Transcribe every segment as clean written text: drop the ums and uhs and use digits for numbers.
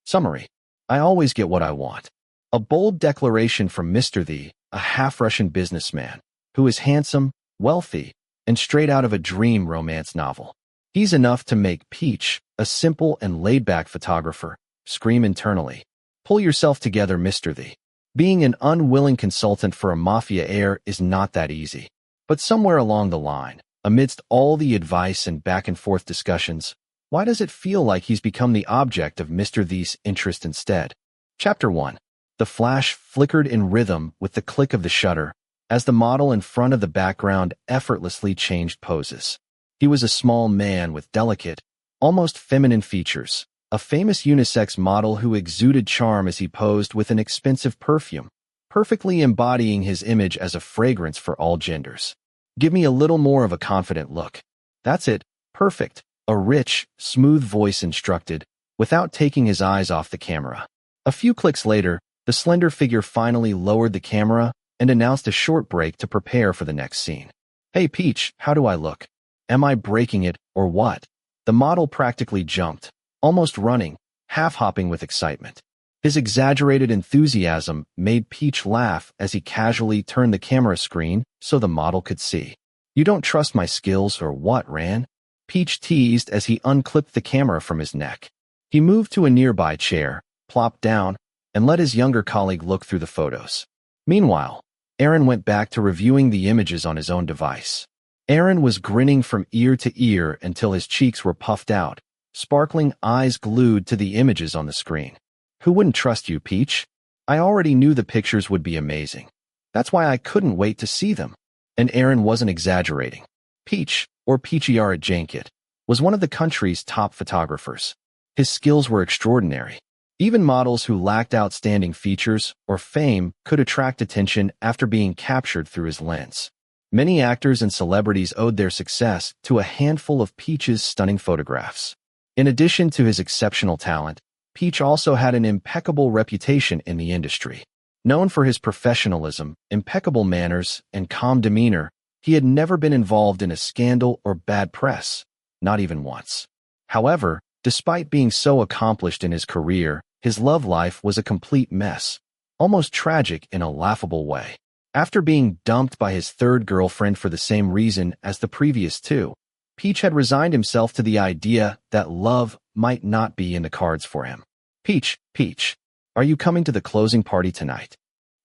Summary. I always get what I want. A bold declaration from Mr. The, a half-Russian businessman, who is handsome, wealthy, and straight out of a dream romance novel. He's enough to make Peach, a simple and laid-back photographer, scream internally. Pull yourself together, Mr. The. Being an unwilling consultant for a Mafia heir is not that easy. But somewhere along the line, amidst all the advice and back-and-forth discussions, why does it feel like he's become the object of Mr. The's interest instead? Chapter 1. The flash flickered in rhythm with the click of the shutter, as the model in front of the background effortlessly changed poses. He was a small man with delicate, almost feminine features, a famous unisex model who exuded charm as he posed with an expensive perfume, perfectly embodying his image as a fragrance for all genders. Give me a little more of a confident look. That's it, perfect, a rich, smooth voice instructed, without taking his eyes off the camera. A few clicks later, the slender figure finally lowered the camera and announced a short break to prepare for the next scene. Hey Peach, how do I look? Am I breaking it, or what? The model practically jumped, almost running, half-hopping with excitement. His exaggerated enthusiasm made Peach laugh as he casually turned the camera screen so the model could see. You don't trust my skills or what, Ran? Peach teased as he unclipped the camera from his neck. He moved to a nearby chair, plopped down, and let his younger colleague look through the photos. Meanwhile, Aaron went back to reviewing the images on his own device. Aaron was grinning from ear to ear until his cheeks were puffed out, sparkling eyes glued to the images on the screen. Who wouldn't trust you, Peach? I already knew the pictures would be amazing. That's why I couldn't wait to see them. And Aaron wasn't exaggerating. Peach, or Peachayarat, was one of the country's top photographers. His skills were extraordinary. Even models who lacked outstanding features or fame could attract attention after being captured through his lens. Many actors and celebrities owed their success to a handful of Peach's stunning photographs. In addition to his exceptional talent, Peach also had an impeccable reputation in the industry. Known for his professionalism, impeccable manners, and calm demeanor, he had never been involved in a scandal or bad press, not even once. However, despite being so accomplished in his career, his love life was a complete mess, almost tragic in a laughable way. After being dumped by his third girlfriend for the same reason as the previous two, Peach had resigned himself to the idea that love might not be in the cards for him. Peach, are you coming to the closing party tonight?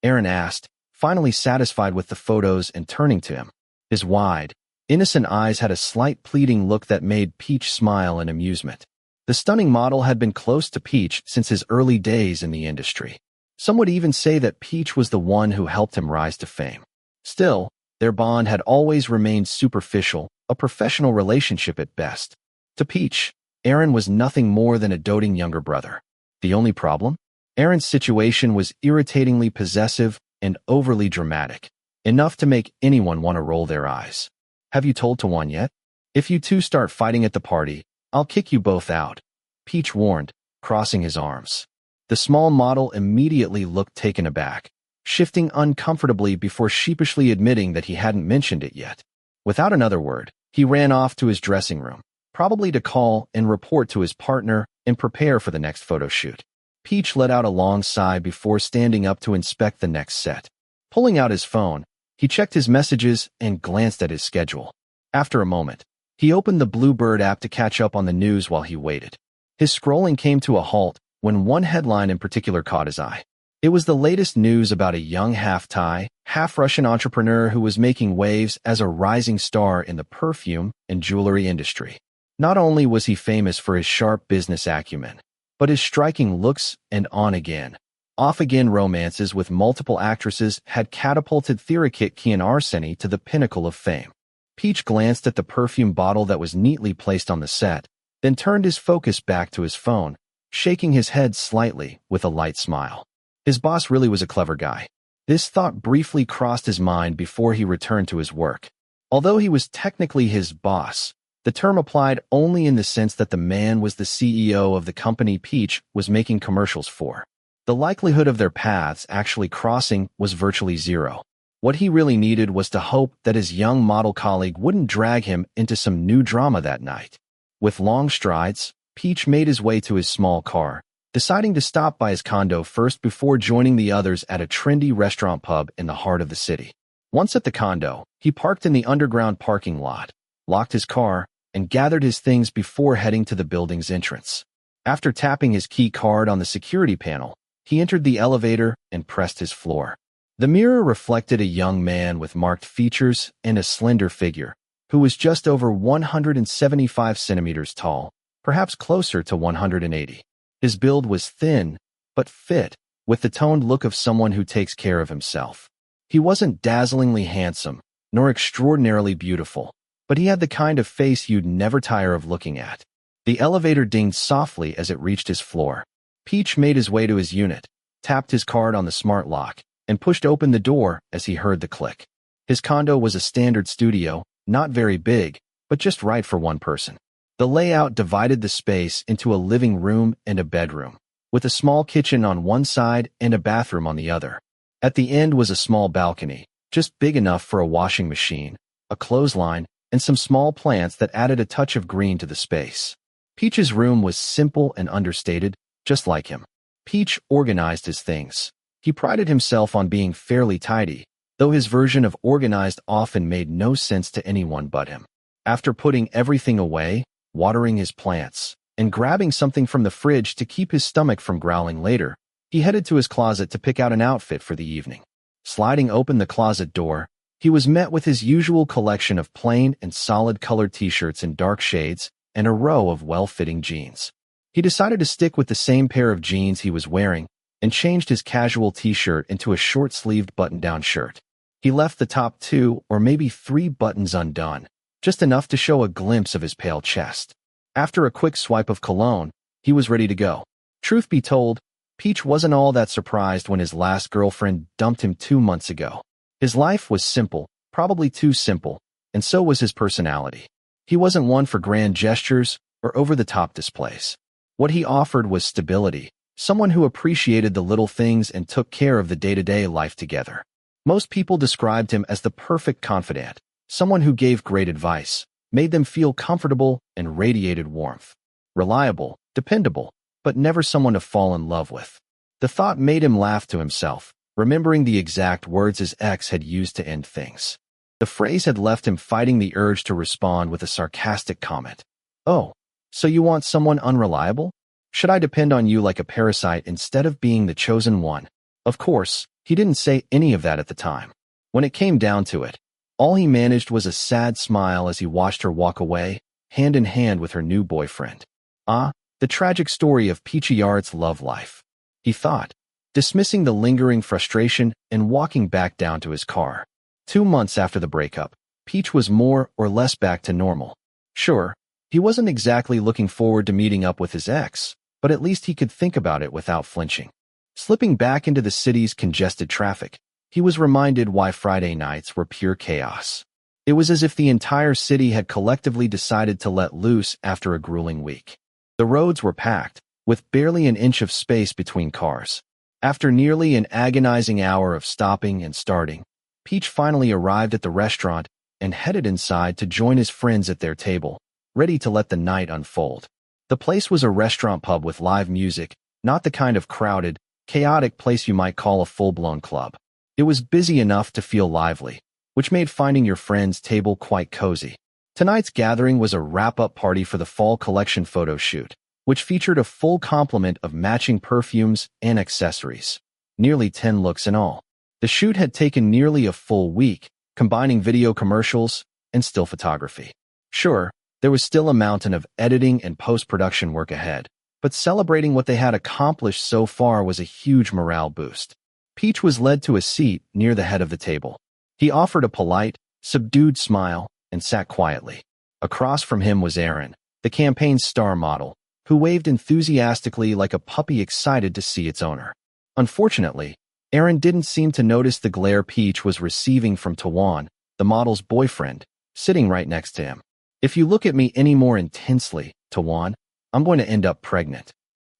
Aaron asked, finally satisfied with the photos and turning to him. His wide, innocent eyes had a slight pleading look that made Peach smile in amusement. The stunning model had been close to Peach since his early days in the industry. Some would even say that Peach was the one who helped him rise to fame. Still, their bond had always remained superficial, a professional relationship at best. To Peach, Aaron was nothing more than a doting younger brother. The only problem? Aaron's situation was irritatingly possessive and overly dramatic, enough to make anyone want to roll their eyes. Have you told Tawan yet? If you two start fighting at the party, I'll kick you both out, Peach warned, crossing his arms. The small model immediately looked taken aback, shifting uncomfortably before sheepishly admitting that he hadn't mentioned it yet. Without another word, he ran off to his dressing room, probably to call and report to his partner and prepare for the next photo shoot. Peach let out a long sigh before standing up to inspect the next set. Pulling out his phone, he checked his messages and glanced at his schedule. After a moment, he opened the Bluebird app to catch up on the news while he waited. His scrolling came to a halt when one headline in particular caught his eye. It was the latest news about a young half-Thai, half-Russian entrepreneur who was making waves as a rising star in the perfume and jewelry industry. Not only was he famous for his sharp business acumen, but his striking looks and on-again, off-again romances with multiple actresses had catapulted Theerakit Kian Arseny to the pinnacle of fame. Peach glanced at the perfume bottle that was neatly placed on the set, then turned his focus back to his phone, shaking his head slightly with a light smile. His boss really was a clever guy. This thought briefly crossed his mind before he returned to his work. Although he was technically his boss, the term applied only in the sense that the man was the CEO of the company Peach was making commercials for. The likelihood of their paths actually crossing was virtually zero. What he really needed was to hope that his young model colleague wouldn't drag him into some new drama that night. With long strides, Peach made his way to his small car, deciding to stop by his condo first before joining the others at a trendy restaurant pub in the heart of the city. Once at the condo, he parked in the underground parking lot, locked his car, and gathered his things before heading to the building's entrance. After tapping his key card on the security panel, he entered the elevator and pressed his floor. The mirror reflected a young man with marked features and a slender figure, who was just over 175 centimeters tall, perhaps closer to 180. His build was thin, but fit, with the toned look of someone who takes care of himself. He wasn't dazzlingly handsome, nor extraordinarily beautiful, but he had the kind of face you'd never tire of looking at. The elevator dinged softly as it reached his floor. Peach made his way to his unit, tapped his card on the smart lock, and pushed open the door as he heard the click. His condo was a standard studio, not very big, but just right for one person. The layout divided the space into a living room and a bedroom, with a small kitchen on one side and a bathroom on the other. At the end was a small balcony, just big enough for a washing machine, a clothesline, and some small plants that added a touch of green to the space. Peach's room was simple and understated, just like him. Peach organized his things. He prided himself on being fairly tidy, though his version of organized often made no sense to anyone but him. After putting everything away, watering his plants, and grabbing something from the fridge to keep his stomach from growling later, he headed to his closet to pick out an outfit for the evening. Sliding open the closet door, he was met with his usual collection of plain and solid-colored t-shirts in dark shades and a row of well-fitting jeans. He decided to stick with the same pair of jeans he was wearing and changed his casual t-shirt into a short-sleeved button-down shirt. He left the top 2 or maybe 3 buttons undone, just enough to show a glimpse of his pale chest. After a quick swipe of cologne, he was ready to go. Truth be told, Peach wasn't all that surprised when his last girlfriend dumped him 2 months ago. His life was simple, probably too simple, and so was his personality. He wasn't one for grand gestures or over-the-top displays. What he offered was stability, someone who appreciated the little things and took care of the day-to-day life together. Most people described him as the perfect confidant, someone who gave great advice, made them feel comfortable, and radiated warmth. Reliable, dependable, but never someone to fall in love with. The thought made him laugh to himself, remembering the exact words his ex had used to end things. The phrase had left him fighting the urge to respond with a sarcastic comment. "Oh, so you want someone unreliable? Should I depend on you like a parasite instead of being the chosen one?" Of course, he didn't say any of that at the time. When it came down to it, all he managed was a sad smile as he watched her walk away, hand in hand with her new boyfriend. The tragic story of Peachayarat's love life, he thought, dismissing the lingering frustration and walking back down to his car. 2 months after the breakup, Peach was more or less back to normal. Sure, he wasn't exactly looking forward to meeting up with his ex, but at least he could think about it without flinching. Slipping back into the city's congested traffic, he was reminded why Friday nights were pure chaos. It was as if the entire city had collectively decided to let loose after a grueling week. The roads were packed, with barely an inch of space between cars. After nearly an agonizing hour of stopping and starting, Peach finally arrived at the restaurant and headed inside to join his friends at their table, ready to let the night unfold. The place was a restaurant pub with live music, not the kind of crowded, chaotic place you might call a full-blown club. It was busy enough to feel lively, which made finding your friend's table quite cozy. Tonight's gathering was a wrap-up party for the fall collection photo shoot, which featured a full complement of matching perfumes and accessories. Nearly 10 looks in all. The shoot had taken nearly a full week, combining video commercials and still photography. Sure, there was still a mountain of editing and post-production work ahead, but celebrating what they had accomplished so far was a huge morale boost. Peach was led to a seat near the head of the table. He offered a polite, subdued smile and sat quietly. Across from him was Aaron, the campaign's star model, who waved enthusiastically like a puppy excited to see its owner. Unfortunately, Aaron didn't seem to notice the glare Peach was receiving from Tawan, the model's boyfriend, sitting right next to him. "If you look at me any more intensely, Tawan, I'm going to end up pregnant."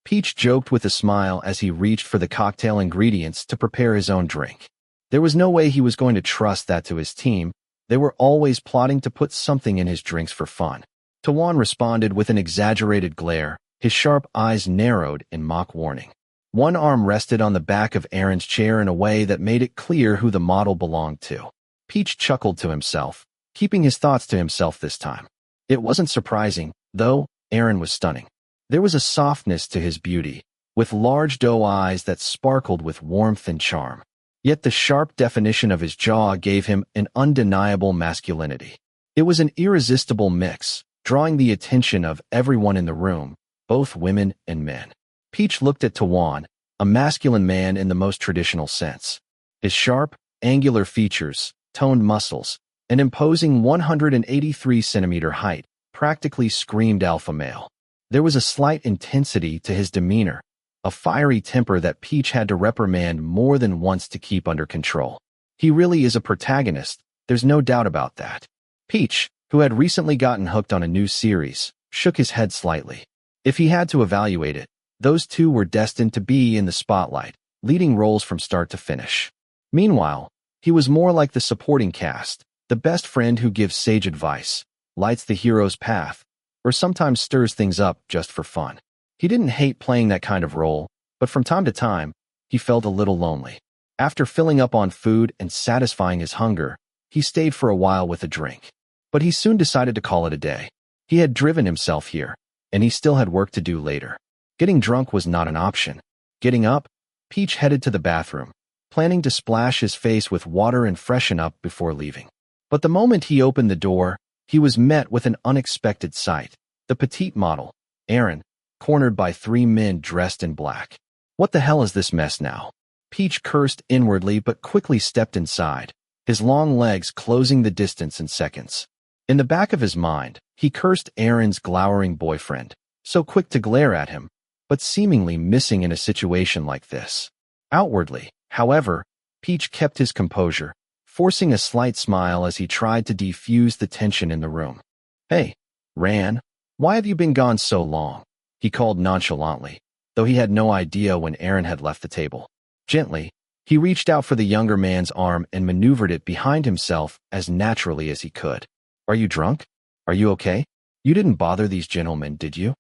Peach joked with a smile as he reached for the cocktail ingredients to prepare his own drink. There was no way he was going to trust that to his team. They were always plotting to put something in his drinks for fun. Tawan responded with an exaggerated glare, His sharp eyes narrowed in mock warning. One arm rested on the back of Aaron's chair in a way that made it clear who the model belonged to. Peach chuckled to himself, keeping his thoughts to himself this time. It wasn't surprising, though. Aaron was stunning. There was a softness to his beauty, with large doe eyes that sparkled with warmth and charm. Yet the sharp definition of his jaw gave him an undeniable masculinity. It was an irresistible mix, drawing the attention of everyone in the room, both women and men. Peach looked at Tawan, a masculine man in the most traditional sense. His sharp, angular features, toned muscles, and imposing 183-centimeter height practically screamed alpha male. There was a slight intensity to his demeanor, a fiery temper that Peach had to reprimand more than once to keep under control. He really is a protagonist, there's no doubt about that. Peach, who had recently gotten hooked on a new series, shook his head slightly. If he had to evaluate it, those two were destined to be in the spotlight, leading roles from start to finish. Meanwhile, he was more like the supporting cast, the best friend who gives sage advice, lights the hero's path, or sometimes stirs things up just for fun. He didn't hate playing that kind of role, but from time to time, he felt a little lonely. After filling up on food and satisfying his hunger, he stayed for a while with a drink. But he soon decided to call it a day. He had driven himself here, and he still had work to do later. Getting drunk was not an option. Getting up, Peach headed to the bathroom, planning to splash his face with water and freshen up before leaving. But the moment he opened the door, he was met with an unexpected sight. The petite model, Aaron, cornered by three men dressed in black. What the hell is this mess now? Peach cursed inwardly but quickly stepped inside, his long legs closing the distance in seconds. In the back of his mind, he cursed Aaron's glowering boyfriend, so quick to glare at him, but seemingly missing in a situation like this. Outwardly, however, Peach kept his composure, forcing a slight smile as he tried to defuse the tension in the room. "Hey, Ran, why have you been gone so long?" he called nonchalantly, though he had no idea when Aaron had left the table. Gently, he reached out for the younger man's arm and maneuvered it behind himself as naturally as he could. "Are you drunk? Are you okay? You didn't bother these gentlemen, did you?"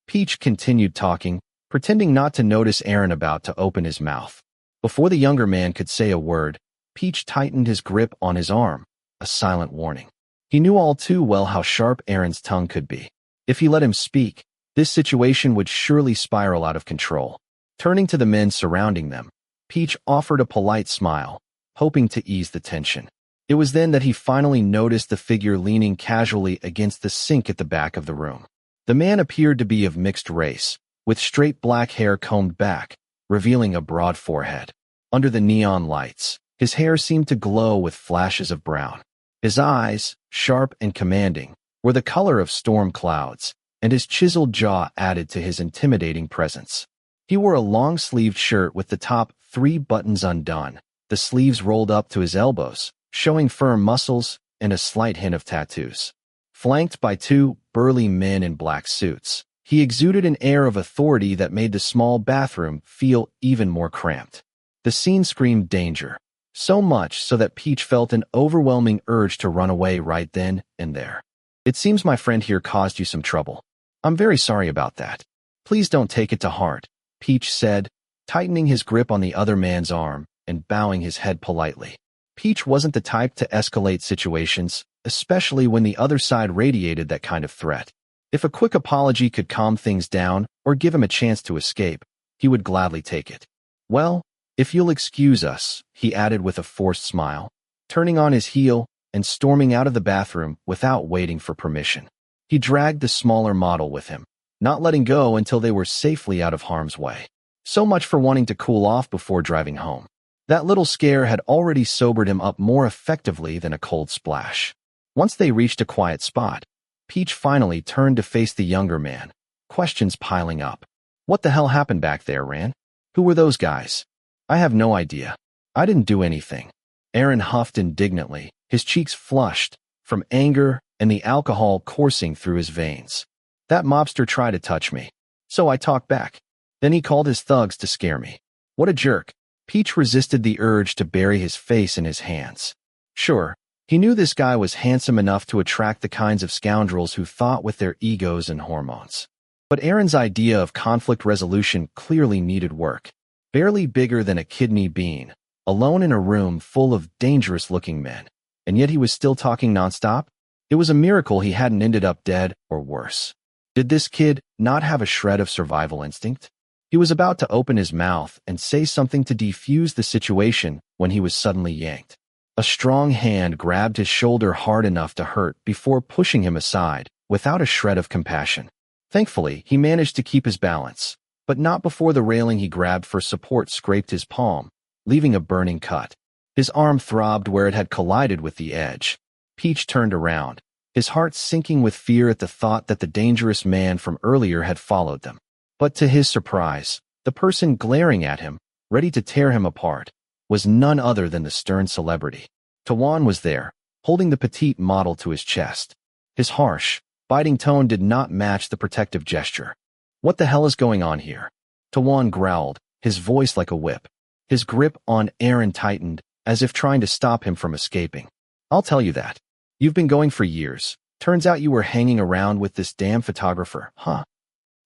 Peach continued talking, pretending not to notice Aaron about to open his mouth. Before the younger man could say a word, Peach tightened his grip on his arm, a silent warning. He knew all too well how sharp Aaron's tongue could be. If he let him speak, this situation would surely spiral out of control. Turning to the men surrounding them, Peach offered a polite smile, hoping to ease the tension. It was then that he finally noticed the figure leaning casually against the sink at the back of the room. The man appeared to be of mixed race, with straight black hair combed back, revealing a broad forehead. Under the neon lights, his hair seemed to glow with flashes of brown. His eyes, sharp and commanding, were the color of storm clouds, and his chiseled jaw added to his intimidating presence. He wore a long-sleeved shirt with the top 3 buttons undone, the sleeves rolled up to his elbows, showing firm muscles and a slight hint of tattoos. Flanked by 2 burly men in black suits, he exuded an air of authority that made the small bathroom feel even more cramped. The scene screamed danger, so much so that Peach felt an overwhelming urge to run away right then and there. "It seems my friend here caused you some trouble. I'm very sorry about that. Please don't take it to heart," Peach said, tightening his grip on the other man's arm and bowing his head politely. Peach wasn't the type to escalate situations, especially when the other side radiated that kind of threat. If a quick apology could calm things down or give him a chance to escape, he would gladly take it. "Well, if you'll excuse us," he added with a forced smile, turning on his heel and storming out of the bathroom without waiting for permission. He dragged the smaller model with him, not letting go until they were safely out of harm's way. So much for wanting to cool off before driving home. That little scare had already sobered him up more effectively than a cold splash. Once they reached a quiet spot, Peach finally turned to face the younger man, questions piling up. "What the hell happened back there, Ran? Who were those guys?" "I have no idea. I didn't do anything." Aaron huffed indignantly, his cheeks flushed from anger and the alcohol coursing through his veins. "That mobster tried to touch me, so I talked back. Then he called his thugs to scare me. What a jerk." Peach resisted the urge to bury his face in his hands. Sure, he knew this guy was handsome enough to attract the kinds of scoundrels who thought with their egos and hormones. But Aaron's idea of conflict resolution clearly needed work. Barely bigger than a kidney bean, alone in a room full of dangerous-looking men, and yet he was still talking nonstop? It was a miracle he hadn't ended up dead or worse. Did this kid not have a shred of survival instinct? He was about to open his mouth and say something to defuse the situation when he was suddenly yanked. A strong hand grabbed his shoulder hard enough to hurt before pushing him aside, without a shred of compassion. Thankfully, he managed to keep his balance, but not before the railing he grabbed for support scraped his palm, leaving a burning cut. His arm throbbed where it had collided with the edge. Peach turned around, his heart sinking with fear at the thought that the dangerous man from earlier had followed them. But to his surprise, the person glaring at him, ready to tear him apart, was none other than the stern celebrity. Tawan was there, holding the petite model to his chest. His harsh, biting tone did not match the protective gesture. "What the hell is going on here?" Tawan growled, his voice like a whip. His grip on Aaron tightened, as if trying to stop him from escaping. "I'll tell you that. You've been going for years. Turns out you were hanging around with this damn photographer, huh?"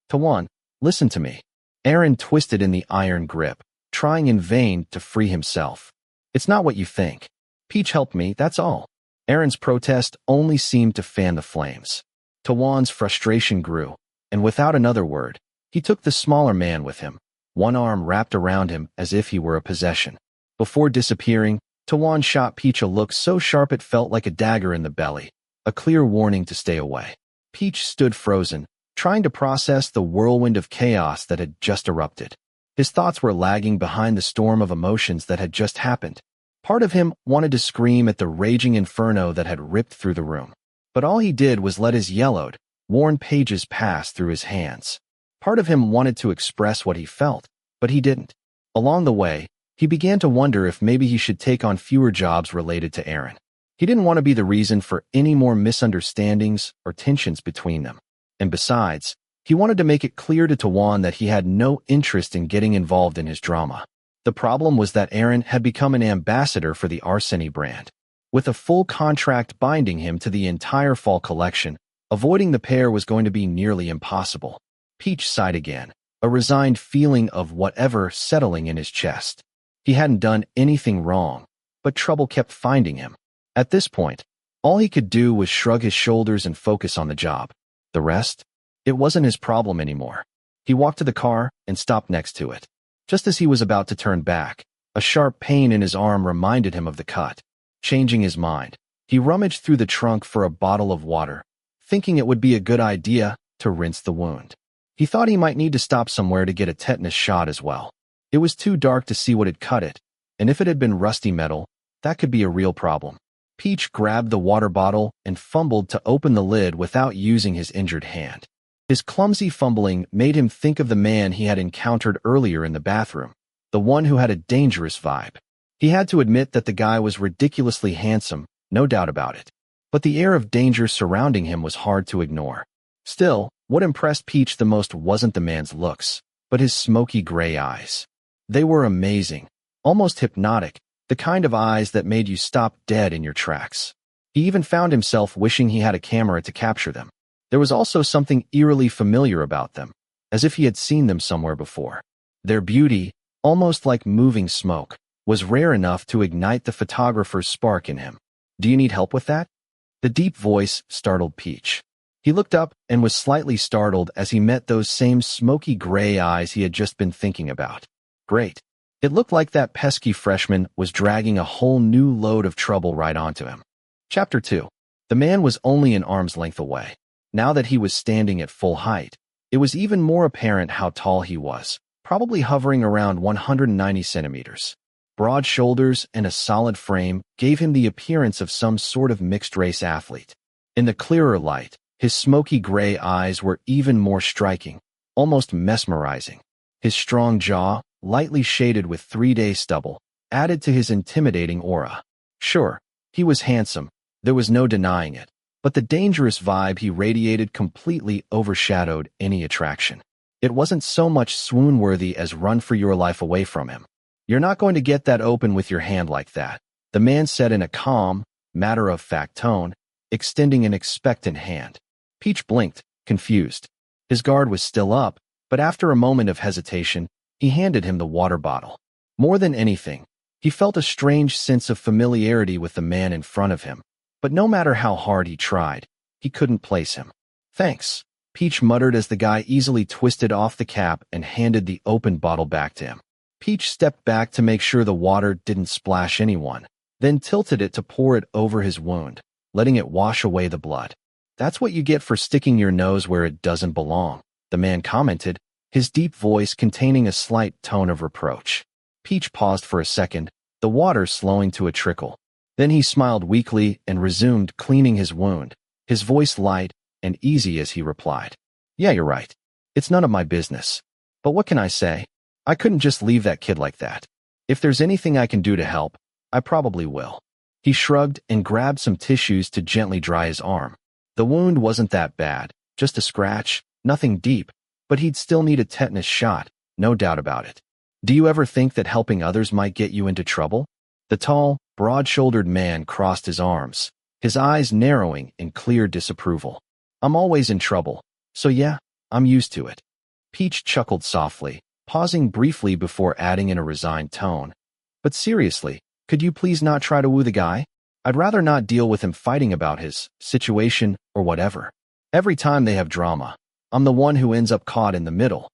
"Tawan, listen to me." Aaron twisted in the iron grip, trying in vain to free himself. "It's not what you think. Peach helped me, that's all." Aaron's protest only seemed to fan the flames. Tawan's frustration grew, and without another word, he took the smaller man with him, one arm wrapped around him as if he were a possession. Before disappearing, Tawan shot Peach a look so sharp it felt like a dagger in the belly, a clear warning to stay away. Peach stood frozen, trying to process the whirlwind of chaos that had just erupted. His thoughts were lagging behind the storm of emotions that had just happened. Part of him wanted to scream at the raging inferno that had ripped through the room, but all he did was let his yellowed, worn pages pass through his hands. Part of him wanted to express what he felt, but he didn't. Along the way, he began to wonder if maybe he should take on fewer jobs related to Aaron. He didn't want to be the reason for any more misunderstandings or tensions between them. And besides, he wanted to make it clear to Tawan that he had no interest in getting involved in his drama. The problem was that Aaron had become an ambassador for the Arseny brand. With a full contract binding him to the entire fall collection, avoiding the pair was going to be nearly impossible. Peach sighed again, a resigned feeling of whatever settling in his chest. He hadn't done anything wrong, but trouble kept finding him. At this point, all he could do was shrug his shoulders and focus on the job. The rest? It wasn't his problem anymore. He walked to the car and stopped next to it. Just as he was about to turn back, a sharp pain in his arm reminded him of the cut. Changing his mind, he rummaged through the trunk for a bottle of water, thinking it would be a good idea to rinse the wound. He thought he might need to stop somewhere to get a tetanus shot as well. It was too dark to see what had cut it, and if it had been rusty metal, that could be a real problem. Peach grabbed the water bottle and fumbled to open the lid without using his injured hand. His clumsy fumbling made him think of the man he had encountered earlier in the bathroom, the one who had a dangerous vibe. He had to admit that the guy was ridiculously handsome, no doubt about it. But the air of danger surrounding him was hard to ignore. Still, what impressed Peach the most wasn't the man's looks, but his smoky gray eyes. They were amazing, almost hypnotic, the kind of eyes that made you stop dead in your tracks. He even found himself wishing he had a camera to capture them. There was also something eerily familiar about them, as if he had seen them somewhere before. Their beauty, almost like moving smoke, was rare enough to ignite the photographer's spark in him. "Do you need help with that?" The deep voice startled Peach. He looked up and was slightly startled as he met those same smoky gray eyes he had just been thinking about. Great. It looked like that pesky freshman was dragging a whole new load of trouble right onto him. Chapter 2. The man was only an arm's length away. Now that he was standing at full height, it was even more apparent how tall he was, probably hovering around 190 centimeters. Broad shoulders and a solid frame gave him the appearance of some sort of mixed-race athlete. In the clearer light, his smoky gray eyes were even more striking, almost mesmerizing. His strong jaw, lightly shaded with 3-day stubble, added to his intimidating aura. Sure, he was handsome, there was no denying it, but the dangerous vibe he radiated completely overshadowed any attraction. It wasn't so much swoon-worthy as run for your life away from him. "You're not going to get that open with your hand like that," the man said in a calm, matter-of-fact tone, extending an expectant hand. Peach blinked, confused. His guard was still up, but after a moment of hesitation, he handed him the water bottle. More than anything, he felt a strange sense of familiarity with the man in front of him, but no matter how hard he tried, he couldn't place him. "Thanks," Peach muttered as the guy easily twisted off the cap and handed the open bottle back to him. Peach stepped back to make sure the water didn't splash anyone, then tilted it to pour it over his wound, letting it wash away the blood. "That's what you get for sticking your nose where it doesn't belong," the man commented, his deep voice containing a slight tone of reproach. Peach paused for a second, the water slowing to a trickle. Then he smiled weakly and resumed cleaning his wound, his voice light and easy as he replied, "Yeah, you're right. It's none of my business. But what can I say? I couldn't just leave that kid like that. If there's anything I can do to help, I probably will." He shrugged and grabbed some tissues to gently dry his arm. The wound wasn't that bad, just a scratch, nothing deep, but he'd still need a tetanus shot, no doubt about it. "Do you ever think that helping others might get you into trouble?" The tall, broad-shouldered man crossed his arms, his eyes narrowing in clear disapproval. "I'm always in trouble, so yeah, I'm used to it." Peach chuckled softly, pausing briefly before adding in a resigned tone, "But seriously, could you please not try to woo the guy? I'd rather not deal with him fighting about his situation or whatever. Every time they have drama, I'm the one who ends up caught in the middle."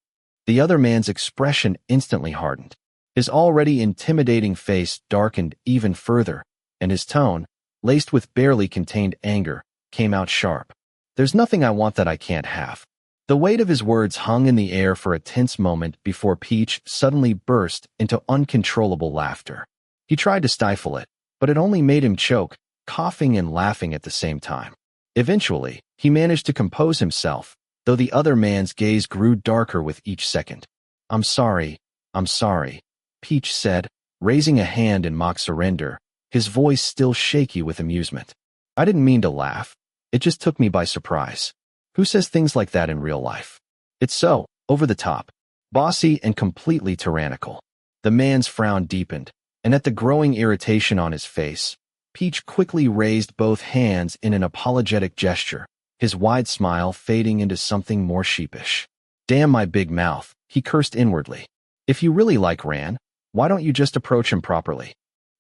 The other man's expression instantly hardened. His already intimidating face darkened even further, and his tone, laced with barely contained anger, came out sharp. "There's nothing I want that I can't have." The weight of his words hung in the air for a tense moment before Peach suddenly burst into uncontrollable laughter. He tried to stifle it, but it only made him choke, coughing and laughing at the same time. Eventually, he managed to compose himself, though the other man's gaze grew darker with each second. I'm sorry," Peach said, raising a hand in mock surrender, his voice still shaky with amusement. "I didn't mean to laugh. It just took me by surprise. Who says things like that in real life? It's so, over the top, bossy and completely tyrannical." The man's frown deepened, and at the growing irritation on his face, Peach quickly raised both hands in an apologetic gesture, his wide smile fading into something more sheepish. "Damn my big mouth," he cursed inwardly. "If you really like Ran, why don't you just approach him properly?"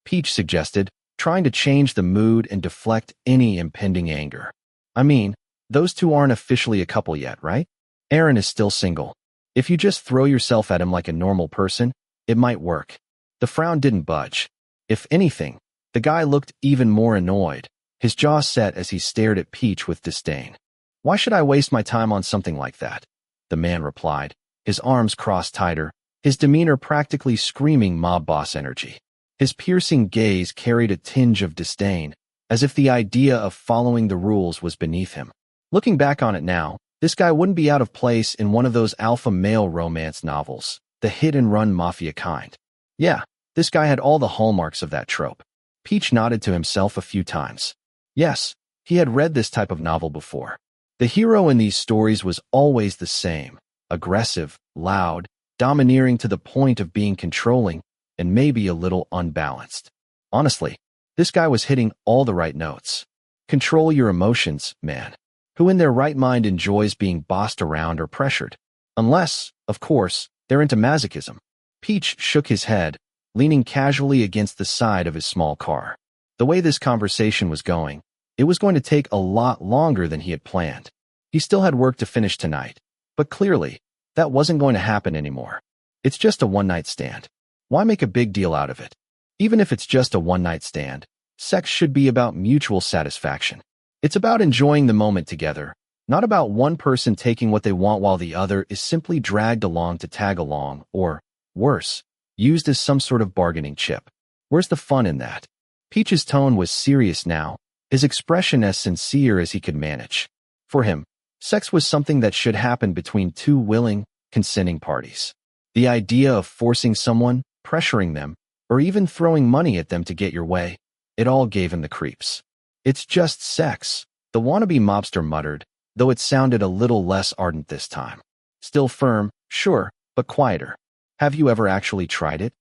Peach suggested, trying to change the mood and deflect any impending anger. "I mean, those two aren't officially a couple yet, right? Aaron is still single. If you just throw yourself at him like a normal person, it might work." The frown didn't budge. If anything, the guy looked even more annoyed, his jaw set as he stared at Peach with disdain. "Why should I waste my time on something like that?" the man replied, his arms crossed tighter, his demeanor practically screaming mob boss energy. His piercing gaze carried a tinge of disdain, as if the idea of following the rules was beneath him. Looking back on it now, this guy wouldn't be out of place in one of those alpha male romance novels, the hit-and-run Mafia kind. Yeah, this guy had all the hallmarks of that trope. Peach nodded to himself a few times. Yes, he had read this type of novel before. The hero in these stories was always the same, aggressive, loud, domineering to the point of being controlling, and maybe a little unbalanced. Honestly, this guy was hitting all the right notes. Control your emotions, man. Who in their right mind enjoys being bossed around or pressured? Unless, of course, they're into masochism. Peach shook his head, leaning casually against the side of his small car. The way this conversation was going, it was going to take a lot longer than he had planned. He still had work to finish tonight, but clearly, that wasn't going to happen anymore. It's just a one-night stand. Why make a big deal out of it? Even if it's just a one-night stand, sex should be about mutual satisfaction. It's about enjoying the moment together, not about one person taking what they want while the other is simply dragged along to tag along, or, worse, used as some sort of bargaining chip. Where's the fun in that? Peach's tone was serious now, his expression as sincere as he could manage. For him, sex was something that should happen between two willing, consenting parties. The idea of forcing someone, pressuring them, or even throwing money at them to get your way, it all gave him the creeps. "It's just sex," the wannabe mobster muttered, though it sounded a little less ardent this time. Still firm, sure, but quieter. "Have you ever actually tried it?"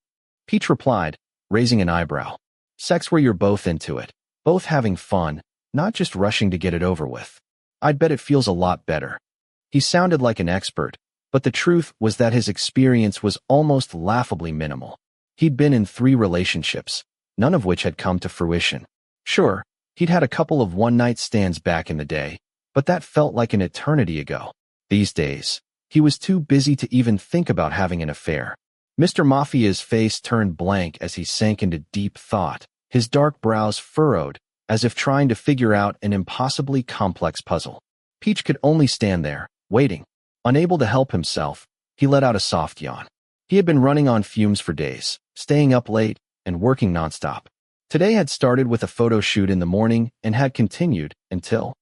Peach replied, raising an eyebrow. "Sex where you're both into it, both having fun, not just rushing to get it over with. I'd bet it feels a lot better." He sounded like an expert, but the truth was that his experience was almost laughably minimal. He'd been in 3 relationships, none of which had come to fruition. Sure, he'd had a couple of one-night stands back in the day, but that felt like an eternity ago. These days, he was too busy to even think about having an affair. Mr. Mafia's face turned blank as he sank into deep thought, his dark brows furrowed, as if trying to figure out an impossibly complex puzzle. Peach could only stand there, waiting. Unable to help himself, he let out a soft yawn. He had been running on fumes for days, staying up late, and working nonstop. Today had started with a photo shoot in the morning and had continued until,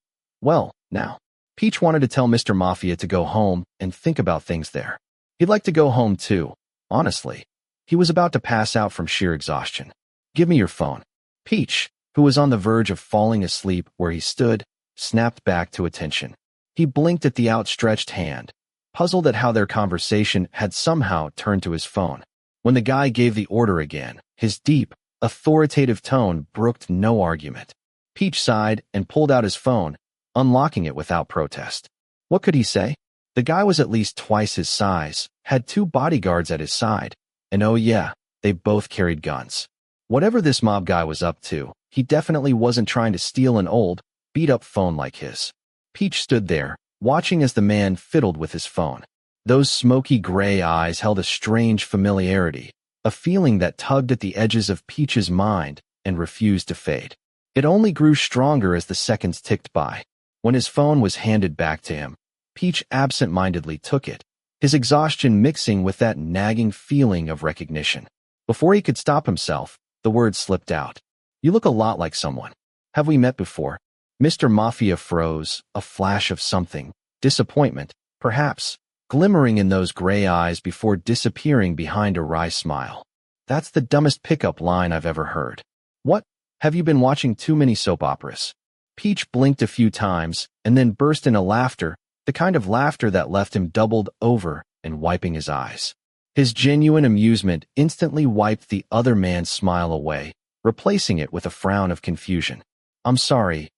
well, now. Peach wanted to tell Mr. Mafia to go home and think about things there. He'd like to go home too, honestly. He was about to pass out from sheer exhaustion. Give me your phone. Peach, who was on the verge of falling asleep where he stood, snapped back to attention. He blinked at the outstretched hand, puzzled at how their conversation had somehow turned to his phone. When the guy gave the order again, his deep, authoritative tone brooked no argument. Peach sighed and pulled out his phone, unlocking it without protest. What could he say? The guy was at least twice his size, had 2 bodyguards at his side, and oh yeah, they both carried guns. Whatever this mob guy was up to, he definitely wasn't trying to steal an old, beat-up phone like his. Peach stood there, watching as the man fiddled with his phone. Those smoky gray eyes held a strange familiarity, a feeling that tugged at the edges of Peach's mind and refused to fade. It only grew stronger as the seconds ticked by. When his phone was handed back to him, Peach absent-mindedly took it, his exhaustion mixing with that nagging feeling of recognition. Before he could stop himself, the words slipped out. You look a lot like someone. Have we met before? Mr. Mafia froze, a flash of something, disappointment, perhaps, glimmering in those gray eyes before disappearing behind a wry smile. That's the dumbest pickup line I've ever heard. What? Have you been watching too many soap operas? Peach blinked a few times and then burst into laughter, the kind of laughter that left him doubled over and wiping his eyes. His genuine amusement instantly wiped the other man's smile away, replacing it with a frown of confusion. I'm sorry,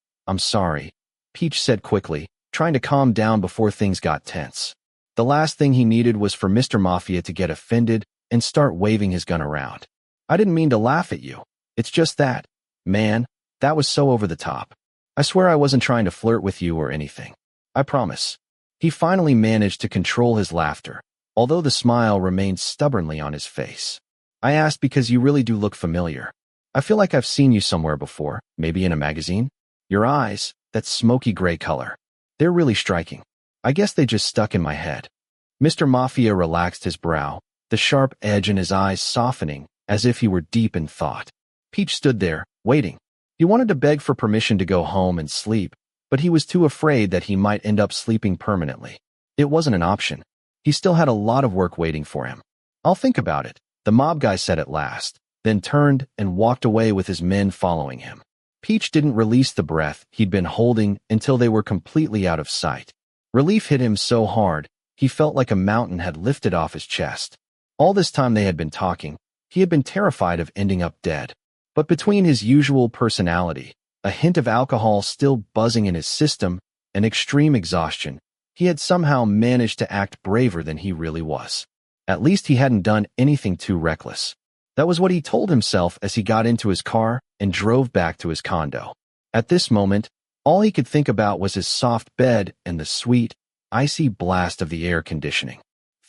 Peach said quickly, trying to calm down before things got tense. The last thing he needed was for Mr. Mafia to get offended and start waving his gun around. I didn't mean to laugh at you. It's just that, man, that was so over the top. I swear I wasn't trying to flirt with you or anything. I promise. He finally managed to control his laughter, although the smile remained stubbornly on his face. I asked because you really do look familiar. I feel like I've seen you somewhere before, maybe in a magazine. Your eyes, that smoky gray color. They're really striking. I guess they just stuck in my head. Mr. Mafia relaxed his brow, the sharp edge in his eyes softening as if he were deep in thought. Peach stood there, waiting. He wanted to beg for permission to go home and sleep, but he was too afraid that he might end up sleeping permanently. It wasn't an option. He still had a lot of work waiting for him. I'll think about it, the mob guy said at last, then turned and walked away with his men following him. Peach didn't release the breath he'd been holding until they were completely out of sight. Relief hit him so hard, he felt like a mountain had lifted off his chest. All this time they had been talking, he had been terrified of ending up dead. But between his usual personality, a hint of alcohol still buzzing in his system, and extreme exhaustion, he had somehow managed to act braver than he really was. At least he hadn't done anything too reckless. That was what he told himself as he got into his car and drove back to his condo. At this moment, all he could think about was his soft bed and the sweet, icy blast of the air conditioning.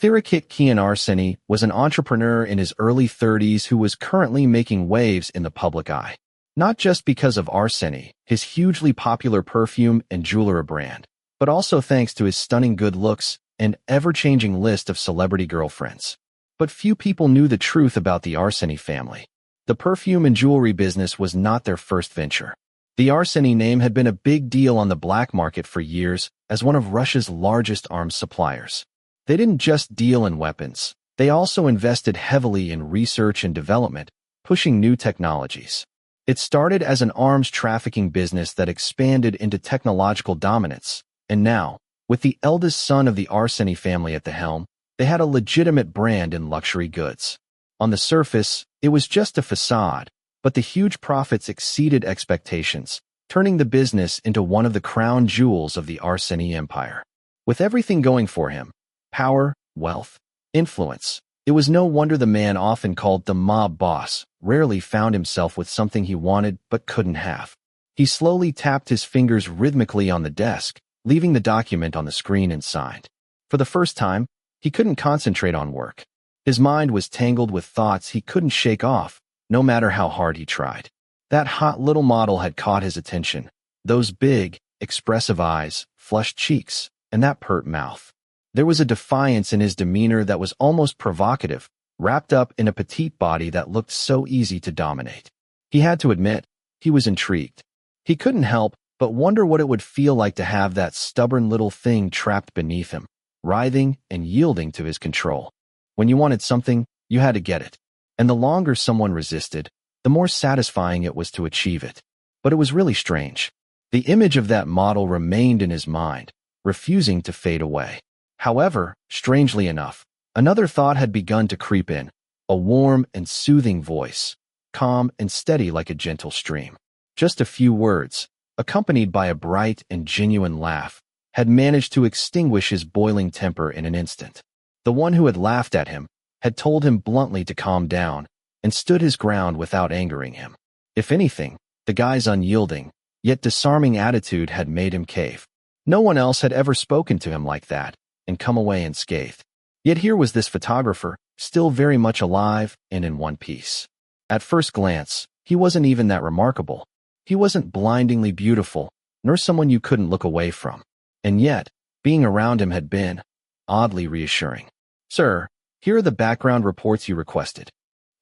Theerakit Kian Arseny was an entrepreneur in his early 30s who was currently making waves in the public eye. Not just because of Arseny, his hugely popular perfume and jewelry brand, but also thanks to his stunning good looks and ever-changing list of celebrity girlfriends. But few people knew the truth about the Arseny family. The perfume and jewelry business was not their first venture. The Arseny name had been a big deal on the black market for years as one of Russia's largest arms suppliers. They didn't just deal in weapons. They also invested heavily in research and development, pushing new technologies. It started as an arms trafficking business that expanded into technological dominance, and now, with the eldest son of the Arseny family at the helm, they had a legitimate brand in luxury goods. On the surface, it was just a facade, but the huge profits exceeded expectations, turning the business into one of the crown jewels of the Arseny empire. With everything going for him, power, wealth, influence, it was no wonder the man often called the mob boss rarely found himself with something he wanted but couldn't have. He slowly tapped his fingers rhythmically on the desk, leaving the document on the screen and signed. For the first time, he couldn't concentrate on work. His mind was tangled with thoughts he couldn't shake off, no matter how hard he tried. That hot little model had caught his attention. Those big, expressive eyes, flushed cheeks, and that pert mouth. There was a defiance in his demeanor that was almost provocative, wrapped up in a petite body that looked so easy to dominate. He had to admit, he was intrigued. He couldn't help but wonder what it would feel like to have that stubborn little thing trapped beneath him, writhing and yielding to his control. When you wanted something, you had to get it. And the longer someone resisted, the more satisfying it was to achieve it. But it was really strange. The image of that model remained in his mind, refusing to fade away. However, strangely enough, another thought had begun to creep in, a warm and soothing voice, calm and steady like a gentle stream. Just a few words, accompanied by a bright and genuine laugh, had managed to extinguish his boiling temper in an instant. The one who had laughed at him had told him bluntly to calm down and stood his ground without angering him. If anything, the guy's unyielding, yet disarming attitude had made him cave. No one else had ever spoken to him like that and come away unscathed. Yet here was this photographer, still very much alive and in one piece. At first glance, he wasn't even that remarkable. He wasn't blindingly beautiful, nor someone you couldn't look away from. And yet, being around him had been oddly reassuring. "Sir, here are the background reports you requested."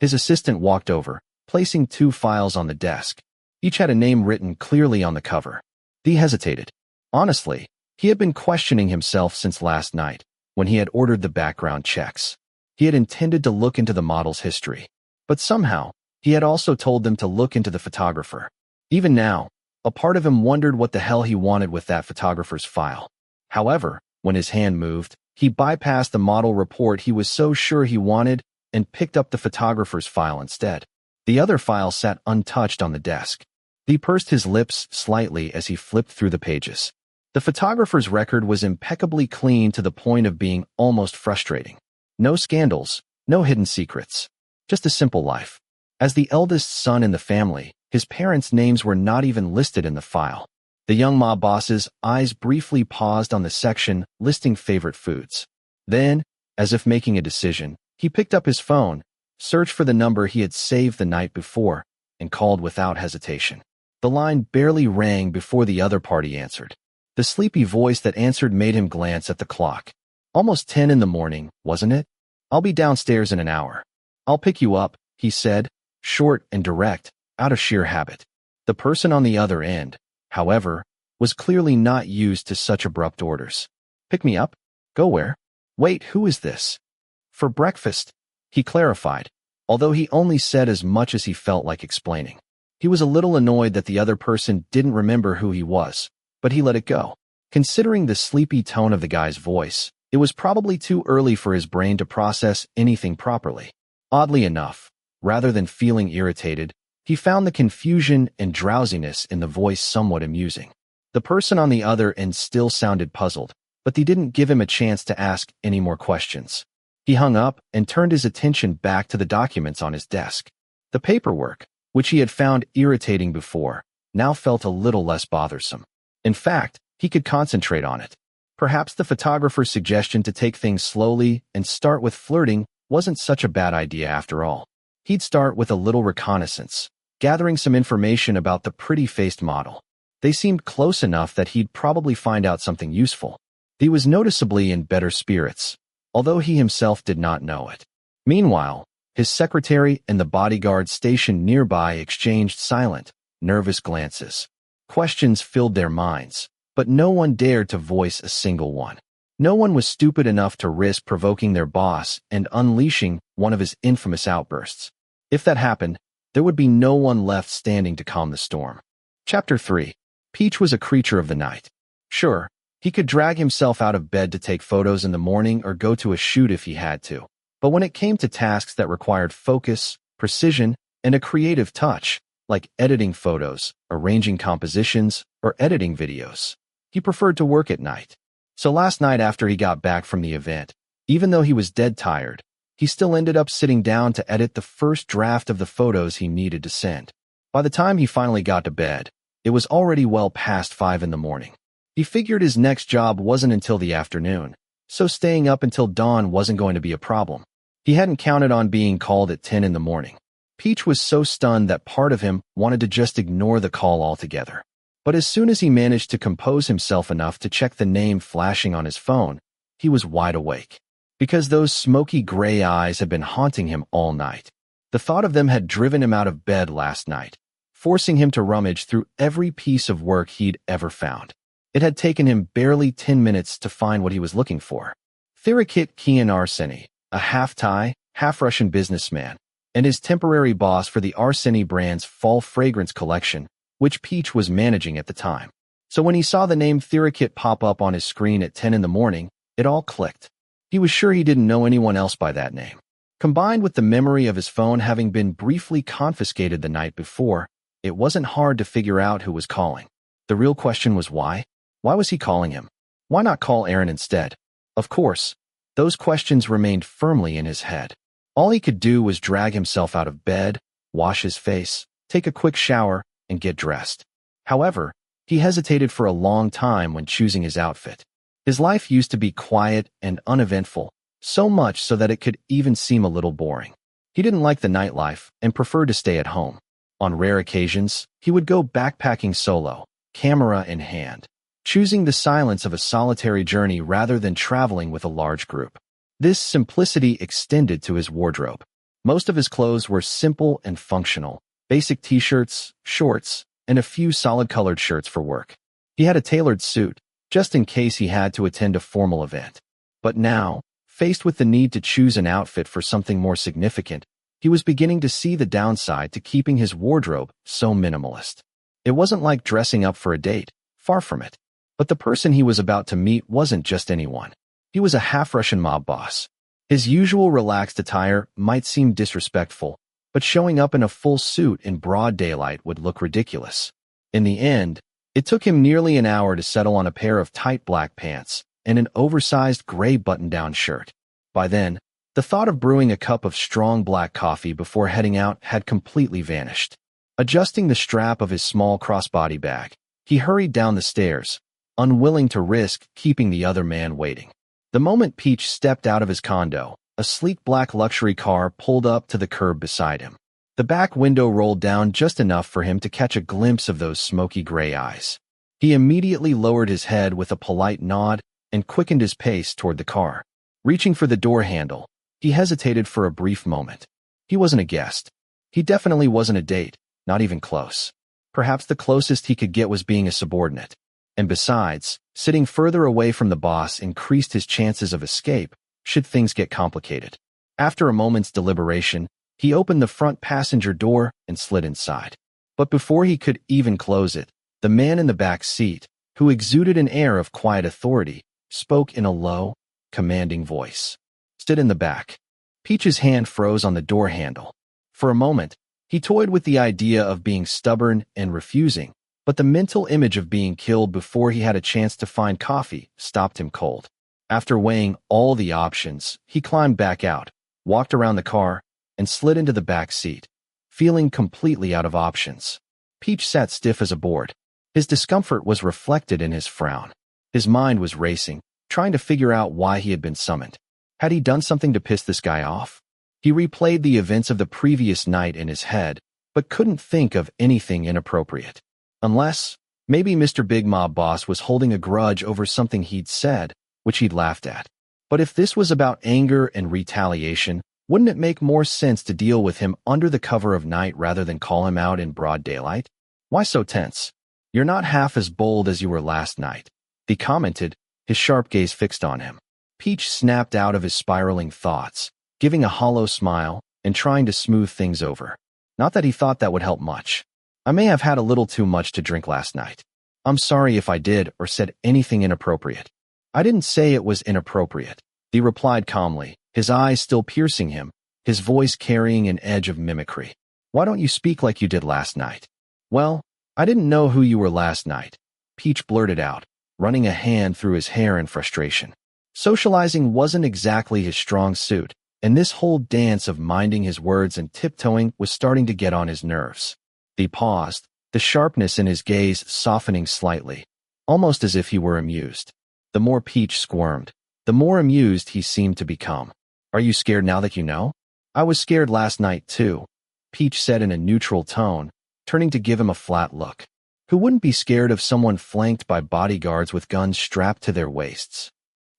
His assistant walked over, placing 2 files on the desk. Each had a name written clearly on the cover. He hesitated. Honestly, he had been questioning himself since last night, when he had ordered the background checks. He had intended to look into the model's history. But somehow, he had also told them to look into the photographer. Even now, a part of him wondered what the hell he wanted with that photographer's file. However, when his hand moved, he bypassed the model report he was so sure he wanted and picked up the photographer's file instead. The other file sat untouched on the desk. He pursed his lips slightly as he flipped through the pages. The photographer's record was impeccably clean to the point of being almost frustrating. No scandals, no hidden secrets. Just a simple life. As the eldest son in the family, his parents' names were not even listed in the file. The young mob boss's eyes briefly paused on the section listing favorite foods. Then, as if making a decision, he picked up his phone, searched for the number he had saved the night before, and called without hesitation. The line barely rang before the other party answered. The sleepy voice that answered made him glance at the clock. Almost 10 in the morning, wasn't it? "I'll be downstairs in an hour. I'll pick you up," he said, short and direct, out of sheer habit. The person on the other end, however, was clearly not used to such abrupt orders. "Pick me up? Go where? Wait, who is this?" "For breakfast," he clarified, although he only said as much as he felt like explaining. He was a little annoyed that the other person didn't remember who he was, but he let it go. Considering the sleepy tone of the guy's voice, it was probably too early for his brain to process anything properly. Oddly enough, rather than feeling irritated, he found the confusion and drowsiness in the voice somewhat amusing. The person on the other end still sounded puzzled, but they didn't give him a chance to ask any more questions. He hung up and turned his attention back to the documents on his desk. The paperwork, which he had found irritating before, now felt a little less bothersome. In fact, he could concentrate on it. Perhaps the photographer's suggestion to take things slowly and start with flirting wasn't such a bad idea after all. He'd start with a little reconnaissance, gathering some information about the pretty-faced model. They seemed close enough that he'd probably find out something useful. He was noticeably in better spirits, although he himself did not know it. Meanwhile, his secretary and the bodyguard stationed nearby exchanged silent, nervous glances. Questions filled their minds, but no one dared to voice a single one. No one was stupid enough to risk provoking their boss and unleashing one of his infamous outbursts. If that happened, there would be no one left standing to calm the storm. Chapter 3. Peach was a creature of the night. Sure, he could drag himself out of bed to take photos in the morning or go to a shoot if he had to. But when it came to tasks that required focus, precision, and a creative touch, like editing photos, arranging compositions, or editing videos, he preferred to work at night. So last night after he got back from the event, even though he was dead tired, he still ended up sitting down to edit the first draft of the photos he needed to send. By the time he finally got to bed, it was already well past 5 in the morning. He figured his next job wasn't until the afternoon, so staying up until dawn wasn't going to be a problem. He hadn't counted on being called at 10 in the morning. Peach was so stunned that part of him wanted to just ignore the call altogether. But as soon as he managed to compose himself enough to check the name flashing on his phone, he was wide awake. Because those smoky gray eyes had been haunting him all night. The thought of them had driven him out of bed last night, forcing him to rummage through every piece of work he'd ever found. It had taken him barely 10 minutes to find what he was looking for. Theerakit Kian Arseny, a half-Thai, half-Russian businessman, and his temporary boss for the Arseny brand's fall fragrance collection, which Peach was managing at the time. So when he saw the name Theerakit pop up on his screen at 10 in the morning, it all clicked. He was sure he didn't know anyone else by that name. Combined with the memory of his phone having been briefly confiscated the night before, it wasn't hard to figure out who was calling. The real question was why? Why was he calling him? Why not call Aaron instead? Of course, those questions remained firmly in his head. All he could do was drag himself out of bed, wash his face, take a quick shower, and get dressed. However, he hesitated for a long time when choosing his outfit. His life used to be quiet and uneventful, so much so that it could even seem a little boring. He didn't like the nightlife and preferred to stay at home. On rare occasions, he would go backpacking solo, camera in hand, choosing the silence of a solitary journey rather than traveling with a large group. This simplicity extended to his wardrobe. Most of his clothes were simple and functional, basic t-shirts, shorts, and a few solid-colored shirts for work. He had a tailored suit, just in case he had to attend a formal event. But now, faced with the need to choose an outfit for something more significant, he was beginning to see the downside to keeping his wardrobe so minimalist. It wasn't like dressing up for a date, far from it. But the person he was about to meet wasn't just anyone. He was a half-Russian mob boss. His usual relaxed attire might seem disrespectful, but showing up in a full suit in broad daylight would look ridiculous. In the end, it took him nearly an hour to settle on a pair of tight black pants and an oversized gray button-down shirt. By then, the thought of brewing a cup of strong black coffee before heading out had completely vanished. Adjusting the strap of his small crossbody bag, he hurried down the stairs, unwilling to risk keeping the other man waiting. The moment Peach stepped out of his condo, a sleek black luxury car pulled up to the curb beside him. The back window rolled down just enough for him to catch a glimpse of those smoky gray eyes. He immediately lowered his head with a polite nod and quickened his pace toward the car. Reaching for the door handle, he hesitated for a brief moment. He wasn't a guest. He definitely wasn't a date, not even close. Perhaps the closest he could get was being a subordinate. And besides, sitting further away from the boss increased his chances of escape should things get complicated. After a moment's deliberation, he opened the front passenger door and slid inside. But before he could even close it, the man in the back seat, who exuded an air of quiet authority, spoke in a low, commanding voice. "Sit in the back." Peach's hand froze on the door handle. For a moment, he toyed with the idea of being stubborn and refusing, but the mental image of being killed before he had a chance to find coffee stopped him cold. After weighing all the options, he climbed back out, walked around the car, and slid into the back seat, feeling completely out of options. Peach sat stiff as a board. His discomfort was reflected in his frown. His mind was racing, trying to figure out why he had been summoned. Had he done something to piss this guy off? He replayed the events of the previous night in his head, but couldn't think of anything inappropriate. Unless, maybe Mr. Big Mob Boss was holding a grudge over something he'd said, which he'd laughed at. But if this was about anger and retaliation, wouldn't it make more sense to deal with him under the cover of night rather than call him out in broad daylight? Why so tense? "You're not half as bold as you were last night," he commented, his sharp gaze fixed on him. Peach snapped out of his spiraling thoughts, giving a hollow smile and trying to smooth things over. Not that he thought that would help much. "I may have had a little too much to drink last night. I'm sorry if I did or said anything inappropriate." "I didn't say it was inappropriate," he replied calmly, his eyes still piercing him, his voice carrying an edge of mimicry. "Why don't you speak like you did last night?" "Well, I didn't know who you were last night," Peach blurted out, running a hand through his hair in frustration. Socializing wasn't exactly his strong suit, and this whole dance of minding his words and tiptoeing was starting to get on his nerves. He paused, the sharpness in his gaze softening slightly, almost as if he were amused. The more Peach squirmed, the more amused he seemed to become. "Are you scared now that you know?" "I was scared last night, too," Peach said in a neutral tone, turning to give him a flat look. Who wouldn't be scared of someone flanked by bodyguards with guns strapped to their waists?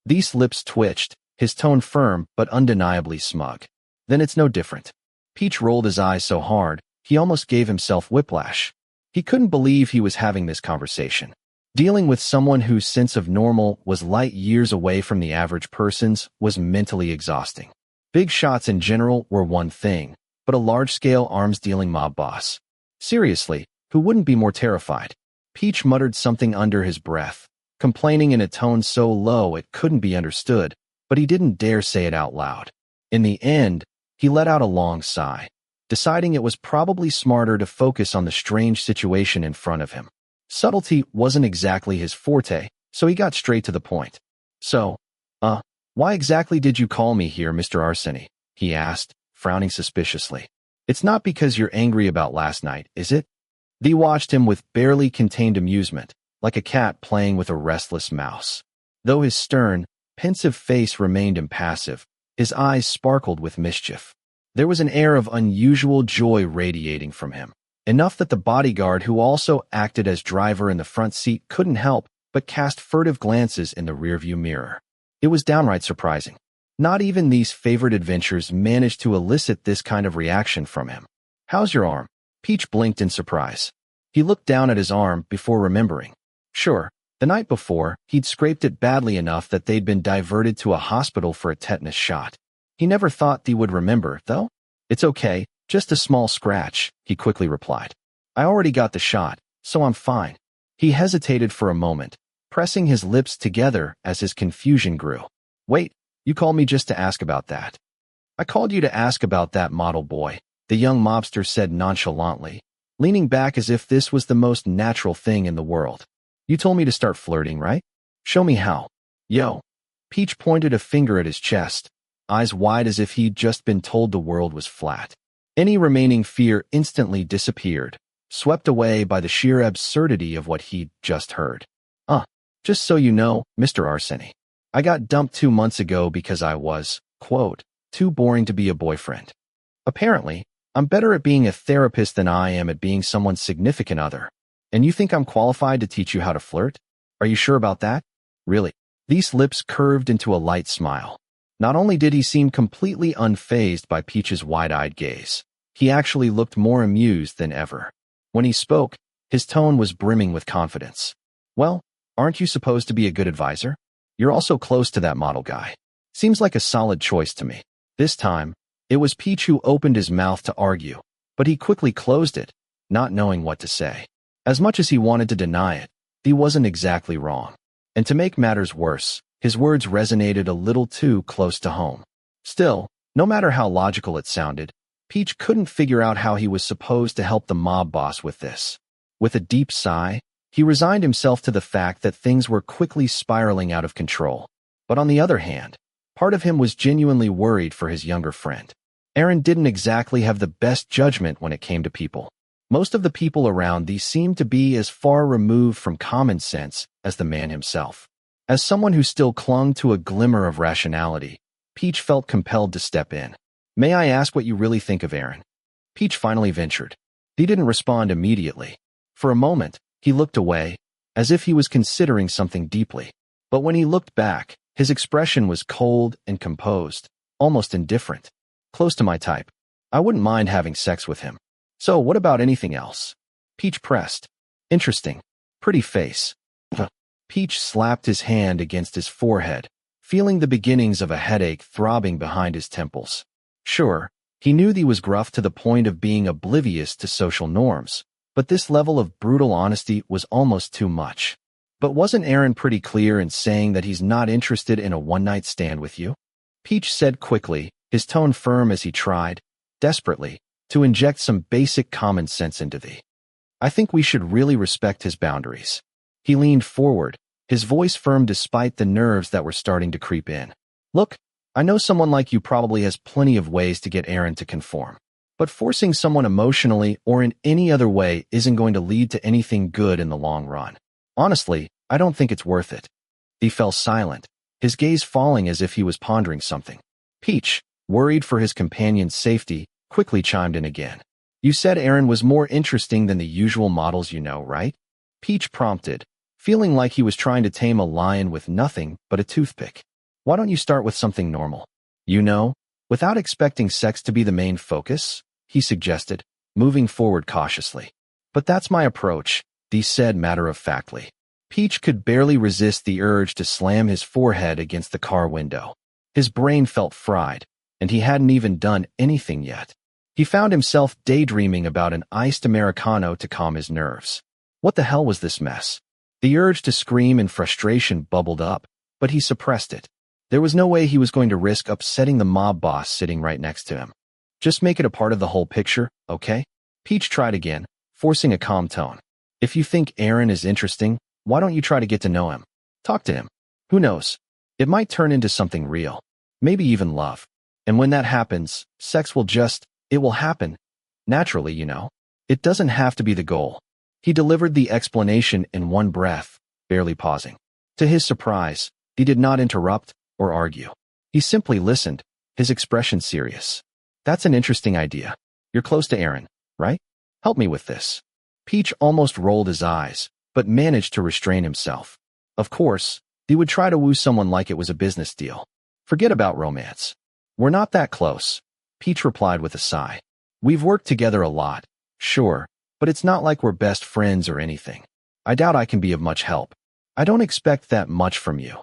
These lips twitched, his tone firm but undeniably smug. "Then it's no different." Peach rolled his eyes so hard, he almost gave himself whiplash. He couldn't believe he was having this conversation. Dealing with someone whose sense of normal was light years away from the average person's was mentally exhausting. Big shots in general were one thing, but a large-scale arms-dealing mob boss. Seriously, who wouldn't be more terrified? Peach muttered something under his breath, complaining in a tone so low it couldn't be understood, but he didn't dare say it out loud. In the end, he let out a long sigh, deciding it was probably smarter to focus on the strange situation in front of him. Subtlety wasn't exactly his forte, so he got straight to the point. "So, why exactly did you call me here, Mr. Arseny?" he asked, frowning suspiciously. "It's not because you're angry about last night, is it?" Dee watched him with barely contained amusement, like a cat playing with a restless mouse. Though his stern, pensive face remained impassive, his eyes sparkled with mischief. There was an air of unusual joy radiating from him, enough that the bodyguard who also acted as driver in the front seat couldn't help but cast furtive glances in the rearview mirror. It was downright surprising. Not even these favored adventures managed to elicit this kind of reaction from him. "How's your arm?" Peach blinked in surprise. He looked down at his arm before remembering. Sure, the night before, he'd scraped it badly enough that they'd been diverted to a hospital for a tetanus shot. He never thought Dee would remember, though. "It's okay, just a small scratch," he quickly replied. "I already got the shot, so I'm fine." He hesitated for a moment, pressing his lips together as his confusion grew. "Wait, you called me just to ask about that?" "I called you to ask about that model boy," the young mobster said nonchalantly, leaning back as if this was the most natural thing in the world. "You told me to start flirting, right? Show me how." "Yo." Peach pointed a finger at his chest, eyes wide as if he'd just been told the world was flat. Any remaining fear instantly disappeared, swept away by the sheer absurdity of what he'd just heard. Just so you know, Mr. Arseny, I got dumped 2 months ago because I was, quote, too boring to be a boyfriend. Apparently, I'm better at being a therapist than I am at being someone's significant other. And you think I'm qualified to teach you how to flirt? Are you sure about that?" "Really?" These lips curved into a light smile. Not only did he seem completely unfazed by Peach's wide-eyed gaze, he actually looked more amused than ever. When he spoke, his tone was brimming with confidence. "Well, aren't you supposed to be a good advisor? You're also close to that model guy. Seems like a solid choice to me." This time, it was Peach who opened his mouth to argue, but he quickly closed it, not knowing what to say. As much as he wanted to deny it, he wasn't exactly wrong. And to make matters worse, his words resonated a little too close to home. Still, no matter how logical it sounded, Peach couldn't figure out how he was supposed to help the mob boss with this. With a deep sigh, he resigned himself to the fact that things were quickly spiraling out of control. But on the other hand, part of him was genuinely worried for his younger friend. Aaron didn't exactly have the best judgment when it came to people. Most of the people around these seemed to be as far removed from common sense as the man himself. As someone who still clung to a glimmer of rationality, Peach felt compelled to step in. "May I ask what you really think of Aaron?" Peach finally ventured. He didn't respond immediately. For a moment, he looked away, as if he was considering something deeply. But when he looked back, his expression was cold and composed, almost indifferent. "Close to my type. I wouldn't mind having sex with him. So what about anything else?" Peach pressed. "Interesting. Pretty face." Peach slapped his hand against his forehead, feeling the beginnings of a headache throbbing behind his temples. Sure, he knew he was gruff to the point of being oblivious to social norms, but this level of brutal honesty was almost too much. "But wasn't Aaron pretty clear in saying that he's not interested in a one-night stand with you?" Peach said quickly, his tone firm as he tried, desperately, to inject some basic common sense into thee. "I think we should really respect his boundaries." He leaned forward, his voice firm despite the nerves that were starting to creep in. Look, I know someone like you probably has plenty of ways to get Aaron to conform. But forcing someone emotionally or in any other way isn't going to lead to anything good in the long run. Honestly, I don't think it's worth it. He fell silent, his gaze falling as if he was pondering something. Peach, worried for his companion's safety, quickly chimed in again. You said Aaron was more interesting than the usual models you know, right? Peach prompted, feeling like he was trying to tame a lion with nothing but a toothpick. Why don't you start with something normal? You know, without expecting sex to be the main focus, he suggested, moving forward cautiously. But that's my approach, Dee said matter-of-factly. Peach could barely resist the urge to slam his forehead against the car window. His brain felt fried, and he hadn't even done anything yet. He found himself daydreaming about an iced Americano to calm his nerves. What the hell was this mess? The urge to scream in frustration bubbled up, but he suppressed it. There was no way he was going to risk upsetting the mob boss sitting right next to him. Just make it a part of the whole picture, okay? Peach tried again, forcing a calm tone. If you think Aaron is interesting, why don't you try to get to know him? Talk to him. Who knows? It might turn into something real. Maybe even love. And when that happens, sex will it will happen. Naturally, you know. It doesn't have to be the goal. He delivered the explanation in one breath, barely pausing. To his surprise, he did not interrupt or argue. He simply listened, his expression serious. That's an interesting idea. You're close to Aaron, right? Help me with this. Peach almost rolled his eyes, but managed to restrain himself. Of course, he would try to woo someone like it was a business deal. Forget about romance. We're not that close, Peach replied with a sigh. We've worked together a lot, sure, but it's not like we're best friends or anything. I doubt I can be of much help. I don't expect that much from you,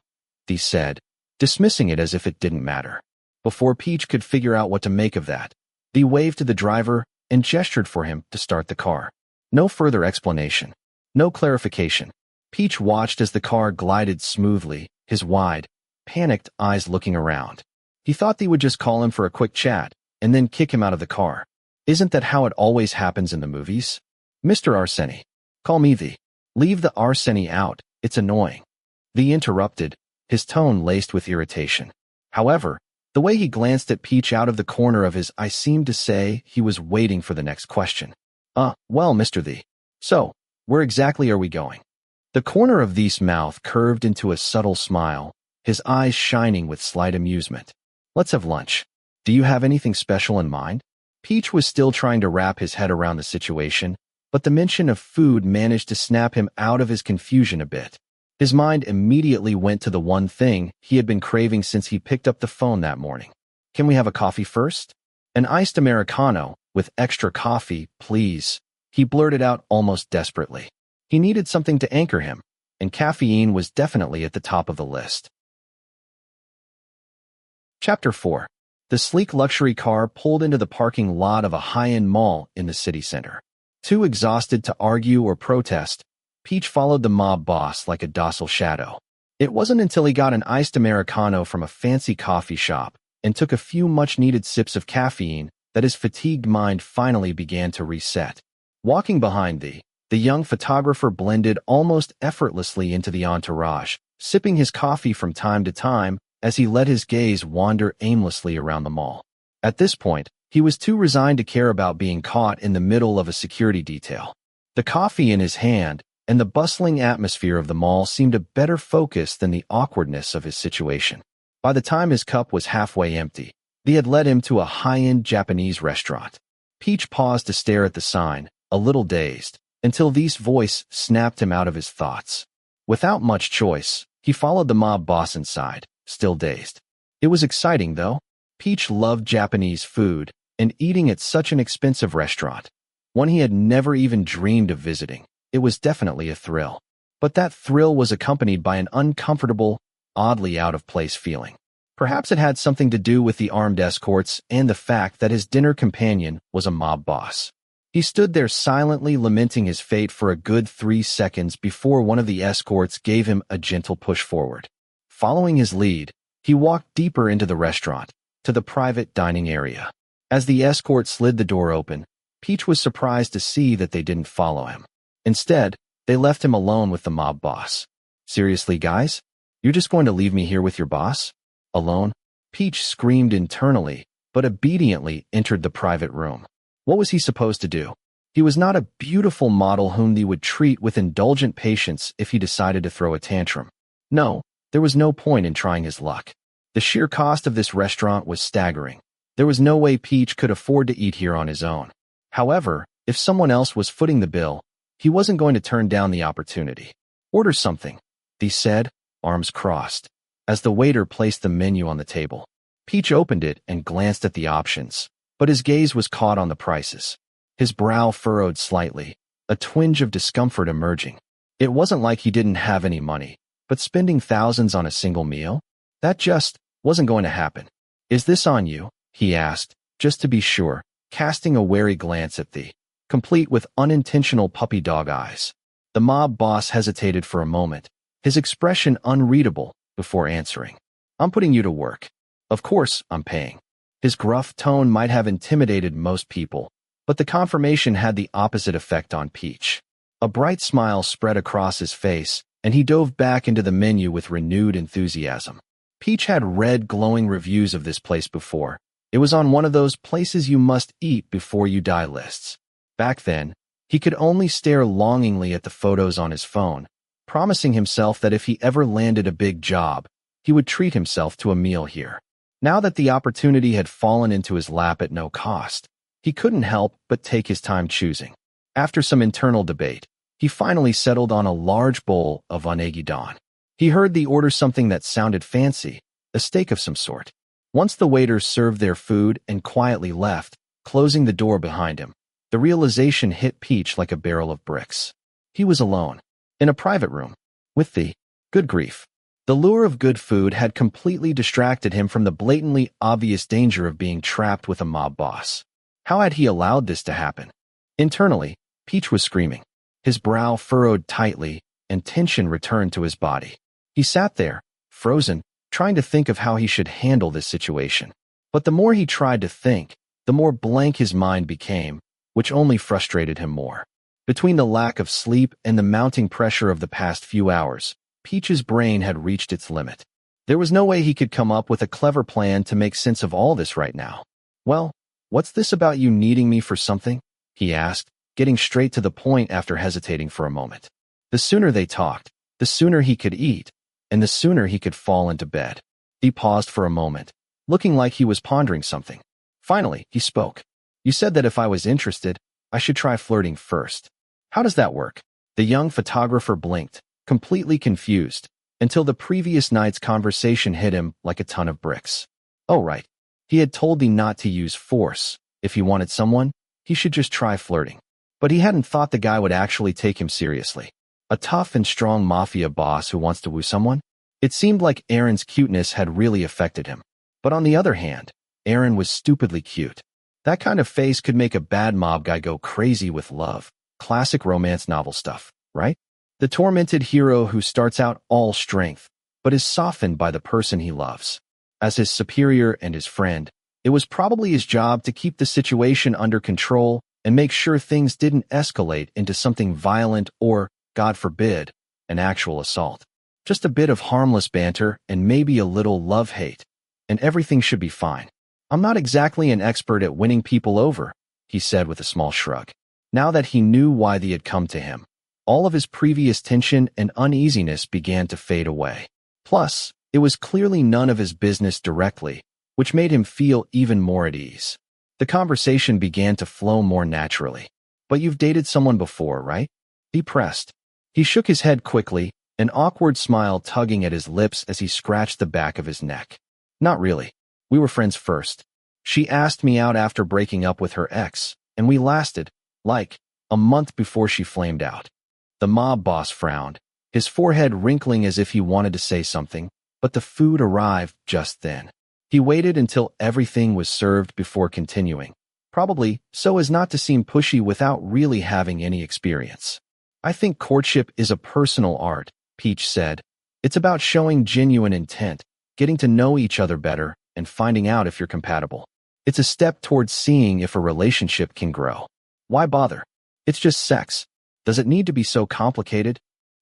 Dee said, dismissing it as if it didn't matter. Before Peach could figure out what to make of that, Dee waved to the driver and gestured for him to start the car. No further explanation. No clarification. Peach watched as the car glided smoothly, his wide, panicked eyes looking around. He thought they would just call him for a quick chat and then kick him out of the car. Isn't that how it always happens in the movies? Mr. Arseny. Call me Thee. Leave the Arseny out, it's annoying. Thee interrupted, his tone laced with irritation. However, the way he glanced at Peach out of the corner of his eye seemed to say he was waiting for the next question. Well, Mr. Thee. So, where exactly are we going? The corner of Thee's mouth curved into a subtle smile, his eyes shining with slight amusement. Let's have lunch. Do you have anything special in mind? Peach was still trying to wrap his head around the situation, but the mention of food managed to snap him out of his confusion a bit. His mind immediately went to the one thing he had been craving since he picked up the phone that morning. Can we have a coffee first? An iced Americano, with extra coffee, please, he blurted out almost desperately. He needed something to anchor him, and caffeine was definitely at the top of the list. Chapter 4. The sleek luxury car pulled into the parking lot of a high-end mall in the city center. Too exhausted to argue or protest, Peach followed the mob boss like a docile shadow. It wasn't until he got an iced Americano from a fancy coffee shop and took a few much-needed sips of caffeine that his fatigued mind finally began to reset. Walking behind the young photographer blended almost effortlessly into the entourage, sipping his coffee from time to time as he let his gaze wander aimlessly around the mall. At this point, he was too resigned to care about being caught in the middle of a security detail. The coffee in his hand and the bustling atmosphere of the mall seemed a better focus than the awkwardness of his situation. By the time his cup was halfway empty, they had led him to a high-end Japanese restaurant. Peach paused to stare at the sign, a little dazed, until Thee's voice snapped him out of his thoughts. Without much choice, he followed the mob boss inside, still dazed. It was exciting, though. Peach loved Japanese food, and eating at such an expensive restaurant, one he had never even dreamed of visiting, it was definitely a thrill. But that thrill was accompanied by an uncomfortable, oddly out-of-place feeling. Perhaps it had something to do with the armed escorts and the fact that his dinner companion was a mob boss. He stood there silently lamenting his fate for a good 3 seconds before one of the escorts gave him a gentle push forward. Following his lead, he walked deeper into the restaurant, to the private dining area. As the escort slid the door open, Peach was surprised to see that they didn't follow him. Instead, they left him alone with the mob boss. Seriously, guys? You're just going to leave me here with your boss? Alone? Peach screamed internally, but obediently entered the private room. What was he supposed to do? He was not a beautiful model whom they would treat with indulgent patience if he decided to throw a tantrum. No, there was no point in trying his luck. The sheer cost of this restaurant was staggering. There was no way Peach could afford to eat here on his own. However, if someone else was footing the bill, he wasn't going to turn down the opportunity. Order something, Thee said, arms crossed, as the waiter placed the menu on the table. Peach opened it and glanced at the options, but his gaze was caught on the prices. His brow furrowed slightly, a twinge of discomfort emerging. It wasn't like he didn't have any money, but spending thousands on a single meal? That just wasn't going to happen. Is this on you? He asked, just to be sure, casting a wary glance at Thee, complete with unintentional puppy dog eyes. The mob boss hesitated for a moment, his expression unreadable, before answering. I'm putting you to work. Of course, I'm paying. His gruff tone might have intimidated most people, but the confirmation had the opposite effect on Peach. A bright smile spread across his face, and he dove back into the menu with renewed enthusiasm. Peach had read glowing reviews of this place before. It was on one of those places you must eat before you die lists. Back then, he could only stare longingly at the photos on his phone, promising himself that if he ever landed a big job, he would treat himself to a meal here. Now that the opportunity had fallen into his lap at no cost, he couldn't help but take his time choosing. After some internal debate, he finally settled on a large bowl of unagidon. He heard Thee order something that sounded fancy, a steak of some sort. Once the waiters served their food and quietly left, closing the door behind him, the realization hit Peach like a barrel of bricks. He was alone, in a private room, with Thee. Good grief. The lure of good food had completely distracted him from the blatantly obvious danger of being trapped with a mob boss. How had he allowed this to happen? Internally, Peach was screaming. His brow furrowed tightly, and tension returned to his body. He sat there, frozen, trying to think of how he should handle this situation. But the more he tried to think, the more blank his mind became, which only frustrated him more. Between the lack of sleep and the mounting pressure of the past few hours, Peach's brain had reached its limit. There was no way he could come up with a clever plan to make sense of all this right now. Well, what's this about you needing me for something? He asked, getting straight to the point after hesitating for a moment. The sooner they talked, the sooner he could eat, and the sooner he could fall into bed. He paused for a moment, looking like he was pondering something. Finally, he spoke. You said that if I was interested, I should try flirting first. How does that work? The young photographer blinked, completely confused, until the previous night's conversation hit him like a ton of bricks. Oh, right. He had told Thee not to use force. If he wanted someone, he should just try flirting. But he hadn't thought the guy would actually take him seriously. A tough and strong mafia boss who wants to woo someone? It seemed like Aaron's cuteness had really affected him. But on the other hand, Aaron was stupidly cute. That kind of face could make a bad mob guy go crazy with love. Classic romance novel stuff, right? The tormented hero who starts out all strength, but is softened by the person he loves. As his superior and his friend, it was probably his job to keep the situation under control and make sure things didn't escalate into something violent or, God forbid, an actual assault. Just a bit of harmless banter and maybe a little love-hate, and everything should be fine. I'm not exactly an expert at winning people over, he said with a small shrug. Now that he knew why they had come to him, all of his previous tension and uneasiness began to fade away. Plus, it was clearly none of his business directly, which made him feel even more at ease. The conversation began to flow more naturally. But you've dated someone before, right? He pressed. He shook his head quickly, an awkward smile tugging at his lips as he scratched the back of his neck. Not really. We were friends first. She asked me out after breaking up with her ex, and we lasted, like, a month before she flamed out. The mob boss frowned, his forehead wrinkling as if he wanted to say something, but the food arrived just then. He waited until everything was served before continuing, probably so as not to seem pushy without really having any experience. I think courtship is a personal art, Peach said. It's about showing genuine intent, getting to know each other better, and finding out if you're compatible. It's a step towards seeing if a relationship can grow. Why bother? It's just sex. Does it need to be so complicated?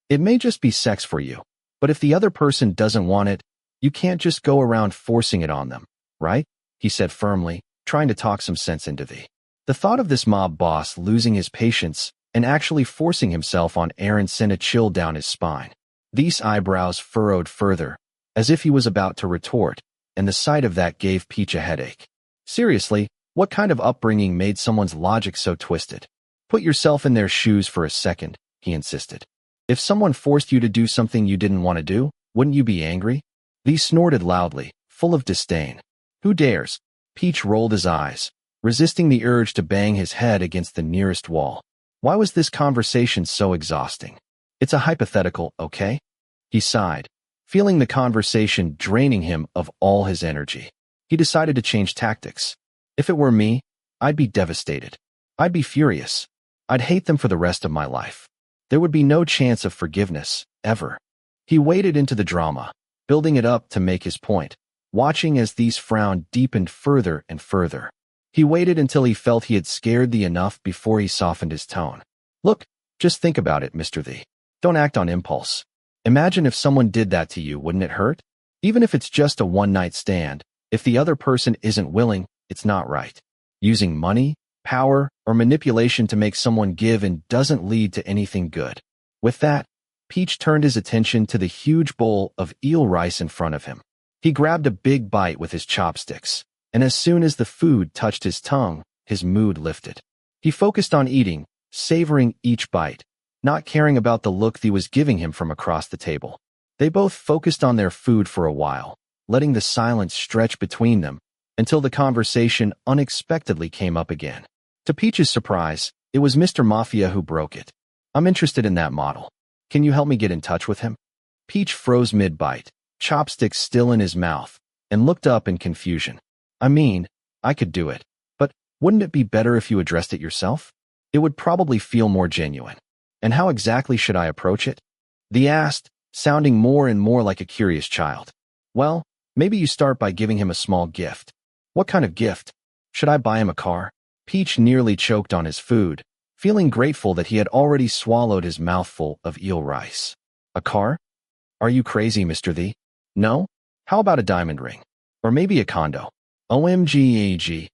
It may just be sex for you. But if the other person doesn't want it, you can't just go around forcing it on them, right? He said firmly, trying to talk some sense into the thought of this mob boss losing his patience and actually forcing himself on Aaron sent a chill down his spine. These eyebrows furrowed further, as if he was about to retort, and the sight of that gave Peach a headache. Seriously, what kind of upbringing made someone's logic so twisted? Put yourself in their shoes for a second, he insisted. If someone forced you to do something you didn't want to do, wouldn't you be angry? Thee snorted loudly, full of disdain. Who dares? Peach rolled his eyes, resisting the urge to bang his head against the nearest wall. Why was this conversation so exhausting? It's a hypothetical, okay? He sighed, feeling the conversation draining him of all his energy. He decided to change tactics. If it were me, I'd be devastated. I'd be furious. I'd hate them for the rest of my life. There would be no chance of forgiveness, ever. He waded into the drama, building it up to make his point, watching as Thee's frown deepened further and further. He waited until he felt he had scared Thee enough before he softened his tone. Look, just think about it, Mr. Thee. Don't act on impulse. Imagine if someone did that to you, wouldn't it hurt? Even if it's just a one-night stand, if the other person isn't willing, it's not right. Using money, power, or manipulation to make someone give in doesn't lead to anything good. With that, Peach turned his attention to the huge bowl of eel rice in front of him. He grabbed a big bite with his chopsticks, and as soon as the food touched his tongue, his mood lifted. He focused on eating, savoring each bite, not caring about the look Thee was giving him from across the table. They both focused on their food for a while, letting the silence stretch between them, until the conversation unexpectedly came up again. To Peach's surprise, it was Mr. Mafia who broke it. I'm interested in that model. Can you help me get in touch with him? Peach froze mid-bite, chopsticks still in his mouth, and looked up in confusion. I could do it, but wouldn't it be better if you addressed it yourself? It would probably feel more genuine. And how exactly should I approach it? Thee asked, sounding more and more like a curious child. Well, maybe you start by giving him a small gift. What kind of gift? Should I buy him a car? Peach nearly choked on his food, feeling grateful that he had already swallowed his mouthful of eel rice. A car? Are you crazy, Mr. Thee? No? How about a diamond ring? Or maybe a condo? OMG,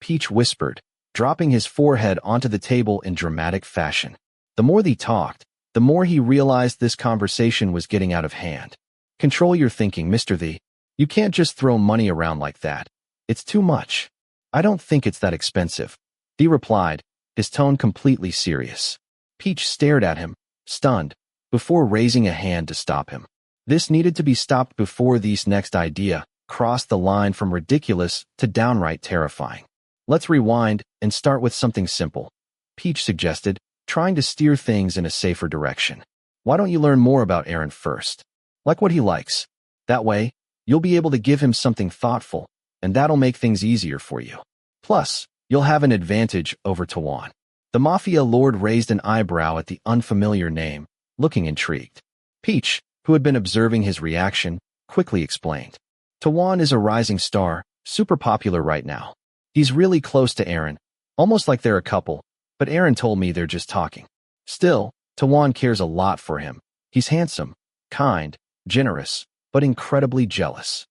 Peach whispered, dropping his forehead onto the table in dramatic fashion. The more Thee talked, the more he realized this conversation was getting out of hand. Control your thinking, Mr. Thee. You can't just throw money around like that. It's too much. I don't think it's that expensive. Thee replied, his tone completely serious. Peach stared at him, stunned, before raising a hand to stop him. This needed to be stopped before Thee's next idea crossed the line from ridiculous to downright terrifying. Let's rewind and start with something simple, Peach suggested, trying to steer things in a safer direction. Why don't you learn more about Aaron first? Like what he likes. That way, you'll be able to give him something thoughtful, and that'll make things easier for you. Plus, you'll have an advantage over Tawan. The Mafia lord raised an eyebrow at the unfamiliar name, looking intrigued. Peach, who had been observing his reaction, quickly explained. Tawan is a rising star, super popular right now. He's really close to Aaron, almost like they're a couple, but Aaron told me they're just talking. Still, Tawan cares a lot for him. He's handsome, kind, generous, but incredibly jealous.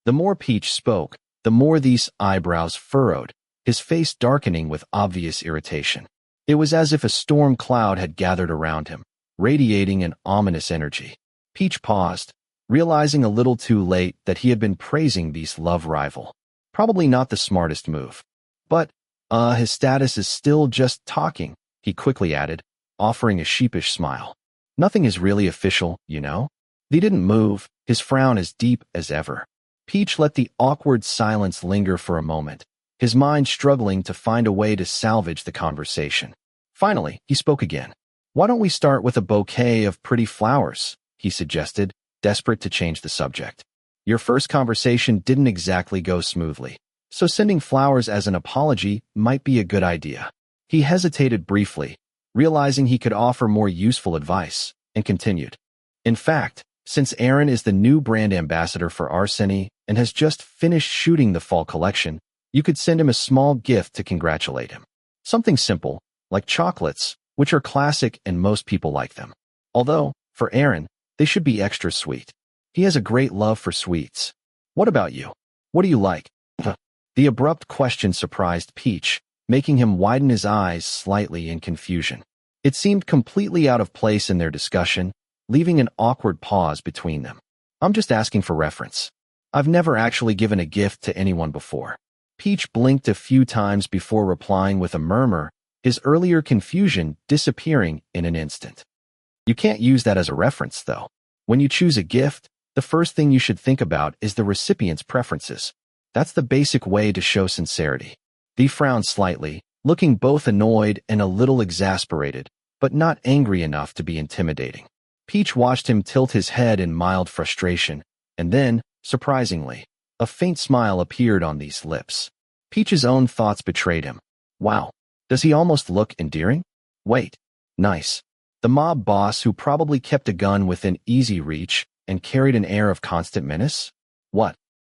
The more Peach spoke, the more Thee's eyebrows furrowed, his face darkening with obvious irritation. It was as if a storm cloud had gathered around him, radiating an ominous energy. Peach paused, realizing a little too late that he had been praising Thee's love rival. Probably not the smartest move. But, his status is still just talking, he quickly added, offering a sheepish smile. Nothing is really official, you know? Thee didn't move, his frown as deep as ever. Peach let the awkward silence linger for a moment, his mind struggling to find a way to salvage the conversation. Finally, he spoke again. Why don't we start with a bouquet of pretty flowers, he suggested, desperate to change the subject. Your first conversation didn't exactly go smoothly, so sending flowers as an apology might be a good idea. He hesitated briefly, realizing he could offer more useful advice, and continued. In fact, since Aaron is the new brand ambassador for Arseny and has just finished shooting the fall collection, you could send him a small gift to congratulate him. Something simple, like chocolates, which are classic and most people like them. Although, for Aaron, They should be extra sweet. He has a great love for sweets. What about you? What do you like? The abrupt question surprised Peach, making him widen his eyes slightly in confusion. It seemed completely out of place in their discussion, leaving an awkward pause between them. I'm just asking for reference. I've never actually given a gift to anyone before. Peach blinked a few times before replying with a murmur, his earlier confusion disappearing in an instant. You can't use that as a reference, though. When you choose a gift, the first thing you should think about is the recipient's preferences. That's the basic way to show sincerity. Thee frowned slightly, looking both annoyed and a little exasperated, but not angry enough to be intimidating. Peach watched him tilt his head in mild frustration, and then, surprisingly, a faint smile appeared on Thee's lips. Peach's own thoughts betrayed him. Wow, does he almost look endearing? Wait, nice. The mob boss who probably kept a gun within easy reach and carried an air of constant menace?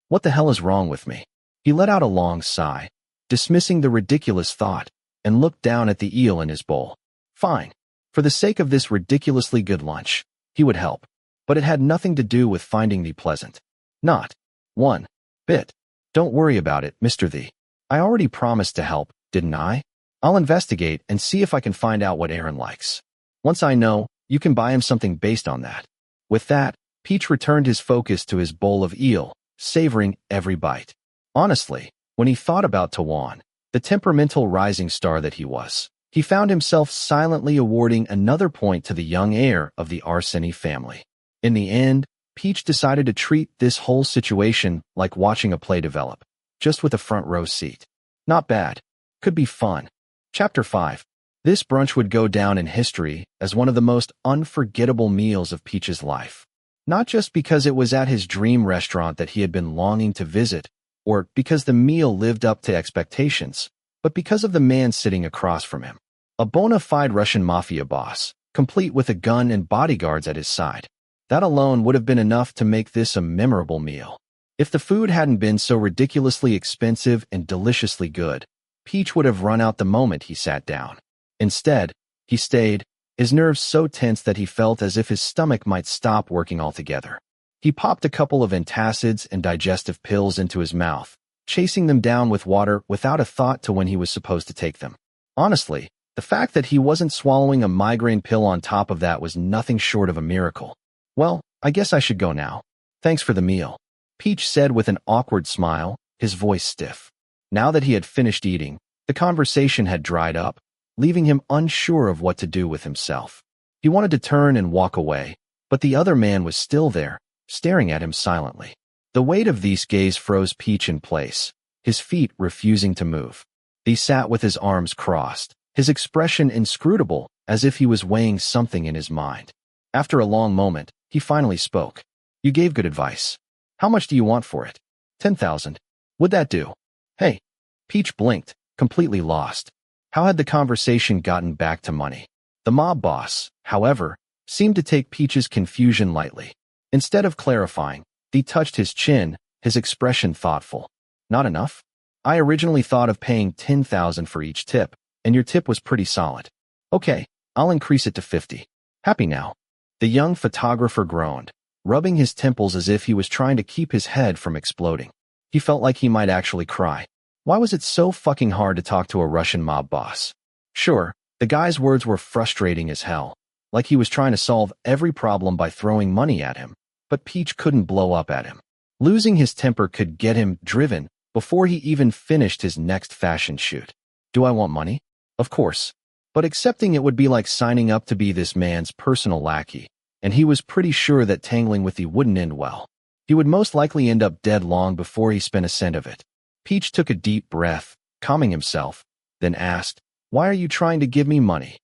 What the hell is wrong with me? He let out a long sigh, dismissing the ridiculous thought, and looked down at the eel in his bowl. Fine. For the sake of this ridiculously good lunch, he would help. But it had nothing to do with finding thee pleasant. Not one bit. Don't worry about it, Mr. Thee. I already promised to help, didn't I? I'll investigate and see if I can find out what Aaron likes. Once I know, you can buy him something based on that. With that, Peach returned his focus to his bowl of eel, savoring every bite. Honestly, when he thought about Tawan, the temperamental rising star that he was, he found himself silently awarding another point to the young heir of the Arseny family. In the end, Peach decided to treat this whole situation like watching a play develop, just with a front row seat. Not bad. Could be fun. Chapter 5. This brunch would go down in history as one of the most unforgettable meals of Peach's life. Not just because it was at his dream restaurant that he had been longing to visit, or because the meal lived up to expectations, but because of the man sitting across from him. A bona fide Russian Mafia boss, complete with a gun and bodyguards at his side. That alone would have been enough to make this a memorable meal. If the food hadn't been so ridiculously expensive and deliciously good, Peach would have run out the moment he sat down. Instead, he stayed, his nerves so tense that he felt as if his stomach might stop working altogether. He popped a couple of antacids and digestive pills into his mouth, chasing them down with water without a thought to when he was supposed to take them. Honestly, the fact that he wasn't swallowing a migraine pill on top of that was nothing short of a miracle. Well, I guess I should go now. Thanks for the meal, Peach said with an awkward smile, his voice stiff. Now that he had finished eating, the conversation had dried up, leaving him unsure of what to do with himself. He wanted to turn and walk away, but the other man was still there, staring at him silently. The weight of Thee's gaze froze Peach in place, his feet refusing to move. Thee sat with his arms crossed, his expression inscrutable, as if he was weighing something in his mind. After a long moment, he finally spoke. You gave good advice. How much do you want for it? 10,000. Would that do? Hey. Peach blinked, completely lost. How had the conversation gotten back to money? The mob boss, however, seemed to take Peach's confusion lightly. Instead of clarifying, Thee touched his chin, his expression thoughtful. Not enough? I originally thought of paying 10,000 for each tip, and your tip was pretty solid. Okay, I'll increase it to 50. Happy now? The young photographer groaned, rubbing his temples as if he was trying to keep his head from exploding. He felt like he might actually cry. Why was it so fucking hard to talk to a Russian mob boss? Sure, the guy's words were frustrating as hell, like he was trying to solve every problem by throwing money at him, but Peach couldn't blow up at him. Losing his temper could get him driven before he even finished his next fashion shoot. Do I want money? Of course. But accepting it would be like signing up to be this man's personal lackey, and he was pretty sure that tangling with Thee wouldn't end well. He would most likely end up dead long before he spent a cent of it. Peach took a deep breath, calming himself, then asked, Why are you trying to give me money?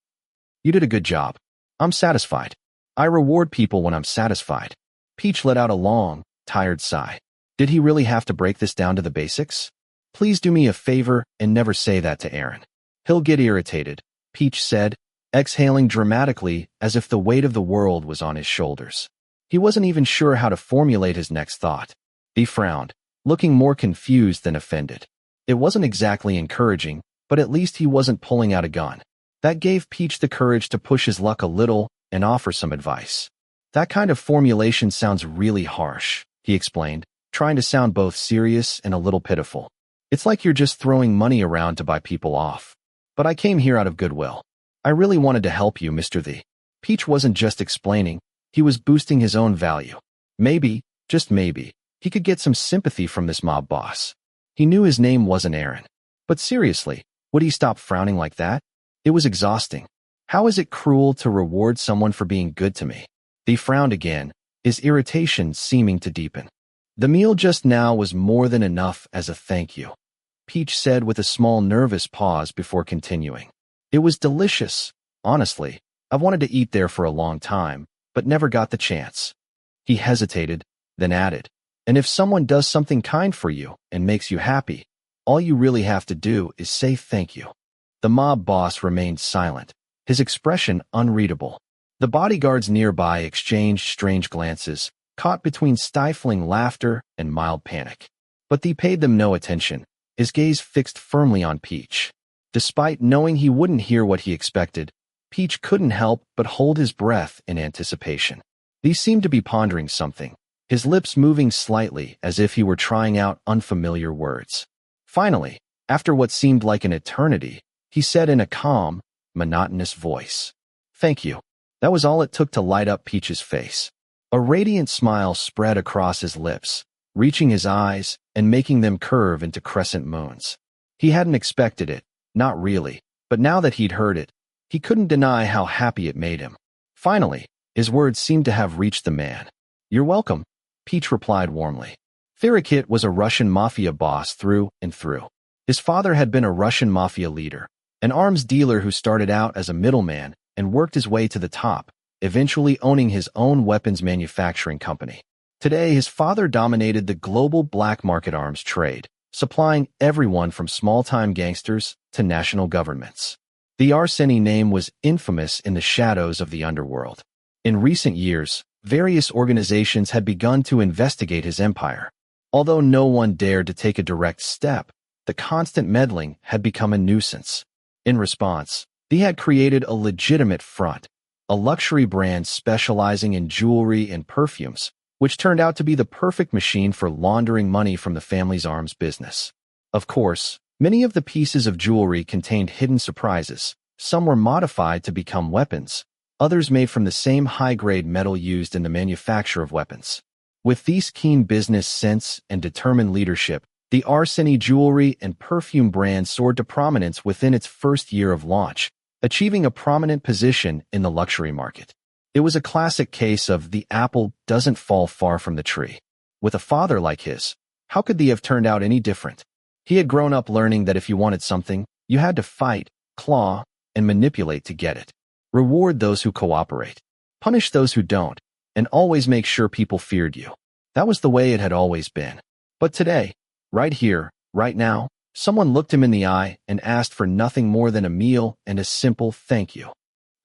You did a good job. I'm satisfied. I reward people when I'm satisfied. Peach let out a long, tired sigh. Did he really have to break this down to the basics? Please do me a favor and never say that to Aaron. He'll get irritated, Peach said, exhaling dramatically as if the weight of the world was on his shoulders. He wasn't even sure how to formulate his next thought. He frowned, looking more confused than offended. It wasn't exactly encouraging, but at least he wasn't pulling out a gun. That gave Peach the courage to push his luck a little and offer some advice. That kind of formulation sounds really harsh, he explained, trying to sound both serious and a little pitiful. It's like you're just throwing money around to buy people off. But I came here out of goodwill. I really wanted to help you, Mr. Thee. Peach wasn't just explaining, he was boosting his own value. Maybe, just maybe, he could get some sympathy from this mob boss. He knew his name wasn't Aaron. But seriously, would he stop frowning like that? It was exhausting. How is it cruel to reward someone for being good to me? He frowned again, his irritation seeming to deepen. The meal just now was more than enough as a thank you, Peach said with a small nervous pause before continuing. It was delicious. Honestly, I've wanted to eat there for a long time, but never got the chance. He hesitated, then added, and if someone does something kind for you and makes you happy, all you really have to do is say thank you. The mob boss remained silent, his expression unreadable. The bodyguards nearby exchanged strange glances, caught between stifling laughter and mild panic. But he paid them no attention, his gaze fixed firmly on Peach. Despite knowing he wouldn't hear what he expected, Peach couldn't help but hold his breath in anticipation. He seemed to be pondering something, his lips moving slightly as if he were trying out unfamiliar words. Finally, after what seemed like an eternity, he said in a calm, monotonous voice, "Thank you." That was all it took to light up Peach's face. A radiant smile spread across his lips, reaching his eyes and making them curve into crescent moons. He hadn't expected it, not really, but now that he'd heard it, he couldn't deny how happy it made him. Finally, his words seemed to have reached the man. "You're welcome," Peach replied warmly. Theerakit was a Russian Mafia boss through and through. His father had been a Russian Mafia leader, an arms dealer who started out as a middleman and worked his way to the top, eventually owning his own weapons manufacturing company. Today, his father dominated the global black market arms trade, supplying everyone from small-time gangsters to national governments. The Arseny name was infamous in the shadows of the underworld. In recent years, various organizations had begun to investigate his empire. Although no one dared to take a direct step, the constant meddling had become a nuisance. In response, he had created a legitimate front, a luxury brand specializing in jewelry and perfumes, which turned out to be the perfect machine for laundering money from the family's arms business. Of course, many of the pieces of jewelry contained hidden surprises. Some were modified to become weapons, others made from the same high-grade metal used in the manufacture of weapons. With these keen business sense and determined leadership, the Arseny jewelry and perfume brand soared to prominence within its first year of launch, achieving a prominent position in the luxury market. It was a classic case of the apple doesn't fall far from the tree. With a father like his, how could they have turned out any different? He had grown up learning that if you wanted something, you had to fight, claw, and manipulate to get it. Reward those who cooperate, punish those who don't, and always make sure people feared you. That was the way it had always been. But today, right here, right now, someone looked him in the eye and asked for nothing more than a meal and a simple thank you.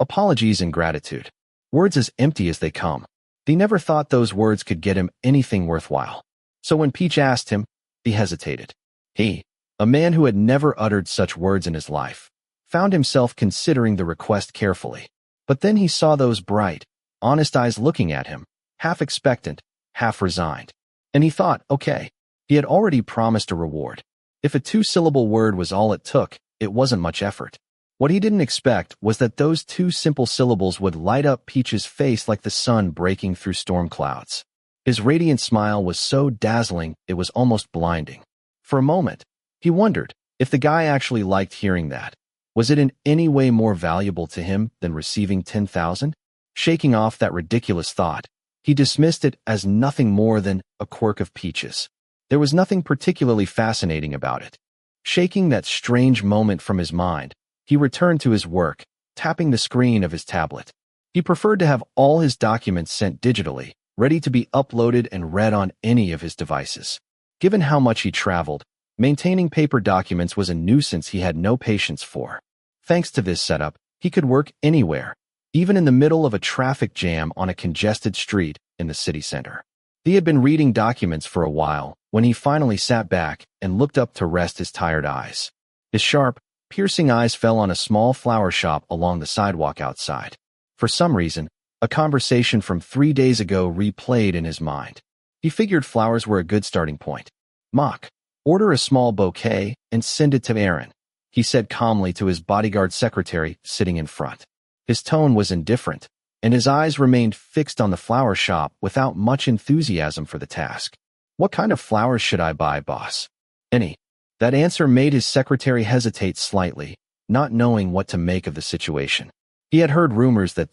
Apologies and gratitude. Words as empty as they come. He never thought those words could get him anything worthwhile. So when Peach asked him, he hesitated. He, a man who had never uttered such words in his life, found himself considering the request carefully. But then he saw those bright, honest eyes looking at him, half expectant, half resigned. And he thought, okay, he had already promised a reward. If a two-syllable word was all it took, it wasn't much effort. What he didn't expect was that those two simple syllables would light up Peach's face like the sun breaking through storm clouds. His radiant smile was so dazzling it was almost blinding. For a moment, he wondered if the guy actually liked hearing that. Was it in any way more valuable to him than receiving 10,000? Shaking off that ridiculous thought, he dismissed it as nothing more than a quirk of Peach's. There was nothing particularly fascinating about it. Shaking that strange moment from his mind, he returned to his work, tapping the screen of his tablet. He preferred to have all his documents sent digitally, ready to be uploaded and read on any of his devices. Given how much he traveled, maintaining paper documents was a nuisance he had no patience for. Thanks to this setup, he could work anywhere, even in the middle of a traffic jam on a congested street in the city center. He had been reading documents for a while when he finally sat back and looked up to rest his tired eyes. His sharp, piercing eyes fell on a small flower shop along the sidewalk outside. For some reason, A conversation from 3 days ago replayed in his mind. He figured flowers were a good starting point. "Mock, order a small bouquet and send it to Aaron," he said calmly to his bodyguard secretary sitting in front. His tone was indifferent, and his eyes remained fixed on the flower shop without much enthusiasm for the task. "What kind of flowers should I buy, boss?" "Any." That answer made his secretary hesitate slightly, not knowing what to make of the situation. He had heard rumors that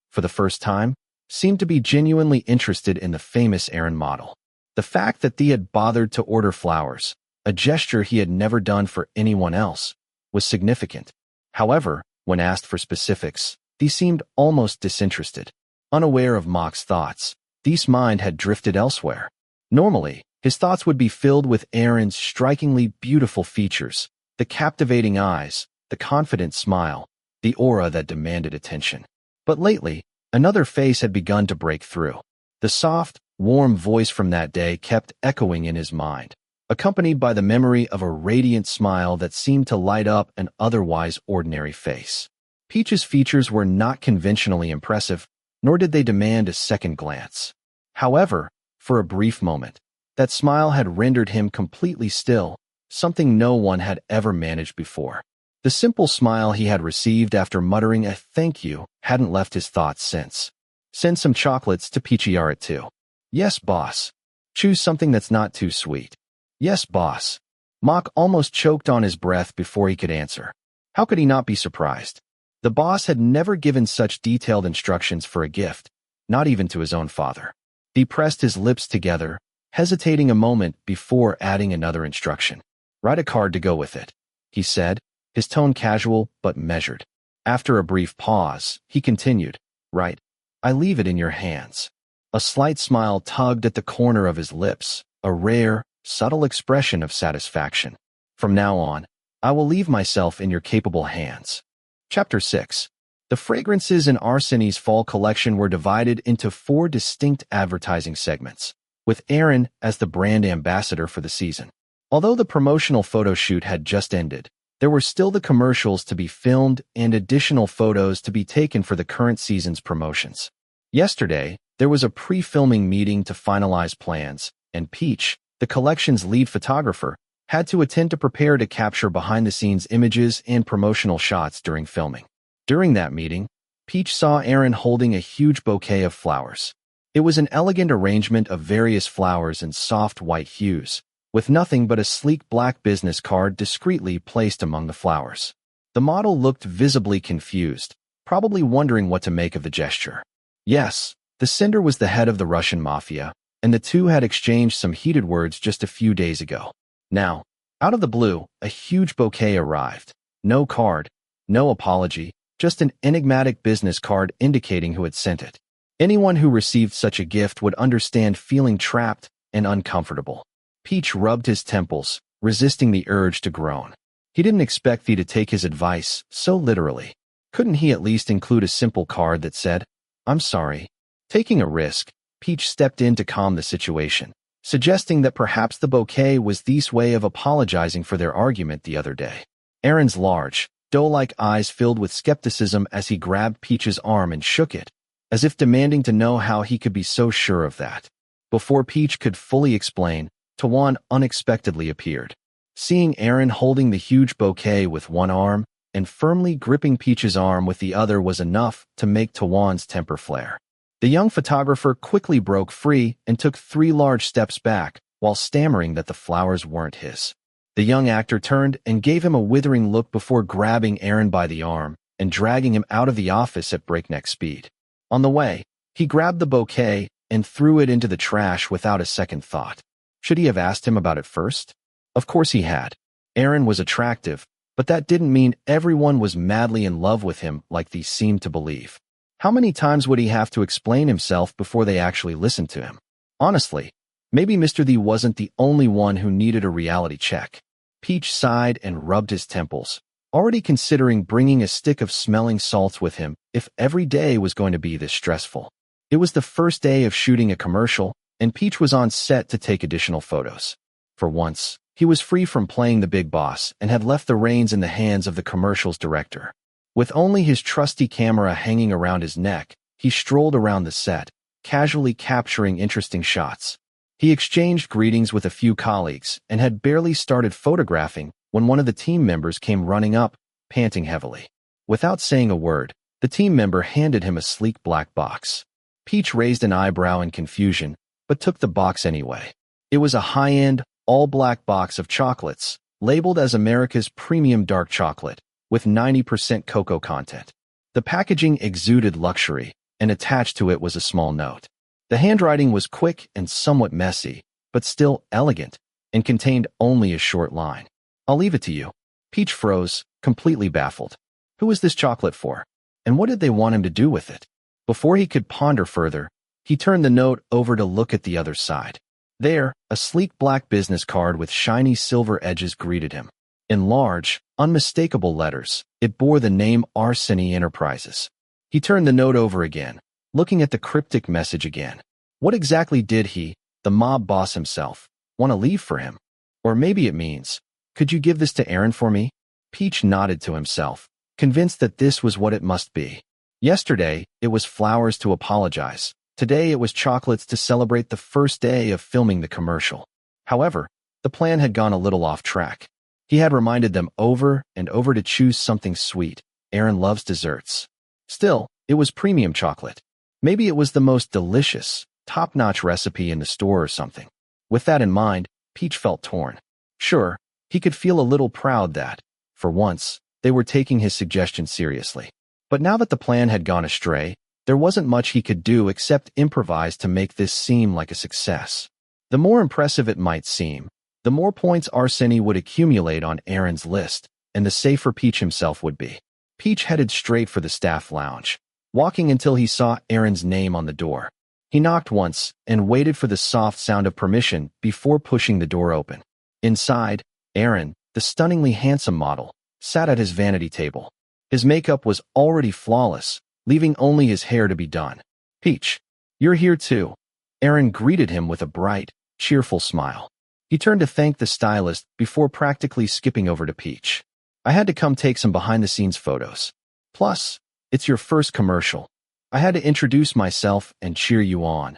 for the first time, seemed to be genuinely interested in the famous Aaron model. The fact that had bothered to order flowers, a gesture he had never done for anyone else, was significant. However, when asked for specifics, seemed almost disinterested. Unaware of Mock's thoughts, Thee's mind had drifted elsewhere. Normally, his thoughts would be filled with Aaron's strikingly beautiful features, the captivating eyes, the confident smile, the aura that demanded attention. But lately, another face had begun to break through. The soft, warm voice from that day kept echoing in his mind, accompanied by the memory of a radiant smile that seemed to light up an otherwise ordinary face. Peach's features were not conventionally impressive, nor did they demand a second glance. However, for a brief moment, that smile had rendered him completely still, something no one had ever managed before. The simple smile he had received after muttering a thank you hadn't left his thoughts since. "Send some chocolates to Peachayarat too." "Yes, boss." "Choose something that's not too sweet." "Yes, boss." Mock almost choked on his breath before he could answer. How could he not be surprised? The boss had never given such detailed instructions for a gift, not even to his own father. He pressed his lips together, hesitating a moment before adding another instruction. "Write a card to go with it," he said, his tone casual but measured. After a brief pause, he continued, "Right. I leave it in your hands." A slight smile tugged at the corner of his lips, a rare, subtle expression of satisfaction. "From now on, I will leave myself in your capable hands." Chapter 6. The fragrances in Arseny's fall collection were divided into 4 distinct advertising segments, with Aaron as the brand ambassador for the season. Although the promotional photo shoot had just ended, there were still the commercials to be filmed and additional photos to be taken for the current season's promotions. Yesterday, there was a pre-filming meeting to finalize plans, and Peach, the collection's lead photographer, had to attend to prepare to capture behind-the-scenes images and promotional shots during filming. During that meeting, Peach saw Aaron holding a huge bouquet of flowers. It was an elegant arrangement of various flowers in soft white hues, with nothing but a sleek black business card discreetly placed among the flowers. The model looked visibly confused, probably wondering what to make of the gesture. Yes, the sender was the head of the Russian Mafia, and the two had exchanged some heated words just a few days ago. Now, out of the blue, a huge bouquet arrived. No card, no apology, just an enigmatic business card indicating who had sent it. Anyone who received such a gift would understand feeling trapped and uncomfortable. Peach rubbed his temples, resisting the urge to groan. He didn't expect Thee to take his advice so literally. Couldn't he at least include a simple card that said, "I'm sorry"? Taking a risk, Peach stepped in to calm the situation, suggesting that perhaps the bouquet was Thee's way of apologizing for their argument the other day. Aaron's large, doe-like eyes filled with skepticism as he grabbed Peach's arm and shook it, as if demanding to know how he could be so sure of that. Before Peach could fully explain, Tawan unexpectedly appeared. Seeing Aaron holding the huge bouquet with one arm and firmly gripping Peach's arm with the other was enough to make Tawan's temper flare. The young photographer quickly broke free and took 3 large steps back, while stammering that the flowers weren't his. The young actor turned and gave him a withering look before grabbing Aaron by the arm and dragging him out of the office at breakneck speed. On the way, he grabbed the bouquet and threw it into the trash without a second thought. Should he have asked him about it first? Of course he had. Aaron was attractive, but that didn't mean everyone was madly in love with him like they seemed to believe. How many times would he have to explain himself before they actually listened to him? Honestly, maybe Mr. Thee wasn't the only one who needed a reality check. Peach sighed and rubbed his temples, already considering bringing a stick of smelling salts with him if every day was going to be this stressful. It was the first day of shooting a commercial, and Peach was on set to take additional photos. For once, he was free from playing the big boss and had left the reins in the hands of the commercial's director. With only his trusty camera hanging around his neck, he strolled around the set, casually capturing interesting shots. He exchanged greetings with a few colleagues and had barely started photographing when one of the team members came running up, panting heavily. Without saying a word, the team member handed him a sleek black box. Peach raised an eyebrow in confusion, but took the box anyway. It was a high-end, all-black box of chocolates, labeled as America's premium dark chocolate, with 90% cocoa content. The packaging exuded luxury, and attached to it was a small note. The handwriting was quick and somewhat messy, but still elegant, and contained only a short line. "I'll leave it to you." Peach froze, completely baffled. Who was this chocolate for? And what did they want him to do with it? Before he could ponder further, he turned the note over to look at the other side. There, a sleek black business card with shiny silver edges greeted him. In large, unmistakable letters, it bore the name Arseny Enterprises. He turned the note over again, looking at the cryptic message again. What exactly did he, the mob boss himself, want to leave for him? Or maybe it means, "Could you give this to Aaron for me?" Peach nodded to himself, convinced that this was what it must be. Yesterday, it was flowers to apologize. Today it was chocolates to celebrate the first day of filming the commercial. However, the plan had gone a little off track. He had reminded them over and over to choose something sweet. Aaron loves desserts. Still, it was premium chocolate. Maybe it was the most delicious, top-notch recipe in the store or something. With that in mind, Peach felt torn. Sure, he could feel a little proud that, for once, they were taking his suggestion seriously. But now that the plan had gone astray, there wasn't much he could do except improvise to make this seem like a success. The more impressive it might seem, the more points Arseny would accumulate on Aaron's list, and the safer Peach himself would be. Peach headed straight for the staff lounge, walking until he saw Aaron's name on the door. He knocked once and waited for the soft sound of permission before pushing the door open. Inside, Aaron, the stunningly handsome model, sat at his vanity table. His makeup was already flawless, leaving only his hair to be done. "Peach, you're here too." Aaron greeted him with a bright, cheerful smile. He turned to thank the stylist before practically skipping over to Peach. "I had to come take some behind-the-scenes photos. Plus, it's your first commercial. I had to introduce myself and cheer you on."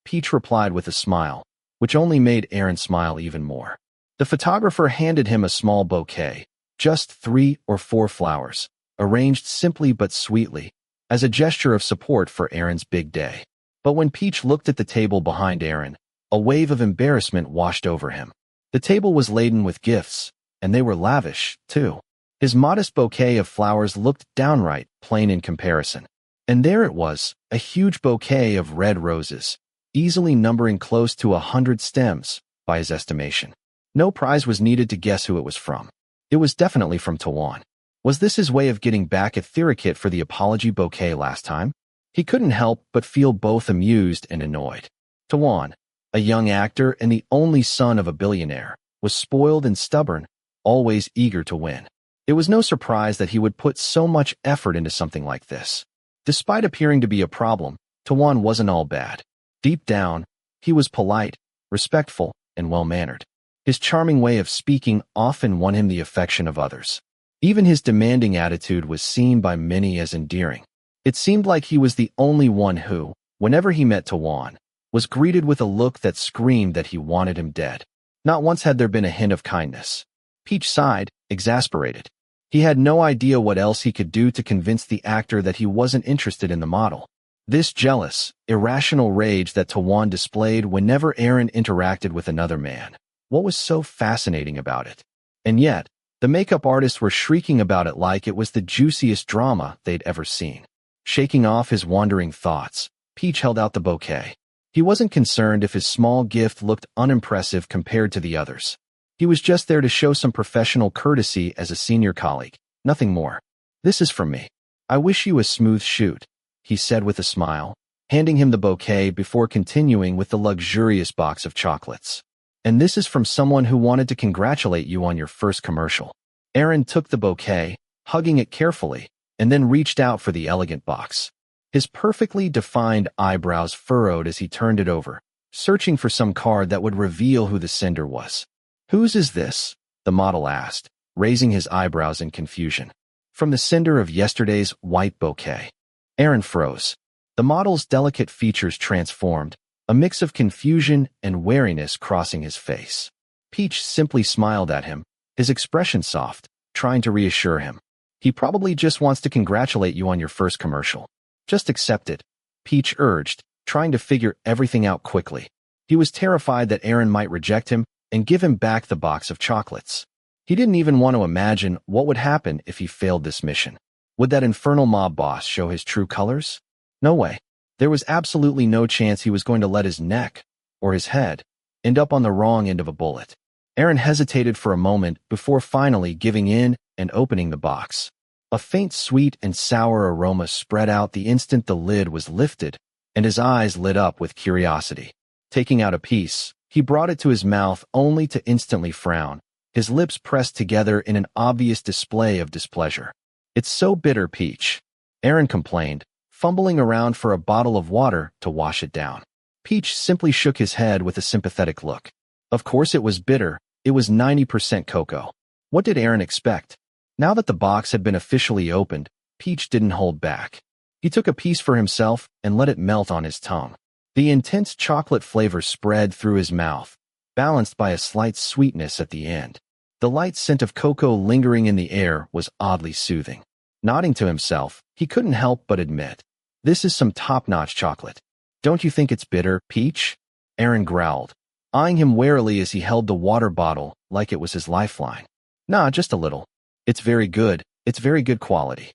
Peach replied with a smile, which only made Aaron smile even more. The photographer handed him a small bouquet, just 3 or 4 flowers, arranged simply but sweetly, as a gesture of support for Aaron's big day. But when Peach looked at the table behind Aaron, a wave of embarrassment washed over him. The table was laden with gifts, and they were lavish, too. His modest bouquet of flowers looked downright plain in comparison. And there it was, a huge bouquet of red roses, easily numbering close to 100 stems, by his estimation. No prize was needed to guess who it was from. It was definitely from Tawan. Was this his way of getting back at Theerakit for the apology bouquet last time? He couldn't help but feel both amused and annoyed. Tawan, a young actor and the only son of a billionaire, was spoiled and stubborn, always eager to win. It was no surprise that he would put so much effort into something like this. Despite appearing to be a problem, Tawan wasn't all bad. Deep down, he was polite, respectful, and well-mannered. His charming way of speaking often won him the affection of others. Even his demanding attitude was seen by many as endearing. It seemed like he was the only one who, whenever he met Tawan, was greeted with a look that screamed that he wanted him dead. Not once had there been a hint of kindness. Peach sighed, exasperated. He had no idea what else he could do to convince the actor that he wasn't interested in the model. This jealous, irrational rage that Tawan displayed whenever Aaron interacted with another man. What was so fascinating about it? And yet, the makeup artists were shrieking about it like it was the juiciest drama they'd ever seen. Shaking off his wandering thoughts, Peach held out the bouquet. He wasn't concerned if his small gift looked unimpressive compared to the others. He was just there to show some professional courtesy as a senior colleague, nothing more. "This is from me. I wish you a smooth shoot," he said with a smile, handing him the bouquet before continuing with the luxurious box of chocolates. "And this is from someone who wanted to congratulate you on your first commercial." Aaron took the bouquet, hugging it carefully, and then reached out for the elegant box. His perfectly defined eyebrows furrowed as he turned it over, searching for some card that would reveal who the sender was. "Whose is this?" the model asked, raising his eyebrows in confusion. "From the sender of yesterday's white bouquet." Aaron froze. The model's delicate features transformed, a mix of confusion and wariness crossing his face. Peach simply smiled at him, his expression soft, trying to reassure him. He probably just wants to congratulate you on your first commercial. Just accept it, Peach urged, trying to figure everything out quickly. He was terrified that Aaron might reject him and give him back the box of chocolates. He didn't even want to imagine what would happen if he failed this mission. Would that infernal mob boss show his true colors? No way. There was absolutely no chance he was going to let his neck, or his head, end up on the wrong end of a bullet. Aaron hesitated for a moment before finally giving in and opening the box. A faint sweet and sour aroma spread out the instant the lid was lifted, and his eyes lit up with curiosity. Taking out a piece, he brought it to his mouth only to instantly frown, his lips pressed together in an obvious display of displeasure. "It's so bitter, Peach," Aaron complained, fumbling around for a bottle of water to wash it down. Peach simply shook his head with a sympathetic look. Of course it was bitter, it was 90% cocoa. What did Aaron expect? Now that the box had been officially opened, Peach didn't hold back. He took a piece for himself and let it melt on his tongue. The intense chocolate flavor spread through his mouth, balanced by a slight sweetness at the end. The light scent of cocoa lingering in the air was oddly soothing. Nodding to himself, he couldn't help but admit, "This is some top-notch chocolate. Don't you think it's bitter, Peach?" Aaron growled, eyeing him warily as he held the water bottle like it was his lifeline. "Nah, just a little. It's very good quality."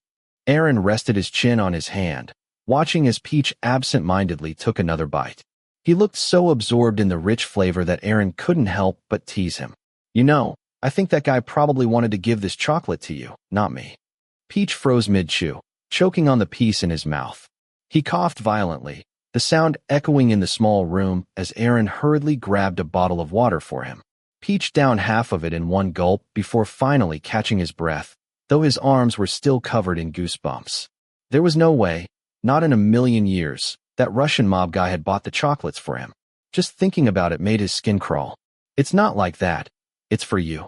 Aaron rested his chin on his hand, watching as Peach absent-mindedly took another bite. He looked so absorbed in the rich flavor that Aaron couldn't help but tease him. "You know, I think that guy probably wanted to give this chocolate to you, not me." Peach froze mid-chew, choking on the piece in his mouth. He coughed violently, the sound echoing in the small room as Aaron hurriedly grabbed a bottle of water for him. Peach downed half of it in one gulp before finally catching his breath, though his arms were still covered in goosebumps. There was no way, not in a million years, that Russian mob guy had bought the chocolates for him. Just thinking about it made his skin crawl. "It's not like that. It's for you,"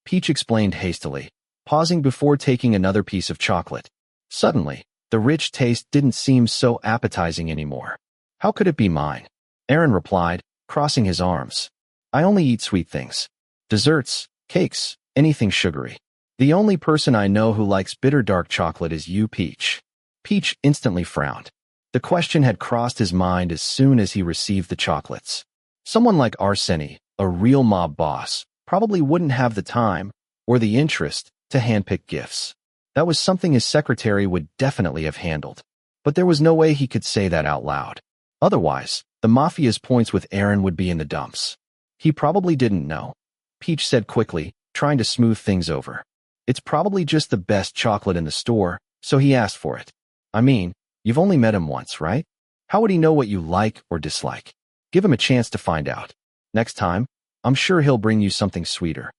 Peach explained hastily, pausing before taking another piece of chocolate. Suddenly, the rich taste didn't seem so appetizing anymore. "How could it be mine?" Aaron replied, crossing his arms. "I only eat sweet things. Desserts, cakes, anything sugary. The only person I know who likes bitter dark chocolate is you, Peach." Peach instantly frowned. The question had crossed his mind as soon as he received the chocolates. Someone like Arseny, a real mob boss, probably wouldn't have the time, or the interest, to handpick gifts. That was something his secretary would definitely have handled. But there was no way he could say that out loud. Otherwise, the Mafia's points with Aaron would be in the dumps. "He probably didn't know," Peach said quickly, trying to smooth things over. "It's probably just the best chocolate in the store, so he asked for it. I mean, you've only met him once, right? How would he know what you like or dislike? Give him a chance to find out. Next time, I'm sure he'll bring you something sweeter."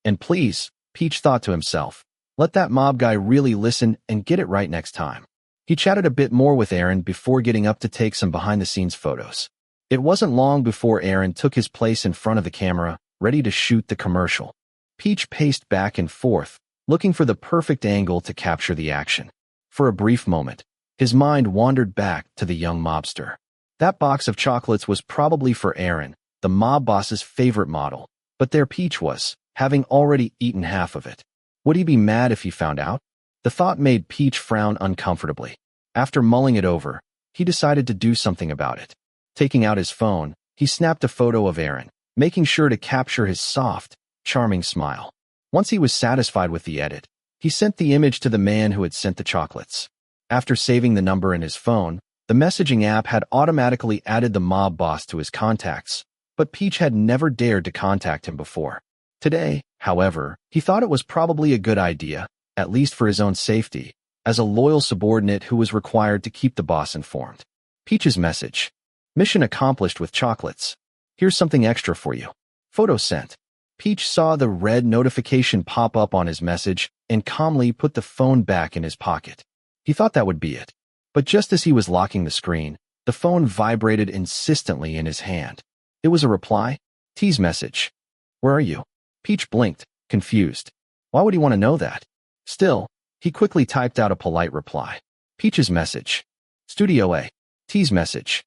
And please, Peach thought to himself, let that mob guy really listen and get it right next time. He chatted a bit more with Aaron before getting up to take some behind-the-scenes photos. It wasn't long before Aaron took his place in front of the camera, ready to shoot the commercial. Peach paced back and forth, looking for the perfect angle to capture the action. For a brief moment, his mind wandered back to the young mobster. That box of chocolates was probably for Aaron, the mob boss's favorite model, but there Peach was, having already eaten half of it. Would he be mad if he found out? The thought made Peach frown uncomfortably. After mulling it over, he decided to do something about it. Taking out his phone, he snapped a photo of Aaron, making sure to capture his soft, charming smile. Once he was satisfied with the edit, he sent the image to the man who had sent the chocolates. After saving the number in his phone, the messaging app had automatically added the mob boss to his contacts, but Peach had never dared to contact him before. Today, however, he thought it was probably a good idea, at least for his own safety, as a loyal subordinate who was required to keep the boss informed. Peach's message. "Mission accomplished with chocolates. Here's something extra for you. Photo sent." Peach saw the red notification pop up on his message and calmly put the phone back in his pocket. He thought that would be it. But just as he was locking the screen, the phone vibrated insistently in his hand. It was a reply. T's message. "Where are you?" Peach blinked, confused. Why would he want to know that? Still, he quickly typed out a polite reply. Peach's message. "Studio A. T's message.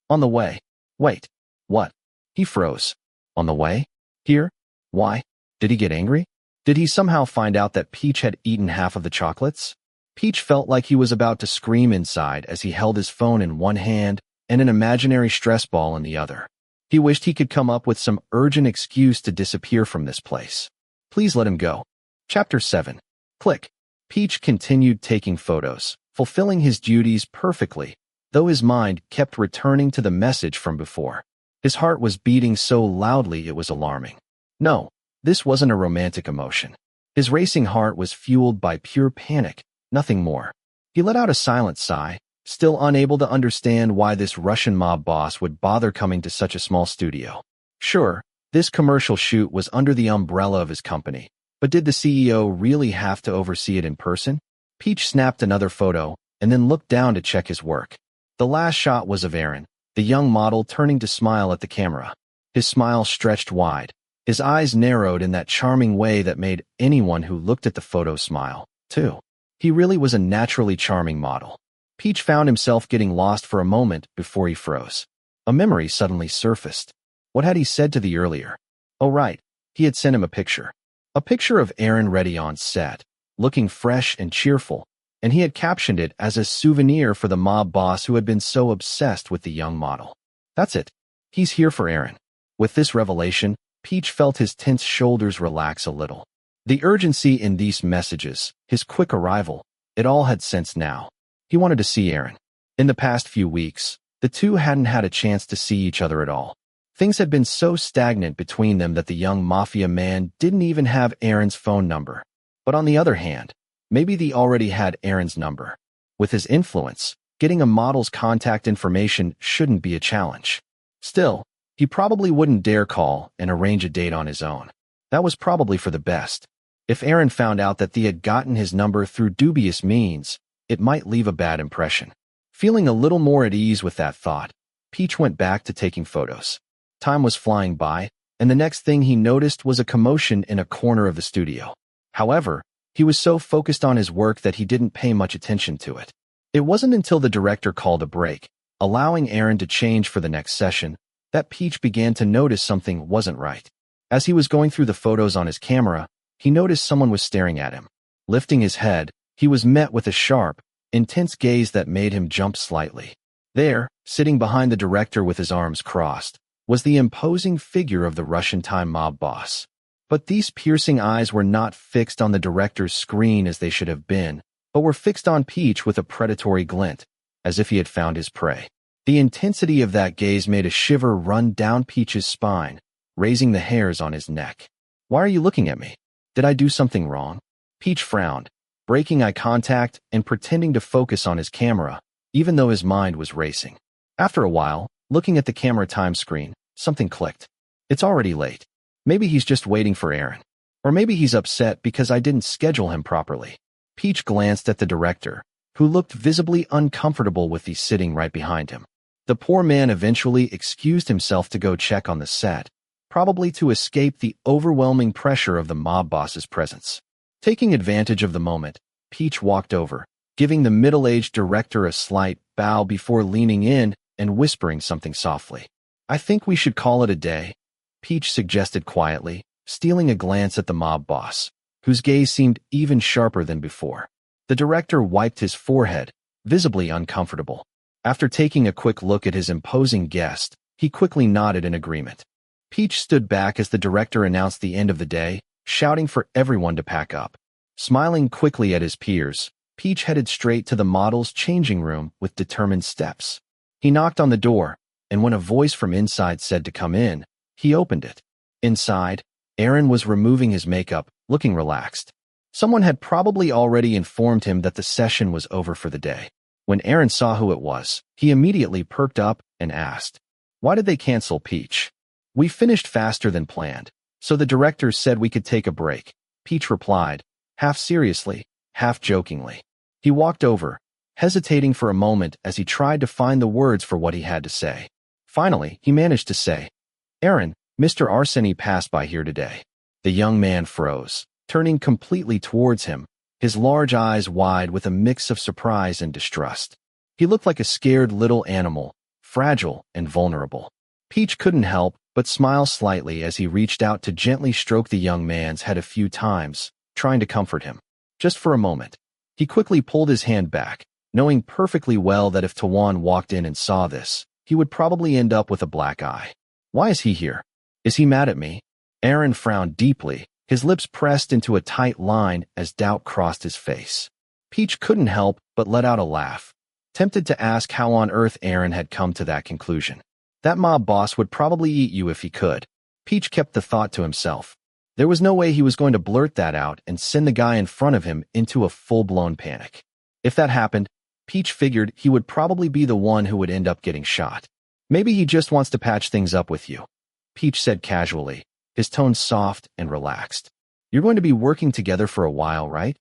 On the way. Wait. What? He froze. On the way? Here? Why? Did he get angry? Did he somehow find out that Peach had eaten half of the chocolates? Peach felt like he was about to scream inside as he held his phone in one hand and an imaginary stress ball in the other. He wished he could come up with some urgent excuse to disappear from this place. Please let him go. Chapter 7. Click. Peach continued taking photos, fulfilling his duties perfectly, though his mind kept returning to the message from before. His heart was beating so loudly it was alarming. No, this wasn't a romantic emotion. His racing heart was fueled by pure panic, nothing more. He let out a silent sigh, still unable to understand why this Russian mob boss would bother coming to such a small studio. Sure, this commercial shoot was under the umbrella of his company, but did the CEO really have to oversee it in person? Peach snapped another photo and then looked down to check his work. The last shot was of Aaron, the young model turning to smile at the camera. His smile stretched wide. His eyes narrowed in that charming way that made anyone who looked at the photo smile, too. He really was a naturally charming model. Peach found himself getting lost for a moment before he froze. A memory suddenly surfaced. What had he said to the earlier? Oh right, he had sent him a picture. A picture of Aaron ready on set, looking fresh and cheerful, and he had captioned it as a souvenir for the mob boss who had been so obsessed with the young model. That's it. He's here for Aaron. With this revelation, Peach felt his tense shoulders relax a little. The urgency in these messages, his quick arrival, it all had sense now. He wanted to see Aaron. In the past few weeks, the two hadn't had a chance to see each other at all. Things had been so stagnant between them that the young Mafia man didn't even have Aaron's phone number. But on the other hand, maybe they already had Aaron's number. With his influence, getting a model's contact information shouldn't be a challenge. Still, he probably wouldn't dare call and arrange a date on his own. That was probably for the best. If Aaron found out that they had gotten his number through dubious means, it might leave a bad impression. Feeling a little more at ease with that thought, Peach went back to taking photos. Time was flying by, and the next thing he noticed was a commotion in a corner of the studio. However, he was so focused on his work that he didn't pay much attention to it. It wasn't until the director called a break, allowing Aaron to change for the next session, that Peach began to notice something wasn't right. As he was going through the photos on his camera, he noticed someone was staring at him. Lifting his head, he was met with a sharp, intense gaze that made him jump slightly. There, sitting behind the director with his arms crossed, was the imposing figure of the Russian time mob boss. But these piercing eyes were not fixed on the director's screen as they should have been, but were fixed on Peach with a predatory glint, as if he had found his prey. The intensity of that gaze made a shiver run down Peach's spine, raising the hairs on his neck. Why are you looking at me? Did I do something wrong? Peach frowned, breaking eye contact and pretending to focus on his camera, even though his mind was racing. After a while, looking at the camera time screen, something clicked. It's already late. Maybe he's just waiting for Aaron. Or maybe he's upset because I didn't schedule him properly. Peach glanced at the director, who looked visibly uncomfortable with the sitting right behind him. The poor man eventually excused himself to go check on the set, probably to escape the overwhelming pressure of the mob boss's presence. Taking advantage of the moment, Peach walked over, giving the middle-aged director a slight bow before leaning in and whispering something softly. I think we should call it a day, Peach suggested quietly, stealing a glance at the mob boss, whose gaze seemed even sharper than before. The director wiped his forehead, visibly uncomfortable. After taking a quick look at his imposing guest, he quickly nodded in agreement. Peach stood back as the director announced the end of the day, shouting for everyone to pack up. Smiling quickly at his peers, Peach headed straight to the model's changing room with determined steps. He knocked on the door, and when a voice from inside said to come in, he opened it. Inside, Aaron was removing his makeup, looking relaxed. Someone had probably already informed him that the session was over for the day. When Aaron saw who it was, he immediately perked up and asked, "Why did they cancel, Peach?" "We finished faster than planned, so the director said we could take a break," Peach replied, half seriously, half jokingly. He walked over, hesitating for a moment as he tried to find the words for what he had to say. Finally, he managed to say, "Aaron, Mr. Arseny passed by here today." The young man froze, turning completely towards him, his large eyes wide with a mix of surprise and distrust. He looked like a scared little animal, fragile and vulnerable. Peach couldn't help but smile slightly as he reached out to gently stroke the young man's head a few times, trying to comfort him. Just for a moment. He quickly pulled his hand back, knowing perfectly well that if Tawan walked in and saw this, he would probably end up with a black eye. Why is he here? Is he mad at me? Aaron frowned deeply, his lips pressed into a tight line as doubt crossed his face. Peach couldn't help but let out a laugh, tempted to ask how on earth Aaron had come to that conclusion. That mob boss would probably eat you if he could. Peach kept the thought to himself. There was no way he was going to blurt that out and send the guy in front of him into a full-blown panic. If that happened, Peach figured he would probably be the one who would end up getting shot. Maybe he just wants to patch things up with you, Peach said casually, his tone soft and relaxed. You're going to be working together for a while, right?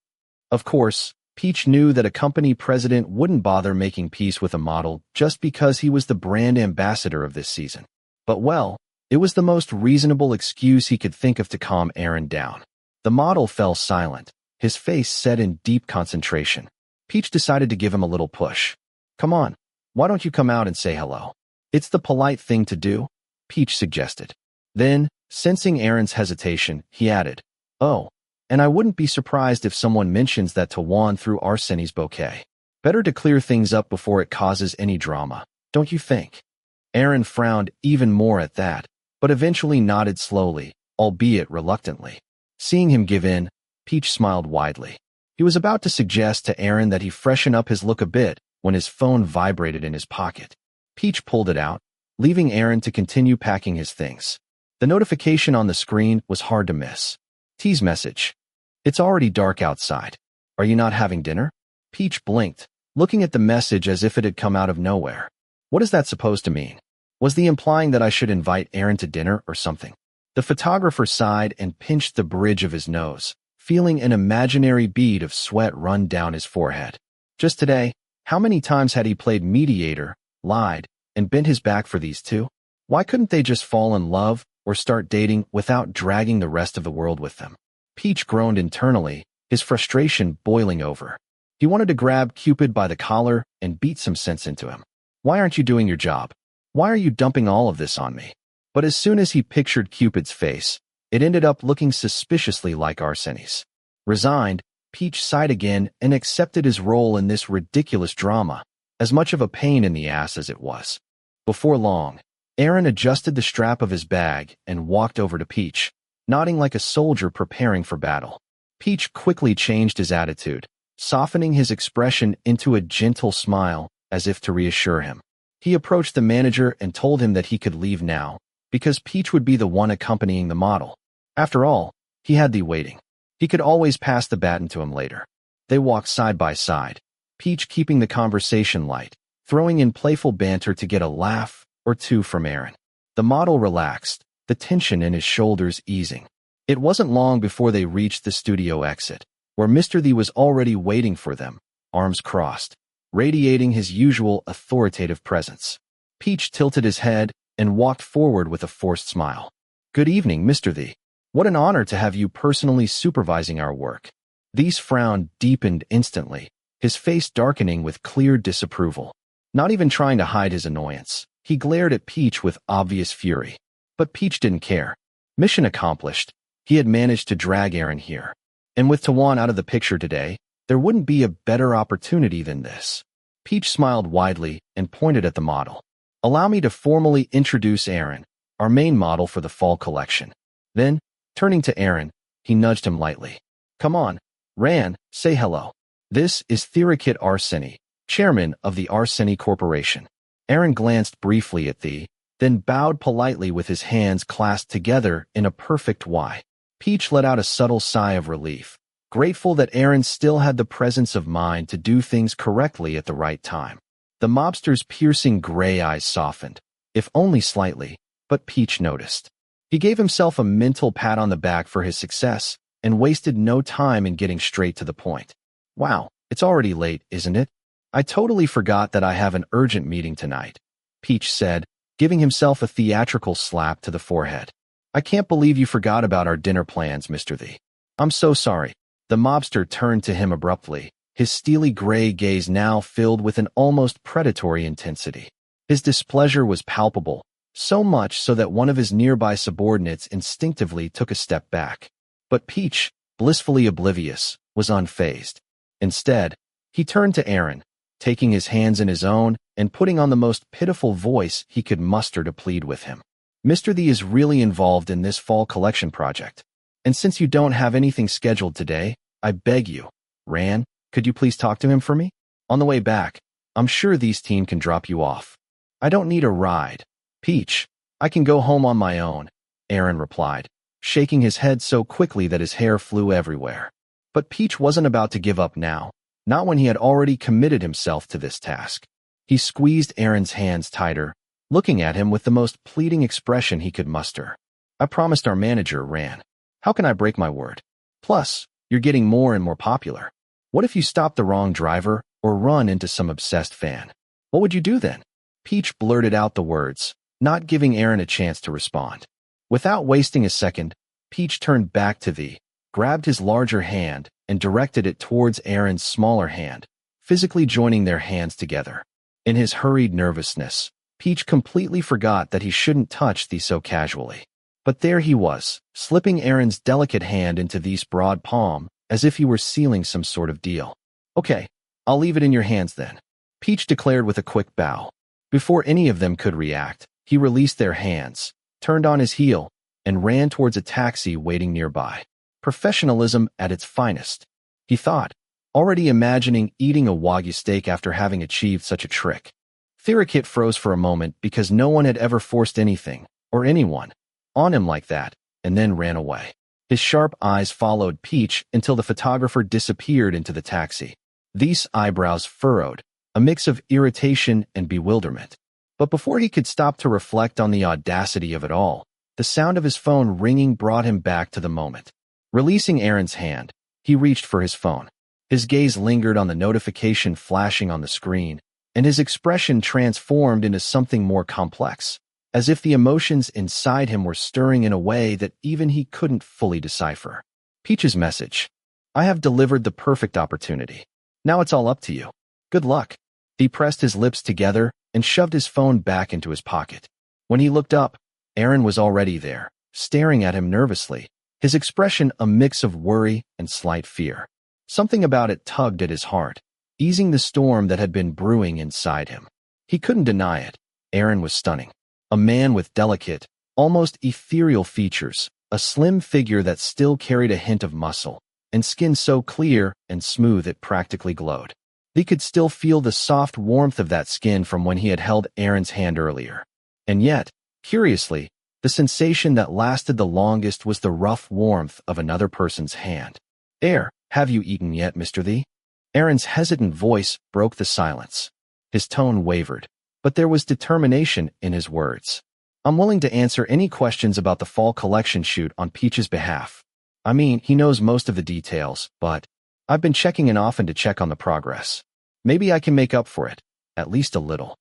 Of course, Peach knew that a company president wouldn't bother making peace with a model just because he was the brand ambassador of this season. But well, it was the most reasonable excuse he could think of to calm Aaron down. The model fell silent, his face set in deep concentration. Peach decided to give him a little push. Come on, why don't you come out and say hello? It's the polite thing to do, Peach suggested. Then, sensing Aaron's hesitation, he added, oh, and I wouldn't be surprised if someone mentions that Tawan threw Arseny's bouquet. Better to clear things up before it causes any drama, don't you think? Aaron frowned even more at that, but eventually nodded slowly, albeit reluctantly. Seeing him give in, Peach smiled widely. He was about to suggest to Aaron that he freshen up his look a bit when his phone vibrated in his pocket. Peach pulled it out, leaving Aaron to continue packing his things. The notification on the screen was hard to miss. T's message. It's already dark outside. Are you not having dinner? Peach blinked, looking at the message as if it had come out of nowhere. What is that supposed to mean? Was he implying that I should invite Aaron to dinner or something? The photographer sighed and pinched the bridge of his nose, feeling an imaginary bead of sweat run down his forehead. Just today, how many times had he played mediator, lied, and bent his back for these two? Why couldn't they just fall in love or start dating without dragging the rest of the world with them? Peach groaned internally, his frustration boiling over. He wanted to grab Cupid by the collar and beat some sense into him. Why aren't you doing your job? Why are you dumping all of this on me? But as soon as he pictured Cupid's face, it ended up looking suspiciously like Arseny's. Resigned, Peach sighed again and accepted his role in this ridiculous drama, as much of a pain in the ass as it was. Before long, Aaron adjusted the strap of his bag and walked over to Peach, nodding like a soldier preparing for battle. Peach quickly changed his attitude, softening his expression into a gentle smile as if to reassure him. He approached the manager and told him that he could leave now, because Peach would be the one accompanying the model. After all, he had the waiting. He could always pass the baton to him later. They walked side by side, Peach keeping the conversation light, throwing in playful banter to get a laugh or two from Aaron. The model relaxed, the tension in his shoulders easing. It wasn't long before they reached the studio exit, where Mr. Thee was already waiting for them, arms crossed, radiating his usual authoritative presence. Peach tilted his head and walked forward with a forced smile. Good evening, Mr. Thee. What an honor to have you personally supervising our work. Thee's frown deepened instantly, his face darkening with clear disapproval. Not even trying to hide his annoyance, he glared at Peach with obvious fury. But Peach didn't care. Mission accomplished. He had managed to drag Aaron here. And with Tawan out of the picture today, there wouldn't be a better opportunity than this. Peach smiled widely and pointed at the model. Allow me to formally introduce Aaron, our main model for the fall collection. Then, turning to Aaron, he nudged him lightly. Come on, Ran, say hello. This is Theerakit Arseny, chairman of the Arseny Corporation. Aaron glanced briefly at Thee, then bowed politely with his hands clasped together in a perfect Y. Peach let out a subtle sigh of relief, grateful that Aaron still had the presence of mind to do things correctly at the right time. The mobster's piercing gray eyes softened, if only slightly, but Peach noticed. He gave himself a mental pat on the back for his success and wasted no time in getting straight to the point. Wow, it's already late, isn't it? I totally forgot that I have an urgent meeting tonight, Peach said, giving himself a theatrical slap to the forehead. I can't believe you forgot about our dinner plans, Mr. Thee. I'm so sorry. The mobster turned to him abruptly, his steely gray gaze now filled with an almost predatory intensity. His displeasure was palpable, so much so that one of his nearby subordinates instinctively took a step back. But Peach, blissfully oblivious, was unfazed. Instead, he turned to Aaron, taking his hands in his own and putting on the most pitiful voice he could muster to plead with him. Mr. Thee is really involved in this fall collection project. And since you don't have anything scheduled today, I beg you, Ran, could you please talk to him for me? On the way back, I'm sure Thee's team can drop you off. I don't need a ride. Peach, I can go home on my own, Aaron replied, shaking his head so quickly that his hair flew everywhere. But Peach wasn't about to give up now, not when he had already committed himself to this task. He squeezed Aaron's hands tighter, looking at him with the most pleading expression he could muster. I promised our manager, Ran. How can I break my word? Plus, you're getting more and more popular. What if you stop the wrong driver or run into some obsessed fan? What would you do then? Peach blurted out the words, not giving Aaron a chance to respond. Without wasting a second, Peach turned back to Thee, grabbed his larger hand, and directed it towards Aaron's smaller hand, physically joining their hands together. In his hurried nervousness, Peach completely forgot that he shouldn't touch Thee so casually. But there he was, slipping Aaron's delicate hand into Thee's broad palm, as if he were sealing some sort of deal. Okay, I'll leave it in your hands then, Peach declared with a quick bow. Before any of them could react, he released their hands, turned on his heel, and ran towards a taxi waiting nearby. Professionalism at its finest, he thought, already imagining eating a Wagyu steak after having achieved such a trick. Theerakit froze for a moment because no one had ever forced anything, or anyone, on him like that, and then ran away. His sharp eyes followed Peach until the photographer disappeared into the taxi. These eyebrows furrowed, a mix of irritation and bewilderment. But before he could stop to reflect on the audacity of it all, the sound of his phone ringing brought him back to the moment. Releasing Aaron's hand, he reached for his phone. His gaze lingered on the notification flashing on the screen, and his expression transformed into something more complex, as if the emotions inside him were stirring in a way that even he couldn't fully decipher. Peach's message. I have delivered the perfect opportunity. Now it's all up to you. Good luck. He pressed his lips together and shoved his phone back into his pocket. When he looked up, Aaron was already there, staring at him nervously, his expression a mix of worry and slight fear. Something about it tugged at his heart, easing the storm that had been brewing inside him. He couldn't deny it. Aaron was stunning. A man with delicate, almost ethereal features, a slim figure that still carried a hint of muscle, and skin so clear and smooth it practically glowed. He could still feel the soft warmth of that skin from when he had held Aaron's hand earlier. And yet, curiously, the sensation that lasted the longest was the rough warmth of another person's hand. Heir, have you eaten yet, Mr. Thee? Aaron's hesitant voice broke the silence. His tone wavered, but there was determination in his words. I'm willing to answer any questions about the fall collection shoot on Peach's behalf. I mean, he knows most of the details, but I've been checking in often to check on the progress. Maybe I can make up for it, at least a little.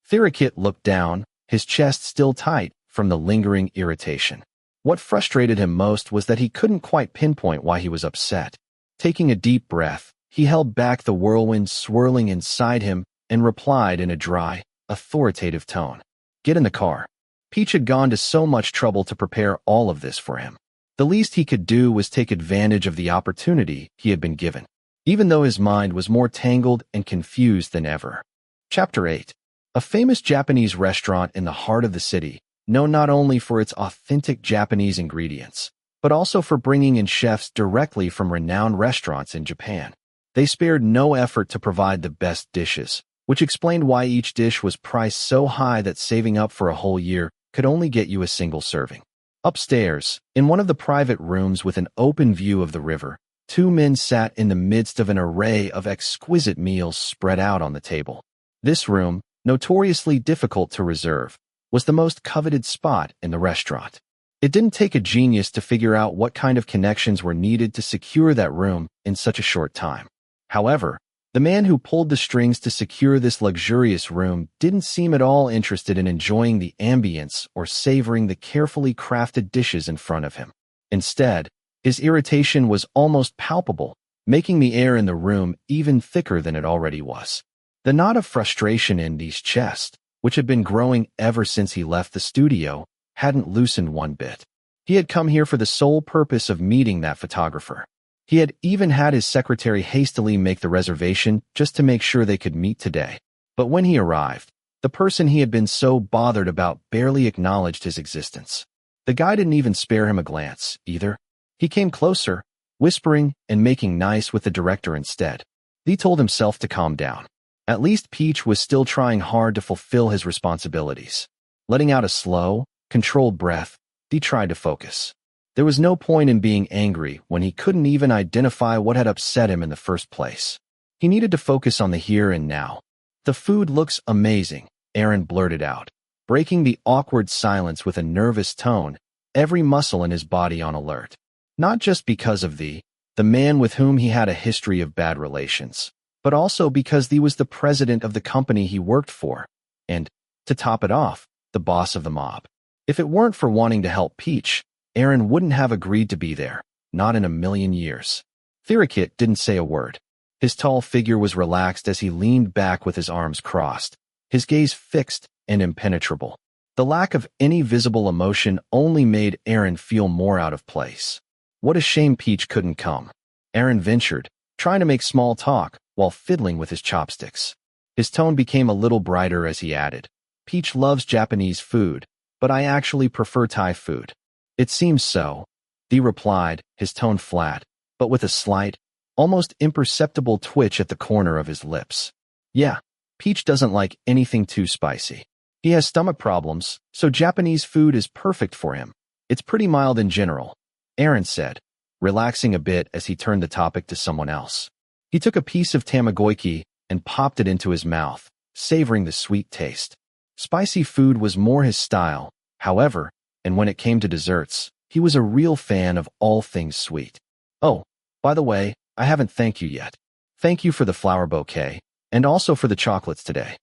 Theerakit looked down, his chest still tight from the lingering irritation. What frustrated him most was that he couldn't quite pinpoint why he was upset. Taking a deep breath, he held back the whirlwind swirling inside him and replied in a dry, authoritative tone. Get in the car. Peach had gone to so much trouble to prepare all of this for him. The least he could do was take advantage of the opportunity he had been given, even though his mind was more tangled and confused than ever. Chapter 8. A famous Japanese restaurant in the heart of the city, known not only for its authentic Japanese ingredients, but also for bringing in chefs directly from renowned restaurants in Japan. They spared no effort to provide the best dishes, which explained why each dish was priced so high that saving up for a whole year could only get you a single serving. Upstairs, in one of the private rooms with an open view of the river, two men sat in the midst of an array of exquisite meals spread out on the table. This room, notoriously difficult to reserve, was the most coveted spot in the restaurant. It didn't take a genius to figure out what kind of connections were needed to secure that room in such a short time. However, the man who pulled the strings to secure this luxurious room didn't seem at all interested in enjoying the ambience or savoring the carefully crafted dishes in front of him. Instead, his irritation was almost palpable, making the air in the room even thicker than it already was. The knot of frustration in Dee's chest, which had been growing ever since he left the studio, hadn't loosened one bit. He had come here for the sole purpose of meeting that photographer. He had even had his secretary hastily make the reservation just to make sure they could meet today. But when he arrived, the person he had been so bothered about barely acknowledged his existence. The guy didn't even spare him a glance, either. He came closer, whispering and making nice with the director instead. Dee told himself to calm down. At least Peach was still trying hard to fulfill his responsibilities. Letting out a slow, controlled breath, Dee tried to focus. There was no point in being angry when he couldn't even identify what had upset him in the first place. He needed to focus on the here and now. The food looks amazing, Aaron blurted out, breaking the awkward silence with a nervous tone, every muscle in his body on alert. Not just because of the man with whom he had a history of bad relations, but also because he was the president of the company he worked for, and, to top it off, the boss of the mob. If it weren't for wanting to help Peach, Aaron wouldn't have agreed to be there, not in a million years. Theerakit didn't say a word. His tall figure was relaxed as he leaned back with his arms crossed, his gaze fixed and impenetrable. The lack of any visible emotion only made Aaron feel more out of place. What a shame Peach couldn't come, Aaron ventured, trying to make small talk while fiddling with his chopsticks. His tone became a little brighter as he added, Peach loves Japanese food, but I actually prefer Thai food. It seems so, Dee replied, his tone flat, but with a slight, almost imperceptible twitch at the corner of his lips. Yeah, Peach doesn't like anything too spicy. He has stomach problems, so Japanese food is perfect for him. It's pretty mild in general, Aaron said, relaxing a bit as he turned the topic to someone else. He took a piece of tamagoyaki and popped it into his mouth, savoring the sweet taste. Spicy food was more his style, however, and when it came to desserts, he was a real fan of all things sweet. Oh, by the way, I haven't thanked you yet. Thank you for the flower bouquet, and also for the chocolates today.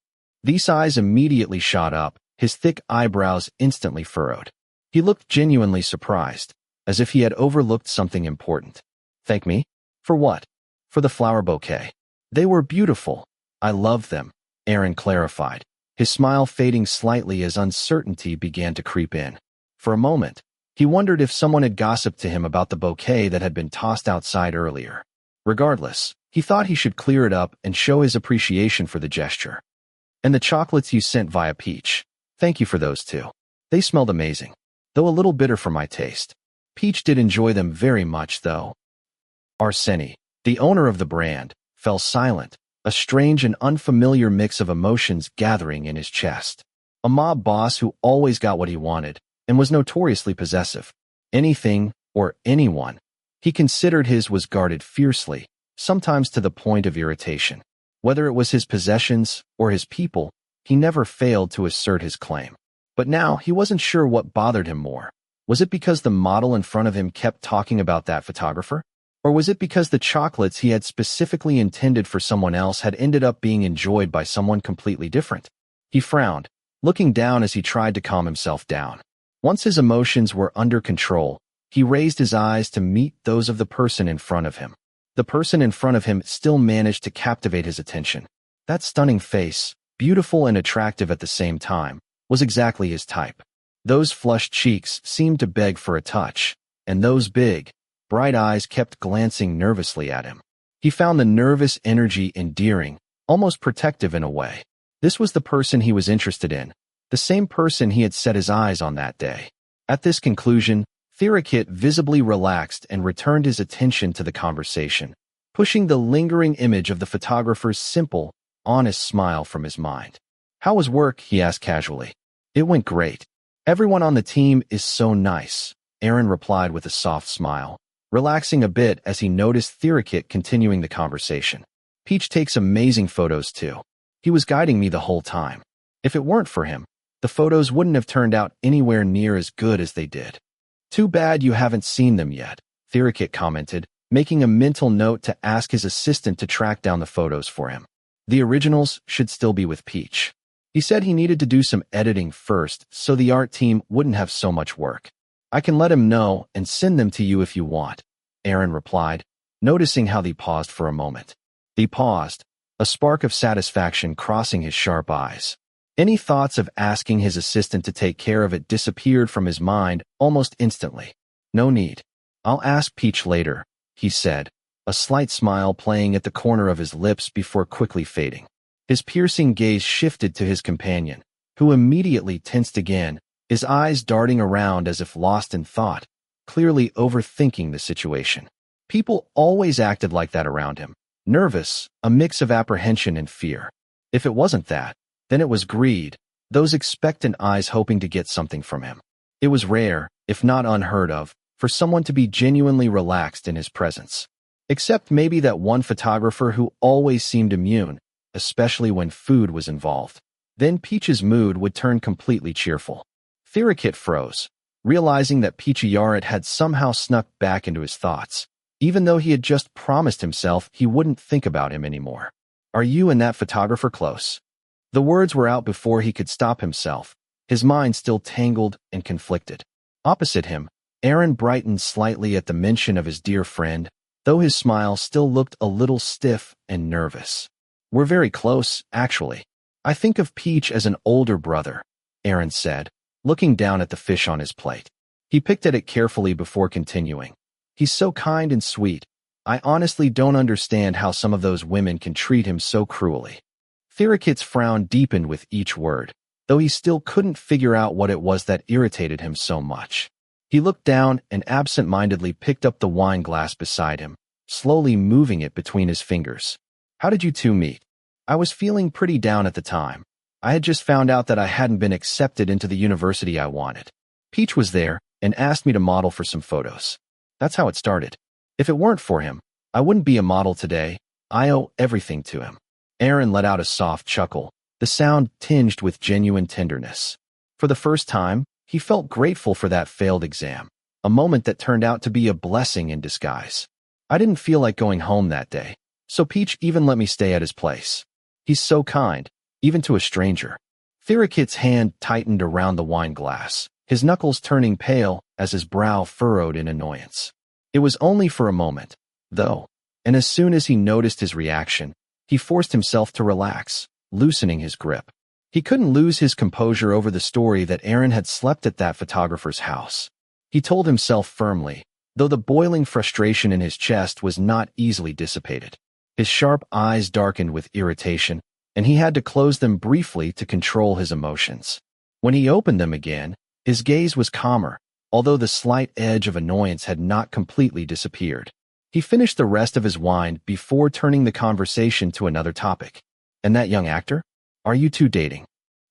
Dee's eyes immediately shot up, his thick eyebrows instantly furrowed. He looked genuinely surprised, as if he had overlooked something important. Thank me? For what? For the flower bouquet. They were beautiful. I loved them, Aaron clarified, his smile fading slightly as uncertainty began to creep in. For a moment, he wondered if someone had gossiped to him about the bouquet that had been tossed outside earlier. Regardless, he thought he should clear it up and show his appreciation for the gesture. And the chocolates you sent via Peach. Thank you for those too. They smelled amazing, though a little bitter for my taste. Peach did enjoy them very much, though. Arseny, the owner of the brand, fell silent, a strange and unfamiliar mix of emotions gathering in his chest. A mob boss who always got what he wanted and was notoriously possessive. Anything, or anyone, he considered his was guarded fiercely, sometimes to the point of irritation. Whether it was his possessions or his people, he never failed to assert his claim. But now he wasn't sure what bothered him more. Was it because the model in front of him kept talking about that photographer? Or was it because the chocolates he had specifically intended for someone else had ended up being enjoyed by someone completely different? He frowned, looking down as he tried to calm himself down. Once his emotions were under control, he raised his eyes to meet those of the person in front of him. The person in front of him still managed to captivate his attention. That stunning face, beautiful and attractive at the same time, was exactly his type. Those flushed cheeks seemed to beg for a touch, and those big, bright eyes kept glancing nervously at him. He found the nervous energy endearing, almost protective in a way. This was the person he was interested in, the same person he had set his eyes on that day. At this conclusion, Theerakit visibly relaxed and returned his attention to the conversation, pushing the lingering image of the photographer's simple, honest smile from his mind. How was work? He asked casually. It went great. Everyone on the team is so nice, Aaron replied with a soft smile, relaxing a bit as he noticed Theerakit continuing the conversation. Peach takes amazing photos too. He was guiding me the whole time. If it weren't for him, the photos wouldn't have turned out anywhere near as good as they did. Too bad you haven't seen them yet, Theerakit commented, making a mental note to ask his assistant to track down the photos for him. The originals should still be with Peach. He said he needed to do some editing first so the art team wouldn't have so much work. I can let him know and send them to you if you want, Aaron replied, noticing how they paused for a moment. They paused, a spark of satisfaction crossing his sharp eyes. Any thoughts of asking his assistant to take care of it disappeared from his mind almost instantly. No need. I'll ask Peach later, he said, a slight smile playing at the corner of his lips before quickly fading. His piercing gaze shifted to his companion, who immediately tensed again, his eyes darting around as if lost in thought, clearly overthinking the situation. People always acted like that around him, nervous, a mix of apprehension and fear. If it wasn't that, then it was greed, those expectant eyes hoping to get something from him. It was rare, if not unheard of, for someone to be genuinely relaxed in his presence. Except maybe that one photographer who always seemed immune, especially when food was involved. Then Peach's mood would turn completely cheerful. Theerakit froze, realizing that Peachayarat had somehow snuck back into his thoughts, even though he had just promised himself he wouldn't think about him anymore. Are you and that photographer close? The words were out before he could stop himself, his mind still tangled and conflicted. Opposite him, Aaron brightened slightly at the mention of his dear friend, though his smile still looked a little stiff and nervous. We're very close, actually. I think of Peach as an older brother, Aaron said, looking down at the fish on his plate. He picked at it carefully before continuing. He's so kind and sweet. I honestly don't understand how some of those women can treat him so cruelly. Theerakit's frown deepened with each word, though he still couldn't figure out what it was that irritated him so much. He looked down and absent-mindedly picked up the wine glass beside him, slowly moving it between his fingers. How did you two meet? I was feeling pretty down at the time. I had just found out that I hadn't been accepted into the university I wanted. Peach was there and asked me to model for some photos. That's how it started. If it weren't for him, I wouldn't be a model today. I owe everything to him. Aaron let out a soft chuckle, the sound tinged with genuine tenderness. For the first time, he felt grateful for that failed exam, a moment that turned out to be a blessing in disguise. I didn't feel like going home that day, so Peach even let me stay at his place. He's so kind, even to a stranger. Theerakit's hand tightened around the wine glass, his knuckles turning pale as his brow furrowed in annoyance. It was only for a moment, though, and as soon as he noticed his reaction, he forced himself to relax, loosening his grip. He couldn't lose his composure over the story that Aaron had slept at that photographer's house. He told himself firmly, though the boiling frustration in his chest was not easily dissipated. His sharp eyes darkened with irritation, and he had to close them briefly to control his emotions. When he opened them again, his gaze was calmer, although the slight edge of annoyance had not completely disappeared. He finished the rest of his wine before turning the conversation to another topic. And that young actor? Are you two dating?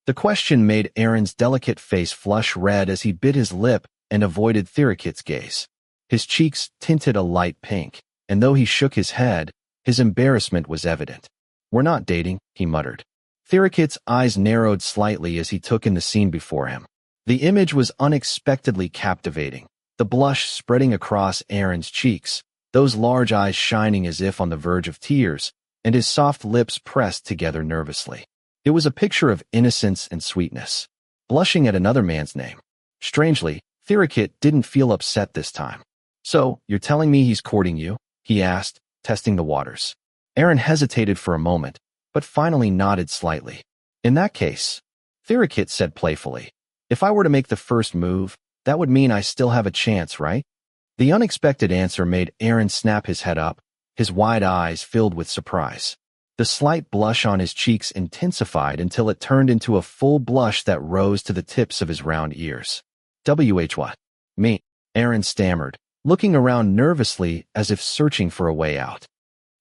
The question made Aaron's delicate face flush red as he bit his lip and avoided Theerakit's gaze. His cheeks tinted a light pink, and though he shook his head, his embarrassment was evident. We're not dating, he muttered. Theerakit's eyes narrowed slightly as he took in the scene before him. The image was unexpectedly captivating, the blush spreading across Aaron's cheeks, those large eyes shining as if on the verge of tears, and his soft lips pressed together nervously. It was a picture of innocence and sweetness. Blushing at another man's name. Strangely, Theerakit didn't feel upset this time. So, you're telling me he's courting you? He asked, testing the waters. Aaron hesitated for a moment, but finally nodded slightly. In that case, Theerakit said playfully, if I were to make the first move, that would mean I still have a chance, right? The unexpected answer made Aaron snap his head up, his wide eyes filled with surprise. The slight blush on his cheeks intensified until it turned into a full blush that rose to the tips of his round ears. What? Me? Aaron stammered, looking around nervously as if searching for a way out.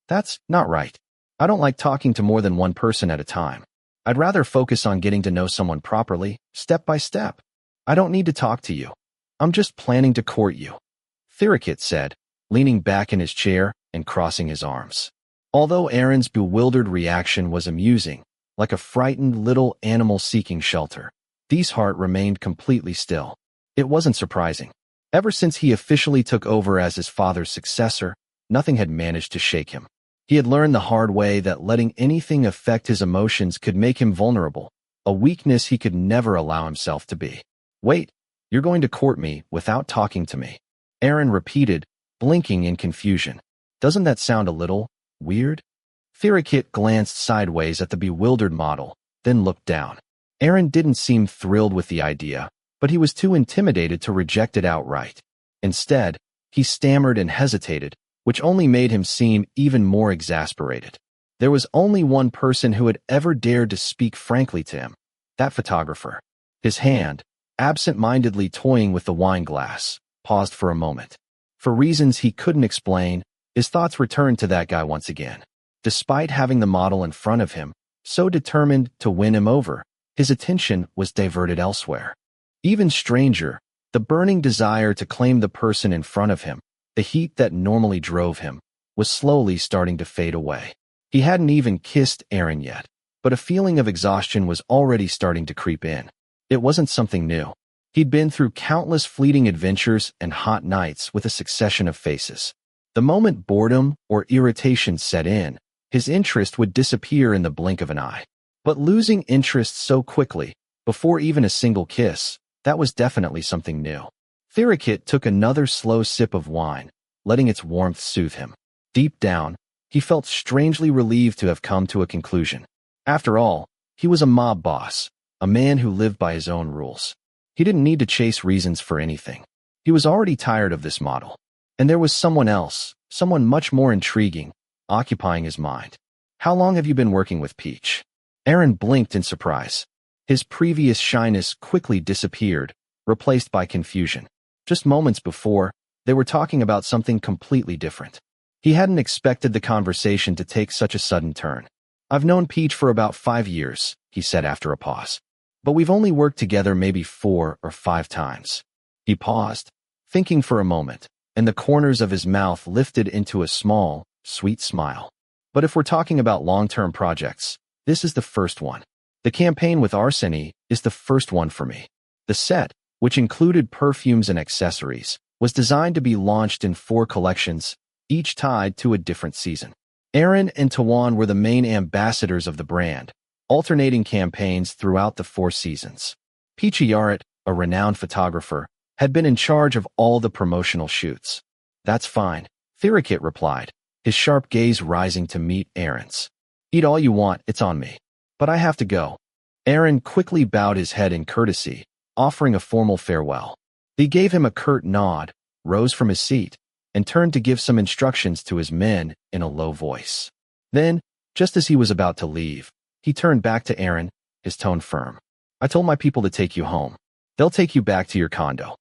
That's not right. I don't like talking to more than one person at a time. I'd rather focus on getting to know someone properly, step by step. I don't need to talk to you. I'm just planning to court you, Theerakit said, leaning back in his chair and crossing his arms. Although Aaron's bewildered reaction was amusing, like a frightened little animal seeking shelter, Thee's heart remained completely still. It wasn't surprising. Ever since he officially took over as his father's successor, nothing had managed to shake him. He had learned the hard way that letting anything affect his emotions could make him vulnerable, a weakness he could never allow himself to be. Wait, you're going to court me without talking to me? Aaron repeated, blinking in confusion. Doesn't that sound a little weird? Theerakit glanced sideways at the bewildered model, then looked down. Aaron didn't seem thrilled with the idea, but he was too intimidated to reject it outright. Instead, he stammered and hesitated, which only made him seem even more exasperated. There was only one person who had ever dared to speak frankly to him, that photographer. His hand, absent-mindedly toying with the wine glass, paused for a moment. For reasons he couldn't explain, his thoughts returned to that guy once again. Despite having the model in front of him, so determined to win him over, his attention was diverted elsewhere. Even stranger, the burning desire to claim the person in front of him, the heat that normally drove him, was slowly starting to fade away. He hadn't even kissed Aaron yet, but a feeling of exhaustion was already starting to creep in. It wasn't something new. He'd been through countless fleeting adventures and hot nights with a succession of faces. The moment boredom or irritation set in, his interest would disappear in the blink of an eye. But losing interest so quickly, before even a single kiss, that was definitely something new. Theerakit took another slow sip of wine, letting its warmth soothe him. Deep down, he felt strangely relieved to have come to a conclusion. After all, he was a mob boss, a man who lived by his own rules. He didn't need to chase reasons for anything. He was already tired of this model. And there was someone else, someone much more intriguing, occupying his mind. How long have you been working with Peach? Aaron blinked in surprise. His previous shyness quickly disappeared, replaced by confusion. Just moments before, they were talking about something completely different. He hadn't expected the conversation to take such a sudden turn. I've known Peach for about 5 years, he said after a pause. But we've only worked together maybe 4 or 5 times. He paused, thinking for a moment, and the corners of his mouth lifted into a small, sweet smile. But if we're talking about long-term projects, this is the first one. The campaign with Arseny is the first one for me. The set, which included perfumes and accessories, was designed to be launched in 4 collections, each tied to a different season. Aaron and Tawan were the main ambassadors of the brand, alternating campaigns throughout the 4 seasons. Peachayarat, a renowned photographer, had been in charge of all the promotional shoots. That's fine, Theerakit replied, his sharp gaze rising to meet Aaron's. Eat all you want, it's on me. But I have to go. Aaron quickly bowed his head in courtesy, offering a formal farewell. He gave him a curt nod, rose from his seat, and turned to give some instructions to his men in a low voice. Then, just as he was about to leave, he turned back to Aaron, his tone firm. I told my people to take you home. They'll take you back to your condo.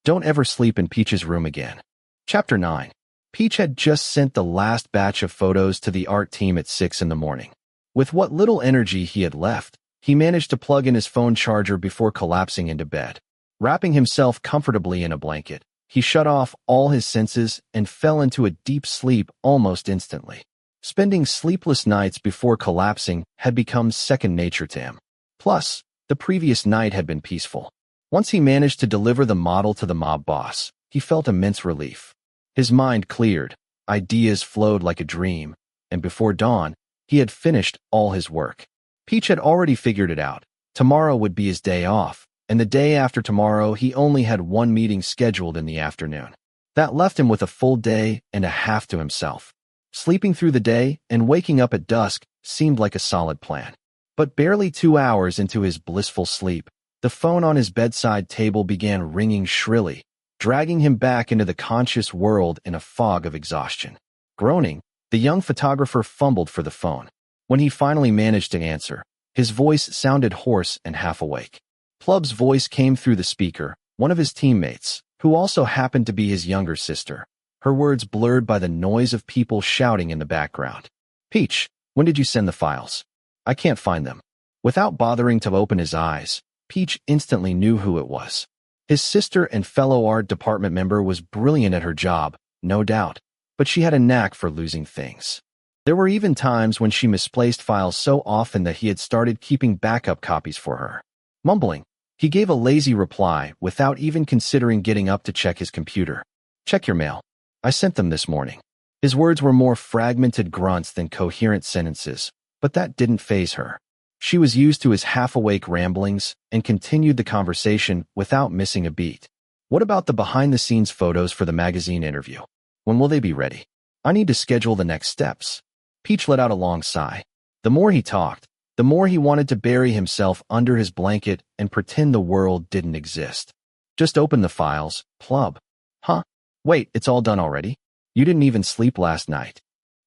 Don't ever sleep in Peach's room again. Chapter 9. Peach had just sent the last batch of photos to the art team at 6 in the morning. With what little energy he had left, he managed to plug in his phone charger before collapsing into bed. Wrapping himself comfortably in a blanket, he shut off all his senses and fell into a deep sleep almost instantly. Spending sleepless nights before collapsing had become second nature to him. Plus, the previous night had been peaceful. Once he managed to deliver the model to the mob boss, he felt immense relief. His mind cleared, ideas flowed like a dream, and before dawn, he had finished all his work. Peach had already figured it out. Tomorrow would be his day off, and the day after tomorrow he only had 1 meeting scheduled in the afternoon. That left him with a full day and a half to himself. Sleeping through the day and waking up at dusk seemed like a solid plan. But barely 2 hours into his blissful sleep, the phone on his bedside table began ringing shrilly, dragging him back into the conscious world in a fog of exhaustion. Groaning, the young photographer fumbled for the phone. When he finally managed to answer, his voice sounded hoarse and half awake. Plub's voice came through the speaker, one of his teammates, who also happened to be his younger sister, her words blurred by the noise of people shouting in the background. Peach, when did you send the files? I can't find them. Without bothering to open his eyes, Peach instantly knew who it was. His sister and fellow art department member was brilliant at her job, no doubt, but she had a knack for losing things. There were even times when she misplaced files so often that he had started keeping backup copies for her. Mumbling, he gave a lazy reply without even considering getting up to check his computer. Check your mail. I sent them this morning. His words were more fragmented grunts than coherent sentences, but that didn't faze her. She was used to his half-awake ramblings and continued the conversation without missing a beat. What about the behind-the-scenes photos for the magazine interview? When will they be ready? I need to schedule the next steps. Peach let out a long sigh. The more he talked, the more he wanted to bury himself under his blanket and pretend the world didn't exist. Just open the files, plub. Huh? Wait, it's all done already? You didn't even sleep last night.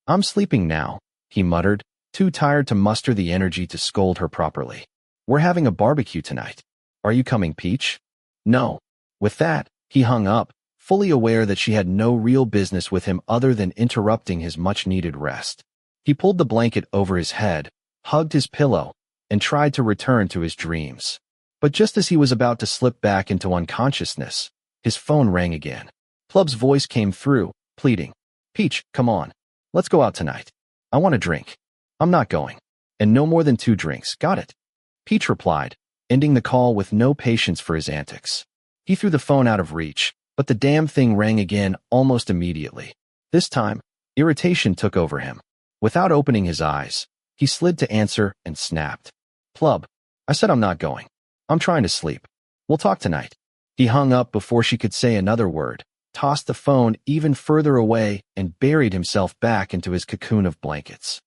I'm sleeping now, he muttered, too tired to muster the energy to scold her properly. We're having a barbecue tonight. Are you coming, Peach? No. With that, he hung up, fully aware that she had no real business with him other than interrupting his much-needed rest. He pulled the blanket over his head, hugged his pillow, and tried to return to his dreams. But just as he was about to slip back into unconsciousness, his phone rang again. Plub's voice came through, pleading. Peach, come on. Let's go out tonight. I want a drink. I'm not going. And no more than 2 drinks, got it? Peach replied, ending the call with no patience for his antics. He threw the phone out of reach, but the damn thing rang again almost immediately. This time, irritation took over him. Without opening his eyes, he slid to answer and snapped. Plub, I said I'm not going. I'm trying to sleep. We'll talk tonight. He hung up before she could say another word, tossed the phone even further away, and buried himself back into his cocoon of blankets.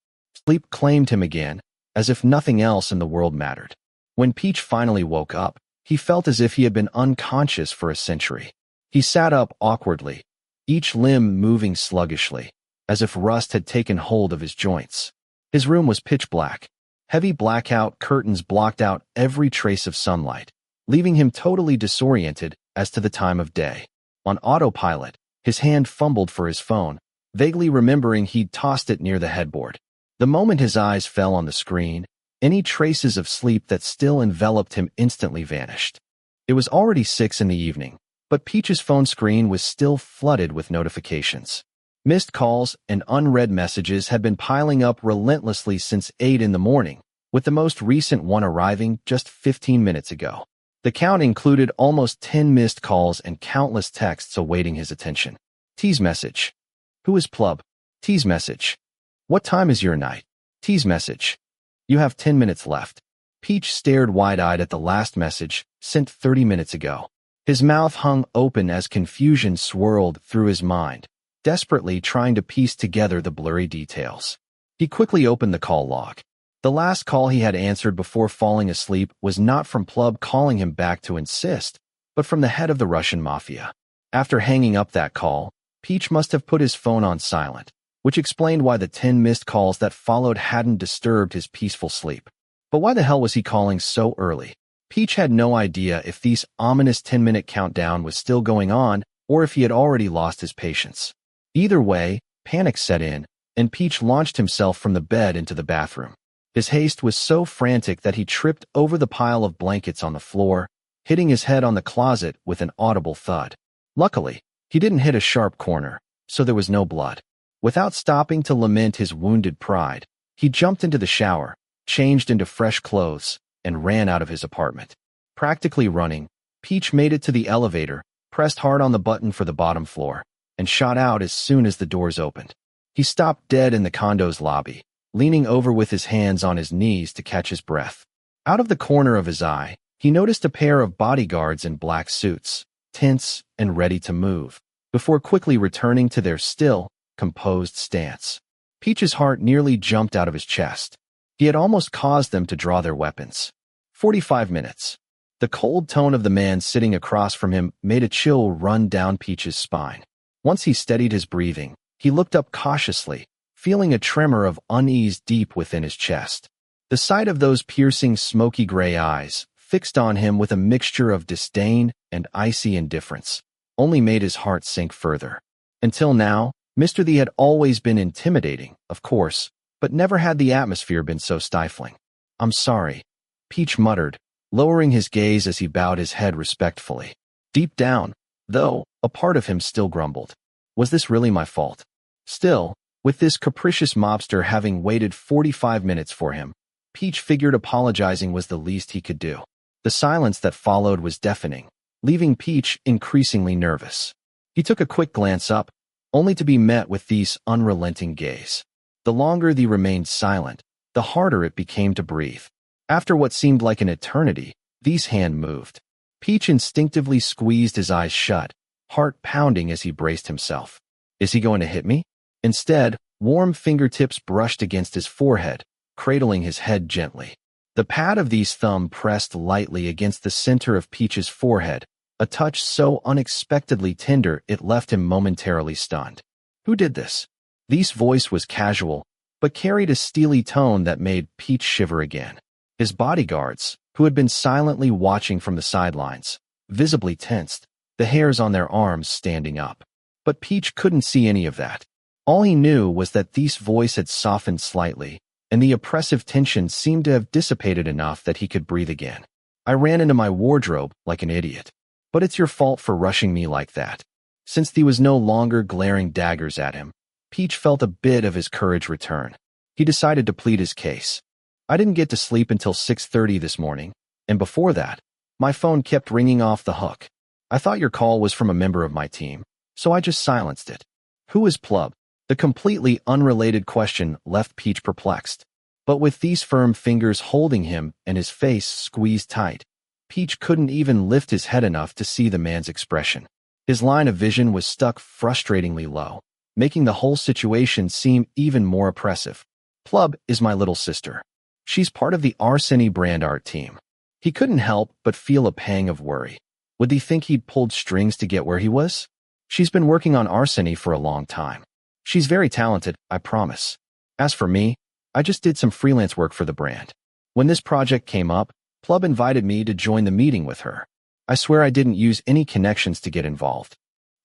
Sleep claimed him again, as if nothing else in the world mattered. When Peach finally woke up, he felt as if he had been unconscious for a century. He sat up awkwardly, each limb moving sluggishly, as if rust had taken hold of his joints. His room was pitch black. Heavy blackout curtains blocked out every trace of sunlight, leaving him totally disoriented as to the time of day. On autopilot, his hand fumbled for his phone, vaguely remembering he'd tossed it near the headboard. The moment his eyes fell on the screen, any traces of sleep that still enveloped him instantly vanished. It was already 6 in the evening, but Peach's phone screen was still flooded with notifications. Missed calls and unread messages had been piling up relentlessly since 8 in the morning, with the most recent one arriving just 15 minutes ago. The count included almost 10 missed calls and countless texts awaiting his attention. T's message. Who is Plub? T's message. What time is your night? T's message. You have 10 minutes left. Peach stared wide-eyed at the last message, sent 30 minutes ago. His mouth hung open as confusion swirled through his mind, desperately trying to piece together the blurry details. He quickly opened the call log. The last call he had answered before falling asleep was not from Plub calling him back to insist, but from the head of the Russian Mafia. After hanging up that call, Peach must have put his phone on silent, which explained why the 10 missed calls that followed hadn't disturbed his peaceful sleep. But why the hell was he calling so early? Peach had no idea if this ominous 10-minute countdown was still going on or if he had already lost his patience. Either way, panic set in, and Peach launched himself from the bed into the bathroom. His haste was so frantic that he tripped over the pile of blankets on the floor, hitting his head on the closet with an audible thud. Luckily, he didn't hit a sharp corner, so there was no blood. Without stopping to lament his wounded pride, he jumped into the shower, changed into fresh clothes, and ran out of his apartment. Practically running, Peach made it to the elevator, pressed hard on the button for the bottom floor, and shot out as soon as the doors opened. He stopped dead in the condo's lobby, leaning over with his hands on his knees to catch his breath. Out of the corner of his eye, he noticed a pair of bodyguards in black suits, tense and ready to move, before quickly returning to their still, composed stance. Peach's heart nearly jumped out of his chest. He had almost caused them to draw their weapons. 45 minutes. The cold tone of the man sitting across from him made a chill run down Peach's spine. Once he steadied his breathing, he looked up cautiously, feeling a tremor of unease deep within his chest. The sight of those piercing, smoky gray eyes, fixed on him with a mixture of disdain and icy indifference, only made his heart sink further. Until now, Mr. Thee had always been intimidating, of course, but never had the atmosphere been so stifling. I'm sorry, Peach muttered, lowering his gaze as he bowed his head respectfully. Deep down, though, a part of him still grumbled. Was this really my fault? Still, with this capricious mobster having waited 45 minutes for him, Peach figured apologizing was the least he could do. The silence that followed was deafening, leaving Peach increasingly nervous. He took a quick glance up, only to be met with Thee's unrelenting gaze. The longer Thee remained silent, the harder it became to breathe. After what seemed like an eternity, Thee's hand moved. Peach instinctively squeezed his eyes shut, heart pounding as he braced himself. Is he going to hit me? Instead, warm fingertips brushed against his forehead, cradling his head gently. The pad of these thumbs pressed lightly against the center of Peach's forehead, a touch so unexpectedly tender it left him momentarily stunned. Who did this? Thee's voice was casual, but carried a steely tone that made Peach shiver again. His bodyguards, who had been silently watching from the sidelines, visibly tensed, the hairs on their arms standing up. But Peach couldn't see any of that. All he knew was that Thee's voice had softened slightly, and the oppressive tension seemed to have dissipated enough that he could breathe again. I ran into my wardrobe like an idiot. But it's your fault for rushing me like that. Since Thee was no longer glaring daggers at him, Peach felt a bit of his courage return. He decided to plead his case. I didn't get to sleep until 6:30 this morning, and before that, my phone kept ringing off the hook. I thought your call was from a member of my team, so I just silenced it. Who is Plub? The completely unrelated question left Peach perplexed. But with Thee's firm fingers holding him and his face squeezed tight, Peach couldn't even lift his head enough to see the man's expression. His line of vision was stuck frustratingly low, making the whole situation seem even more oppressive. Plub is my little sister. She's part of the Arseny brand art team. He couldn't help but feel a pang of worry. Would he think he'd pulled strings to get where he was? She's been working on Arseny for a long time. She's very talented, I promise. As for me, I just did some freelance work for the brand. When this project came up, Plub invited me to join the meeting with her. I swear I didn't use any connections to get involved.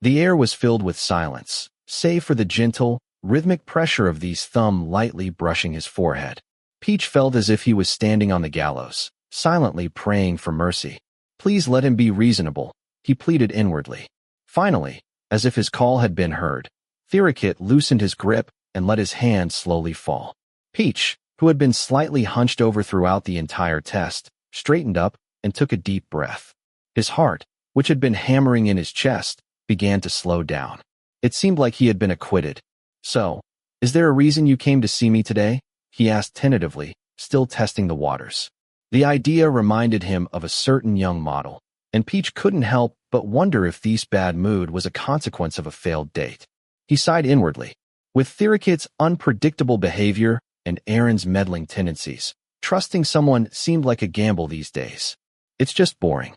The air was filled with silence, save for the gentle, rhythmic pressure of Thee's thumb lightly brushing his forehead. Peach felt as if he was standing on the gallows, silently praying for mercy. Please let him be reasonable, he pleaded inwardly. Finally, as if his call had been heard, Theerakit loosened his grip and let his hand slowly fall. Peach, who had been slightly hunched over throughout the entire test, straightened up and took a deep breath. His heart, which had been hammering in his chest, began to slow down. It seemed like he had been acquitted. So, is there a reason you came to see me today? He asked tentatively, still testing the waters. The idea reminded him of a certain young model, and Peach couldn't help but wonder if Thee's bad mood was a consequence of a failed date. He sighed inwardly. With Theerakit's unpredictable behavior and Aaron's meddling tendencies, trusting someone seemed like a gamble these days. It's just boring.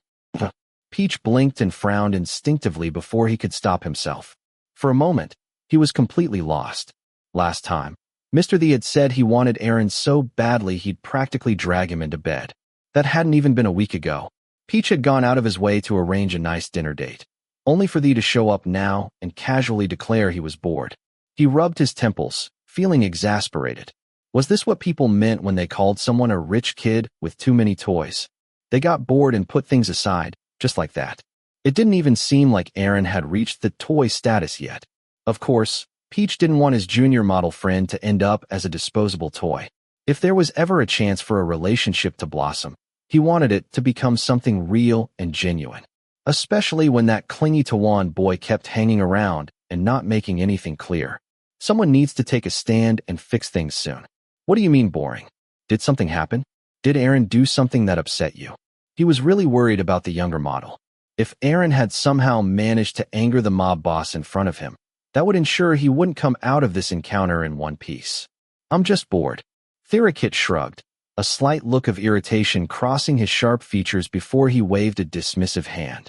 Peach blinked and frowned instinctively before he could stop himself. For a moment, he was completely lost. Last time, Mr. Thee had said he wanted Aaron so badly he'd practically drag him into bed. That hadn't even been a week ago. Peach had gone out of his way to arrange a nice dinner date, only for Thee to show up now and casually declare he was bored. He rubbed his temples, feeling exasperated. Was this what people meant when they called someone a rich kid with too many toys? They got bored and put things aside, just like that. It didn't even seem like Aaron had reached the toy status yet. Of course, Peach didn't want his junior model friend to end up as a disposable toy. If there was ever a chance for a relationship to blossom, he wanted it to become something real and genuine. Especially when that clingy Tawan boy kept hanging around and not making anything clear. Someone needs to take a stand and fix things soon. What do you mean boring? Did something happen? Did Aaron do something that upset you? He was really worried about the younger model. If Aaron had somehow managed to anger the mob boss in front of him, that would ensure he wouldn't come out of this encounter in one piece. I'm just bored. Theerakit shrugged, a slight look of irritation crossing his sharp features before he waved a dismissive hand.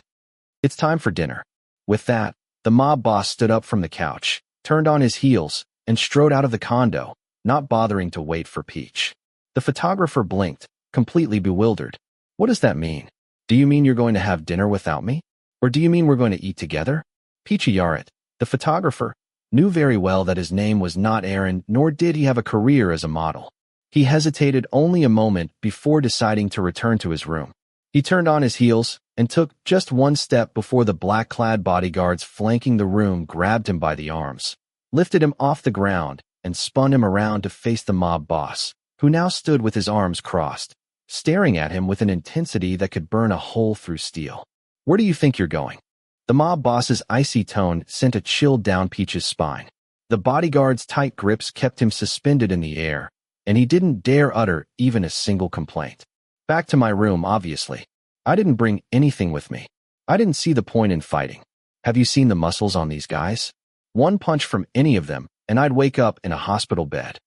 It's time for dinner. With that, the mob boss stood up from the couch, turned on his heels, and strode out of the condo, not bothering to wait for Peach. The photographer blinked, completely bewildered. What does that mean? Do you mean you're going to have dinner without me? Or do you mean we're going to eat together? Peachayarat, the photographer, knew very well that his name was not Aaron, nor did he have a career as a model. He hesitated only a moment before deciding to return to his room. He turned on his heels and took just one step before the black-clad bodyguards flanking the room grabbed him by the arms, lifted him off the ground, and spun him around to face the mob boss, who now stood with his arms crossed, staring at him with an intensity that could burn a hole through steel. Where do you think you're going? The mob boss's icy tone sent a chill down Peach's spine. The bodyguard's tight grips kept him suspended in the air, and he didn't dare utter even a single complaint. Back to my room, obviously. I didn't bring anything with me. I didn't see the point in fighting. Have you seen the muscles on these guys? One punch from any of them, and I'd wake up in a hospital bed.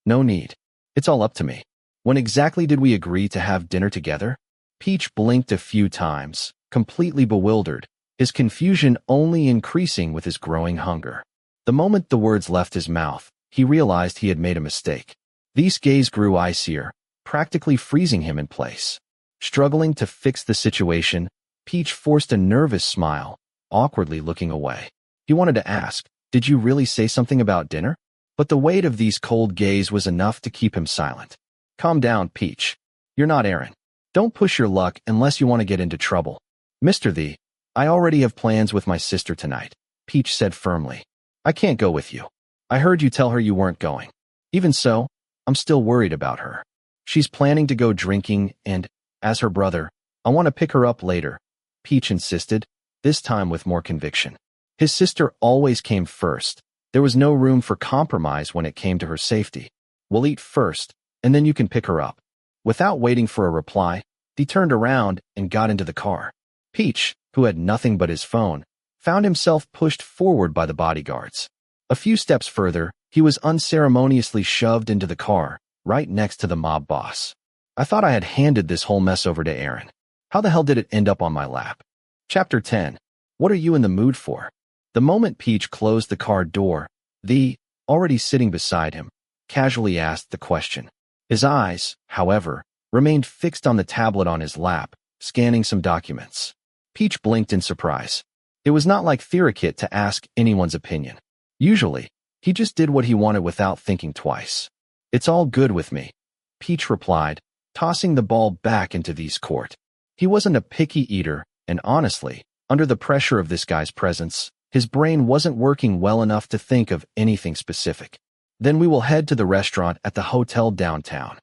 No need. It's all up to me. When exactly did we agree to have dinner together? Peach blinked a few times, completely bewildered, his confusion only increasing with his growing hunger. The moment the words left his mouth, he realized he had made a mistake. These gaze grew icier, practically freezing him in place. Struggling to fix the situation, Peach forced a nervous smile, awkwardly looking away. He wanted to ask, "Did you really say something about dinner?" But the weight of these cold gaze was enough to keep him silent. "Calm down, Peach. You're not Aaron. Don't push your luck unless you want to get into trouble." "Mr. Thee, I already have plans with my sister tonight," Peach said firmly. "I can't go with you. I heard you tell her you weren't going. Even so, I'm still worried about her. She's planning to go drinking and, as her brother, I want to pick her up later," Peach insisted, this time with more conviction. His sister always came first. There was no room for compromise when it came to her safety. "We'll eat first, and then you can pick her up." Without waiting for a reply, he turned around and got into the car. Peach, who had nothing but his phone, found himself pushed forward by the bodyguards. A few steps further, he was unceremoniously shoved into the car, right next to the mob boss. "I thought I had handed this whole mess over to Aaron. How the hell did it end up on my lap?" Chapter 10. What are you in the mood for? The moment Peach closed the car door, Thee, already sitting beside him, casually asked the question. His eyes, however, remained fixed on the tablet on his lap, scanning some documents. Peach blinked in surprise. It was not like Theerakit to ask anyone's opinion. Usually, he just did what he wanted without thinking twice. "It's all good with me," Peach replied, tossing the ball back into Thee's court. He wasn't a picky eater, and honestly, under the pressure of this guy's presence, his brain wasn't working well enough to think of anything specific. "Then we will head to the restaurant at the hotel downtown."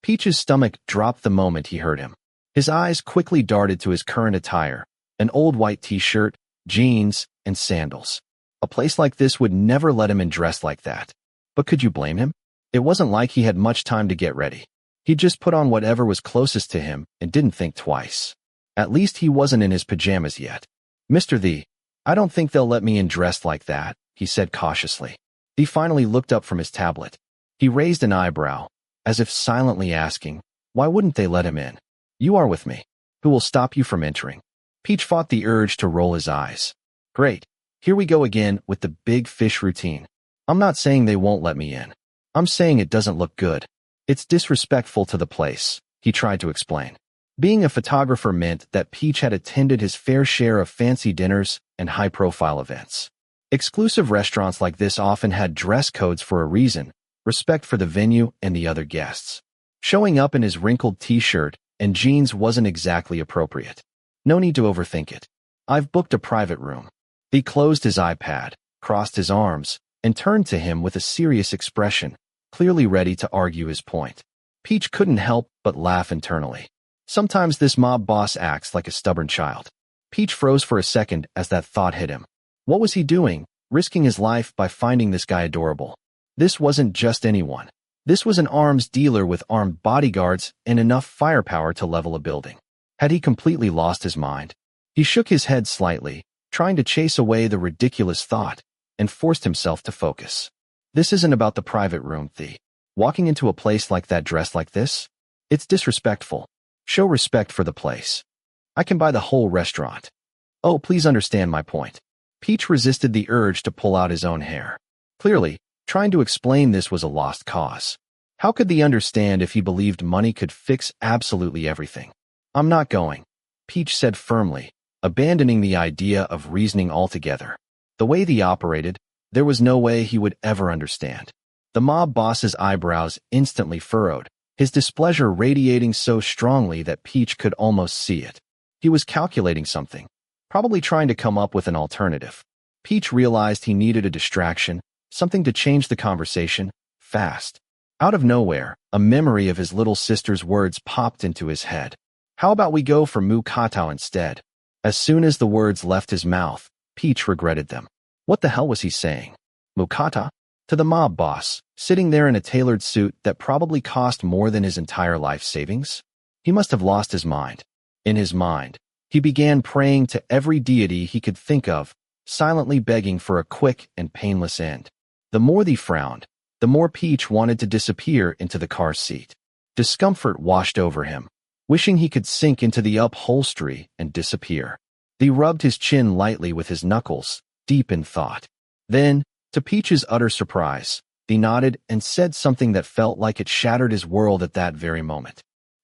Peach's stomach dropped the moment he heard him. His eyes quickly darted to his current attire, an old white t-shirt, jeans, and sandals. A place like this would never let him in dressed like that. But could you blame him? It wasn't like he had much time to get ready. He just put on whatever was closest to him and didn't think twice. At least he wasn't in his pajamas yet. "Mr. Thee, I don't think they'll let me in dressed like that," he said cautiously. He finally looked up from his tablet. He raised an eyebrow, as if silently asking, why wouldn't they let him in? "You are with me. Who will stop you from entering?" Peach fought the urge to roll his eyes. "Great. Here we go again with the big fish routine. I'm not saying they won't let me in. I'm saying it doesn't look good. It's disrespectful to the place," he tried to explain. Being a photographer meant that Peach had attended his fair share of fancy dinners and high-profile events. Exclusive restaurants like this often had dress codes for a reason, respect for the venue and the other guests. Showing up in his wrinkled t-shirt and jeans wasn't exactly appropriate. "No need to overthink it. I've booked a private room." He closed his iPad, crossed his arms, and turned to him with a serious expression, clearly ready to argue his point. Peach couldn't help but laugh internally. Sometimes this mob boss acts like a stubborn child. Peach froze for a second as that thought hit him. What was he doing, risking his life by finding this guy adorable? This wasn't just anyone. This was an arms dealer with armed bodyguards and enough firepower to level a building. Had he completely lost his mind? He shook his head slightly, trying to chase away the ridiculous thought, and forced himself to focus. "This isn't about the private room, Thee. Walking into a place like that dressed like this? It's disrespectful. Show respect for the place. I can buy the whole restaurant." "Oh, please understand my point." Peach resisted the urge to pull out his own hair. Clearly, trying to explain this was a lost cause. How could he understand if he believed money could fix absolutely everything? "I'm not going," Peach said firmly, abandoning the idea of reasoning altogether. The way he operated, there was no way he would ever understand. The mob boss's eyebrows instantly furrowed, his displeasure radiating so strongly that Peach could almost see it. He was calculating something, probably trying to come up with an alternative. Peach realized he needed a distraction, something to change the conversation, fast. Out of nowhere, a memory of his little sister's words popped into his head. "How about we go for mu katao instead?" As soon as the words left his mouth, Peach regretted them. What the hell was he saying? Mukata? To the mob boss, sitting there in a tailored suit that probably cost more than his entire life savings? He must have lost his mind. In his mind, he began praying to every deity he could think of, silently begging for a quick and painless end. The more they frowned, the more Peach wanted to disappear into the car seat. Discomfort washed over him, wishing he could sink into the upholstery and disappear. He rubbed his chin lightly with his knuckles, deep in thought. Then, to Peach's utter surprise, he nodded and said something that felt like it shattered his world at that very moment.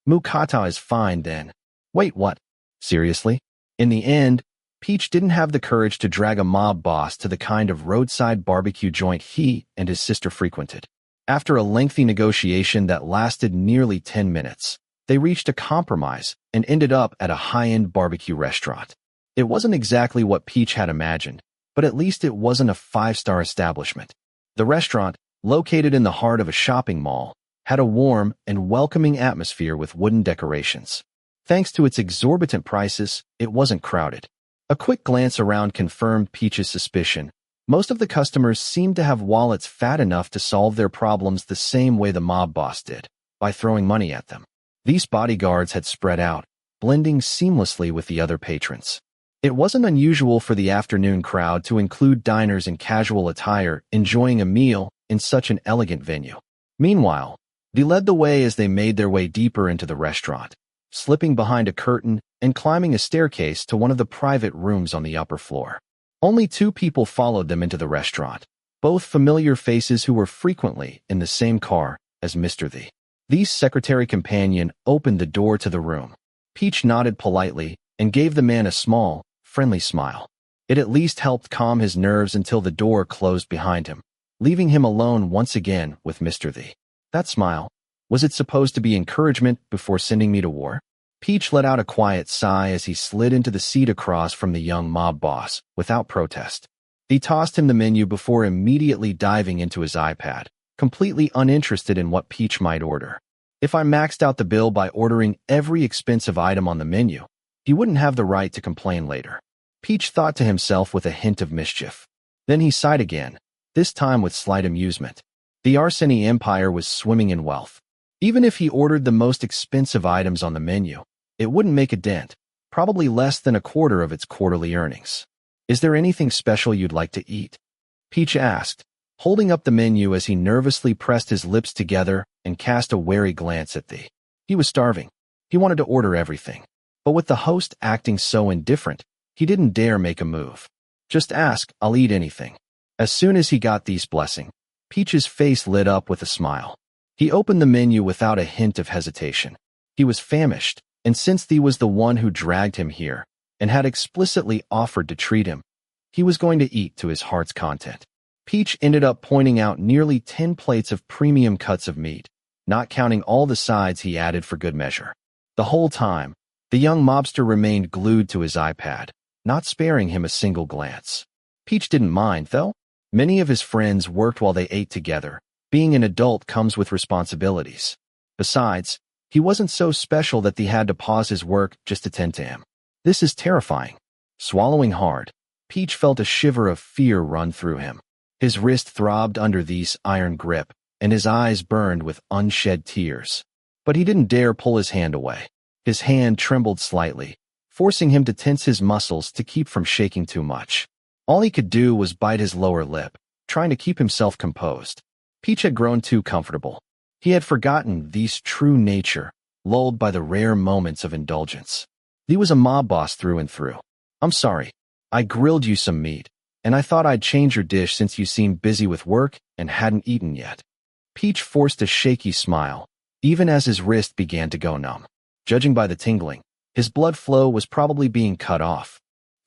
Mukata is fine then. Wait, what? Seriously? In the end, Peach didn't have the courage to drag a mob boss to the kind of roadside barbecue joint he and his sister frequented. After a lengthy negotiation that lasted nearly 10 minutes, they reached a compromise and ended up at a high-end barbecue restaurant. It wasn't exactly what Peach had imagined, but at least it wasn't a 5-star establishment. The restaurant, located in the heart of a shopping mall, had a warm and welcoming atmosphere with wooden decorations. Thanks to its exorbitant prices, it wasn't crowded. A quick glance around confirmed Peach's suspicion. Most of the customers seemed to have wallets fat enough to solve their problems the same way the mob boss did, by throwing money at them. These bodyguards had spread out, blending seamlessly with the other patrons. It wasn't unusual for the afternoon crowd to include diners in casual attire enjoying a meal in such an elegant venue. Meanwhile, they led the way as they made their way deeper into the restaurant, slipping behind a curtain and climbing a staircase to one of the private rooms on the upper floor. Only 2 people followed them into the restaurant, both familiar faces who were frequently in the same car as Mr. Thee's secretary companion opened the door to the room. Peach nodded politely and gave the man a small, friendly smile. It at least helped calm his nerves until the door closed behind him, leaving him alone once again with Mr. Thee. That smile, was it supposed to be encouragement before sending me to war? Peach let out a quiet sigh as he slid into the seat across from the young mob boss, without protest. He tossed him the menu before immediately diving into his iPad, completely uninterested in what Peach might order. If I maxed out the bill by ordering every expensive item on the menu, he wouldn't have the right to complain later. Peach thought to himself with a hint of mischief. Then he sighed again, this time with slight amusement. The Arseny empire was swimming in wealth. Even if he ordered the most expensive items on the menu, it wouldn't make a dent, probably less than a quarter of its quarterly earnings. Is there anything special you'd like to eat? Peach asked, holding up the menu as he nervously pressed his lips together and cast a wary glance at Thee. He was starving. He wanted to order everything. But with the host acting so indifferent, he didn't dare make a move. Just ask, I'll eat anything. As soon as he got Thee's blessing, Peach's face lit up with a smile. He opened the menu without a hint of hesitation. He was famished, and since Thee was the one who dragged him here, and had explicitly offered to treat him, he was going to eat to his heart's content. Peach ended up pointing out nearly 10 plates of premium cuts of meat, not counting all the sides he added for good measure. The whole time, the young mobster remained glued to his iPad, not sparing him a single glance. Peach didn't mind, though. Many of his friends worked while they ate together. Being an adult comes with responsibilities. Besides, he wasn't so special that he had to pause his work just to tend to him. This is terrifying. Swallowing hard, Peach felt a shiver of fear run through him. His wrist throbbed under Thee's iron grip, and his eyes burned with unshed tears. But he didn't dare pull his hand away. His hand trembled slightly, forcing him to tense his muscles to keep from shaking too much. All he could do was bite his lower lip, trying to keep himself composed. Peach had grown too comfortable. He had forgotten Thee's true nature, lulled by the rare moments of indulgence. Thee was a mob boss through and through. I'm sorry. I grilled you some meat, and I thought I'd change your dish since you seemed busy with work and hadn't eaten yet. Peach forced a shaky smile, even as his wrist began to go numb. Judging by the tingling, his blood flow was probably being cut off.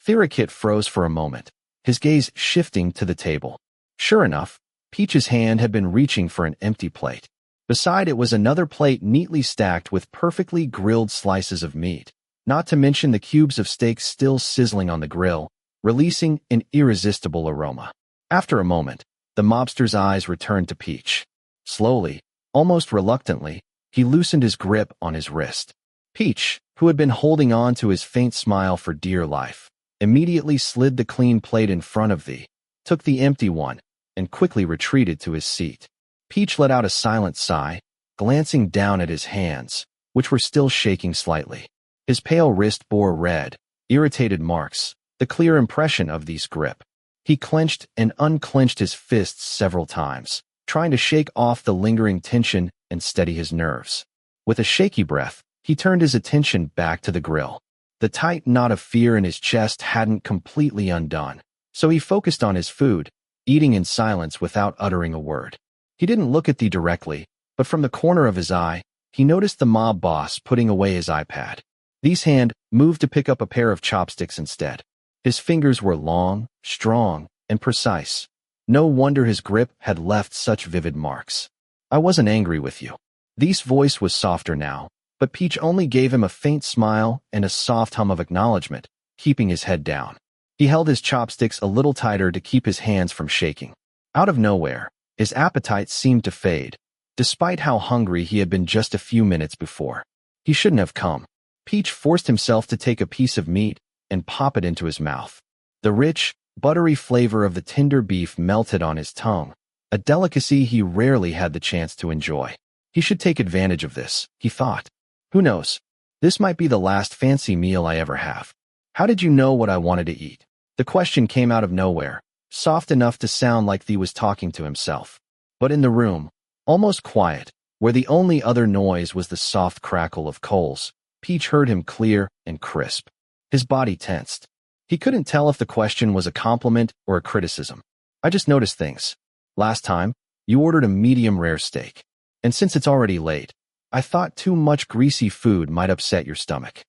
Theerakit froze for a moment, his gaze shifting to the table. Sure enough, Peach's hand had been reaching for an empty plate. Beside it was another plate neatly stacked with perfectly grilled slices of meat, not to mention the cubes of steak still sizzling on the grill, releasing an irresistible aroma. After a moment, the mobster's eyes returned to Peach. Slowly, almost reluctantly, he loosened his grip on his wrist. Peach, who had been holding on to his faint smile for dear life, immediately slid the clean plate in front of Thee, took the empty one, and quickly retreated to his seat. Peach let out a silent sigh, glancing down at his hands, which were still shaking slightly. His pale wrist bore red, irritated marks, the clear impression of Thee's grip. He clenched and unclenched his fists several times, trying to shake off the lingering tension and steady his nerves. With a shaky breath, he turned his attention back to the grill. The tight knot of fear in his chest hadn't completely undone, so he focused on his food, eating in silence without uttering a word. He didn't look at Thee directly, but from the corner of his eye, he noticed the mob boss putting away his iPad. Thee's hand moved to pick up a pair of chopsticks instead. His fingers were long, strong, and precise. No wonder his grip had left such vivid marks. I wasn't angry with you. Thee's voice was softer now, but Peach only gave him a faint smile and a soft hum of acknowledgement, keeping his head down. He held his chopsticks a little tighter to keep his hands from shaking. Out of nowhere, his appetite seemed to fade, despite how hungry he had been just a few minutes before. He shouldn't have come. Peach forced himself to take a piece of meat and pop it into his mouth. The rich, buttery flavor of the tender beef melted on his tongue, a delicacy he rarely had the chance to enjoy. He should take advantage of this, he thought. Who knows? This might be the last fancy meal I ever have. How did you know what I wanted to eat? The question came out of nowhere, soft enough to sound like Thee was talking to himself. But in the room, almost quiet, where the only other noise was the soft crackle of coals, Peach heard him clear and crisp. His body tensed. He couldn't tell if the question was a compliment or a criticism. I just noticed things. Last time, you ordered a medium rare steak. And since it's already late, I thought too much greasy food might upset your stomach.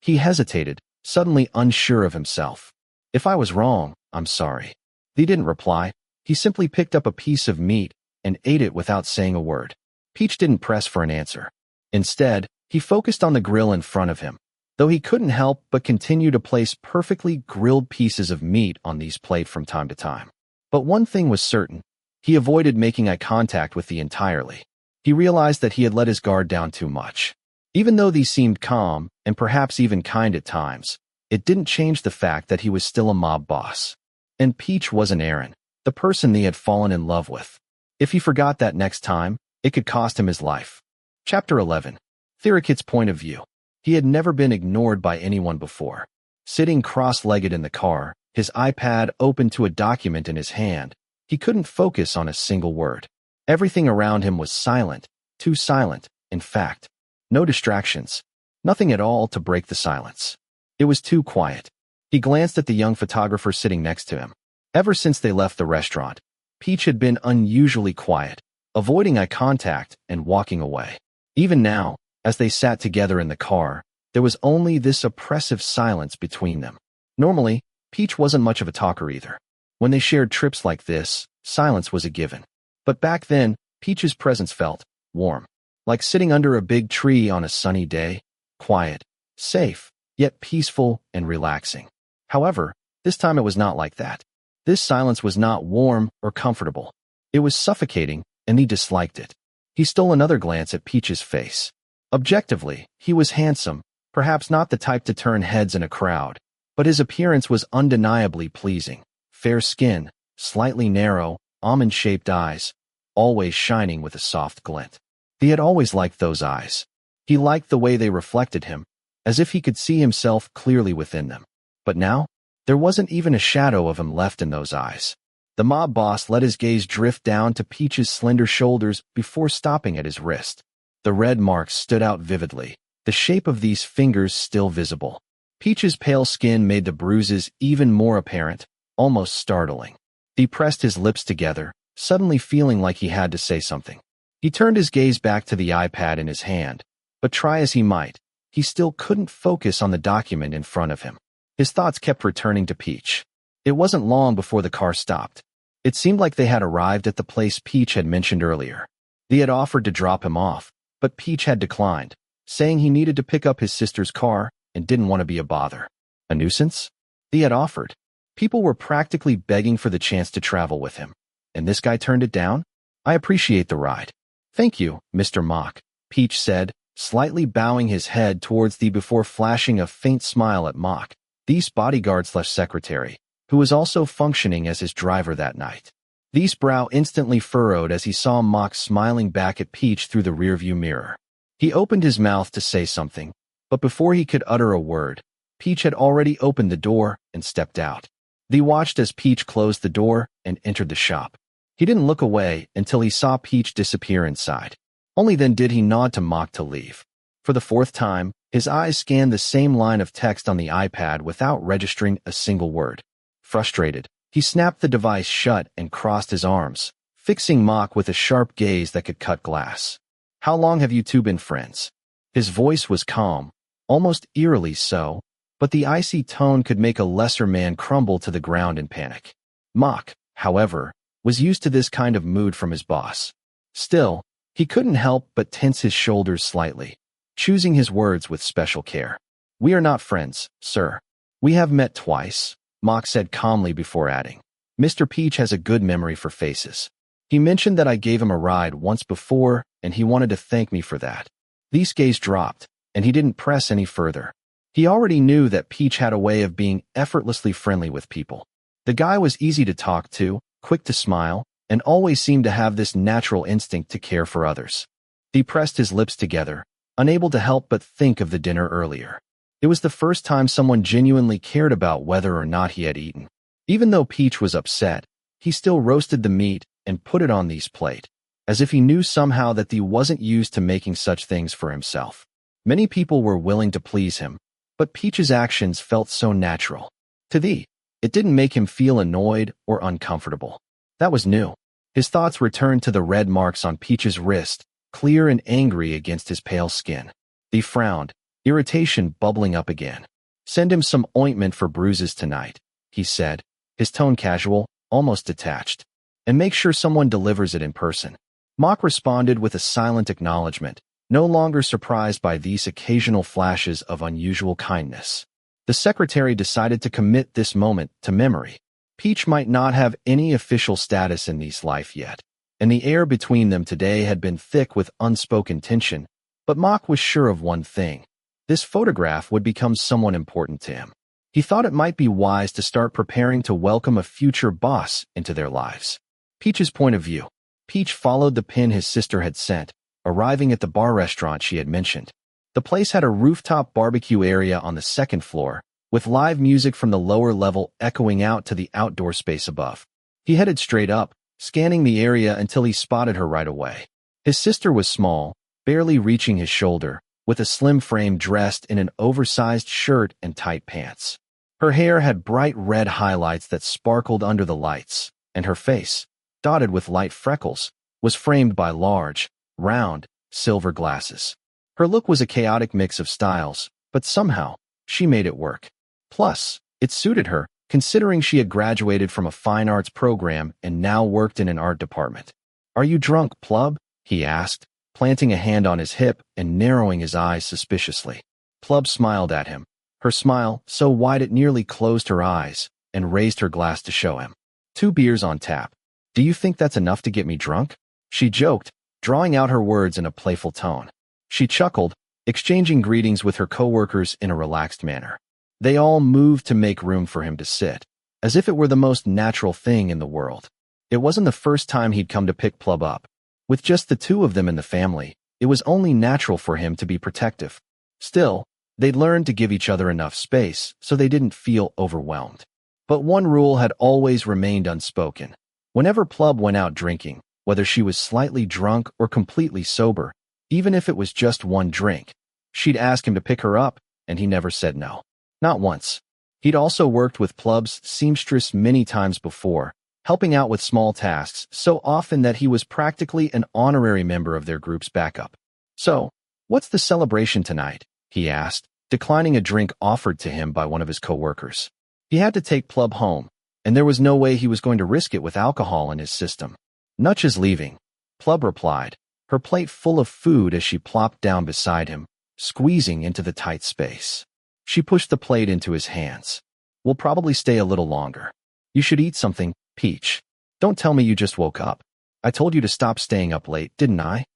He hesitated, suddenly unsure of himself. If I was wrong, I'm sorry. Thee didn't reply. He simply picked up a piece of meat and ate it without saying a word. Peach didn't press for an answer. Instead, he focused on the grill in front of him, though he couldn't help but continue to place perfectly grilled pieces of meat on Thee's plate from time to time. But one thing was certain. He avoided making eye contact with Thee entirely. He realized that he had let his guard down too much. Even though Thee seemed calm, and perhaps even kind at times, it didn't change the fact that he was still a mob boss. And Peach wasn't Aaron, the person Thee had fallen in love with. If he forgot that next time, it could cost him his life. Chapter 11. Theerakit's point of view. He had never been ignored by anyone before. Sitting cross-legged in the car, his iPad open to a document in his hand, he couldn't focus on a single word. Everything around him was silent, too silent, in fact. No distractions. Nothing at all to break the silence. It was too quiet. He glanced at the young photographer sitting next to him. Ever since they left the restaurant, Peach had been unusually quiet, avoiding eye contact and walking away. Even now, as they sat together in the car, there was only this oppressive silence between them. Normally, Peach wasn't much of a talker either. When they shared trips like this, silence was a given. But back then, Peach's presence felt warm, like sitting under a big tree on a sunny day, quiet, safe, yet peaceful and relaxing. However, this time it was not like that. This silence was not warm or comfortable. It was suffocating, and he disliked it. He stole another glance at Peach's face. Objectively, he was handsome, perhaps not the type to turn heads in a crowd, but his appearance was undeniably pleasing. Fair skin, slightly narrow, almond-shaped eyes, always shining with a soft glint. He had always liked those eyes. He liked the way they reflected him, as if he could see himself clearly within them. But now, there wasn't even a shadow of him left in those eyes. The mob boss let his gaze drift down to Peach's slender shoulders before stopping at his wrist. The red marks stood out vividly, the shape of these fingers still visible. Peach's pale skin made the bruises even more apparent, almost startling. He pressed his lips together, suddenly feeling like he had to say something. He turned his gaze back to the iPad in his hand, but try as he might, he still couldn't focus on the document in front of him. His thoughts kept returning to Peach. It wasn't long before the car stopped. It seemed like they had arrived at the place Peach had mentioned earlier. They had offered to drop him off, but Peach had declined, saying he needed to pick up his sister's car and didn't want to be a bother. A nuisance? They had offered. People were practically begging for the chance to travel with him. And this guy turned it down? I appreciate the ride. Thank you, Mr. Mock, Peach said, slightly bowing his head towards Thee before flashing a faint smile at Mock, Thee's bodyguard/secretary, who was also functioning as his driver that night. Thee's brow instantly furrowed as he saw Mock smiling back at Peach through the rearview mirror. He opened his mouth to say something, but before he could utter a word, Peach had already opened the door and stepped out. Thee watched as Peach closed the door and entered the shop. He didn't look away until he saw Peach disappear inside. Only then did he nod to Mock to leave. For the fourth time, his eyes scanned the same line of text on the iPad without registering a single word. Frustrated, he snapped the device shut and crossed his arms, fixing Mock with a sharp gaze that could cut glass. How long have you two been friends? His voice was calm, almost eerily so, but the icy tone could make a lesser man crumble to the ground in panic. Mock, however, was used to this kind of mood from his boss. Still, he couldn't help but tense his shoulders slightly, choosing his words with special care. We are not friends, sir. We have met twice, Mock said calmly before adding. Mr. Peach has a good memory for faces. He mentioned that I gave him a ride once before, and he wanted to thank me for that. Thee's gaze dropped, and he didn't press any further. He already knew that Peach had a way of being effortlessly friendly with people. The guy was easy to talk to, quick to smile, and always seemed to have this natural instinct to care for others. He pressed his lips together, unable to help but think of the dinner earlier. It was the first time someone genuinely cared about whether or not he had eaten. Even though Peach was upset, he still roasted the meat and put it on Thee's plate, as if he knew somehow that Thee wasn't used to making such things for himself. Many people were willing to please him, but Peach's actions felt so natural. To Thee, it didn't make him feel annoyed or uncomfortable. That was new. His thoughts returned to the red marks on Peach's wrist, clear and angry against his pale skin. Thee frowned, irritation bubbling up again. Send him some ointment for bruises tonight, he said, his tone casual, almost detached. And make sure someone delivers it in person. Mock responded with a silent acknowledgement, no longer surprised by these occasional flashes of unusual kindness. The secretary decided to commit this moment to memory. Peach might not have any official status in Thee's life yet, and the air between them today had been thick with unspoken tension, but Mock was sure of one thing. This photograph would become someone important to him. He thought it might be wise to start preparing to welcome a future boss into their lives. Peach's point of view. Peach followed the pin his sister had sent, arriving at the bar restaurant she had mentioned. The place had a rooftop barbecue area on the second floor, with live music from the lower level echoing out to the outdoor space above. He headed straight up, scanning the area until he spotted her right away. His sister was small, barely reaching his shoulder, with a slim frame dressed in an oversized shirt and tight pants. Her hair had bright red highlights that sparkled under the lights, and her face, dotted with light freckles, was framed by large, round, silver glasses. Her look was a chaotic mix of styles, but somehow, she made it work. Plus, it suited her, considering she had graduated from a fine arts program and now worked in an art department. Are you drunk, Plub? He asked, planting a hand on his hip and narrowing his eyes suspiciously. Plub smiled at him, her smile so wide it nearly closed her eyes, and raised her glass to show him. 2 beers on tap. Do you think that's enough to get me drunk? She joked, drawing out her words in a playful tone. She chuckled, exchanging greetings with her coworkers in a relaxed manner. They all moved to make room for him to sit, as if it were the most natural thing in the world. It wasn't the first time he'd come to pick Plub up. With just the 2 of them in the family, it was only natural for him to be protective. Still, they'd learned to give each other enough space so they didn't feel overwhelmed. But one rule had always remained unspoken. Whenever Plub went out drinking, whether she was slightly drunk or completely sober, even if it was just one drink, she'd ask him to pick her up, and he never said no. Not once. He'd also worked with Plub's seamstress many times before, helping out with small tasks so often that he was practically an honorary member of their group's backup. So, what's the celebration tonight? He asked, declining a drink offered to him by one of his coworkers. He had to take Plub home, and there was no way he was going to risk it with alcohol in his system. Nutch is leaving, Plub replied, her plate full of food as she plopped down beside him, squeezing into the tight space. She pushed the plate into his hands. We'll probably stay a little longer. You should eat something, Peach. Don't tell me you just woke up. I told you to stop staying up late, didn't I?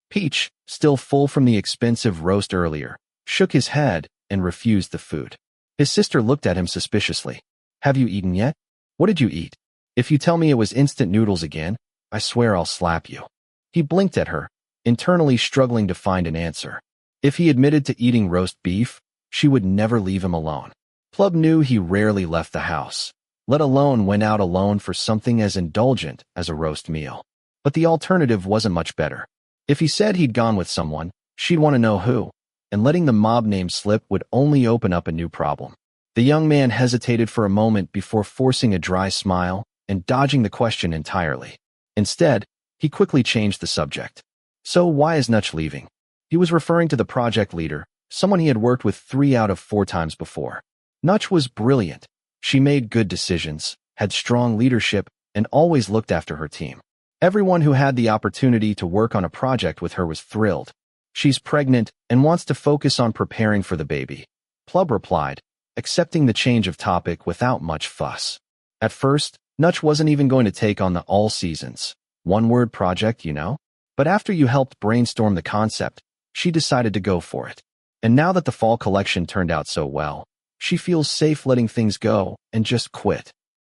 Peach, still full from the expensive roast earlier, shook his head and refused the food. His sister looked at him suspiciously. Have you eaten yet? What did you eat? If you tell me it was instant noodles again, I swear I'll slap you. He blinked at her, internally struggling to find an answer. If he admitted to eating roast beef, she would never leave him alone. Plub knew he rarely left the house, let alone went out alone for something as indulgent as a roast meal. But the alternative wasn't much better. If he said he'd gone with someone, she'd want to know who, and letting the mob name slip would only open up a new problem. The young man hesitated for a moment before forcing a dry smile and dodging the question entirely. Instead, he quickly changed the subject. So why is Nutch leaving? He was referring to the project leader, someone he had worked with 3 out of 4 times before. Nutch was brilliant. She made good decisions, had strong leadership, and always looked after her team. Everyone who had the opportunity to work on a project with her was thrilled. She's pregnant and wants to focus on preparing for the baby. Plub replied, accepting the change of topic without much fuss. At first, Nutch wasn't even going to take on the all seasons, one-word project, you know? But after you helped brainstorm the concept, she decided to go for it. And now that the fall collection turned out so well, she feels safe letting things go and just quit.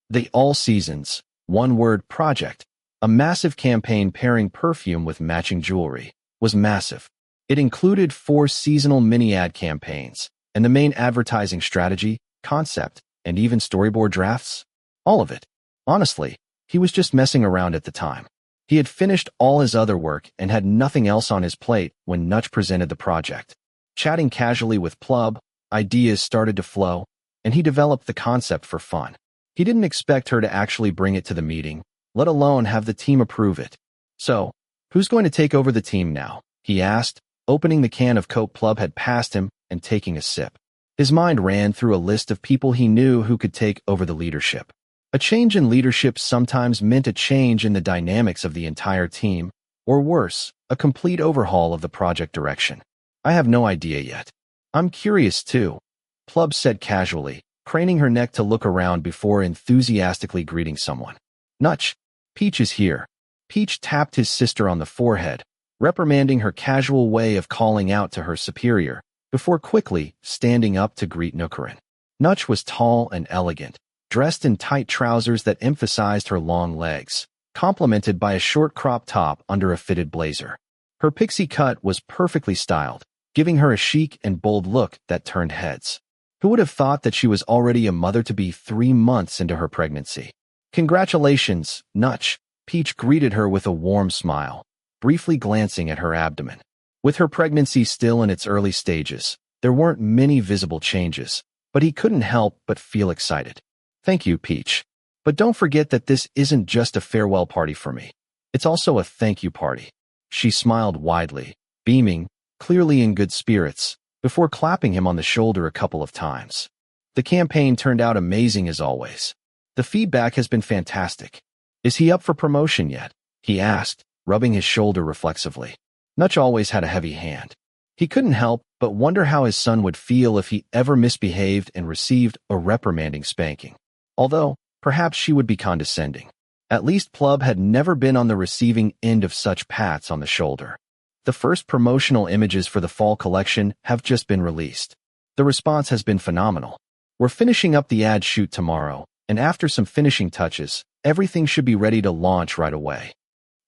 The all seasons, one-word project, a massive campaign pairing perfume with matching jewelry, was massive. It included 4 seasonal mini-ad campaigns, and the main advertising strategy, concept, and even storyboard drafts. All of it. Honestly, he was just messing around at the time. He had finished all his other work and had nothing else on his plate when Nutch presented the project. Chatting casually with Plub, ideas started to flow, and he developed the concept for fun. He didn't expect her to actually bring it to the meeting, let alone have the team approve it. So, who's going to take over the team now? He asked, opening the can of Coke Plub had passed him and taking a sip. His mind ran through a list of people he knew who could take over the leadership. A change in leadership sometimes meant a change in the dynamics of the entire team, or worse, a complete overhaul of the project direction. I have no idea yet. I'm curious too, Plub said casually, craning her neck to look around before enthusiastically greeting someone. Nutch, Peach is here. Peach tapped his sister on the forehead, reprimanding her casual way of calling out to her superior, before quickly standing up to greet Nookerin. Nutch was tall and elegant, dressed in tight trousers that emphasized her long legs, complemented by a short crop top under a fitted blazer. Her pixie cut was perfectly styled, giving her a chic and bold look that turned heads. Who would have thought that she was already a mother-to-be 3 months into her pregnancy? Congratulations, Nutch, Peach greeted her with a warm smile, briefly glancing at her abdomen. With her pregnancy still in its early stages, there weren't many visible changes, but he couldn't help but feel excited. Thank you, Peach. But don't forget that this isn't just a farewell party for me. It's also a thank you party. She smiled widely, beaming, clearly in good spirits, before clapping him on the shoulder a couple of times. The campaign turned out amazing as always. The feedback has been fantastic. Is he up for promotion yet? He asked, rubbing his shoulder reflexively. Nutch always had a heavy hand. He couldn't help but wonder how his son would feel if he ever misbehaved and received a reprimanding spanking. Although, perhaps she would be condescending. At least Plub had never been on the receiving end of such pats on the shoulder. The first promotional images for the fall collection have just been released. The response has been phenomenal. We're finishing up the ad shoot tomorrow, and after some finishing touches, everything should be ready to launch right away.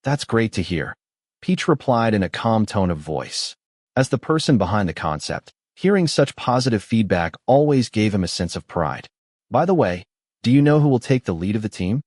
That's great to hear, Peach replied in a calm tone of voice. As the person behind the concept, hearing such positive feedback always gave him a sense of pride. By the way, do you know who will take the lead of the team?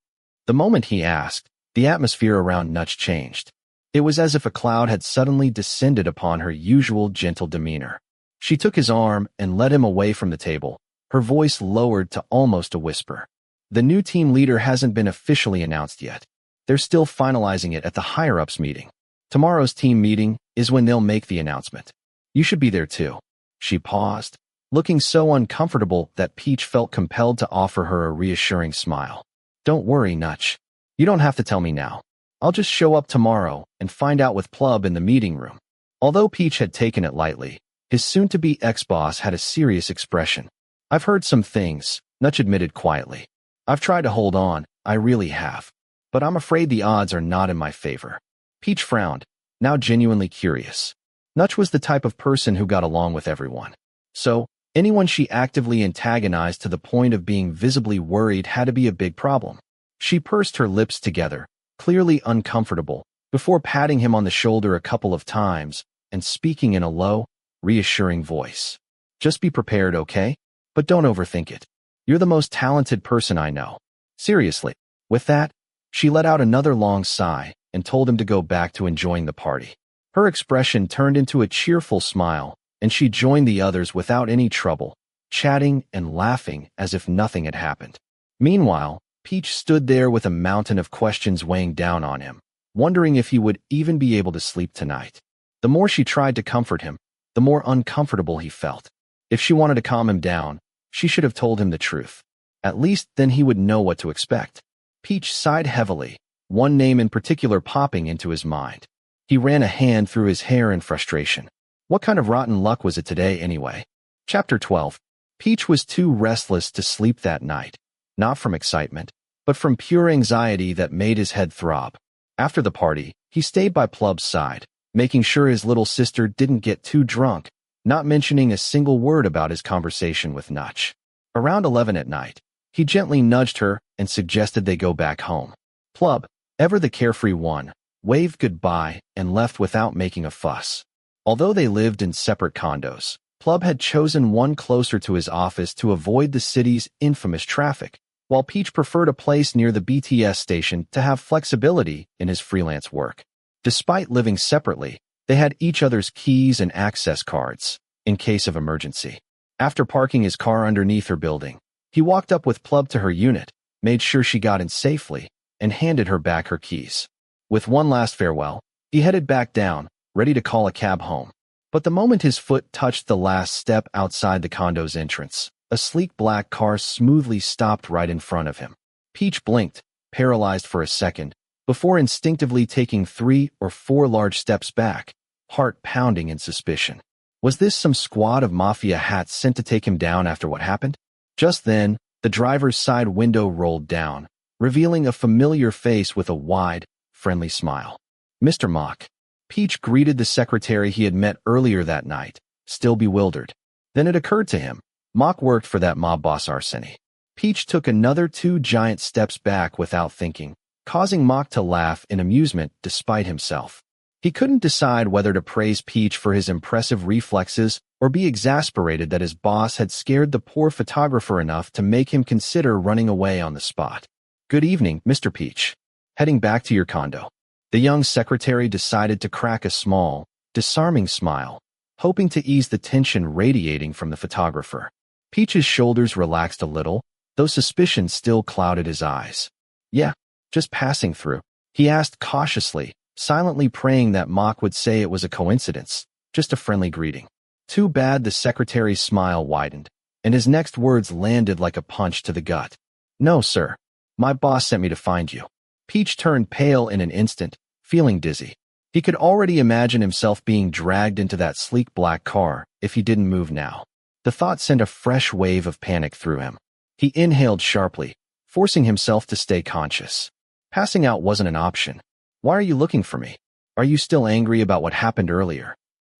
The moment he asked, the atmosphere around Nutch changed. It was as if a cloud had suddenly descended upon her usual gentle demeanor. She took his arm and led him away from the table, her voice lowered to almost a whisper. The new team leader hasn't been officially announced yet. They're still finalizing it at the higher-ups meeting. Tomorrow's team meeting is when they'll make the announcement. You should be there too. She paused, looking so uncomfortable that Peach felt compelled to offer her a reassuring smile. Don't worry, Nutch. You don't have to tell me now. I'll just show up tomorrow and find out with Plub in the meeting room. Although Peach had taken it lightly, his soon-to-be ex-boss had a serious expression. I've heard some things, Nutch admitted quietly. I've tried to hold on, I really have. But I'm afraid the odds are not in my favor. Peach frowned, now genuinely curious. Nutch was the type of person who got along with everyone. So, anyone she actively antagonized to the point of being visibly worried had to be a big problem. She pursed her lips together, clearly uncomfortable, before patting him on the shoulder a couple of times and speaking in a low, reassuring voice. Just be prepared, okay? But don't overthink it. You're the most talented person I know, Seriously. With that, she let out another long sigh and told him to go back to enjoying the party. Her expression turned into a cheerful smile, and she joined the others without any trouble, chatting and laughing as if nothing had happened. Meanwhile, Peach stood there with a mountain of questions weighing down on him, wondering if he would even be able to sleep tonight. The more she tried to comfort him, the more uncomfortable he felt. If she wanted to calm him down, she should have told him the truth. At least then he would know what to expect. Peach sighed heavily, one name in particular popping into his mind. He ran a hand through his hair in frustration. What kind of rotten luck was it today anyway? Chapter 12. Peach was too restless to sleep that night, not from excitement, but from pure anxiety that made his head throb. After the party, he stayed by Plub's side, making sure his little sister didn't get too drunk, not mentioning a single word about his conversation with Nutch. Around 11 at night, he gently nudged her and suggested they go back home. Plub, ever the carefree one, waved goodbye and left without making a fuss. Although they lived in separate condos, Plub had chosen one closer to his office to avoid the city's infamous traffic, while Peach preferred a place near the BTS station to have flexibility in his freelance work. Despite living separately, they had each other's keys and access cards, in case of emergency. After parking his car underneath her building, he walked up with Plub to her unit, made sure she got in safely, and handed her back her keys. With one last farewell, he headed back down, ready to call a cab home. But the moment his foot touched the last step outside the condo's entrance, a sleek black car smoothly stopped right in front of him. Peach blinked, paralyzed for a second, before instinctively taking 3 or 4 large steps back, heart pounding in suspicion. Was this some squad of Mafia hats sent to take him down after what happened? Just then, the driver's side window rolled down, revealing a familiar face with a wide, friendly smile. Mr. Mock. Peach greeted the secretary he had met earlier that night, still bewildered. Then it occurred to him, Mock worked for that mob boss Arseny. Peach took another 2 giant steps back without thinking, causing Mock to laugh in amusement despite himself. He couldn't decide whether to praise Peach for his impressive reflexes or be exasperated that his boss had scared the poor photographer enough to make him consider running away on the spot. Good evening, Mr. Peach. Heading back to your condo. The young secretary decided to crack a small, disarming smile, hoping to ease the tension radiating from the photographer. Peach's shoulders relaxed a little, though suspicion still clouded his eyes. Yeah, just passing through, he asked cautiously, silently praying that Mock would say it was a coincidence, just a friendly greeting. Too bad. The secretary's smile widened, and his next words landed like a punch to the gut. No, sir. My boss sent me to find you. Peach turned pale in an instant, feeling dizzy. He could already imagine himself being dragged into that sleek black car if he didn't move now. The thought sent a fresh wave of panic through him. He inhaled sharply, forcing himself to stay conscious. Passing out wasn't an option. Why are you looking for me? Are you still angry about what happened earlier?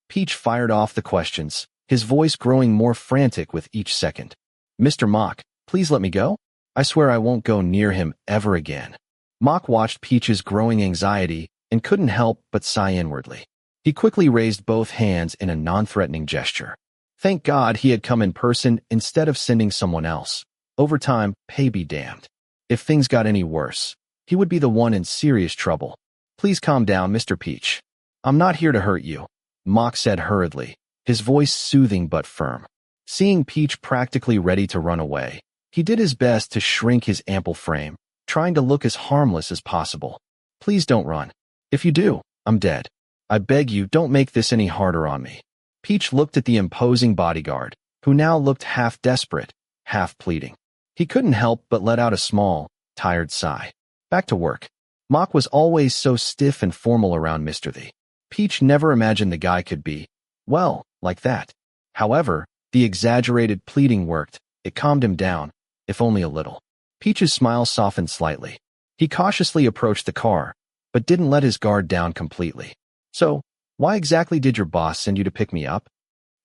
Peach fired off the questions, his voice growing more frantic with each second. Mr. Mock, please let me go. I swear I won't go near him ever again. Mock watched Peach's growing anxiety and couldn't help but sigh inwardly. He quickly raised both hands in a non-threatening gesture. Thank God he had come in person instead of sending someone else. Over time, pay be damned. If things got any worse, he would be the one in serious trouble. Please calm down, Mr. Peach. I'm not here to hurt you, Mock said hurriedly, his voice soothing but firm. Seeing Peach practically ready to run away, he did his best to shrink his ample frame, trying to look as harmless as possible. Please don't run. If you do, I'm dead. I beg you, don't make this any harder on me. Peach looked at the imposing bodyguard, who now looked half desperate, half pleading. He couldn't help but let out a small, tired sigh. Back to work. Mock was always so stiff and formal around Mr. The. Peach never imagined the guy could be, well, like that. However, the exaggerated pleading worked. It calmed him down, if only a little. Peach's smile softened slightly. He cautiously approached the car, but didn't let his guard down completely. So, why exactly did your boss send you to pick me up?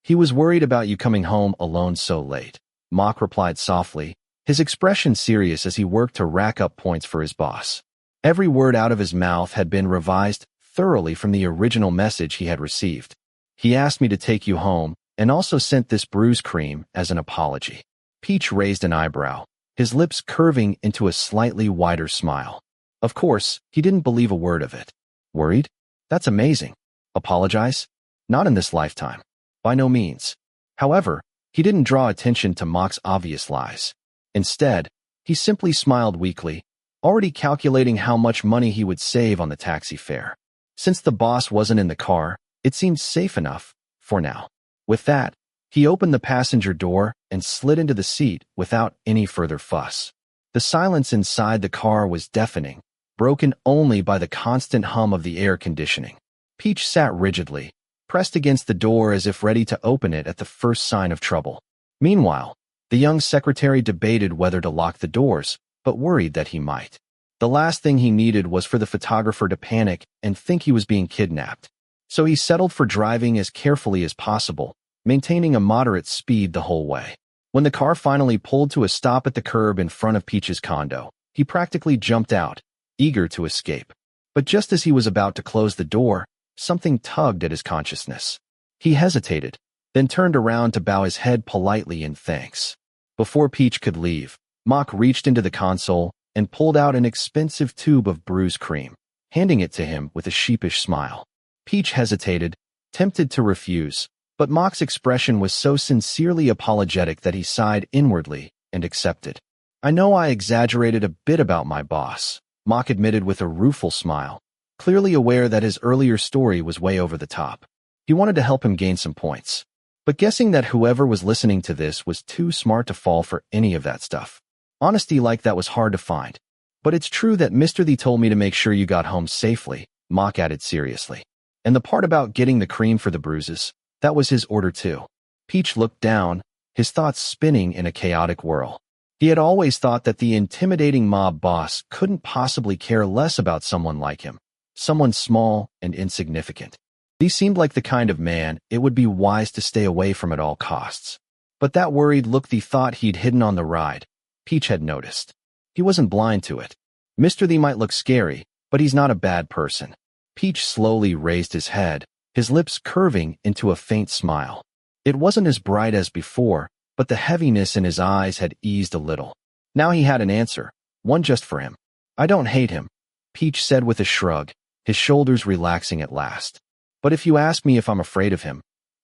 He was worried about you coming home alone so late, Mock replied softly, his expression serious as he worked to rack up points for his boss. Every word out of his mouth had been revised thoroughly from the original message he had received. He asked me to take you home and also sent this bruise cream as an apology. Peach raised an eyebrow, his lips curving into a slightly wider smile. Of course, he didn't believe a word of it. Worried? That's amazing. Apologize? Not in this lifetime. By no means. However, he didn't draw attention to Mock's obvious lies. Instead, he simply smiled weakly, already calculating how much money he would save on the taxi fare. Since the boss wasn't in the car, it seemed safe enough, for now. With that, he opened the passenger door and slid into the seat without any further fuss. The silence inside the car was deafening, broken only by the constant hum of the air conditioning. Peach sat rigidly, pressed against the door as if ready to open it at the first sign of trouble. Meanwhile, the young secretary debated whether to lock the doors, but worried that he might. The last thing he needed was for the photographer to panic and think he was being kidnapped. So he settled for driving as carefully as possible, maintaining a moderate speed the whole way. When the car finally pulled to a stop at the curb in front of Peach's condo, he practically jumped out, eager to escape. But just as he was about to close the door, something tugged at his consciousness. He hesitated, then turned around to bow his head politely in thanks. Before Peach could leave, Mock reached into the console and pulled out an expensive tube of bruise cream, handing it to him with a sheepish smile. Peach hesitated, tempted to refuse, but Mock's expression was so sincerely apologetic that he sighed inwardly and accepted. I know I exaggerated a bit about my boss, Mock admitted with a rueful smile, clearly aware that his earlier story was way over the top. He wanted to help him gain some points, but guessing that whoever was listening to this was too smart to fall for any of that stuff. Honesty like that was hard to find. But it's true that Mr. Thee told me to make sure you got home safely, Mock added seriously. And the part about getting the cream for the bruises, that was his order too. Peach looked down, his thoughts spinning in a chaotic whirl. He had always thought that the intimidating mob boss couldn't possibly care less about someone like him, someone small and insignificant. He seemed like the kind of man it would be wise to stay away from at all costs. But that worried look Thee thought he'd hidden on the ride, Peach had noticed. He wasn't blind to it. Mr. Thee might look scary, but he's not a bad person. Peach slowly raised his head, his lips curving into a faint smile. It wasn't as bright as before, but the heaviness in his eyes had eased a little. Now he had an answer, one just for him. I don't hate him, Peach said with a shrug, his shoulders relaxing at last. But if you ask me if I'm afraid of him,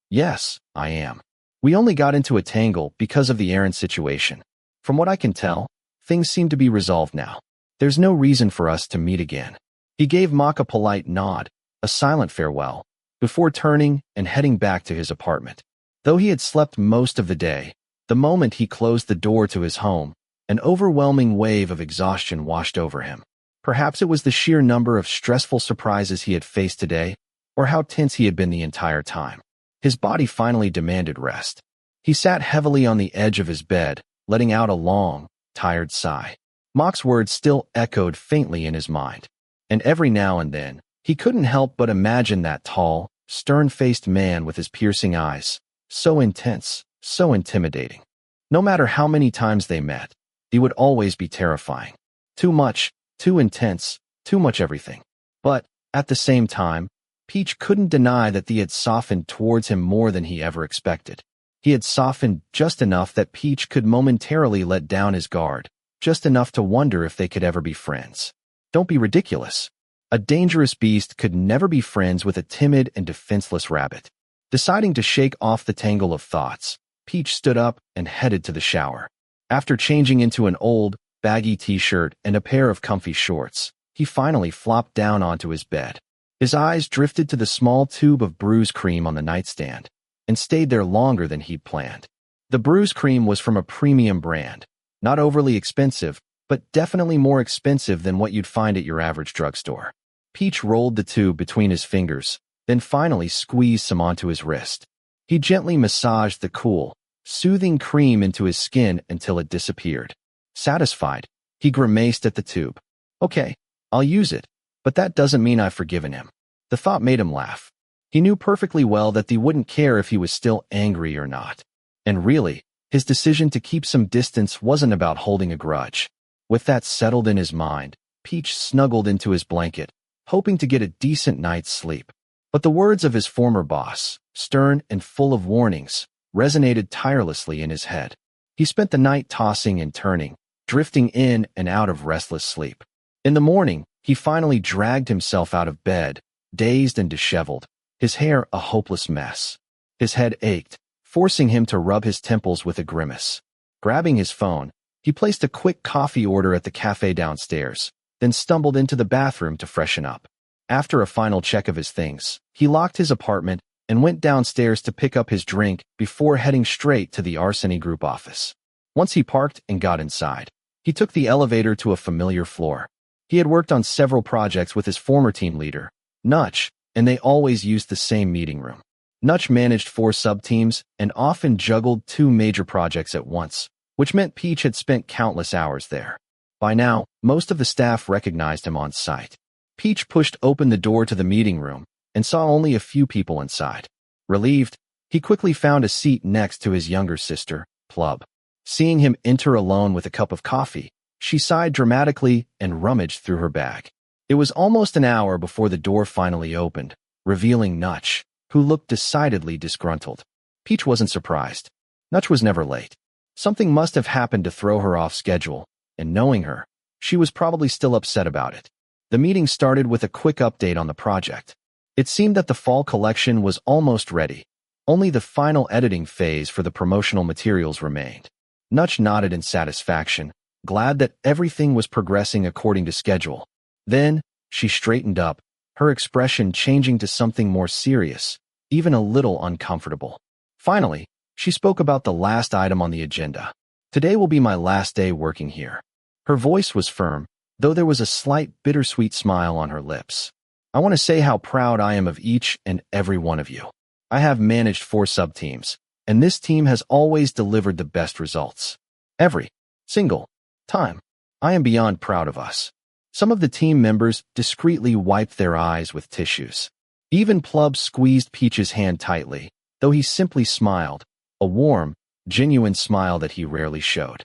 yes, I am. We only got into a tangle because of the errand situation. From what I can tell, things seem to be resolved now. There's no reason for us to meet again. He gave Mock a polite nod, a silent farewell, before turning and heading back to his apartment. Though he had slept most of the day, the moment he closed the door to his home, an overwhelming wave of exhaustion washed over him. Perhaps it was the sheer number of stressful surprises he had faced today, or how tense he had been the entire time. His body finally demanded rest. He sat heavily on the edge of his bed, letting out a long, tired sigh. Mock's words still echoed faintly in his mind, and every now and then, he couldn't help but imagine that tall, stern-faced man with his piercing eyes, so intense, so intimidating. No matter how many times they met, he would always be terrifying. Too much, too intense, too much everything. But, at the same time, Peach couldn't deny that he had softened towards him more than he ever expected. He had softened just enough that Peach could momentarily let down his guard, just enough to wonder if they could ever be friends. Don't be ridiculous. A dangerous beast could never be friends with a timid and defenseless rabbit. Deciding to shake off the tangle of thoughts, Peach stood up and headed to the shower. After changing into an old, baggy t-shirt and a pair of comfy shorts, he finally flopped down onto his bed. His eyes drifted to the small tube of bruise cream on the nightstand, and stayed there longer than he'd planned. The bruise cream was from a premium brand, not overly expensive, but definitely more expensive than what you'd find at your average drugstore. Peach rolled the tube between his fingers, then finally squeezed some onto his wrist. He gently massaged the cool, soothing cream into his skin until it disappeared. Satisfied, he grimaced at the tube. Okay, I'll use it, but that doesn't mean I've forgiven him. The thought made him laugh. He knew perfectly well that he wouldn't care if he was still angry or not. And really, his decision to keep some distance wasn't about holding a grudge. With that settled in his mind, Peach snuggled into his blanket, hoping to get a decent night's sleep. But the words of his former boss, stern and full of warnings, resonated tirelessly in his head. He spent the night tossing and turning, drifting in and out of restless sleep. In the morning, he finally dragged himself out of bed, dazed and disheveled, his hair a hopeless mess. His head ached, forcing him to rub his temples with a grimace. Grabbing his phone, he placed a quick coffee order at the cafe downstairs, then stumbled into the bathroom to freshen up. After a final check of his things, he locked his apartment and went downstairs to pick up his drink before heading straight to the Arseny Group office. Once he parked and got inside, he took the elevator to a familiar floor. He had worked on several projects with his former team leader, Nutch, and they always used the same meeting room. Nutch managed 4 sub-teams and often juggled 2 major projects at once, which meant Peach had spent countless hours there. By now, most of the staff recognized him on sight. Peach pushed open the door to the meeting room and saw only a few people inside. Relieved, he quickly found a seat next to his younger sister, Plub. Seeing him enter alone with a cup of coffee, she sighed dramatically and rummaged through her bag. It was almost an hour before the door finally opened, revealing Nutch, who looked decidedly disgruntled. Peach wasn't surprised. Nutch was never late. Something must have happened to throw her off schedule, and knowing her, she was probably still upset about it. The meeting started with a quick update on the project. It seemed that the fall collection was almost ready. Only the final editing phase for the promotional materials remained. Nutch nodded in satisfaction, glad that everything was progressing according to schedule. Then, she straightened up, her expression changing to something more serious, even a little uncomfortable. Finally, she spoke about the last item on the agenda. Today will be my last day working here. Her voice was firm, though there was a slight bittersweet smile on her lips. I want to say how proud I am of each and every one of you. I have managed 4 sub-teams, and this team has always delivered the best results. Every single time. I am beyond proud of us. Some of the team members discreetly wiped their eyes with tissues. Even Plub squeezed Peach's hand tightly, though he simply smiled, a warm, genuine smile that he rarely showed.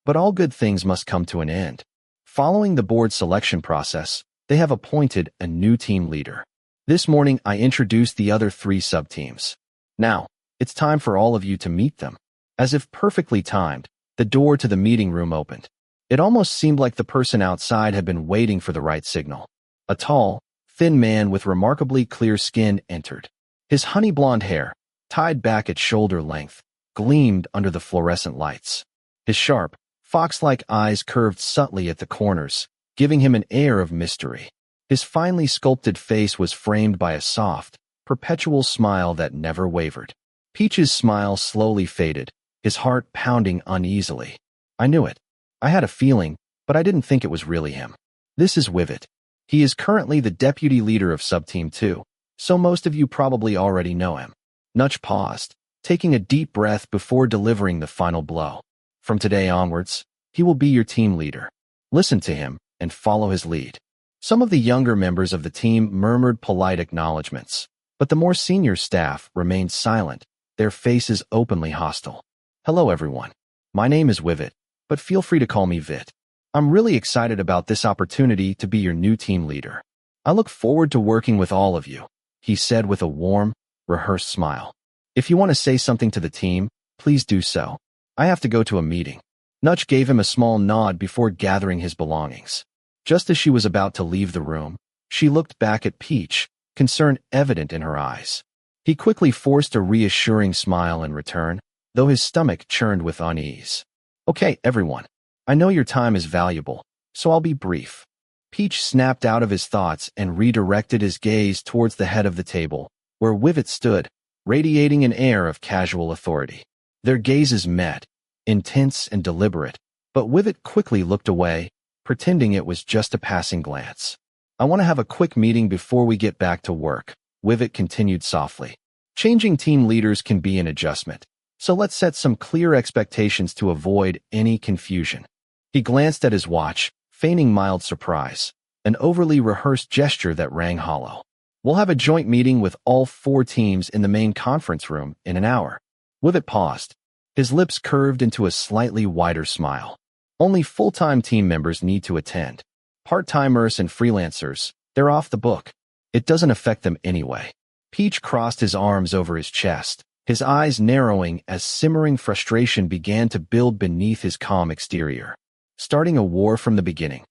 But all good things must come to an end. Following the board selection process, they have appointed a new team leader. This morning, I introduced the other 3 sub-teams. Now, it's time for all of you to meet them. As if perfectly timed, the door to the meeting room opened. It almost seemed like the person outside had been waiting for the right signal. A tall, thin man with remarkably clear skin entered. His honey blonde hair, tied back at shoulder length, gleamed under the fluorescent lights. His sharp, fox-like eyes curved subtly at the corners, giving him an air of mystery. His finely sculpted face was framed by a soft, perpetual smile that never wavered. Peach's smile slowly faded, his heart pounding uneasily. I knew it. I had a feeling, but I didn't think it was really him. This is Wivet. He is currently the deputy leader of Sub-Team 2, so most of you probably already know him. Nutch paused, taking a deep breath before delivering the final blow. From today onwards, he will be your team leader. Listen to him and follow his lead. Some of the younger members of the team murmured polite acknowledgments, but the more senior staff remained silent, their faces openly hostile. Hello everyone. My name is Wivet, but feel free to call me Vit. I'm really excited about this opportunity to be your new team leader. I look forward to working with all of you, he said with a warm, rehearsed smile. If you want to say something to the team, please do so. I have to go to a meeting. Nutch gave him a small nod before gathering his belongings. Just as she was about to leave the room, she looked back at Peach, concern evident in her eyes. He quickly forced a reassuring smile in return, though his stomach churned with unease. Okay, everyone. I know your time is valuable, so I'll be brief. Peach snapped out of his thoughts and redirected his gaze towards the head of the table, where Wivet stood, radiating an air of casual authority. Their gazes met, intense and deliberate, but Wivet quickly looked away, pretending it was just a passing glance. I want to have a quick meeting before we get back to work, Wivet continued softly. Changing team leaders can be an adjustment, so let's set some clear expectations to avoid any confusion. He glanced at his watch, feigning mild surprise, an overly rehearsed gesture that rang hollow. We'll have a joint meeting with all 4 teams in the main conference room in an hour. Wivet paused. His lips curved into a slightly wider smile. Only full-time team members need to attend. Part-timers and freelancers, they're off the book. It doesn't affect them anyway. Peach crossed his arms over his chest, his eyes narrowing as simmering frustration began to build beneath his calm exterior. starting a war from the beginning.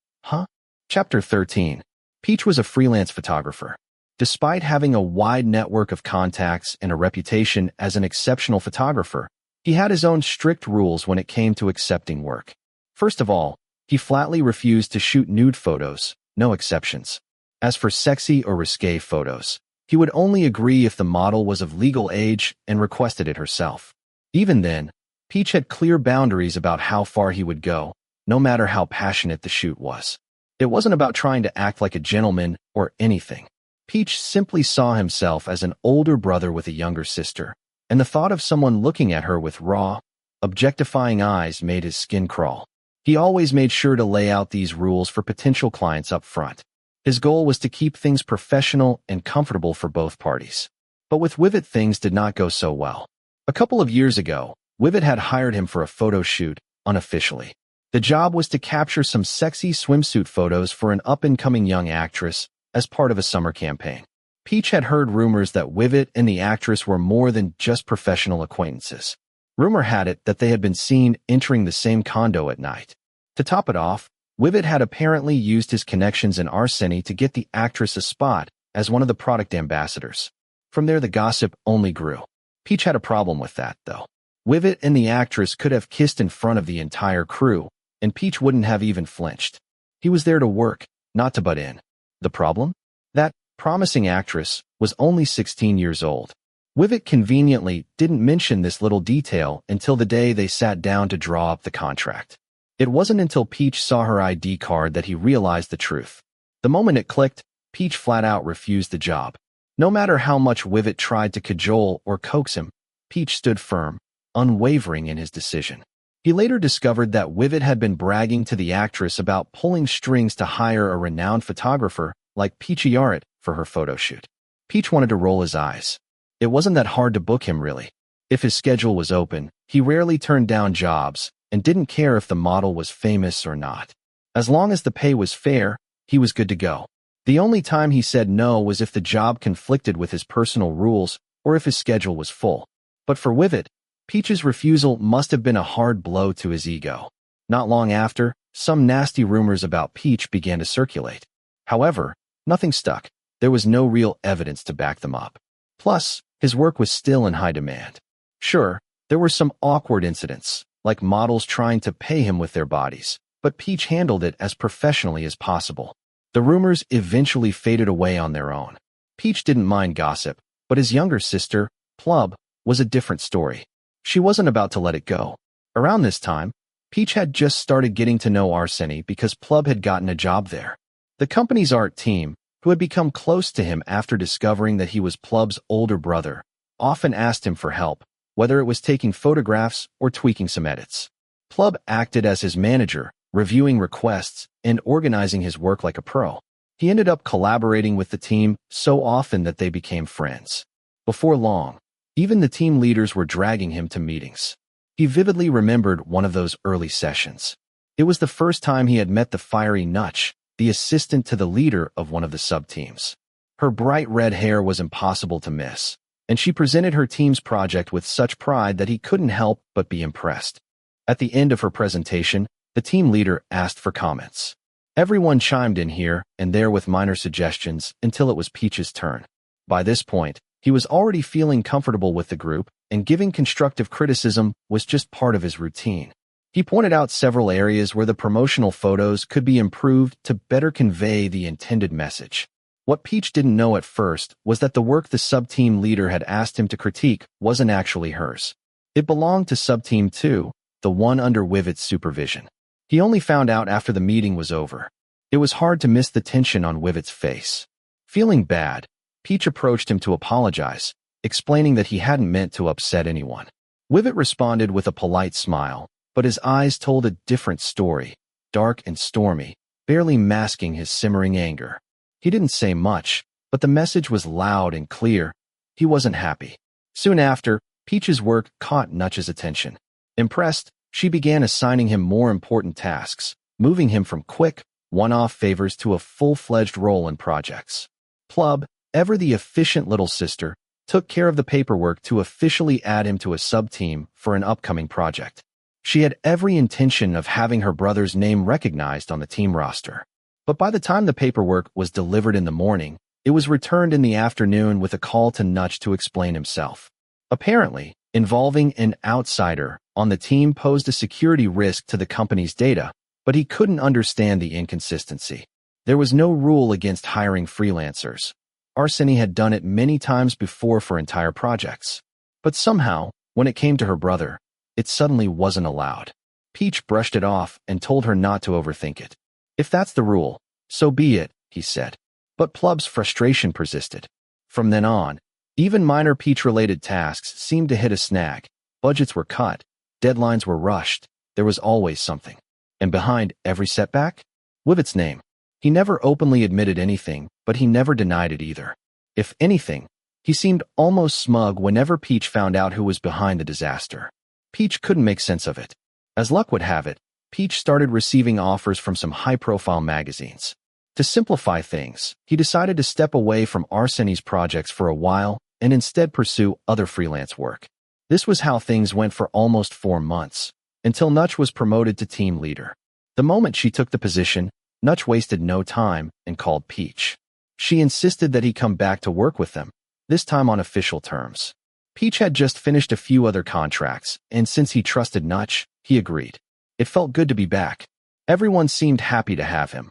Chapter 13. Peach was a freelance photographer. Despite having a wide network of contacts and a reputation as an exceptional photographer, he had his own strict rules when it came to accepting work. First of all, he flatly refused to shoot nude photos, no exceptions. As for sexy or risque photos, he would only agree if the model was of legal age and requested it herself. Even then, Peach had clear boundaries about how far he would go, no matter how passionate the shoot was. It wasn't about trying to act like a gentleman or anything. Peach simply saw himself as an older brother with a younger sister, and the thought of someone looking at her with raw, objectifying eyes made his skin crawl. He always made sure to lay out these rules for potential clients up front. His goal was to keep things professional and comfortable for both parties. But with Wivet, things did not go so well. A couple of years ago, Wivet had hired him for a photo shoot, unofficially. The job was to capture some sexy swimsuit photos for an up-and-coming young actress as part of a summer campaign. Peach had heard rumors that Wivet and the actress were more than just professional acquaintances. Rumor had it that they had been seen entering the same condo at night. To top it off, Wivet had apparently used his connections in Arseny to get the actress a spot as one of the product ambassadors. From there, the gossip only grew. Peach had a problem with that, though. Wivet and the actress could have kissed in front of the entire crew, and Peach wouldn't have even flinched. He was there to work, not to butt in. The problem? That promising actress was only 16 years old. Wivet conveniently didn't mention this little detail until the day they sat down to draw up the contract. It wasn't until Peach saw her ID card that he realized the truth. The moment it clicked, Peach flat out refused the job. No matter how much Wivet tried to cajole or coax him, Peach stood firm, unwavering in his decision. He later discovered that Wivet had been bragging to the actress about pulling strings to hire a renowned photographer like Peachayarat for her photo shoot. Peach wanted to roll his eyes. It wasn't that hard to book him, really. If his schedule was open, he rarely turned down jobs and didn't care if the model was famous or not. As long as the pay was fair, he was good to go. The only time he said no was if the job conflicted with his personal rules or if his schedule was full. But for Wivet, Peach's refusal must have been a hard blow to his ego. Not long after, some nasty rumors about Peach began to circulate. However, nothing stuck. There was no real evidence to back them up. Plus, his work was still in high demand. Sure, there were some awkward incidents, like models trying to pay him with their bodies, but Peach handled it as professionally as possible. The rumors eventually faded away on their own. Peach didn't mind gossip, but his younger sister, Plub, was a different story. She wasn't about to let it go. Around this time, Peach had just started getting to know Arseny because Plub had gotten a job there. The company's art team, who had become close to him after discovering that he was Plub's older brother, often asked him for help, whether it was taking photographs or tweaking some edits. Plub acted as his manager, reviewing requests and organizing his work like a pro. He ended up collaborating with the team so often that they became friends. Before long, even the team leaders were dragging him to meetings. He vividly remembered one of those early sessions. It was the first time he had met the fiery Nutch, the assistant to the leader of one of the sub-teams. Her bright red hair was impossible to miss, and she presented her team's project with such pride that he couldn't help but be impressed. At the end of her presentation, the team leader asked for comments. Everyone chimed in here and there with minor suggestions until it was Peach's turn. By this point, he was already feeling comfortable with the group, and giving constructive criticism was just part of his routine. He pointed out several areas where the promotional photos could be improved to better convey the intended message. What Peach didn't know at first was that the work the sub-team leader had asked him to critique wasn't actually hers. It belonged to sub-team 2, the one under Wivet's supervision. He only found out after the meeting was over. It was hard to miss the tension on Wivet's face. Feeling bad, Peach approached him to apologize, explaining that he hadn't meant to upset anyone. Wivet responded with a polite smile, but his eyes told a different story, dark and stormy, barely masking his simmering anger. He didn't say much, but the message was loud and clear. He wasn't happy. Soon after, Peach's work caught Nutch's attention. Impressed, she began assigning him more important tasks, moving him from quick, one-off favors to a full-fledged role in projects. Plub, ever the efficient little sister, took care of the paperwork to officially add him to a sub-team for an upcoming project. She had every intention of having her brother's name recognized on the team roster. But by the time the paperwork was delivered in the morning, it was returned in the afternoon with a call to Nutch to explain himself. Apparently, involving an outsider on the team posed a security risk to the company's data, but he couldn't understand the inconsistency. There was no rule against hiring freelancers. Arseny had done it many times before for entire projects. But somehow, when it came to her brother, it suddenly wasn't allowed. Peach brushed it off and told her not to overthink it. If that's the rule, so be it, he said. But Plub's frustration persisted. From then on, even minor Peach-related tasks seemed to hit a snag. Budgets were cut, deadlines were rushed, there was always something. And behind every setback? Wivet's name. He never openly admitted anything, but he never denied it either. If anything, he seemed almost smug whenever Peach found out who was behind the disaster. Peach couldn't make sense of it. As luck would have it, Peach started receiving offers from some high-profile magazines. To simplify things, he decided to step away from Arseny's projects for a while and instead pursue other freelance work. This was how things went for almost 4 months, until Nutch was promoted to team leader. The moment she took the position, Nutch wasted no time and called Peach. She insisted that he come back to work with them, this time on official terms. Peach had just finished a few other contracts, and since he trusted Nutch, he agreed. It felt good to be back. Everyone seemed happy to have him.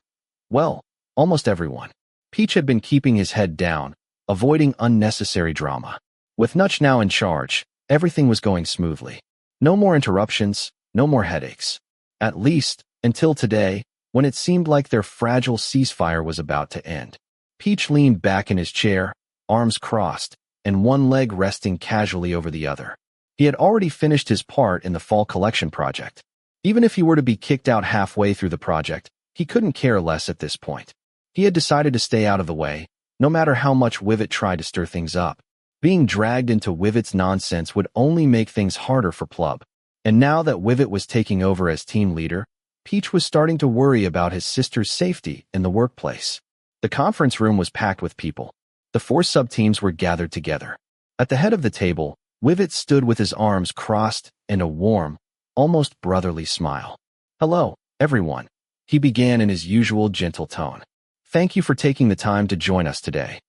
Well, almost everyone. Peach had been keeping his head down, avoiding unnecessary drama. With Nutch now in charge, everything was going smoothly. No more interruptions, no more headaches. At least, until today, when it seemed like their fragile ceasefire was about to end. Peach leaned back in his chair, arms crossed, and one leg resting casually over the other. He had already finished his part in the fall collection project. Even if he were to be kicked out halfway through the project, he couldn't care less at this point. He had decided to stay out of the way, no matter how much Wivet tried to stir things up. Being dragged into Wivet's nonsense would only make things harder for Plub. And now that Wivet was taking over as team leader, Peach was starting to worry about his sister's safety in the workplace. The conference room was packed with people. The 4 sub-teams were gathered together. At the head of the table, Wivet stood with his arms crossed and a warm, almost brotherly smile. "Hello, everyone," he began in his usual gentle tone. "Thank you for taking the time to join us today."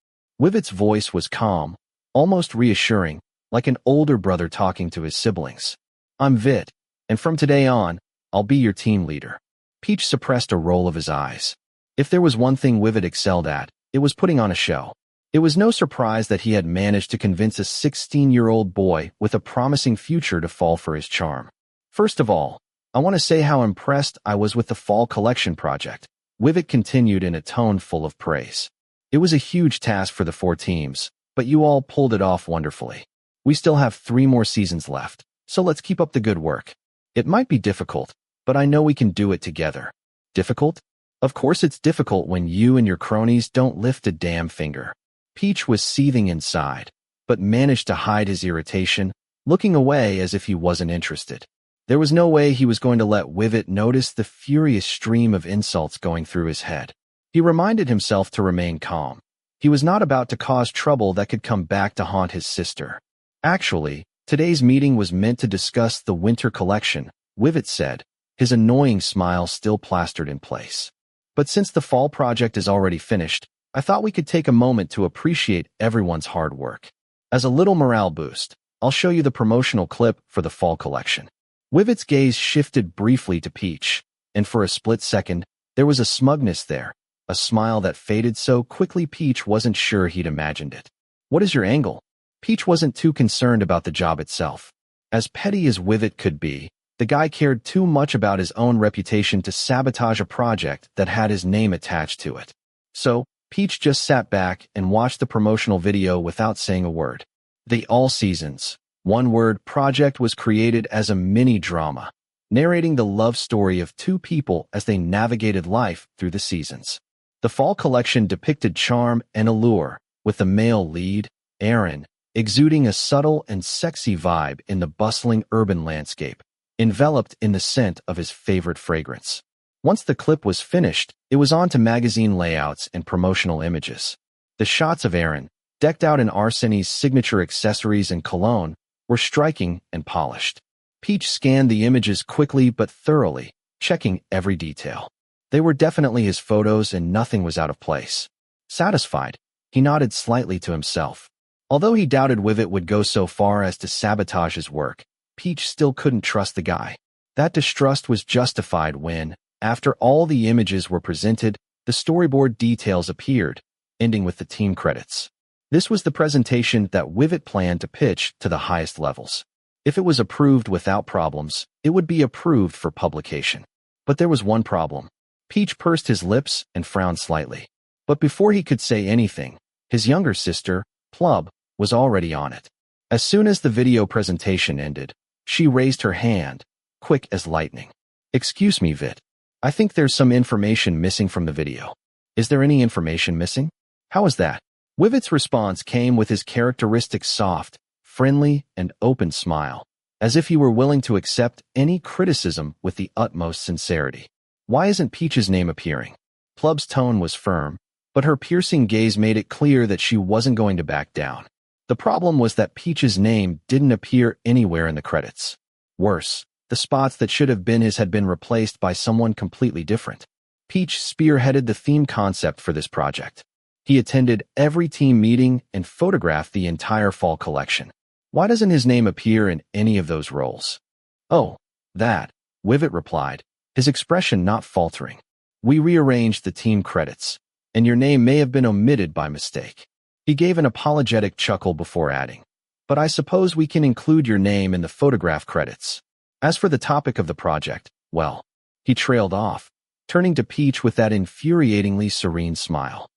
Wivet's voice was calm, almost reassuring, like an older brother talking to his siblings. "I'm Vit, and from today on, I'll be your team leader." Peach suppressed a roll of his eyes. If there was one thing Wivet excelled at, it was putting on a show. It was no surprise that he had managed to convince a 16-year-old boy with a promising future to fall for his charm. "First of all, I want to say how impressed I was with the fall collection project," Wivet continued in a tone full of praise. "It was a huge task for the 4 teams, but you all pulled it off wonderfully. We still have 3 more seasons left, so let's keep up the good work. It might be difficult, but I know we can do it together." "Difficult? Of course it's difficult when you and your cronies don't lift a damn finger." Peach was seething inside, but managed to hide his irritation, looking away as if he wasn't interested. There was no way he was going to let Wivet notice the furious stream of insults going through his head. He reminded himself to remain calm. He was not about to cause trouble that could come back to haunt his sister. Actually, today's meeting was meant to discuss the winter collection, Wivet said, his annoying smile still plastered in place. "But since the fall project is already finished, I thought we could take a moment to appreciate everyone's hard work. As a little morale boost, I'll show you the promotional clip for the fall collection." Wivet's gaze shifted briefly to Peach, and for a split second, there was a smugness there, a smile that faded so quickly Peach wasn't sure he'd imagined it. "What is your angle?" Peach wasn't too concerned about the job itself. As petty as Wivet could be, the guy cared too much about his own reputation to sabotage a project that had his name attached to it. So, Peach just sat back and watched the promotional video without saying a word. The All Seasons, one-word project was created as a mini-drama, narrating the love story of 2 people as they navigated life through the seasons. The fall collection depicted charm and allure, with the male lead, Aaron, exuding a subtle and sexy vibe in the bustling urban landscape, enveloped in the scent of his favorite fragrance. Once the clip was finished, it was on to magazine layouts and promotional images. The shots of Aaron, decked out in Arseny's signature accessories and cologne, were striking and polished. Peach scanned the images quickly but thoroughly, checking every detail. They were definitely his photos and nothing was out of place. Satisfied, he nodded slightly to himself. Although he doubted Wivet would go so far as to sabotage his work, Peach still couldn't trust the guy. That distrust was justified when, after all the images were presented, the storyboard details appeared, ending with the team credits. This was the presentation that Wivet planned to pitch to the highest levels. If it was approved without problems, it would be approved for publication. But there was one problem. Peach pursed his lips and frowned slightly. But before he could say anything, his younger sister, Plub, was already on it. As soon as the video presentation ended, she raised her hand, quick as lightning. "Excuse me, Vit. I think there's some information missing from the video." "Is there any information missing? How is that?" Wivet's response came with his characteristic soft, friendly, and open smile, as if he were willing to accept any criticism with the utmost sincerity. "Why isn't Peach's name appearing?" Plub's tone was firm, but her piercing gaze made it clear that she wasn't going to back down. The problem was that Peach's name didn't appear anywhere in the credits. Worse, the spots that should have been his had been replaced by someone completely different. Peach spearheaded the theme concept for this project. He attended every team meeting and photographed the entire fall collection. Why doesn't his name appear in any of those roles? "Oh, that," Wivet replied, his expression not faltering. "We rearranged the team credits, and your name may have been omitted by mistake." He gave an apologetic chuckle before adding, "But I suppose we can include your name in the photograph credits. As for the topic of the project, well," he trailed off, turning to Peach with that infuriatingly serene smile.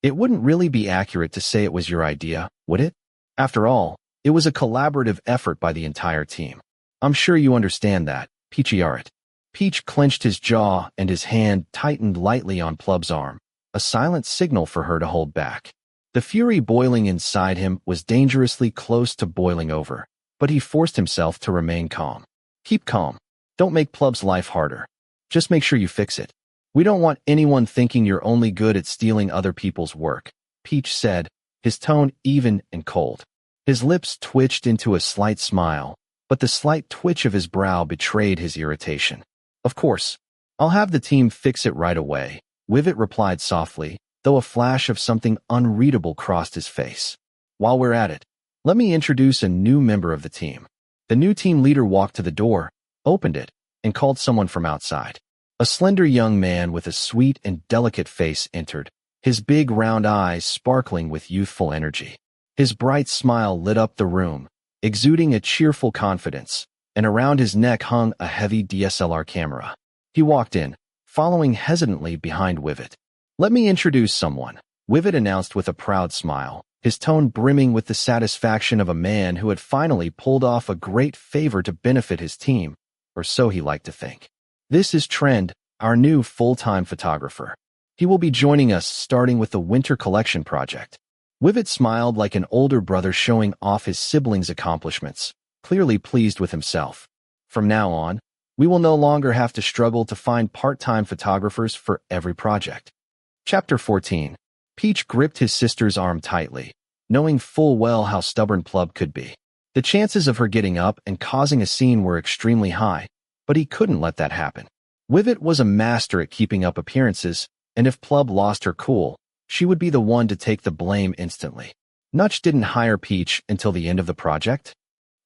"It wouldn't really be accurate to say it was your idea, would it? After all, it was a collaborative effort by the entire team. I'm sure you understand that, Peachayarat." Peach clenched his jaw and his hand tightened lightly on Plub's arm, a silent signal for her to hold back. The fury boiling inside him was dangerously close to boiling over, but he forced himself to remain calm. "Keep calm. Don't make Plub's life harder. Just make sure you fix it. We don't want anyone thinking you're only good at stealing other people's work," Peach said, his tone even and cold. His lips twitched into a slight smile, but the slight twitch of his brow betrayed his irritation. "Of course. I'll have the team fix it right away," Wivet replied softly, though a flash of something unreadable crossed his face. "While we're at it, let me introduce a new member of the team." The new team leader walked to the door, opened it, and called someone from outside. A slender young man with a sweet and delicate face entered, his big round eyes sparkling with youthful energy. His bright smile lit up the room, exuding a cheerful confidence, and around his neck hung a heavy DSLR camera. He walked in, following hesitantly behind Wivet. "Let me introduce someone," Wivet announced with a proud smile, his tone brimming with the satisfaction of a man who had finally pulled off a great favor to benefit his team, or so he liked to think. "This is Trend, our new full-time photographer. He will be joining us starting with the winter collection project." Wivet smiled like an older brother showing off his siblings' accomplishments, clearly pleased with himself. "From now on, we will no longer have to struggle to find part-time photographers for every project." Chapter 14. Peach gripped his sister's arm tightly, knowing full well how stubborn Plub could be. The chances of her getting up and causing a scene were extremely high, but he couldn't let that happen. Wivet was a master at keeping up appearances, and if Plub lost her cool, she would be the one to take the blame instantly. Nutch didn't hire Peach until the end of the project.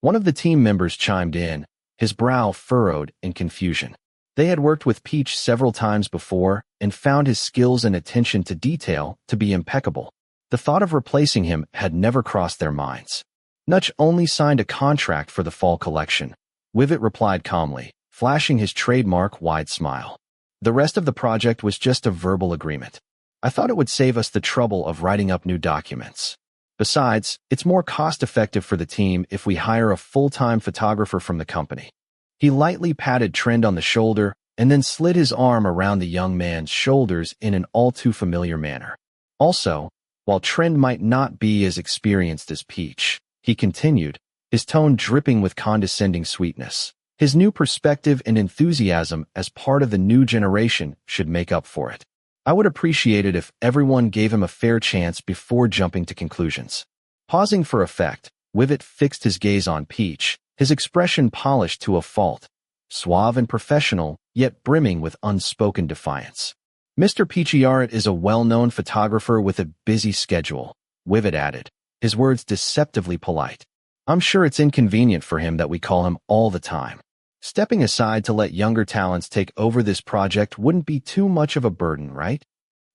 One of the team members chimed in, his brow furrowed in confusion. They had worked with Peach several times before and found his skills and attention to detail to be impeccable. The thought of replacing him had never crossed their minds. "Nutch only signed a contract for the fall collection," Wivet replied calmly, flashing his trademark wide smile. "The rest of the project was just a verbal agreement. I thought it would save us the trouble of writing up new documents. Besides, it's more cost-effective for the team if we hire a full-time photographer from the company." He lightly patted Trend on the shoulder and then slid his arm around the young man's shoulders in an all-too-familiar manner. "Also, while Trend might not be as experienced as Peach," he continued, his tone dripping with condescending sweetness, "his new perspective and enthusiasm as part of the new generation should make up for it. I would appreciate it if everyone gave him a fair chance before jumping to conclusions." Pausing for effect, Wivet fixed his gaze on Peach, his expression polished to a fault, suave and professional, yet brimming with unspoken defiance. Mr. Peachayarat is a well-known photographer with a busy schedule, Wivet added, his words deceptively polite. I'm sure it's inconvenient for him that we call him all the time. Stepping aside to let younger talents take over this project wouldn't be too much of a burden, right?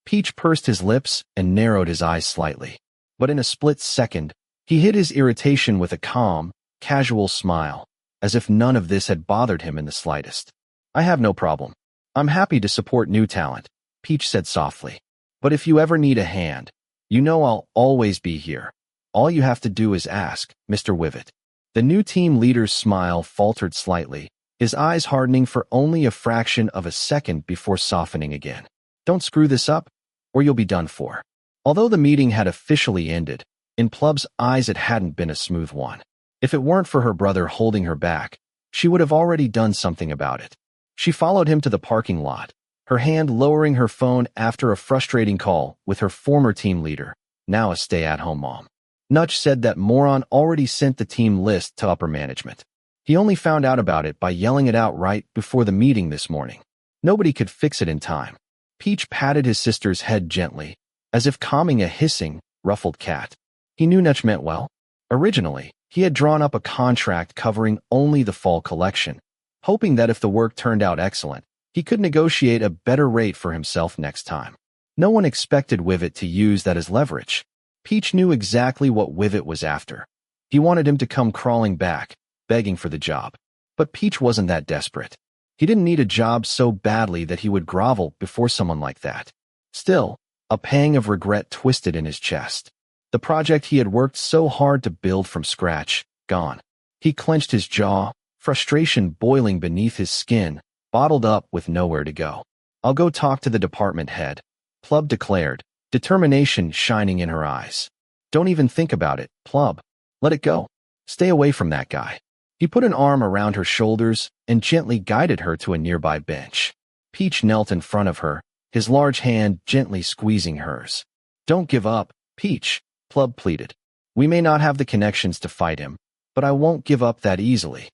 Peach pursed his lips and narrowed his eyes slightly. But in a split second, he hid his irritation with a calm, casual smile, as if none of this had bothered him in the slightest. I have no problem. I'm happy to support new talent, Peach said softly. But if you ever need a hand, you know I'll always be here. All you have to do is ask, Mr. Wivet. The new team leader's smile faltered slightly, his eyes hardening for only a fraction of a second before softening again. Don't screw this up, or you'll be done for. Although the meeting had officially ended, in Plub's eyes it hadn't been a smooth one. If it weren't for her brother holding her back, she would have already done something about it. She followed him to the parking lot, her hand lowering her phone after a frustrating call with her former team leader, now a stay-at-home mom. Nutch said that moron already sent the team list to upper management. He only found out about it by yelling it out right before the meeting this morning. Nobody could fix it in time. Peach patted his sister's head gently, as if calming a hissing, ruffled cat. He knew Nutch meant well. Originally, he had drawn up a contract covering only the fall collection, hoping that if the work turned out excellent, he could negotiate a better rate for himself next time. No one expected Wivet to use that as leverage. Peach knew exactly what Wivet was after. He wanted him to come crawling back, begging for the job. But Peach wasn't that desperate. He didn't need a job so badly that he would grovel before someone like that. Still, a pang of regret twisted in his chest. The project he had worked so hard to build from scratch, gone. He clenched his jaw, frustration boiling beneath his skin, bottled up with nowhere to go. I'll go talk to the department head, Plub declared, determination shining in her eyes. Don't even think about it, Plub. Let it go. Stay away from that guy. He put an arm around her shoulders and gently guided her to a nearby bench. Peach knelt in front of her, his large hand gently squeezing hers. Don't give up, Peach, Plub pleaded. We may not have the connections to fight him, but I won't give up that easily.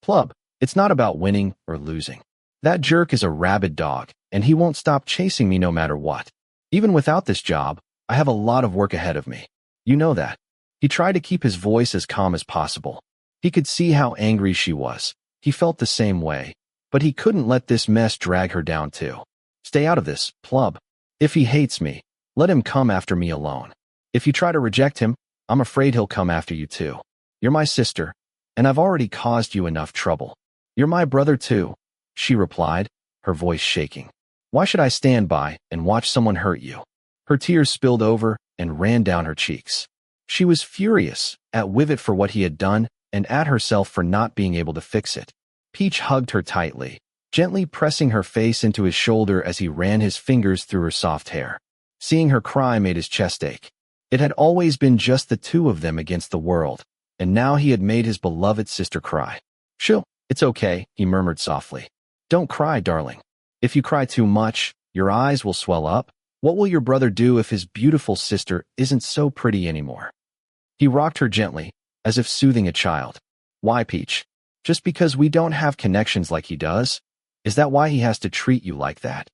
Plub, it's not about winning or losing. That jerk is a rabid dog, and he won't stop chasing me no matter what. Even without this job, I have a lot of work ahead of me. You know that. He tried to keep his voice as calm as possible. He could see how angry she was. He felt the same way, but he couldn't let this mess drag her down too. Stay out of this, Plub. If he hates me, let him come after me alone. If you try to reject him, I'm afraid he'll come after you too. You're my sister, and I've already caused you enough trouble. You're my brother too, she replied, her voice shaking. Why should I stand by and watch someone hurt you? Her tears spilled over and ran down her cheeks. She was furious at Wivet for what he had done and at herself for not being able to fix it. Peach hugged her tightly, gently pressing her face into his shoulder as he ran his fingers through her soft hair. Seeing her cry made his chest ache. It had always been just the two of them against the world, and now he had made his beloved sister cry. Shoo, it's okay, he murmured softly. Don't cry, darling. If you cry too much, your eyes will swell up. What will your brother do if his beautiful sister isn't so pretty anymore? He rocked her gently, as if soothing a child. Why, Peach? Just because we don't have connections like he does? Is that why he has to treat you like that?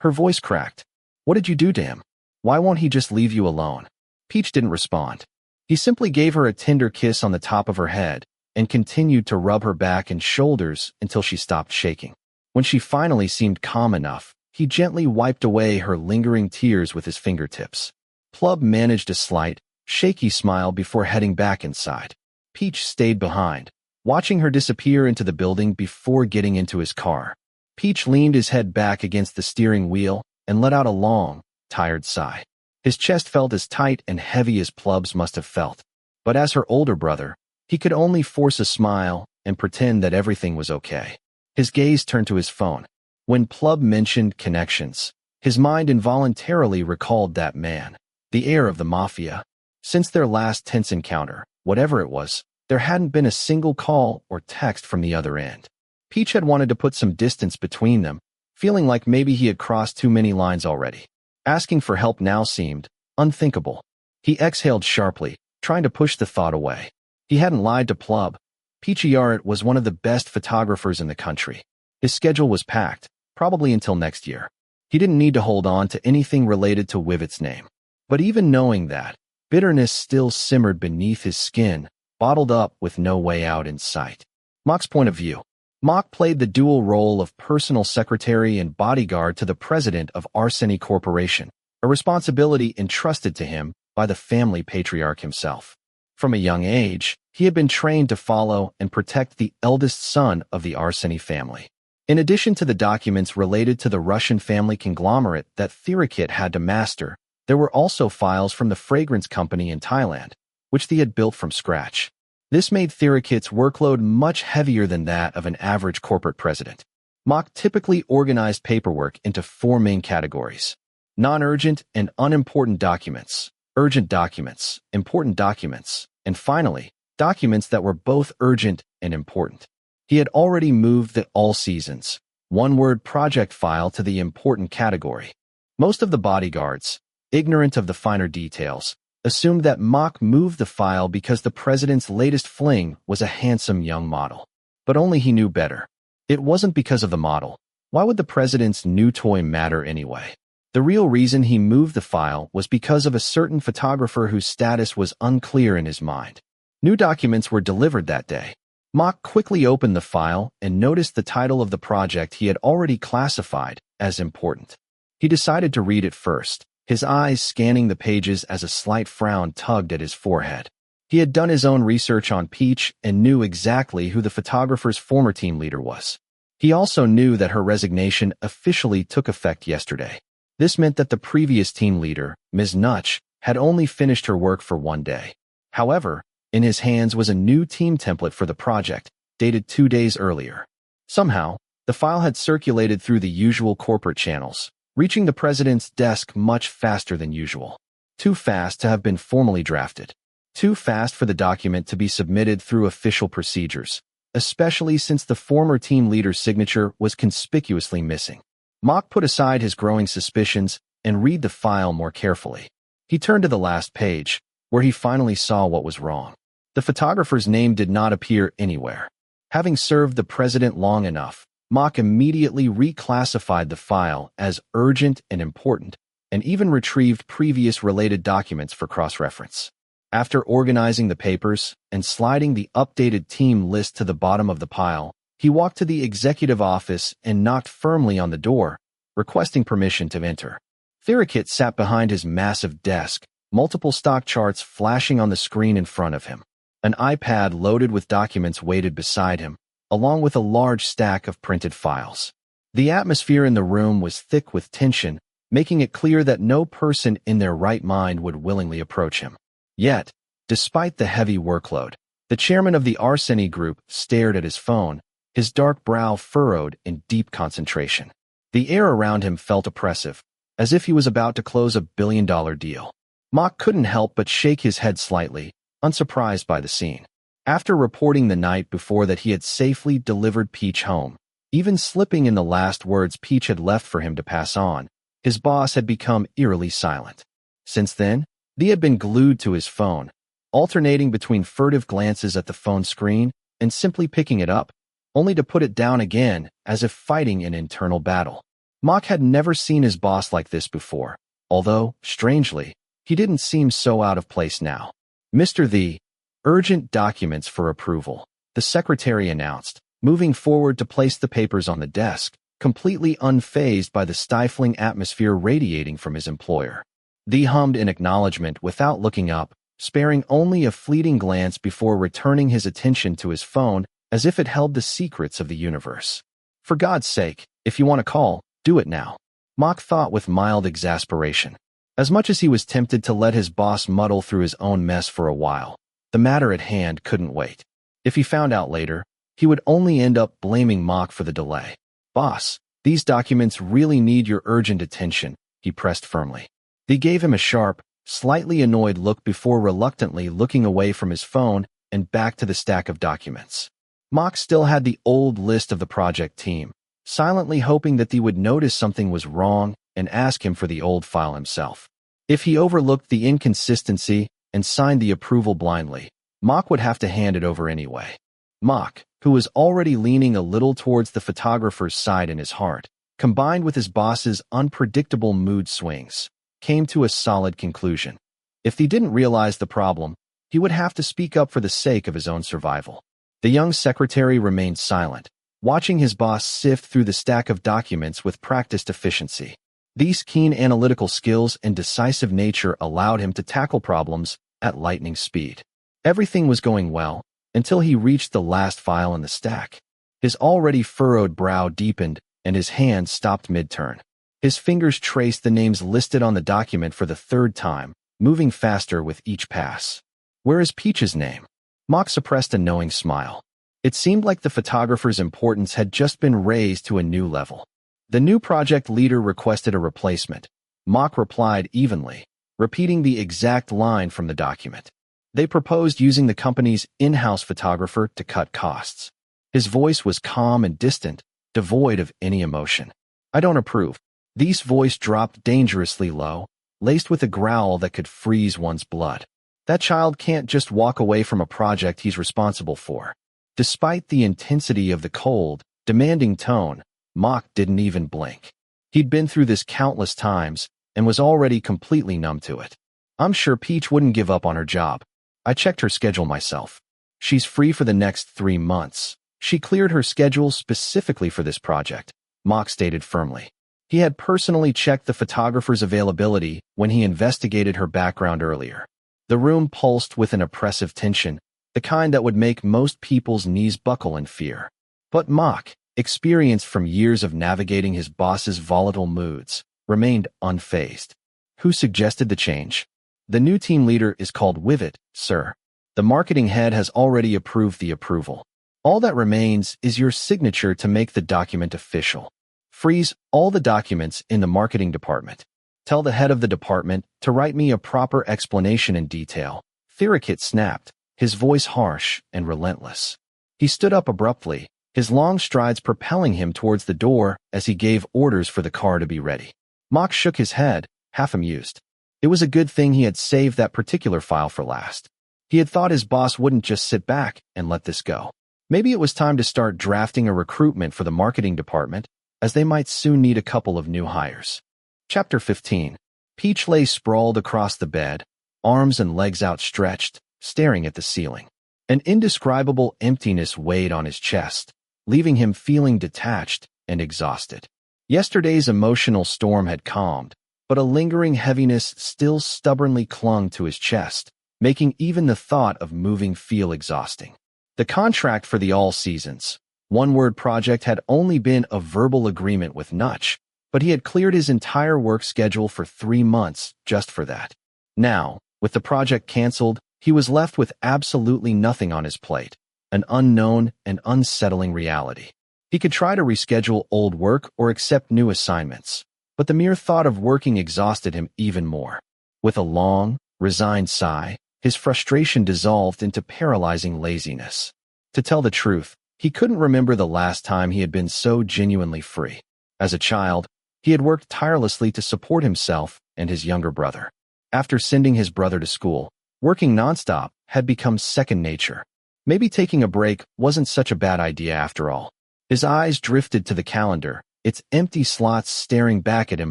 Her voice cracked. What did you do to him? Why won't he just leave you alone? Peach didn't respond. He simply gave her a tender kiss on the top of her head and continued to rub her back and shoulders until she stopped shaking. When she finally seemed calm enough, he gently wiped away her lingering tears with his fingertips. Plub managed a slight, shaky smile before heading back inside. Peach stayed behind, watching her disappear into the building before getting into his car. Peach leaned his head back against the steering wheel and let out a long, tired sigh. His chest felt as tight and heavy as Plub's must have felt. But as her older brother, he could only force a smile and pretend that everything was okay. His gaze turned to his phone. When Plub mentioned connections, his mind involuntarily recalled that man, the heir of the Mafia. Since their last tense encounter, whatever it was, there hadn't been a single call or text from the other end. Peach had wanted to put some distance between them, feeling like maybe he had crossed too many lines already. Asking for help now seemed unthinkable. He exhaled sharply, trying to push the thought away. He hadn't lied to Plub. Peachayarat was one of the best photographers in the country. His schedule was packed, probably until next year. He didn't need to hold on to anything related to Wivet's name. But even knowing that, bitterness still simmered beneath his skin, bottled up with no way out in sight. Mok's point of view. Mok played the dual role of personal secretary and bodyguard to the president of Arseny Corporation, a responsibility entrusted to him by the family patriarch himself. From a young age, he had been trained to follow and protect the eldest son of the Arseny family. In addition to the documents related to the Russian family conglomerate that Theerakit had to master, there were also files from the fragrance company in Thailand, which they had built from scratch. This made Theerakit's workload much heavier than that of an average corporate president. Mok typically organized paperwork into four main categories: non-urgent and unimportant documents, urgent documents, important documents, and finally, documents that were both urgent and important. He had already moved the all seasons, one-word project file to the important category. Most of the bodyguards, ignorant of the finer details, assumed that Mok moved the file because the president's latest fling was a handsome young model. But only he knew better. It wasn't because of the model. Why would the president's new toy matter anyway? The real reason he moved the file was because of a certain photographer whose status was unclear in his mind. New documents were delivered that day. Mok quickly opened the file and noticed the title of the project he had already classified as important. He decided to read it first, his eyes scanning the pages as a slight frown tugged at his forehead. He had done his own research on Peach and knew exactly who the photographer's former team leader was. He also knew that her resignation officially took effect yesterday. This meant that the previous team leader, Ms. Nutch, had only finished her work for one day. However, in his hands was a new team template for the project, dated 2 days earlier. Somehow, the file had circulated through the usual corporate channels, reaching the president's desk much faster than usual. Too fast to have been formally drafted. Too fast for the document to be submitted through official procedures, especially since the former team leader's signature was conspicuously missing. Mok put aside his growing suspicions and read the file more carefully. He turned to the last page, where he finally saw what was wrong. The photographer's name did not appear anywhere. Having served the president long enough, Mok immediately reclassified the file as urgent and important, and even retrieved previous related documents for cross-reference. After organizing the papers and sliding the updated team list to the bottom of the pile, he walked to the executive office and knocked firmly on the door, requesting permission to enter. Theerakit sat behind his massive desk, multiple stock charts flashing on the screen in front of him. An iPad loaded with documents waited beside him, along with a large stack of printed files. The atmosphere in the room was thick with tension, making it clear that no person in their right mind would willingly approach him. Yet, despite the heavy workload, the chairman of the Arseny Group stared at his phone, his dark brow furrowed in deep concentration. The air around him felt oppressive, as if he was about to close a billion-dollar deal. Mok couldn't help but shake his head slightly, unsurprised by the scene. After reporting the night before that he had safely delivered Peach home, even slipping in the last words Peach had left for him to pass on, his boss had become eerily silent. Since then, he had been glued to his phone, alternating between furtive glances at the phone screen and simply picking it up, only to put it down again as if fighting an internal battle. Mok had never seen his boss like this before, although, strangely, he didn't seem so out of place now. Mr. The urgent documents for approval, the secretary announced, moving forward to place the papers on the desk, completely unfazed by the stifling atmosphere radiating from his employer. The hummed in acknowledgement without looking up, sparing only a fleeting glance before returning his attention to his phone as if it held the secrets of the universe. For God's sake, if you want to call, do it now, Mok thought with mild exasperation. As much as he was tempted to let his boss muddle through his own mess for a while, the matter at hand couldn't wait. If he found out later, he would only end up blaming Mok for the delay. Boss, these documents really need your urgent attention, he pressed firmly. They gave him a sharp, slightly annoyed look before reluctantly looking away from his phone and back to the stack of documents. Mok still had the old list of the project team, silently hoping that they would notice something was wrong and ask him for the old file himself. If he overlooked the inconsistency and signed the approval blindly, Mok would have to hand it over anyway. Mock, who was already leaning a little towards the photographer's side in his heart, combined with his boss's unpredictable mood swings, came to a solid conclusion. If he didn't realize the problem, he would have to speak up for the sake of his own survival. The young secretary remained silent, watching his boss sift through the stack of documents with practiced efficiency. These keen analytical skills and decisive nature allowed him to tackle problems at lightning speed. Everything was going well until he reached the last file in the stack. His already furrowed brow deepened and his hand stopped mid-turn. His fingers traced the names listed on the document for the third time, moving faster with each pass. Where is Peach's name? Mock suppressed a knowing smile. It seemed like the photographer's importance had just been raised to a new level. The new project leader requested a replacement. Mock replied evenly, repeating the exact line from the document. They proposed using the company's in-house photographer to cut costs. His voice was calm and distant, devoid of any emotion. I don't approve. Thee's voice dropped dangerously low, laced with a growl that could freeze one's blood. That child can't just walk away from a project he's responsible for. Despite the intensity of the cold, demanding tone, Mock didn't even blink. He'd been through this countless times and was already completely numb to it. I'm sure Peach wouldn't give up on her job. I checked her schedule myself. She's free for the next 3 months. She cleared her schedule specifically for this project, Mock stated firmly. He had personally checked the photographer's availability when he investigated her background earlier. The room pulsed with an oppressive tension, the kind that would make most people's knees buckle in fear. But Mock, experienced from years of navigating his boss's volatile moods, remained unfazed. Who suggested the change? The new team leader is called Wivet, sir. The marketing head has already approved the approval. All that remains is your signature to make the document official. Freeze all the documents in the marketing department. Tell the head of the department to write me a proper explanation in detail. Theerakit snapped, his voice harsh and relentless. He stood up abruptly, his long strides propelling him towards the door as he gave orders for the car to be ready. Mock shook his head, half amused. It was a good thing he had saved that particular file for last. He had thought his boss wouldn't just sit back and let this go. Maybe it was time to start drafting a recruitment for the marketing department, as they might soon need a couple of new hires. Chapter 15. Peach lay sprawled across the bed, arms and legs outstretched, staring at the ceiling. An indescribable emptiness weighed on his chest, leaving him feeling detached and exhausted. Yesterday's emotional storm had calmed, but a lingering heaviness still stubbornly clung to his chest, making even the thought of moving feel exhausting. The contract for the All Seasons, one-word project had only been a verbal agreement with Nutch, but he had cleared his entire work schedule for 3 months just for that. Now, with the project canceled, he was left with absolutely nothing on his plate, an unknown and unsettling reality. He could try to reschedule old work or accept new assignments, but the mere thought of working exhausted him even more. With a long, resigned sigh, his frustration dissolved into paralyzing laziness. To tell the truth, he couldn't remember the last time he had been so genuinely free. As a child, he had worked tirelessly to support himself and his younger brother. After sending his brother to school, working nonstop had become second nature. Maybe taking a break wasn't such a bad idea after all. His eyes drifted to the calendar, its empty slots staring back at him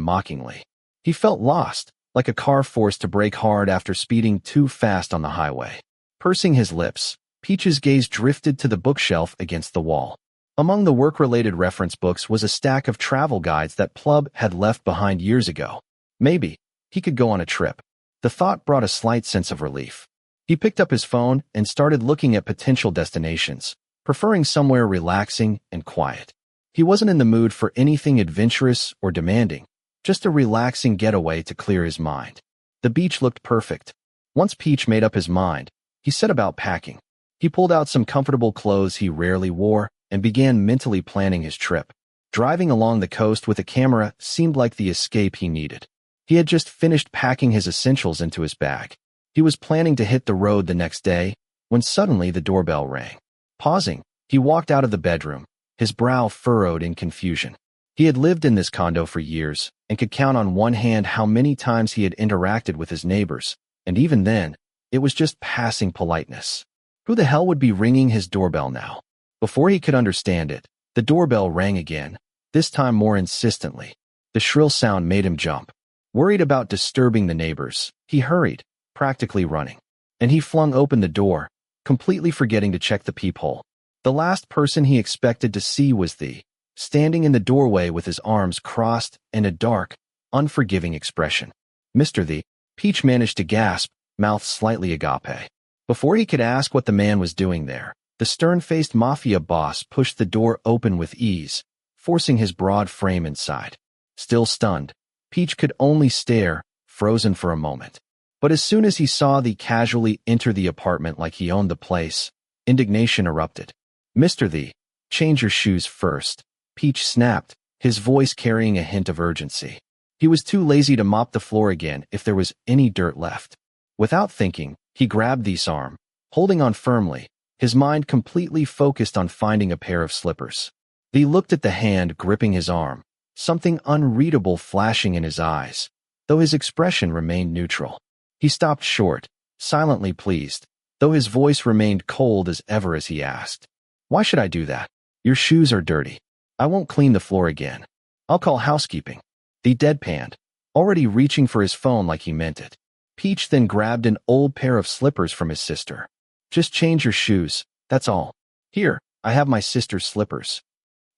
mockingly. He felt lost, like a car forced to brake hard after speeding too fast on the highway. Pursing his lips, Peach's gaze drifted to the bookshelf against the wall. Among the work-related reference books was a stack of travel guides that Plub had left behind years ago. Maybe he could go on a trip. The thought brought a slight sense of relief. He picked up his phone and started looking at potential destinations, preferring somewhere relaxing and quiet. He wasn't in the mood for anything adventurous or demanding, just a relaxing getaway to clear his mind. The beach looked perfect. Once Peach made up his mind, he set about packing. He pulled out some comfortable clothes he rarely wore and began mentally planning his trip. Driving along the coast with a camera seemed like the escape he needed. He had just finished packing his essentials into his bag. He was planning to hit the road the next day when suddenly the doorbell rang. Pausing, he walked out of the bedroom, his brow furrowed in confusion. He had lived in this condo for years and could count on one hand how many times he had interacted with his neighbors, and even then, it was just passing politeness. Who the hell would be ringing his doorbell now? Before he could understand it, the doorbell rang again, this time more insistently. The shrill sound made him jump. Worried about disturbing the neighbors, he hurried, practically running. And he flung open the door, completely forgetting to check the peephole. The last person he expected to see was Thee, standing in the doorway with his arms crossed and a dark, unforgiving expression. Mr. Thee, Peach managed to gasp, mouth slightly agape. Before he could ask what the man was doing there, the stern-faced Mafia boss pushed the door open with ease, forcing his broad frame inside. Still stunned, Peach could only stare, frozen for a moment. But as soon as he saw Thee casually enter the apartment like he owned the place, indignation erupted. Mr. Thee, change your shoes first, Peach snapped, his voice carrying a hint of urgency. He was too lazy to mop the floor again if there was any dirt left. Without thinking, he grabbed Thee's arm, holding on firmly, his mind completely focused on finding a pair of slippers. Thee looked at the hand gripping his arm, something unreadable flashing in his eyes, though his expression remained neutral. He stopped short, silently pleased, though his voice remained cold as ever as he asked, "Why should I do that? Your shoes are dirty. I won't clean the floor again. I'll call housekeeping." Thee deadpanned, already reaching for his phone like he meant it. Peach then grabbed an old pair of slippers from his sister. "Just change your shoes, that's all. Here, I have my sister's slippers."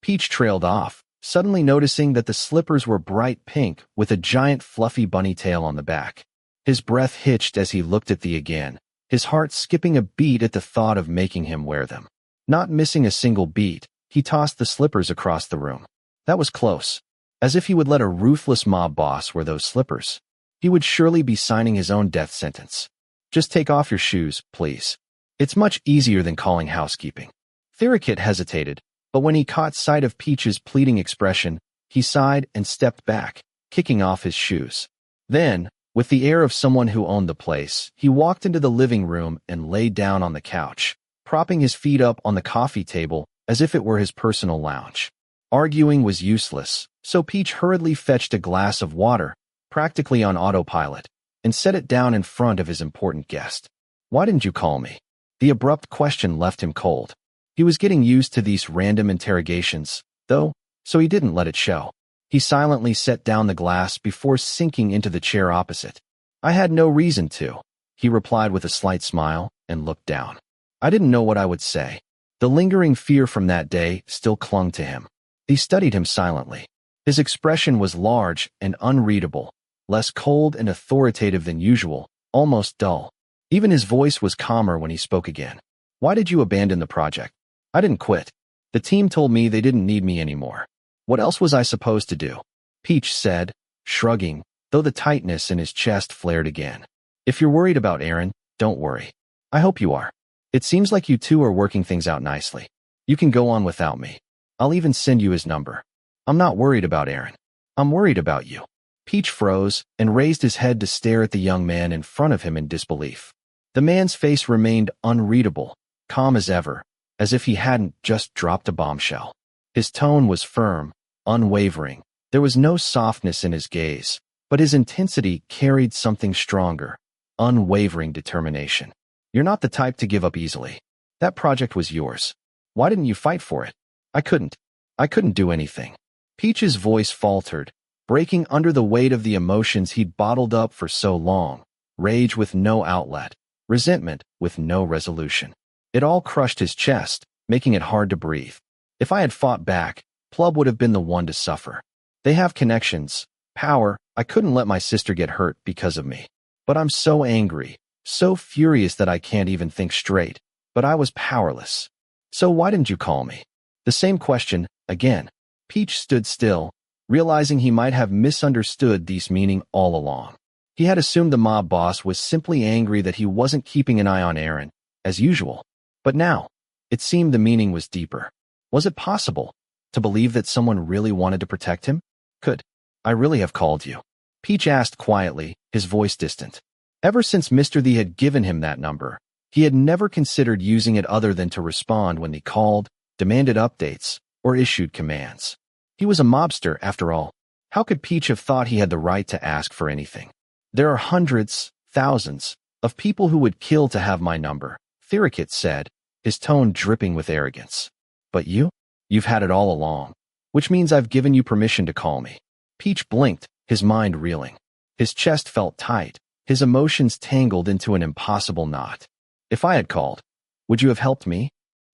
Peach trailed off, suddenly noticing that the slippers were bright pink with a giant fluffy bunny tail on the back. His breath hitched as he looked at Thee again, his heart skipping a beat at the thought of making him wear them. Not missing a single beat, he tossed the slippers across the room. That was close. As if he would let a ruthless mob boss wear those slippers. He would surely be signing his own death sentence. "Just take off your shoes, please. It's much easier than calling housekeeping." Theerakit hesitated, but when he caught sight of Peach's pleading expression, he sighed and stepped back, kicking off his shoes. Then, with the air of someone who owned the place, he walked into the living room and lay down on the couch, propping his feet up on the coffee table as if it were his personal lounge. Arguing was useless, so Peach hurriedly fetched a glass of water, practically on autopilot, and set it down in front of his important guest. "Why didn't you call me?" The abrupt question left him cold. He was getting used to these random interrogations, though, so he didn't let it show. He silently set down the glass before sinking into the chair opposite. "I had no reason to," he replied with a slight smile, and looked down. "I didn't know what I would say." The lingering fear from that day still clung to him. He studied him silently. His expression was large and unreadable, less cold and authoritative than usual, almost dull. Even his voice was calmer when he spoke again. "Why did you abandon the project?" "I didn't quit. The team told me they didn't need me anymore. What else was I supposed to do?" Peach said, shrugging, though the tightness in his chest flared again. "If you're worried about Aaron, don't worry. I hope you are. It seems like you two are working things out nicely. You can go on without me. I'll even send you his number. I'm not worried about Aaron. I'm worried about you." Peach froze and raised his head to stare at the young man in front of him in disbelief. The man's face remained unreadable, calm as ever, as if he hadn't just dropped a bombshell. His tone was firm, unwavering. There was no softness in his gaze, but his intensity carried something stronger, unwavering determination. "You're not the type to give up easily. That project was yours. Why didn't you fight for it?" I couldn't do anything." Peach's voice faltered, breaking under the weight of the emotions he'd bottled up for so long. Rage with no outlet, resentment with no resolution. It all crushed his chest, making it hard to breathe. "If I had fought back, Plub would have been the one to suffer. They have connections, power. I couldn't let my sister get hurt because of me. But I'm so angry, so furious that I can't even think straight. But I was powerless. So why didn't you call me?" The same question, again. Peach stood still, realizing he might have misunderstood Thee's meaning all along. He had assumed the mob boss was simply angry that he wasn't keeping an eye on Aaron, as usual. But now, it seemed the meaning was deeper. Was it possible to believe that someone really wanted to protect him? "Could I really have called you?" Peach asked quietly, his voice distant. Ever since Mr. Thee had given him that number, he had never considered using it other than to respond when they called, demanded updates, or issued commands. He was a mobster, after all. How could Peach have thought he had the right to ask for anything? "There are hundreds, thousands, of people who would kill to have my number," Theerakit said, his tone dripping with arrogance. But you've had it all along, which means I've given you permission to call me. Peach blinked, his mind reeling. His chest felt tight, his emotions tangled into an impossible knot. If I had called, would you have helped me?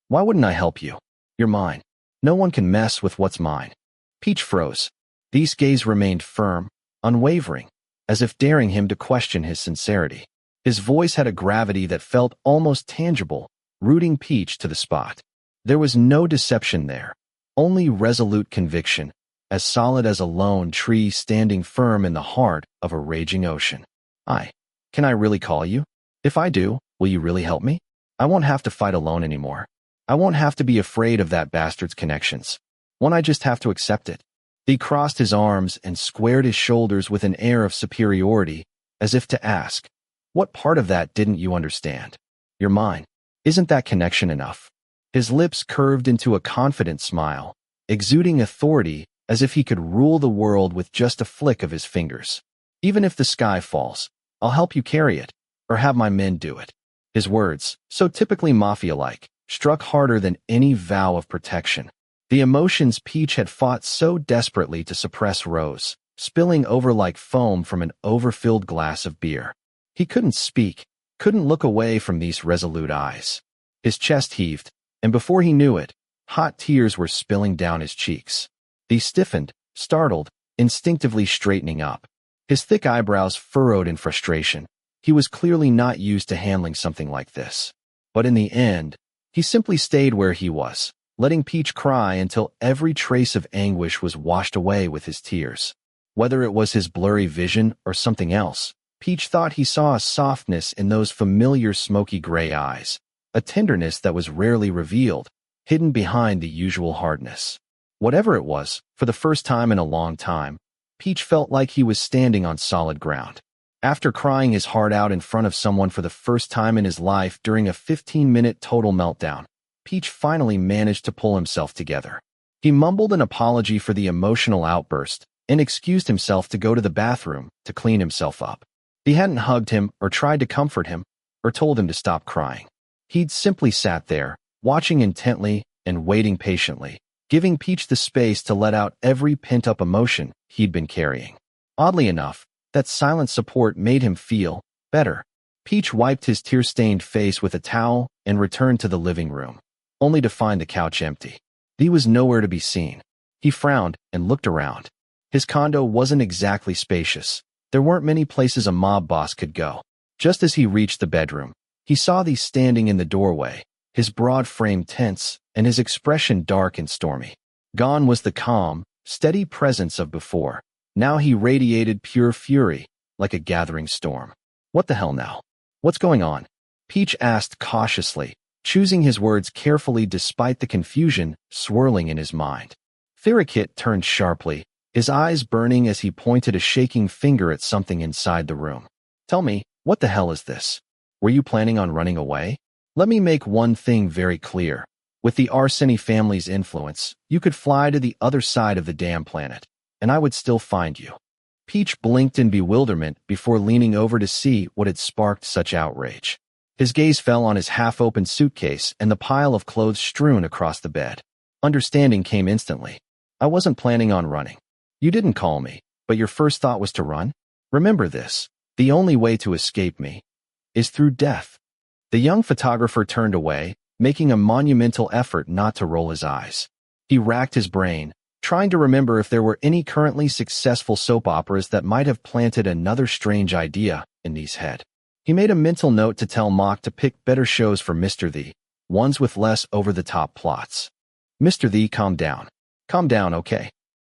Why wouldn't I help you? You're mine. No one can mess with what's mine. Peach froze. Thee's gaze remained firm, unwavering, as if daring him to question his sincerity. His voice had a gravity that felt almost tangible, rooting Peach to the spot. There was no deception there, only resolute conviction, as solid as a lone tree standing firm in the heart of a raging ocean. Can I really call you? If I do, will you really help me? I won't have to fight alone anymore. I won't have to be afraid of that bastard's connections. Won't I just have to accept it? He crossed his arms and squared his shoulders with an air of superiority, as if to ask, what part of that didn't you understand? You're mine. Isn't that connection enough? His lips curved into a confident smile, exuding authority as if he could rule the world with just a flick of his fingers. Even if the sky falls, I'll help you carry it, or have my men do it. His words, so typically Mafia-like, struck harder than any vow of protection. The emotions Peach had fought so desperately to suppress rose, spilling over like foam from an overfilled glass of beer. He couldn't speak, couldn't look away from these resolute eyes. His chest heaved, and before he knew it, hot tears were spilling down his cheeks. He stiffened, startled, instinctively straightening up. His thick eyebrows furrowed in frustration. He was clearly not used to handling something like this. But in the end, he simply stayed where he was, letting Peach cry until every trace of anguish was washed away with his tears. Whether it was his blurry vision or something else, Peach thought he saw a softness in those familiar smoky gray eyes, a tenderness that was rarely revealed, hidden behind the usual hardness. Whatever it was, for the first time in a long time, Peach felt like he was standing on solid ground. After crying his heart out in front of someone for the first time in his life during a 15-minute total meltdown, Peach finally managed to pull himself together. He mumbled an apology for the emotional outburst and excused himself to go to the bathroom to clean himself up. He hadn't hugged him or tried to comfort him or told him to stop crying. He'd simply sat there, watching intently and waiting patiently, giving Peach the space to let out every pent-up emotion he'd been carrying. Oddly enough, that silent support made him feel better. Peach wiped his tear-stained face with a towel and returned to the living room, only to find the couch empty. He was nowhere to be seen. He frowned and looked around. His condo wasn't exactly spacious. There weren't many places a mob boss could go. Just as he reached the bedroom, he saw Thee standing in the doorway, his broad frame tense and his expression dark and stormy. Gone was the calm, steady presence of before. Now he radiated pure fury, like a gathering storm. What the hell now? What's going on? Peach asked cautiously, choosing his words carefully despite the confusion swirling in his mind. Theerakit turned sharply, his eyes burning as he pointed a shaking finger at something inside the room. Tell me, what the hell is this? Were you planning on running away? Let me make one thing very clear. With the Arseny family's influence, you could fly to the other side of the damn planet, and I would still find you. Peach blinked in bewilderment before leaning over to see what had sparked such outrage. His gaze fell on his half-open suitcase and the pile of clothes strewn across the bed. Understanding came instantly. I wasn't planning on running. You didn't call me, but your first thought was to run? Remember this. The only way to escape me is through death. The young photographer turned away, making a monumental effort not to roll his eyes. He racked his brain, trying to remember if there were any currently successful soap operas that might have planted another strange idea in Thee's head. He made a mental note to tell Mock to pick better shows for Mr. Thee, ones with less over-the-top plots. Mr. Thee, calm down. Calm down, okay?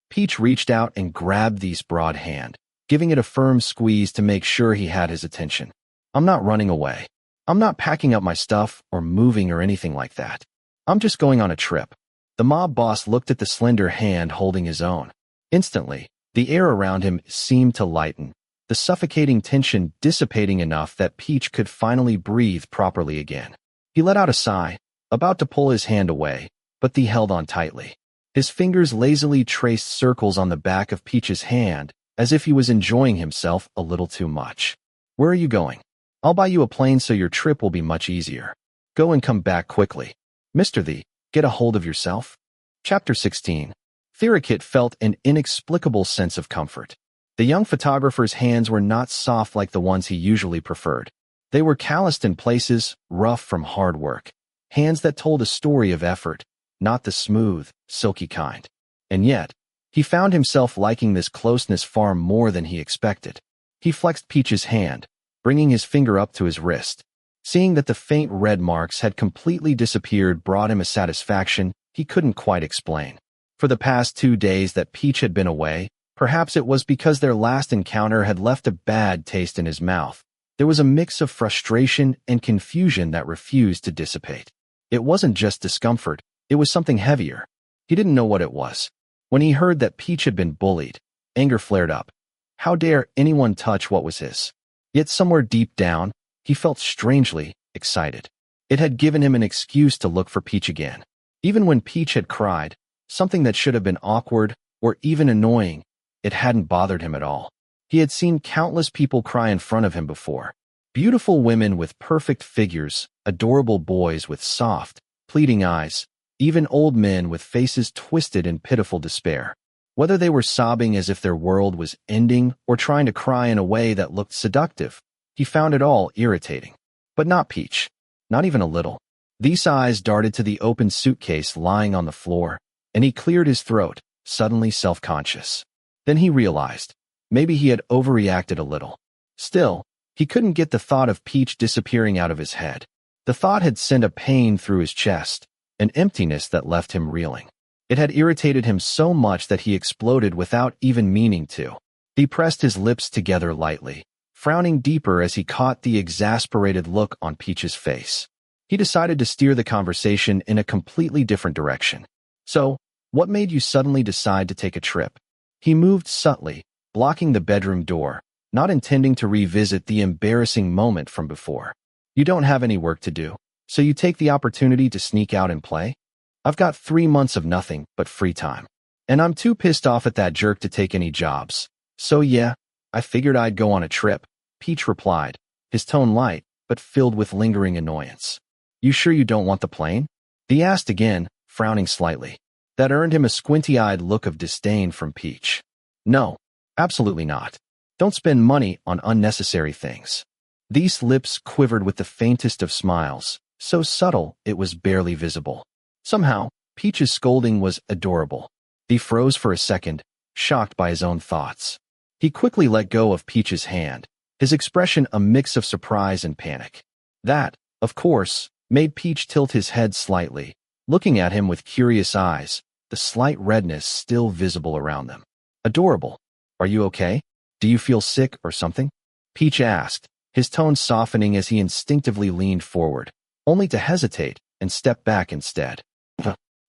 Peach reached out and grabbed Thee's broad hand, giving it a firm squeeze to make sure he had his attention. I'm not running away. I'm not packing up my stuff or moving or anything like that. I'm just going on a trip. The mob boss looked at the slender hand holding his own. Instantly, the air around him seemed to lighten, the suffocating tension dissipating enough that Peach could finally breathe properly again. He let out a sigh, about to pull his hand away, but Thee held on tightly. His fingers lazily traced circles on the back of Peach's hand, as if he was enjoying himself a little too much. Where are you going? I'll buy you a plane so your trip will be much easier. Go and come back quickly. Mr. Thee, get a hold of yourself. Chapter 16. Theerakit felt an inexplicable sense of comfort. The young photographer's hands were not soft like the ones he usually preferred. They were calloused in places, rough from hard work. Hands that told a story of effort, not the smooth, silky kind. And yet, he found himself liking this closeness far more than he expected. He flexed Peach's hand, bringing his finger up to his wrist. Seeing that the faint red marks had completely disappeared brought him a satisfaction he couldn't quite explain. For the past 2 days that Peach had been away, perhaps it was because their last encounter had left a bad taste in his mouth. There was a mix of frustration and confusion that refused to dissipate. It wasn't just discomfort, it was something heavier. He didn't know what it was. When he heard that Peach had been bullied, anger flared up. How dare anyone touch what was his? Yet somewhere deep down, he felt strangely excited. It had given him an excuse to look for Peach again. Even when Peach had cried, something that should have been awkward or even annoying, it hadn't bothered him at all. He had seen countless people cry in front of him before. Beautiful women with perfect figures, adorable boys with soft, pleading eyes, even old men with faces twisted in pitiful despair. Whether they were sobbing as if their world was ending or trying to cry in a way that looked seductive, he found it all irritating. But not Peach. Not even a little. These eyes darted to the open suitcase lying on the floor, and he cleared his throat, suddenly self-conscious. Then he realized, maybe he had overreacted a little. Still, he couldn't get the thought of Peach disappearing out of his head. The thought had sent a pain through his chest, an emptiness that left him reeling. It had irritated him so much that he exploded without even meaning to. He pressed his lips together lightly, frowning deeper as he caught the exasperated look on Peach's face. He decided to steer the conversation in a completely different direction. So, what made you suddenly decide to take a trip? He moved subtly, blocking the bedroom door, not intending to revisit the embarrassing moment from before. You don't have any work to do, so you take the opportunity to sneak out and play? I've got 3 months of nothing but free time. And I'm too pissed off at that jerk to take any jobs. So yeah, I figured I'd go on a trip, Peach replied, his tone light, but filled with lingering annoyance. You sure you don't want the plane? He asked again, frowning slightly. That earned him a squinty-eyed look of disdain from Peach. No, absolutely not. Don't spend money on unnecessary things. These lips quivered with the faintest of smiles, so subtle it was barely visible. Somehow, Peach's scolding was adorable. He froze for a second, shocked by his own thoughts. He quickly let go of Peach's hand, his expression a mix of surprise and panic. That, of course, made Peach tilt his head slightly, looking at him with curious eyes, the slight redness still visible around them. Adorable. Are you okay? Do you feel sick or something? Peach asked, his tone softening as he instinctively leaned forward, only to hesitate and step back instead.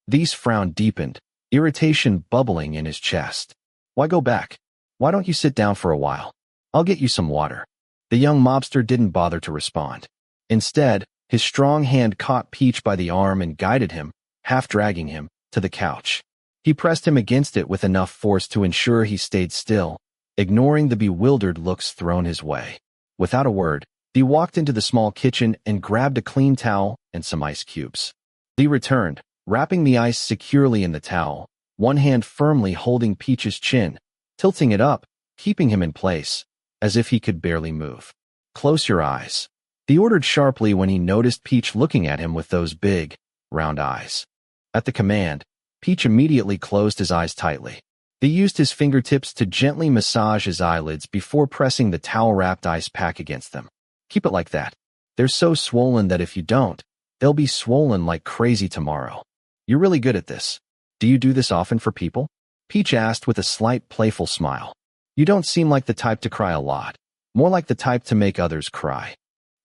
These frown deepened, irritation bubbling in his chest. Why go back? Why don't you sit down for a while? I'll get you some water. The young mobster didn't bother to respond. Instead, his strong hand caught Peach by the arm and guided him, half dragging him, to the couch. He pressed him against it with enough force to ensure he stayed still, ignoring the bewildered looks thrown his way. Without a word, he walked into the small kitchen and grabbed a clean towel and some ice cubes. He returned, wrapping the ice securely in the towel, one hand firmly holding Peach's chin, tilting it up, keeping him in place, as if he could barely move. Close your eyes. He ordered sharply when he noticed Peach looking at him with those big, round eyes. At the command, Peach immediately closed his eyes tightly. He used his fingertips to gently massage his eyelids before pressing the towel-wrapped ice pack against them. Keep it like that. They're so swollen that if you don't, they'll be swollen like crazy tomorrow. You're really good at this. Do you do this often for people? Peach asked with a slight playful smile. You don't seem like the type to cry a lot, more like the type to make others cry.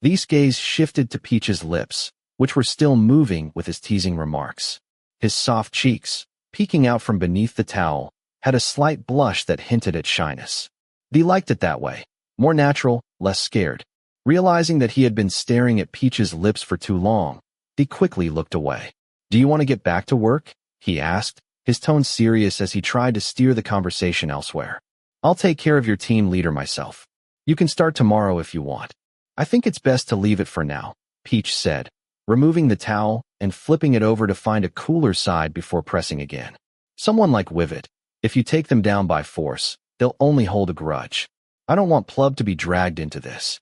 These gaze shifted to Peach's lips, which were still moving with his teasing remarks. His soft cheeks, peeking out from beneath the towel, had a slight blush that hinted at shyness. He liked it that way, more natural, less scared. Realizing that he had been staring at Peach's lips for too long, he quickly looked away. Do you want to get back to work? He asked, his tone serious as he tried to steer the conversation elsewhere. I'll take care of your team leader myself. You can start tomorrow if you want. I think it's best to leave it for now, Peach said, removing the towel and flipping it over to find a cooler side before pressing again. Someone like Wivet, if you take them down by force, they'll only hold a grudge. I don't want Plub to be dragged into this.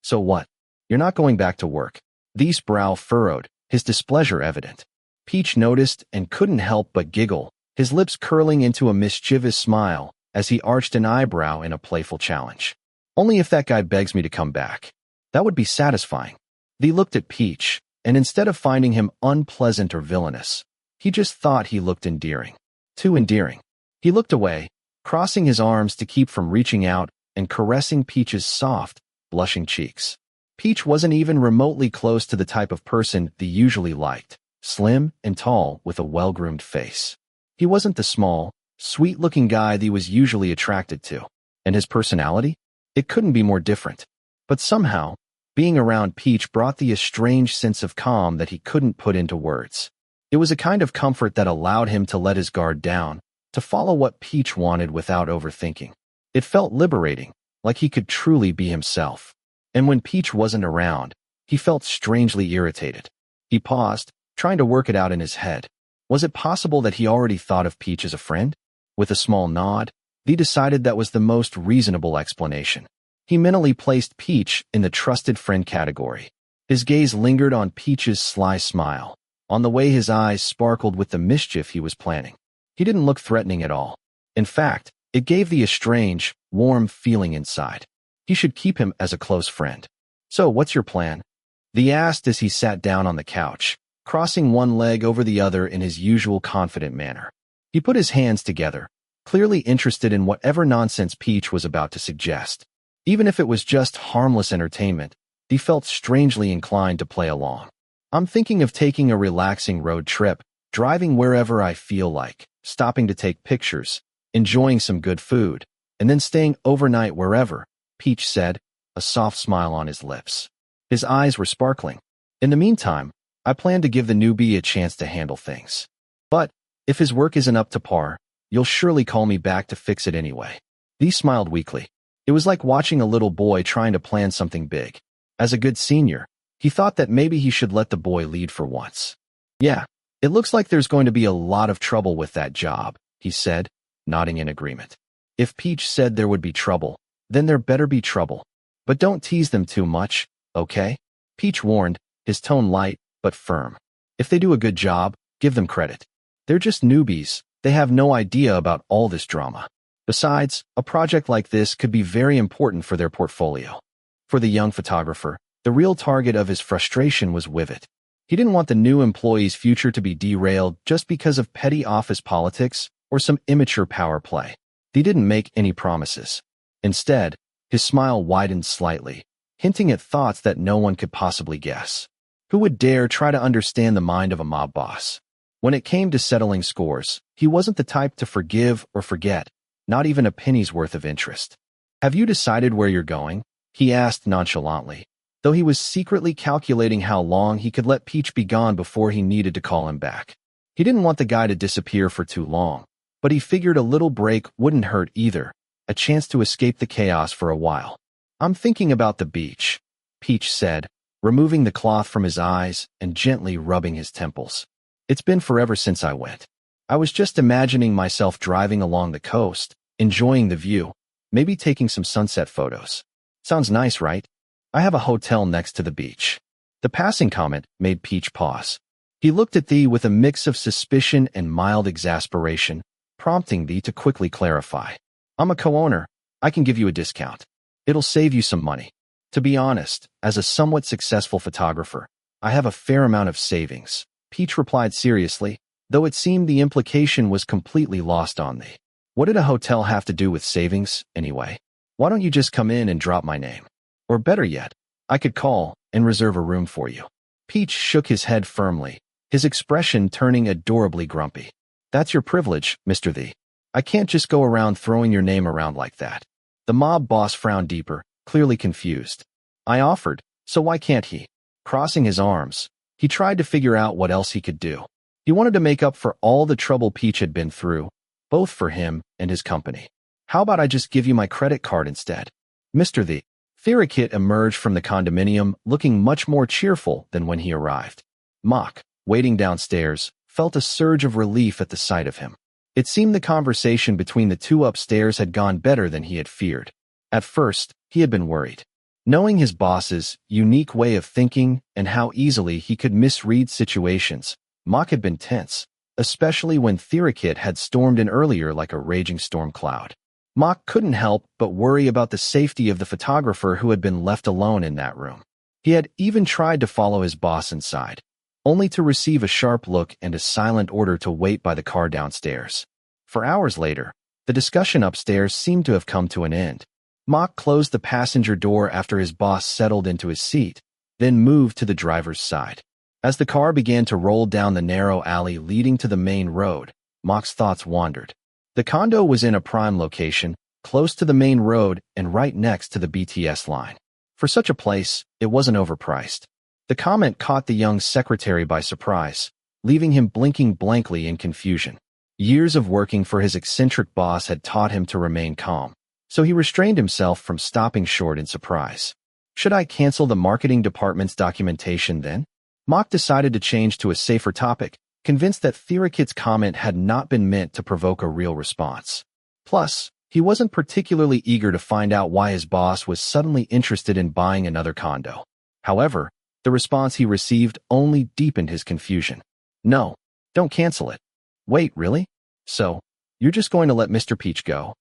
So what? You're not going back to work. Thee's brow furrowed, his displeasure evident. Peach noticed and couldn't help but giggle, his lips curling into a mischievous smile as he arched an eyebrow in a playful challenge. Only if that guy begs me to come back. That would be satisfying. Thee looked at Peach, and instead of finding him unpleasant or villainous, he just thought he looked endearing. Too endearing. He looked away, crossing his arms to keep from reaching out and caressing Peach's soft, blushing cheeks. Peach wasn't even remotely close to the type of person Thee usually liked, slim and tall with a well-groomed face. He wasn't the small, sweet-looking guy Thee was usually attracted to. And his personality? It couldn't be more different. But somehow, being around Peach brought Thee a strange sense of calm that he couldn't put into words. It was a kind of comfort that allowed him to let his guard down, to follow what Peach wanted without overthinking. It felt liberating, like he could truly be himself. And when Peach wasn't around, he felt strangely irritated. He paused, trying to work it out in his head. Was it possible that he already thought of Peach as a friend? With a small nod, Thee decided that was the most reasonable explanation. He mentally placed Peach in the trusted friend category. His gaze lingered on Peach's sly smile, on the way his eyes sparkled with the mischief he was planning. He didn't look threatening at all. In fact, it gave Thee a strange, warm feeling inside. He should keep him as a close friend. So, what's your plan? Thee asked as he sat down on the couch, crossing one leg over the other in his usual confident manner. He put his hands together, clearly interested in whatever nonsense Peach was about to suggest. Even if it was just harmless entertainment, Thee felt strangely inclined to play along. I'm thinking of taking a relaxing road trip, driving wherever I feel like, stopping to take pictures, enjoying some good food, and then staying overnight wherever, Peach said, a soft smile on his lips. His eyes were sparkling. In the meantime, I plan to give the newbie a chance to handle things. But, if his work isn't up to par, you'll surely call me back to fix it anyway. Thee smiled weakly. It was like watching a little boy trying to plan something big. As a good senior, he thought that maybe he should let the boy lead for once. Yeah, it looks like there's going to be a lot of trouble with that job, he said, nodding in agreement. If Peach said there would be trouble, then there better be trouble. But don't tease them too much, okay? Peach warned, his tone light but firm. If they do a good job, give them credit. They're just newbies, they have no idea about all this drama. Besides, a project like this could be very important for their portfolio. For the young photographer, the real target of his frustration was Wivet. He didn't want the new employee's future to be derailed just because of petty office politics or some immature power play. He didn't make any promises. Instead, his smile widened slightly, hinting at thoughts that no one could possibly guess. Who would dare try to understand the mind of a mob boss? When it came to settling scores, he wasn't the type to forgive or forget, not even a penny's worth of interest. Have you decided where you're going? He asked nonchalantly, though he was secretly calculating how long he could let Peach be gone before he needed to call him back. He didn't want the guy to disappear for too long, but he figured a little break wouldn't hurt either, a chance to escape the chaos for a while. I'm thinking about the beach, Peach said, removing the cloth from his eyes and gently rubbing his temples. It's been forever since I went. I was just imagining myself driving along the coast, enjoying the view, maybe taking some sunset photos. Sounds nice, right? I have a hotel next to the beach. The passing comment made Peach pause. He looked at Thee with a mix of suspicion and mild exasperation, prompting Thee to quickly clarify. I'm a co-owner. I can give you a discount. It'll save you some money. To be honest, as a somewhat successful photographer, I have a fair amount of savings, Peach replied seriously, though it seemed the implication was completely lost on Thee. What did a hotel have to do with savings, anyway? Why don't you just come in and drop my name? Or better yet, I could call and reserve a room for you. Peach shook his head firmly, his expression turning adorably grumpy. That's your privilege, Mr. Thee. I can't just go around throwing your name around like that. The mob boss frowned deeper, clearly confused. I offered, so why can't he? Crossing his arms, he tried to figure out what else he could do. He wanted to make up for all the trouble Peach had been through, both for him and his company. How about I just give you my credit card instead? Mr. Thee, Theerakit emerged from the condominium looking much more cheerful than when he arrived. Mok, waiting downstairs, felt a surge of relief at the sight of him. It seemed the conversation between the two upstairs had gone better than he had feared. At first, he had been worried. Knowing his boss's unique way of thinking and how easily he could misread situations, Mok had been tense, especially when Theerakit had stormed in earlier like a raging storm cloud. Mok couldn't help but worry about the safety of the photographer who had been left alone in that room. He had even tried to follow his boss inside, only to receive a sharp look and a silent order to wait by the car downstairs. For hours later, the discussion upstairs seemed to have come to an end. Mok closed the passenger door after his boss settled into his seat, then moved to the driver's side. As the car began to roll down the narrow alley leading to the main road, Mok's thoughts wandered. The condo was in a prime location, close to the main road and right next to the BTS line. For such a place, it wasn't overpriced. The comment caught the young secretary by surprise, leaving him blinking blankly in confusion. Years of working for his eccentric boss had taught him to remain calm, so he restrained himself from stopping short in surprise. Should I cancel the marketing department's documentation then? Mok decided to change to a safer topic, convinced that Theerakit's comment had not been meant to provoke a real response. Plus, he wasn't particularly eager to find out why his boss was suddenly interested in buying another condo. However, the response he received only deepened his confusion. No, don't cancel it. Wait, really? So, you're just going to let Mr. Peach go?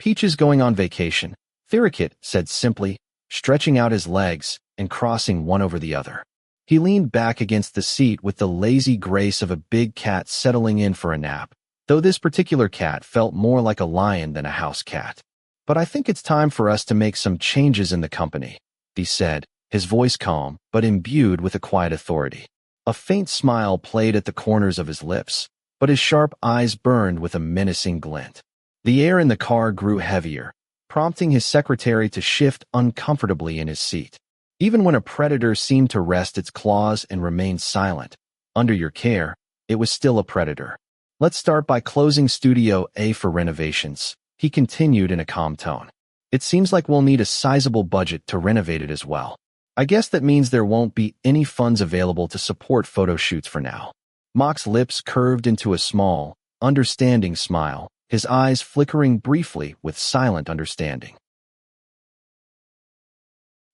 Peach is going on vacation, Theerakit said simply, stretching out his legs and crossing one over the other. He leaned back against the seat with the lazy grace of a big cat settling in for a nap, though this particular cat felt more like a lion than a house cat. But I think it's time for us to make some changes in the company, he said, his voice calm but imbued with a quiet authority. A faint smile played at the corners of his lips, but his sharp eyes burned with a menacing glint. The air in the car grew heavier, prompting his secretary to shift uncomfortably in his seat. Even when a predator seemed to rest its claws and remain silent, under your care, it was still a predator. Let's start by closing Studio A for renovations, he continued in a calm tone. It seems like we'll need a sizable budget to renovate it as well. I guess that means there won't be any funds available to support photo shoots for now. Mok's lips curved into a small, understanding smile, his eyes flickering briefly with silent understanding.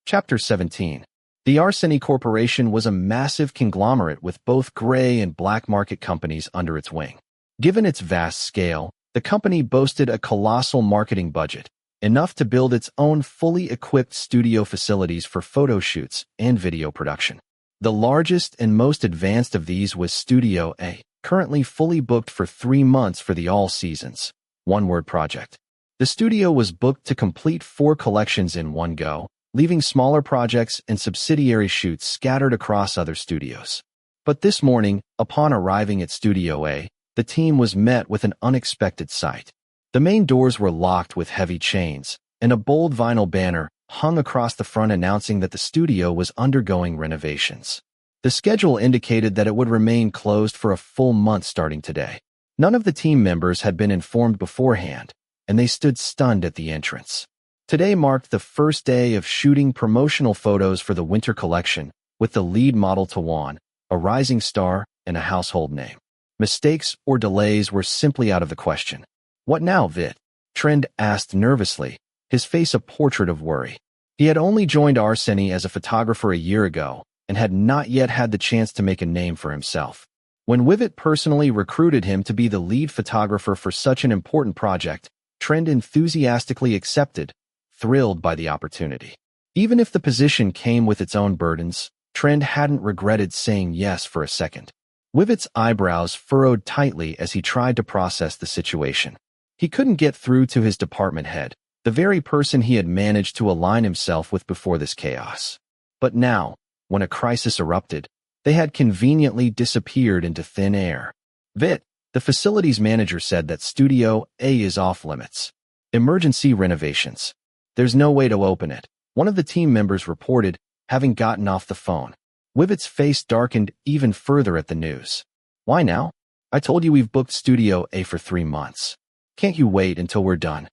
Chapter 17. The Arseny Corporation was a massive conglomerate with both gray and black market companies under its wing. Given its vast scale, the company boasted a colossal marketing budget, enough to build its own fully equipped studio facilities for photo shoots and video production. The largest and most advanced of these was Studio A, currently fully booked for 3 months for the all seasons, one-word project. The studio was booked to complete 4 collections in one go, leaving smaller projects and subsidiary shoots scattered across other studios. But this morning, upon arriving at Studio A, the team was met with an unexpected sight. The main doors were locked with heavy chains, and a bold vinyl banner hung across the front announcing that the studio was undergoing renovations. The schedule indicated that it would remain closed for a full month starting today. None of the team members had been informed beforehand, and they stood stunned at the entrance. Today marked the first day of shooting promotional photos for the winter collection, with the lead model Tawan, a rising star and a household name. Mistakes or delays were simply out of the question. What now, Vit? Trend asked nervously, his face a portrait of worry. He had only joined Arseny as a photographer a year ago and had not yet had the chance to make a name for himself. When Wivit personally recruited him to be the lead photographer for such an important project, Trend enthusiastically accepted, thrilled by the opportunity. Even if the position came with its own burdens, Trend hadn't regretted saying yes for a second. Wivit's eyebrows furrowed tightly as he tried to process the situation. He couldn't get through to his department head, the very person he had managed to align himself with before this chaos. But now, when a crisis erupted, they had conveniently disappeared into thin air. Vit, the facilities manager said that Studio A is off limits. Emergency renovations. There's no way to open it, one of the team members reported, having gotten off the phone. Wivit's face darkened even further at the news. Why now? I told you we've booked Studio A for 3 months. Can't you wait until we're done?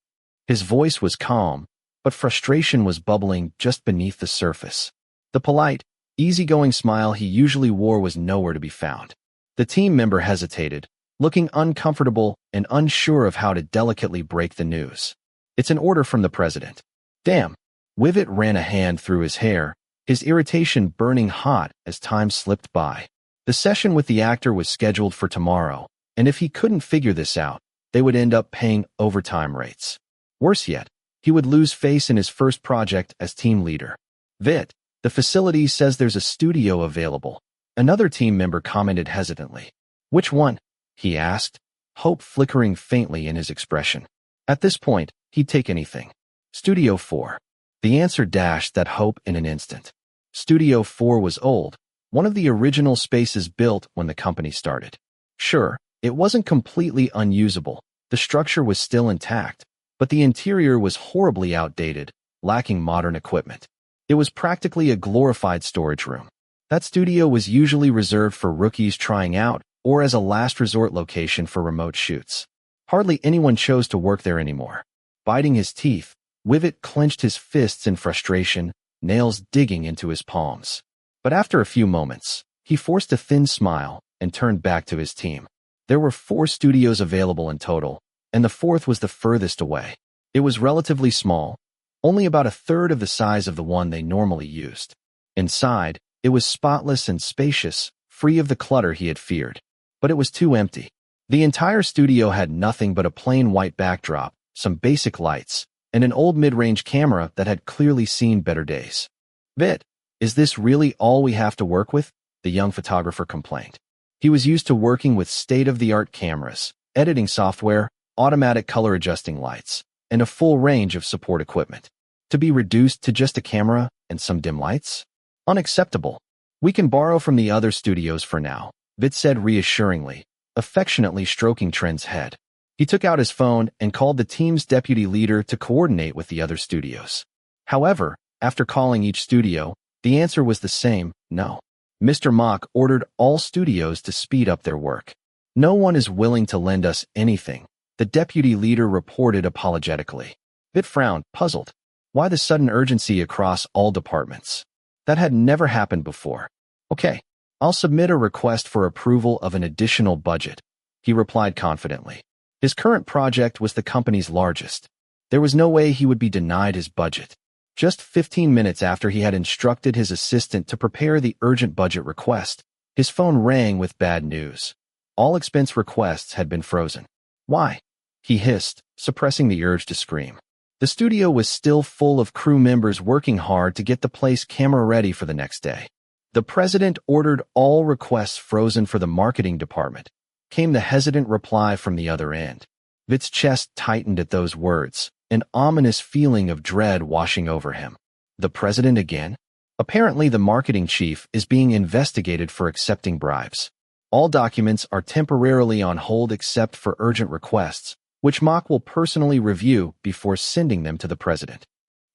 His voice was calm, but frustration was bubbling just beneath the surface. The polite, easygoing smile he usually wore was nowhere to be found. The team member hesitated, looking uncomfortable and unsure of how to delicately break the news. "It's an order from the president." "Damn." Wivet ran a hand through his hair, his irritation burning hot as time slipped by. The session with the actor was scheduled for tomorrow, and if he couldn't figure this out, they would end up paying overtime rates. Worse yet, he would lose face in his first project as team leader. "Vit, the facility says there's a studio available," another team member commented hesitantly. "Which one?" he asked, hope flickering faintly in his expression. At this point, he'd take anything. "Studio 4. The answer dashed that hope in an instant. Studio 4 was old, one of the original spaces built when the company started. Sure, it wasn't completely unusable, the structure was still intact, but the interior was horribly outdated, lacking modern equipment. It was practically a glorified storage room. That studio was usually reserved for rookies trying out or as a last resort location for remote shoots. Hardly anyone chose to work there anymore. Biting his teeth, Wivet clenched his fists in frustration, nails digging into his palms. But after a few moments, he forced a thin smile and turned back to his team. There were 4 studios available in total, and the 4th was the furthest away. It was relatively small, only about a third of the size of the one they normally used. Inside, it was spotless and spacious, free of the clutter he had feared. But it was too empty. The entire studio had nothing but a plain white backdrop, some basic lights, and an old mid-range camera that had clearly seen better days. "Vit, is this really all we have to work with?" the young photographer complained. He was used to working with state-of-the-art cameras, editing software, automatic color-adjusting lights, and a full range of support equipment. To be reduced to just a camera and some dim lights? Unacceptable. "We can borrow from the other studios for now," Vit said reassuringly, affectionately stroking Trent's head. He took out his phone and called the team's deputy leader to coordinate with the other studios. However, after calling each studio, the answer was the same: no. Mr. Mock ordered all studios to speed up their work. "No one is willing to lend us anything," the deputy leader reported apologetically. Vit frowned, puzzled. Why the sudden urgency across all departments? That had never happened before. "Okay, I'll submit a request for approval of an additional budget," he replied confidently. His current project was the company's largest. There was no way he would be denied his budget. Just 15 minutes after he had instructed his assistant to prepare the urgent budget request, his phone rang with bad news. All expense requests had been frozen. "Why?" he hissed, suppressing the urge to scream. The studio was still full of crew members working hard to get the place camera-ready for the next day. "The president ordered all requests frozen for the marketing department," came the hesitant reply from the other end. Vit's chest tightened at those words, an ominous feeling of dread washing over him. The president again? Apparently the marketing chief is being investigated for accepting bribes. All documents are temporarily on hold except for urgent requests, which Mock will personally review before sending them to the president.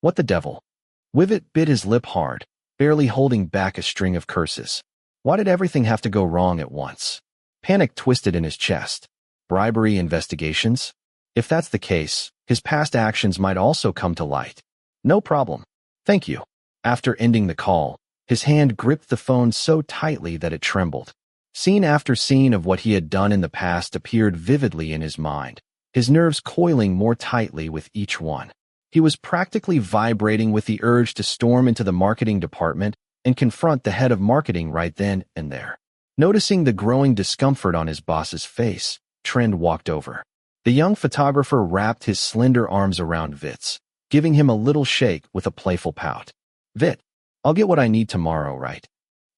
What the devil? Wivet bit his lip hard, barely holding back a string of curses. Why did everything have to go wrong at once? Panic twisted in his chest. Bribery investigations? If that's the case, his past actions might also come to light. "No problem. Thank you." After ending the call, his hand gripped the phone so tightly that it trembled. Scene after scene of what he had done in the past appeared vividly in his mind, his nerves coiling more tightly with each one. He was practically vibrating with the urge to storm into the marketing department and confront the head of marketing right then and there. Noticing the growing discomfort on his boss's face, Trend walked over. The young photographer wrapped his slender arms around Vit's, giving him a little shake with a playful pout. "Vit, I'll get what I need tomorrow, right?"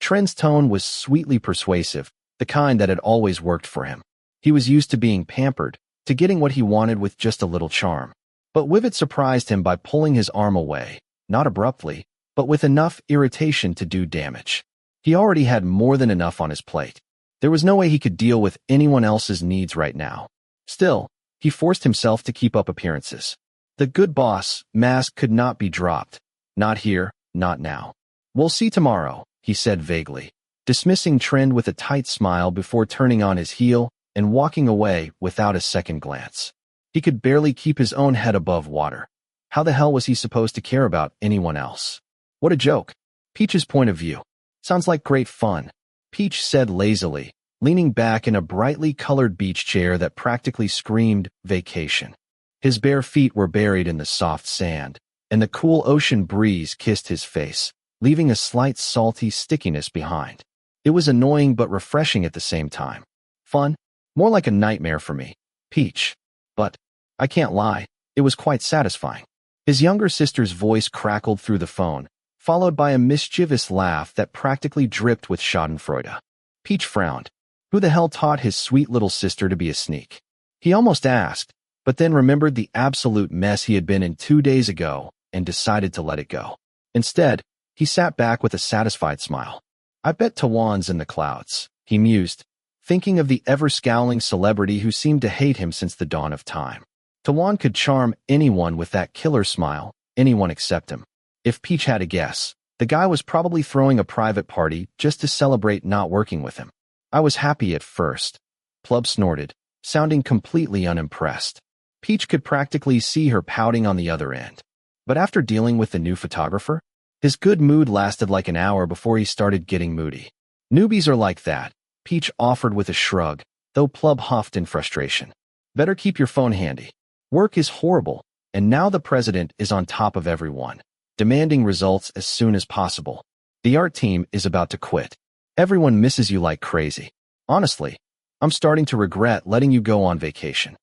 Trend's tone was sweetly persuasive, the kind that had always worked for him. He was used to being pampered, to getting what he wanted with just a little charm. But Wivet surprised him by pulling his arm away, not abruptly, but with enough irritation to do damage. He already had more than enough on his plate. There was no way he could deal with anyone else's needs right now. Still, he forced himself to keep up appearances. The good boss mask could not be dropped. Not here, not now. "We'll see tomorrow," he said vaguely, dismissing Trend with a tight smile before turning on his heel and walking away without a second glance. He could barely keep his own head above water. How the hell was he supposed to care about anyone else? What a joke. Peach's point of view. Sounds like great fun, Peach said lazily, leaning back in a brightly colored beach chair that practically screamed vacation. His bare feet were buried in the soft sand, and the cool ocean breeze kissed his face, leaving a slight salty stickiness behind. It was annoying but refreshing at the same time. Fun? More like a nightmare for me, Peach. But, I can't lie, it was quite satisfying. His younger sister's voice crackled through the phone, followed by a mischievous laugh that practically dripped with schadenfreude. Peach frowned. Who the hell taught his sweet little sister to be a sneak? He almost asked, but then remembered the absolute mess he had been in 2 days ago and decided to let it go. Instead, he sat back with a satisfied smile. I bet Tawan's in the clouds, he mused, thinking of the ever-scowling celebrity who seemed to hate him since the dawn of time. Tawan could charm anyone with that killer smile, anyone except him. If Peach had a guess, the guy was probably throwing a private party just to celebrate not working with him. I was happy at first, Plub snorted, sounding completely unimpressed. Peach could practically see her pouting on the other end. But after dealing with the new photographer, his good mood lasted like an hour before he started getting moody. Newbies are like that, Peach offered with a shrug, though Plub huffed in frustration. Better keep your phone handy. Work is horrible, and now the president is on top of everyone, demanding results as soon as possible. The art team is about to quit. Everyone misses you like crazy. Honestly, I'm starting to regret letting you go on vacation.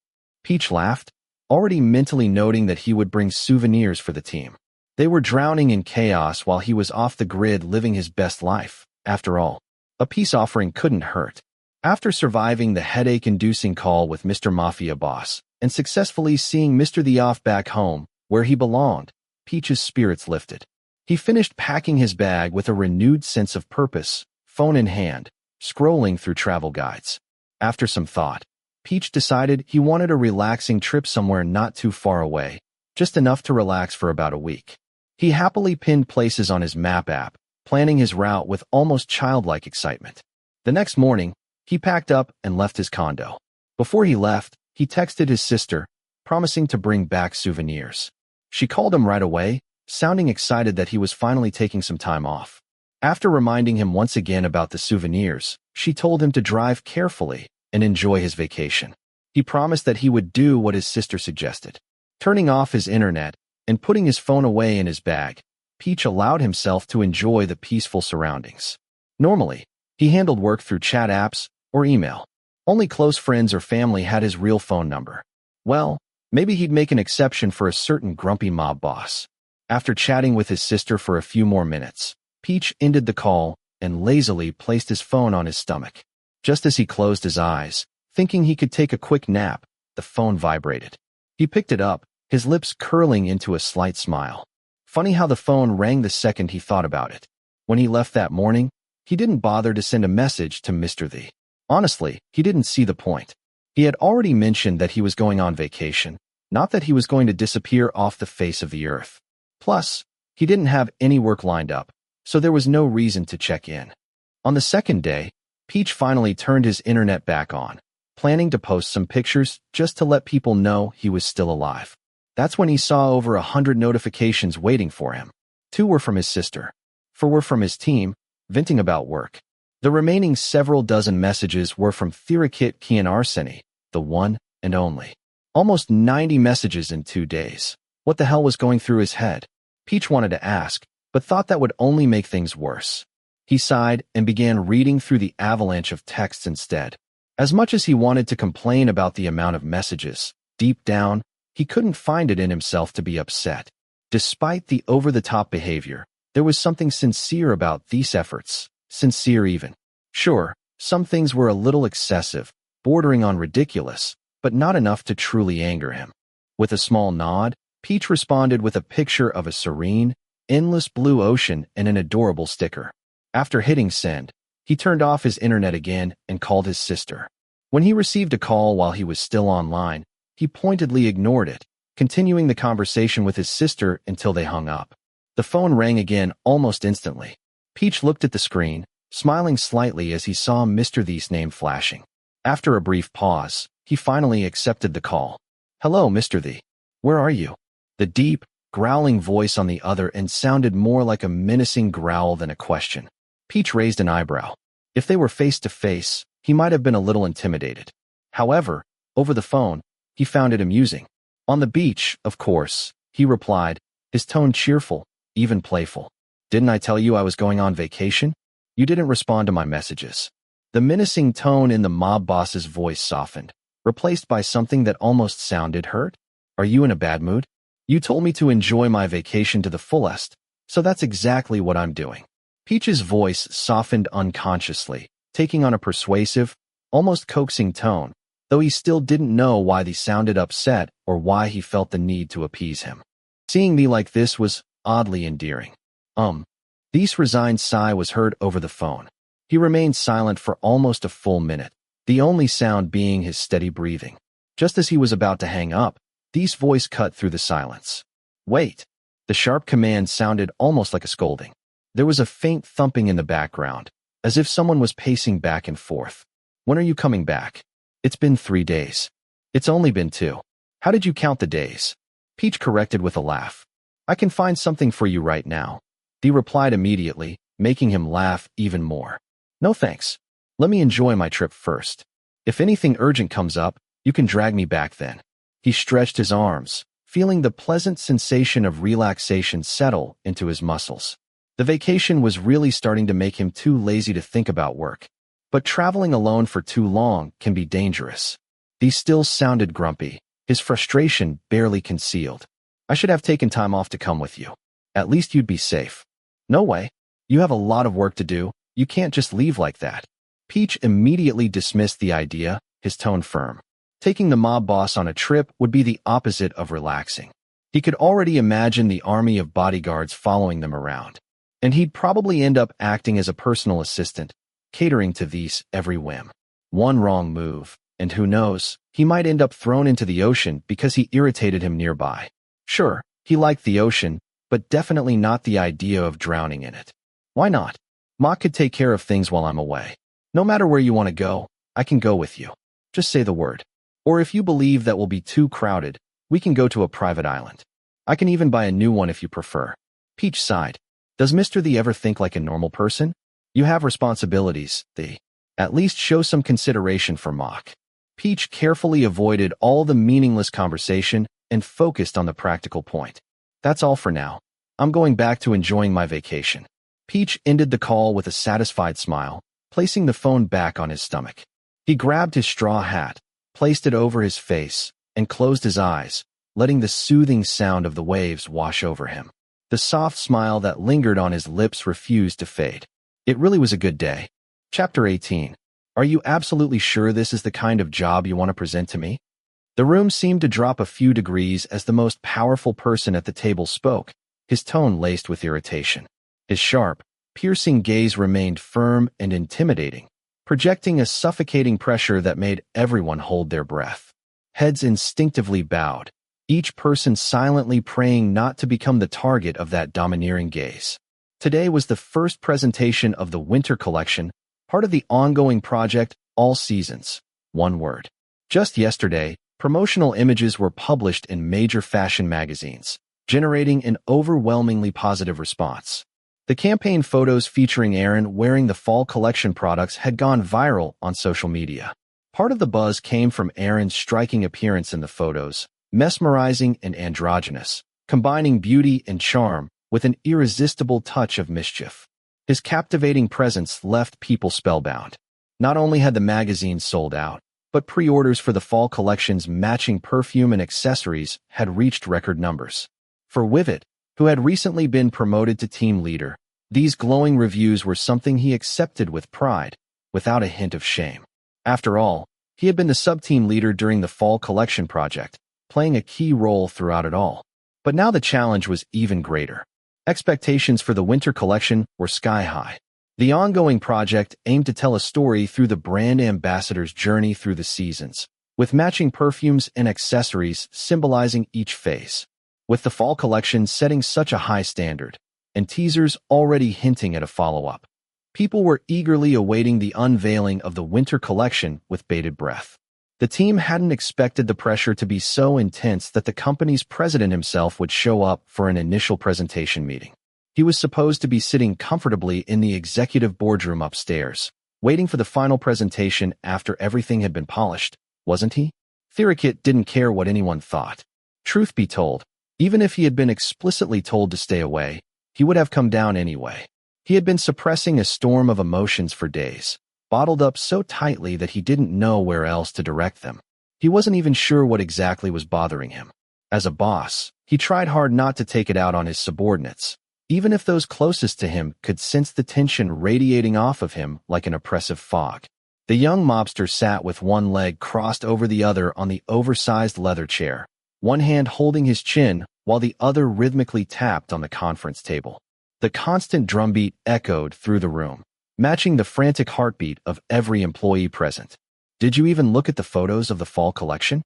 Peach laughed, already mentally noting that he would bring souvenirs for the team. They were drowning in chaos while he was off the grid living his best life. After all, a peace offering couldn't hurt. After surviving the headache-inducing call with Mr. Mafia boss and successfully seeing Mr. The off back home, where he belonged, Peach's spirits lifted. He finished packing his bag with a renewed sense of purpose, phone in hand, scrolling through travel guides. After some thought, Peach decided he wanted a relaxing trip somewhere not too far away, just enough to relax for about a week. He happily pinned places on his map app, planning his route with almost childlike excitement. The next morning, he packed up and left his condo. Before he left, he texted his sister, promising to bring back souvenirs. She called him right away, sounding excited that he was finally taking some time off. After reminding him once again about the souvenirs, she told him to drive carefully and enjoy his vacation. He promised that he would do what his sister suggested. Turning off his internet and putting his phone away in his bag, Peach allowed himself to enjoy the peaceful surroundings. Normally, he handled work through chat apps or email. Only close friends or family had his real phone number. Well, maybe he'd make an exception for a certain grumpy mob boss. After chatting with his sister for a few more minutes, Peach ended the call and lazily placed his phone on his stomach. Just as he closed his eyes, thinking he could take a quick nap, the phone vibrated. He picked it up, his lips curling into a slight smile. Funny how the phone rang the second he thought about it. When he left that morning, he didn't bother to send a message to Mr. The. Honestly, he didn't see the point. He had already mentioned that he was going on vacation, not that he was going to disappear off the face of the earth. Plus, he didn't have any work lined up, so there was no reason to check in. On the second day, Peach finally turned his internet back on, planning to post some pictures just to let people know he was still alive. That's when he saw over 100 notifications waiting for him. 2 were from his sister. 4 were from his team, venting about work. The remaining several dozen messages were from Theerakit Kian Arseny, the one and only. Almost 90 messages in 2 days. What the hell was going through his head? Peach wanted to ask, but thought that would only make things worse. He sighed and began reading through the avalanche of texts instead. As much as he wanted to complain about the amount of messages, deep down, he couldn't find it in himself to be upset. Despite the over-the-top behavior, there was something sincere about these efforts. Sincere even. Sure, some things were a little excessive, bordering on ridiculous, but not enough to truly anger him. With a small nod, Peach responded with a picture of a serene, endless blue ocean and an adorable sticker. After hitting send, he turned off his internet again and called his sister. When he received a call while he was still online, he pointedly ignored it, continuing the conversation with his sister until they hung up. The phone rang again almost instantly. Peach looked at the screen, smiling slightly as he saw Mr. The's name flashing. After a brief pause, he finally accepted the call. "Hello, Mr. The. Where are you?" The deep, growling voice on the other and sounded more like a menacing growl than a question. Peach raised an eyebrow. If they were face to face, he might have been a little intimidated. However, over the phone, he found it amusing. On the beach, of course, he replied, his tone cheerful, even playful. Didn't I tell you I was going on vacation? You didn't respond to my messages. The menacing tone in the mob boss's voice softened, replaced by something that almost sounded hurt. Are you in a bad mood? You told me to enjoy my vacation to the fullest, so that's exactly what I'm doing. Peach's voice softened unconsciously, taking on a persuasive, almost coaxing tone, though he still didn't know why they sounded upset or why he felt the need to appease him. Seeing me like this was oddly endearing. Thee's resigned sigh was heard over the phone. He remained silent for almost a full minute, the only sound being his steady breathing. Just as he was about to hang up, Thee's voice cut through the silence. Wait. The sharp command sounded almost like a scolding. There was a faint thumping in the background, as if someone was pacing back and forth. When are you coming back? It's been 3 days. It's only been 2. How did you count the days? Peach corrected with a laugh. I can find something for you right now. Thee replied immediately, making him laugh even more. No thanks. Let me enjoy my trip first. If anything urgent comes up, you can drag me back then. He stretched his arms, feeling the pleasant sensation of relaxation settle into his muscles. The vacation was really starting to make him too lazy to think about work. But traveling alone for too long can be dangerous. Thee still sounded grumpy, his frustration barely concealed. I should have taken time off to come with you. At least you'd be safe. No way. You have a lot of work to do. You can't just leave like that. Peach immediately dismissed the idea, his tone firm. Taking the mob boss on a trip would be the opposite of relaxing. He could already imagine the army of bodyguards following them around. And he'd probably end up acting as a personal assistant, catering to Thee's every whim. One wrong move, and who knows, he might end up thrown into the ocean because he irritated him nearby. Sure, he liked the ocean, but definitely not the idea of drowning in it. Why not? Mach could take care of things while I'm away. No matter where you want to go, I can go with you. Just say the word. Or if you believe that will be too crowded, we can go to a private island. I can even buy a new one if you prefer. Peach sighed. Does Mr. Thee ever think like a normal person? You have responsibilities, Thee. At least show some consideration for Mach. Peach carefully avoided all the meaningless conversation and focused on the practical point. That's all for now. I'm going back to enjoying my vacation. Peach ended the call with a satisfied smile, placing the phone back on his stomach. He grabbed his straw hat, placed it over his face, and closed his eyes, letting the soothing sound of the waves wash over him. The soft smile that lingered on his lips refused to fade. It really was a good day. Chapter 18. Are you absolutely sure this is the kind of job you want to present to me? The room seemed to drop a few degrees as the most powerful person at the table spoke, his tone laced with irritation. His sharp, piercing gaze remained firm and intimidating, projecting a suffocating pressure that made everyone hold their breath. Heads instinctively bowed, each person silently praying not to become the target of that domineering gaze. Today was the first presentation of the winter collection, part of the ongoing project All Seasons. One word. Just yesterday, promotional images were published in major fashion magazines, generating an overwhelmingly positive response. The campaign photos featuring Aaron wearing the fall collection products had gone viral on social media. Part of the buzz came from Aaron's striking appearance in the photos, mesmerizing and androgynous, combining beauty and charm with an irresistible touch of mischief. His captivating presence left people spellbound. Not only had the magazine sold out, but pre-orders for the fall collection's matching perfume and accessories had reached record numbers. For Wivet, who had recently been promoted to team leader, these glowing reviews were something he accepted with pride, without a hint of shame. After all, he had been the sub-team leader during the fall collection project, playing a key role throughout it all. But now the challenge was even greater. Expectations for the winter collection were sky-high. The ongoing project aimed to tell a story through the brand ambassador's journey through the seasons, with matching perfumes and accessories symbolizing each phase. With the fall collection setting such a high standard, and teasers already hinting at a follow-up, people were eagerly awaiting the unveiling of the winter collection with bated breath. The team hadn't expected the pressure to be so intense that the company's president himself would show up for an initial presentation meeting. He was supposed to be sitting comfortably in the executive boardroom upstairs, waiting for the final presentation after everything had been polished, wasn't he? Theerakit didn't care what anyone thought. Truth be told, even if he had been explicitly told to stay away, he would have come down anyway. He had been suppressing a storm of emotions for days, bottled up so tightly that he didn't know where else to direct them. He wasn't even sure what exactly was bothering him. As a boss, he tried hard not to take it out on his subordinates, even if those closest to him could sense the tension radiating off of him like an oppressive fog. The young mobster sat with one leg crossed over the other on the oversized leather chair, one hand holding his chin while the other rhythmically tapped on the conference table. The constant drumbeat echoed through the room, matching the frantic heartbeat of every employee present. "Did you even look at the photos of the fall collection?"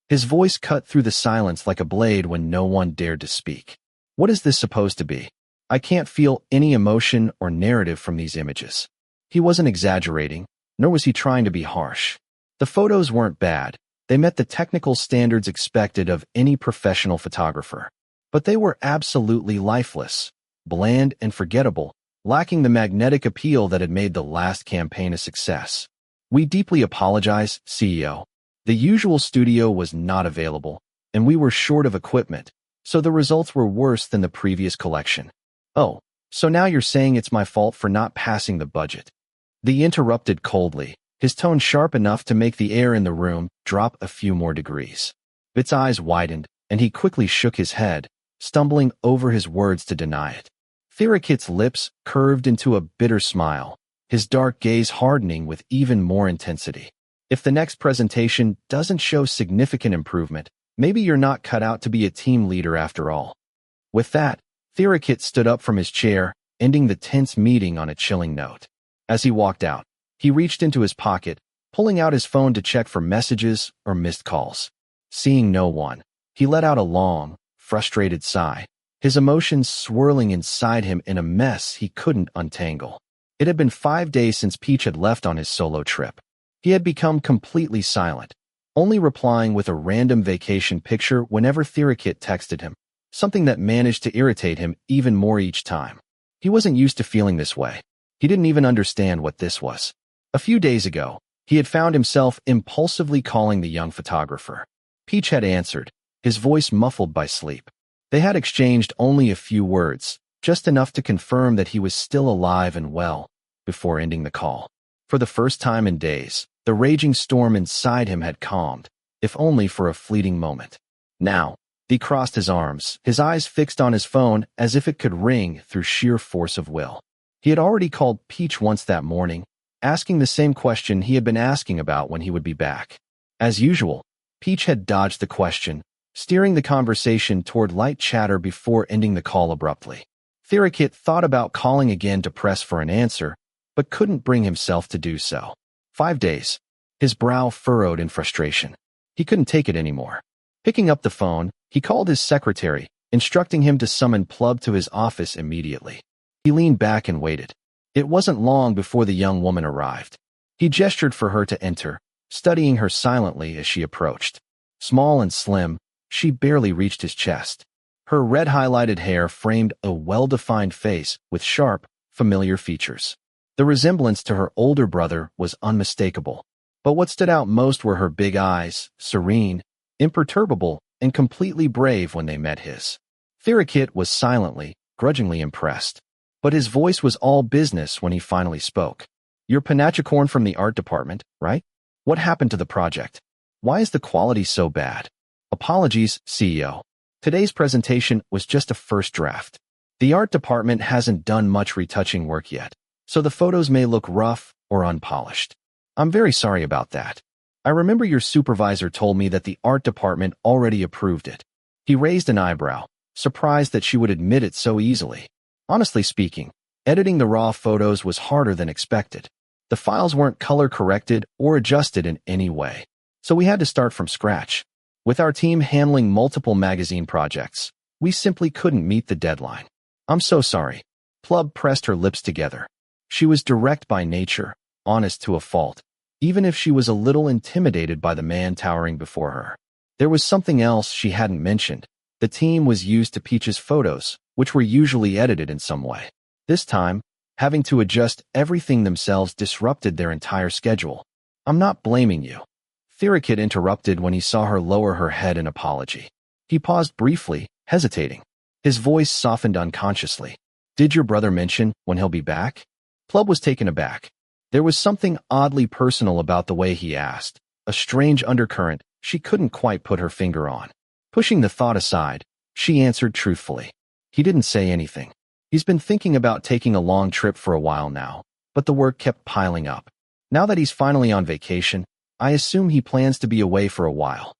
His voice cut through the silence like a blade when no one dared to speak. "What is this supposed to be? I can't feel any emotion or narrative from these images." He wasn't exaggerating, nor was he trying to be harsh. The photos weren't bad. They met the technical standards expected of any professional photographer. But they were absolutely lifeless, bland and forgettable, lacking the magnetic appeal that had made the last campaign a success. "We deeply apologize, CEO. The usual studio was not available, and we were short of equipment, so the results were worse than the previous collection." "Oh, so now you're saying it's my fault for not passing the budget?" He interrupted coldly, his tone sharp enough to make the air in the room drop a few more degrees. Vit's eyes widened, and he quickly shook his head, stumbling over his words to deny it. Theerakit's lips curved into a bitter smile, his dark gaze hardening with even more intensity. "If the next presentation doesn't show significant improvement, maybe you're not cut out to be a team leader after all." With that, Theerakit stood up from his chair, ending the tense meeting on a chilling note. As he walked out, he reached into his pocket, pulling out his phone to check for messages or missed calls. Seeing no one, he let out a long, frustrated sigh, his emotions swirling inside him in a mess he couldn't untangle. It had been 5 days since Peach had left on his solo trip. He had become completely silent, only replying with a random vacation picture whenever Theerakit texted him, something that managed to irritate him even more each time. He wasn't used to feeling this way. He didn't even understand what this was. A few days ago, he had found himself impulsively calling the young photographer. Peach had answered, his voice muffled by sleep. They had exchanged only a few words, just enough to confirm that he was still alive and well, before ending the call. For the first time in days, the raging storm inside him had calmed, if only for a fleeting moment. Now, he crossed his arms, his eyes fixed on his phone as if it could ring through sheer force of will. He had already called Peach once that morning, asking the same question he had been asking about when he would be back. As usual, Peach had dodged the question, steering the conversation toward light chatter before ending the call abruptly. Theerakit thought about calling again to press for an answer, but couldn't bring himself to do so. 5 days. His brow furrowed in frustration. He couldn't take it anymore. Picking up the phone, he called his secretary, instructing him to summon Plub to his office immediately. He leaned back and waited. It wasn't long before the young woman arrived. He gestured for her to enter, studying her silently as she approached. Small and slim, she barely reached his chest. Her red-highlighted hair framed a well-defined face with sharp, familiar features. The resemblance to her older brother was unmistakable, but what stood out most were her big eyes, serene, imperturbable, and completely brave when they met his. Theerakit was silently, grudgingly impressed, but his voice was all business when he finally spoke. "You're Peachayarat from the art department, right? What happened to the project? Why is the quality so bad?" "Apologies, CEO. Today's presentation was just a first draft. The art department hasn't done much retouching work yet, so the photos may look rough or unpolished. I'm very sorry about that. I remember your supervisor told me that the art department already approved it." He raised an eyebrow, surprised that she would admit it so easily. Honestly speaking, editing the raw photos was harder than expected. The files weren't color-corrected or adjusted in any way, so we had to start from scratch. With our team handling multiple magazine projects, we simply couldn't meet the deadline. "I'm so sorry." Plub pressed her lips together. She was direct by nature, honest to a fault. even if she was a little intimidated by the man towering before her. There was something else she hadn't mentioned. The team was used to Peach's photos, which were usually edited in some way. This time, having to adjust everything themselves disrupted their entire schedule. "I'm not blaming you," Theerakit interrupted when he saw her lower her head in apology. He paused briefly, hesitating. His voice softened unconsciously. "Did your brother mention when he'll be back?" Plub was taken aback. There was something oddly personal about the way he asked, a strange undercurrent she couldn't quite put her finger on. Pushing the thought aside, she answered truthfully. "He didn't say anything. He's been thinking about taking a long trip for a while now, but the work kept piling up. Now that he's finally on vacation, I assume he plans to be away for a while."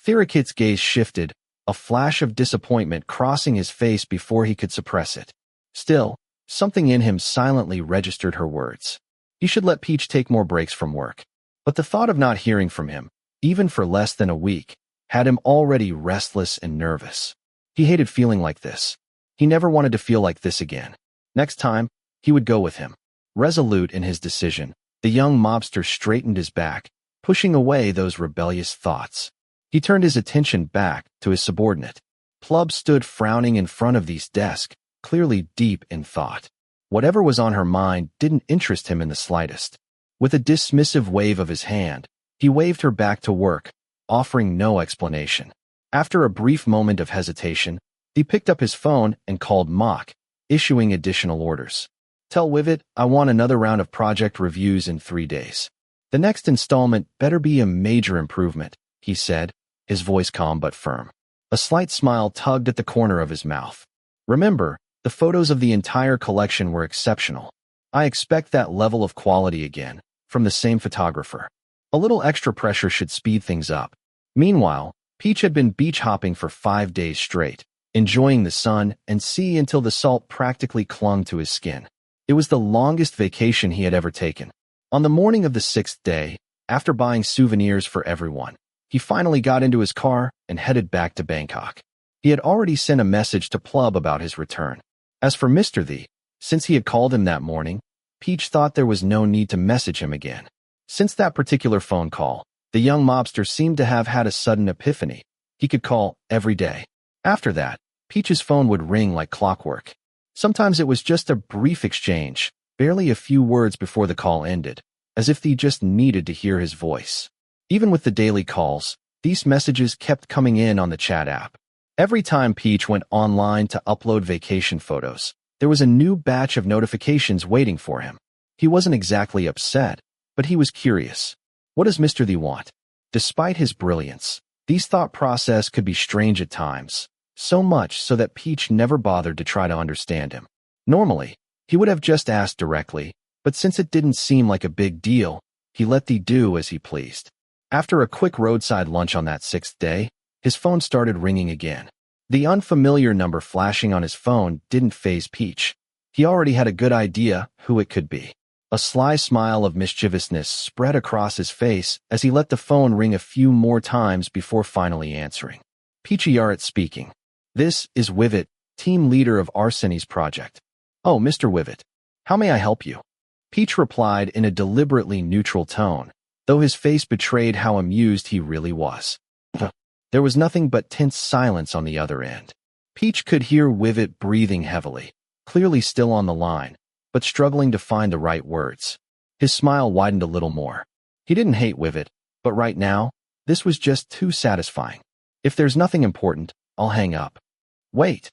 Theerakit's gaze shifted, a flash of disappointment crossing his face before he could suppress it. Still, something in him silently registered her words. He should let Peach take more breaks from work. But the thought of not hearing from him, even for less than a week, had him already restless and nervous. He hated feeling like this. He never wanted to feel like this again. Next time, he would go with him. Resolute in his decision, the young mobster straightened his back, pushing away those rebellious thoughts. He turned his attention back to his subordinate. Plub stood frowning in front of Thee's desk, clearly deep in thought. Whatever was on her mind didn't interest him in the slightest. With a dismissive wave of his hand, he waved her back to work, offering no explanation. After a brief moment of hesitation, he picked up his phone and called Mock, issuing additional orders. "Tell Wivet I want another round of project reviews in 3 days. The next installment better be a major improvement," he said, his voice calm but firm. A slight smile tugged at the corner of his mouth. "Remember, the photos of the entire collection were exceptional. I expect that level of quality again, from the same photographer. A little extra pressure should speed things up." Meanwhile, Peach had been beach hopping for 5 days straight, enjoying the sun and sea until the salt practically clung to his skin. It was the longest vacation he had ever taken. On the morning of the 6th day, after buying souvenirs for everyone, he finally got into his car and headed back to Bangkok. He had already sent a message to Plub about his return. As for Mr. Thee, since he had called him that morning, Peach thought there was no need to message him again. Since that particular phone call, the young mobster seemed to have had a sudden epiphany. He could call every day. After that, Peach's phone would ring like clockwork. Sometimes it was just a brief exchange, barely a few words before the call ended, as if Thee just needed to hear his voice. Even with the daily calls, these messages kept coming in on the chat app. Every time Peach went online to upload vacation photos, there was a new batch of notifications waiting for him. He wasn't exactly upset, but he was curious. What does Mr. Thee want? Despite his brilliance, Thee's thought process could be strange at times, so much so that Peach never bothered to try to understand him. Normally, he would have just asked directly, but since it didn't seem like a big deal, he let Thee do as he pleased. After a quick roadside lunch on that 6th day, his phone started ringing again. The unfamiliar number flashing on his phone didn't faze Peach. He already had a good idea who it could be. A sly smile of mischievousness spread across his face as he let the phone ring a few more times before finally answering. Peachayarat speaking. "This is Wivet, team leader of Arseny's project." "Oh, Mr. Wivet. How may I help you?" Peach replied in a deliberately neutral tone, though his face betrayed how amused he really was. There was nothing but tense silence on the other end. Peach could hear Wivet breathing heavily, clearly still on the line, but struggling to find the right words. His smile widened a little more. He didn't hate Wivet, but right now, this was just too satisfying. "If there's nothing important, I'll hang up." "Wait."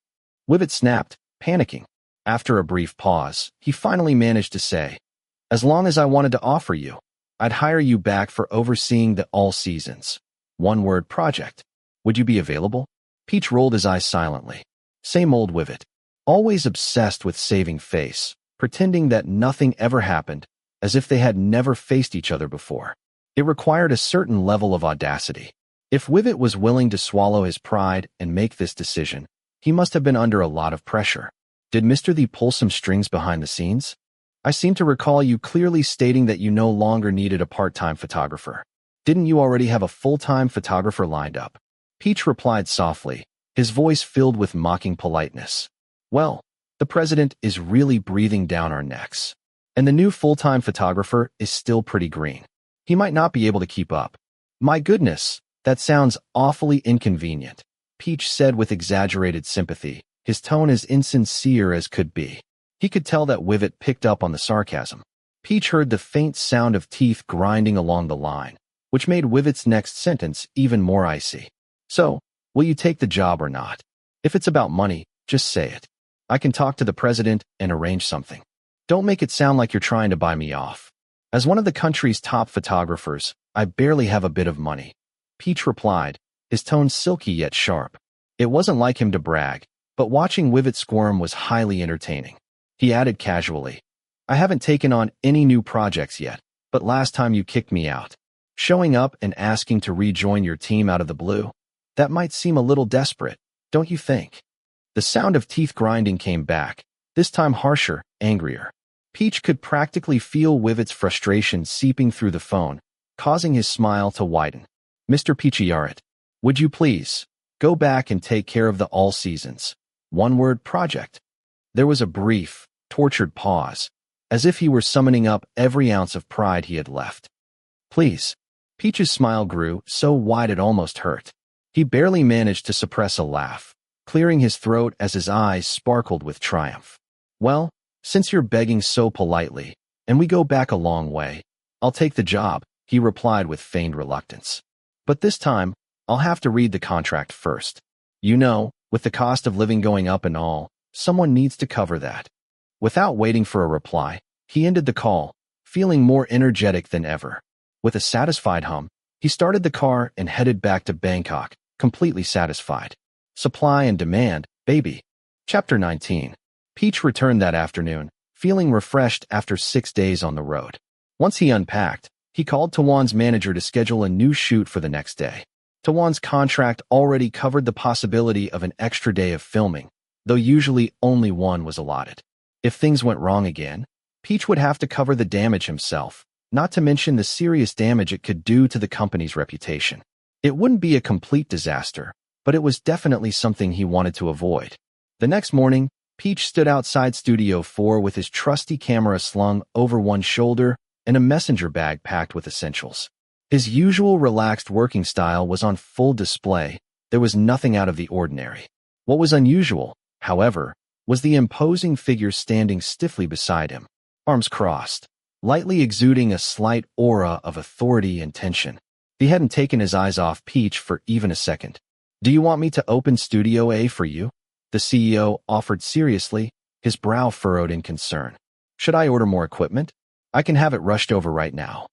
Wivet snapped, panicking. After a brief pause, he finally managed to say, "As long as I wanted to offer you, I'd hire you back for overseeing the all seasons. One-word project. Would you be available?" Peach rolled his eyes silently. Same old Wivet. Always obsessed with saving face, pretending that nothing ever happened, as if they had never faced each other before. It required a certain level of audacity. If Wivet was willing to swallow his pride and make this decision, he must have been under a lot of pressure. "Did Mr. Thee pull some strings behind the scenes? I seem to recall you clearly stating that you no longer needed a part-time photographer. Didn't you already have a full-time photographer lined up?" Peach replied softly, his voice filled with mocking politeness. "Well, the president is really breathing down our necks. And the new full-time photographer is still pretty green. He might not be able to keep up. My goodness, that sounds awfully inconvenient, Peach said with exaggerated sympathy, his tone as insincere as could be. He could tell that Wivet picked up on the sarcasm. Peach heard the faint sound of teeth grinding along the line, which made Wivet's next sentence even more icy. So, will you take the job or not? If it's about money, just say it. I can talk to the president and arrange something. Don't make it sound like you're trying to buy me off. As one of the country's top photographers, I barely have a bit of money, Peach replied, his tone silky yet sharp. It wasn't like him to brag, but watching Wivet squirm was highly entertaining. He added casually, I haven't taken on any new projects yet, but last time you kicked me out. Showing up and asking to rejoin your team out of the blue? That might seem a little desperate, don't you think? The sound of teeth grinding came back, this time harsher, angrier. Peach could practically feel Wivet's frustration seeping through the phone, causing his smile to widen. Mr. Peachayarat, would you please go back and take care of the all seasons one-word project? There was a brief, tortured pause, as if he were summoning up every ounce of pride he had left. Please. Peach's smile grew so wide it almost hurt. He barely managed to suppress a laugh, clearing his throat as his eyes sparkled with triumph. Well, since you're begging so politely, and we go back a long way, I'll take the job, he replied with feigned reluctance. But this time, I'll have to read the contract first. You know, with the cost of living going up and all, someone needs to cover that. Without waiting for a reply, he ended the call, feeling more energetic than ever. With a satisfied hum, he started the car and headed back to Bangkok, completely satisfied. Supply and demand, baby. Chapter 19. Peach returned that afternoon, feeling refreshed after 6 days on the road. Once he unpacked, he called Tawan's manager to schedule a new shoot for the next day. Tawan's contract already covered the possibility of an extra day of filming, though usually only one was allotted. If things went wrong again, Peach would have to cover the damage himself, not to mention the serious damage it could do to the company's reputation. It wouldn't be a complete disaster, but it was definitely something he wanted to avoid. The next morning, Peach stood outside Studio 4 with his trusty camera slung over one shoulder and a messenger bag packed with essentials. His usual relaxed working style was on full display. There was nothing out of the ordinary. What was unusual, however, was the imposing figure standing stiffly beside him, arms crossed, lightly exuding a slight aura of authority and tension. He hadn't taken his eyes off Peach for even a second. Do you want me to open Studio A for you? The CEO offered seriously, his brow furrowed in concern. Should I order more equipment? I can have it rushed over right now.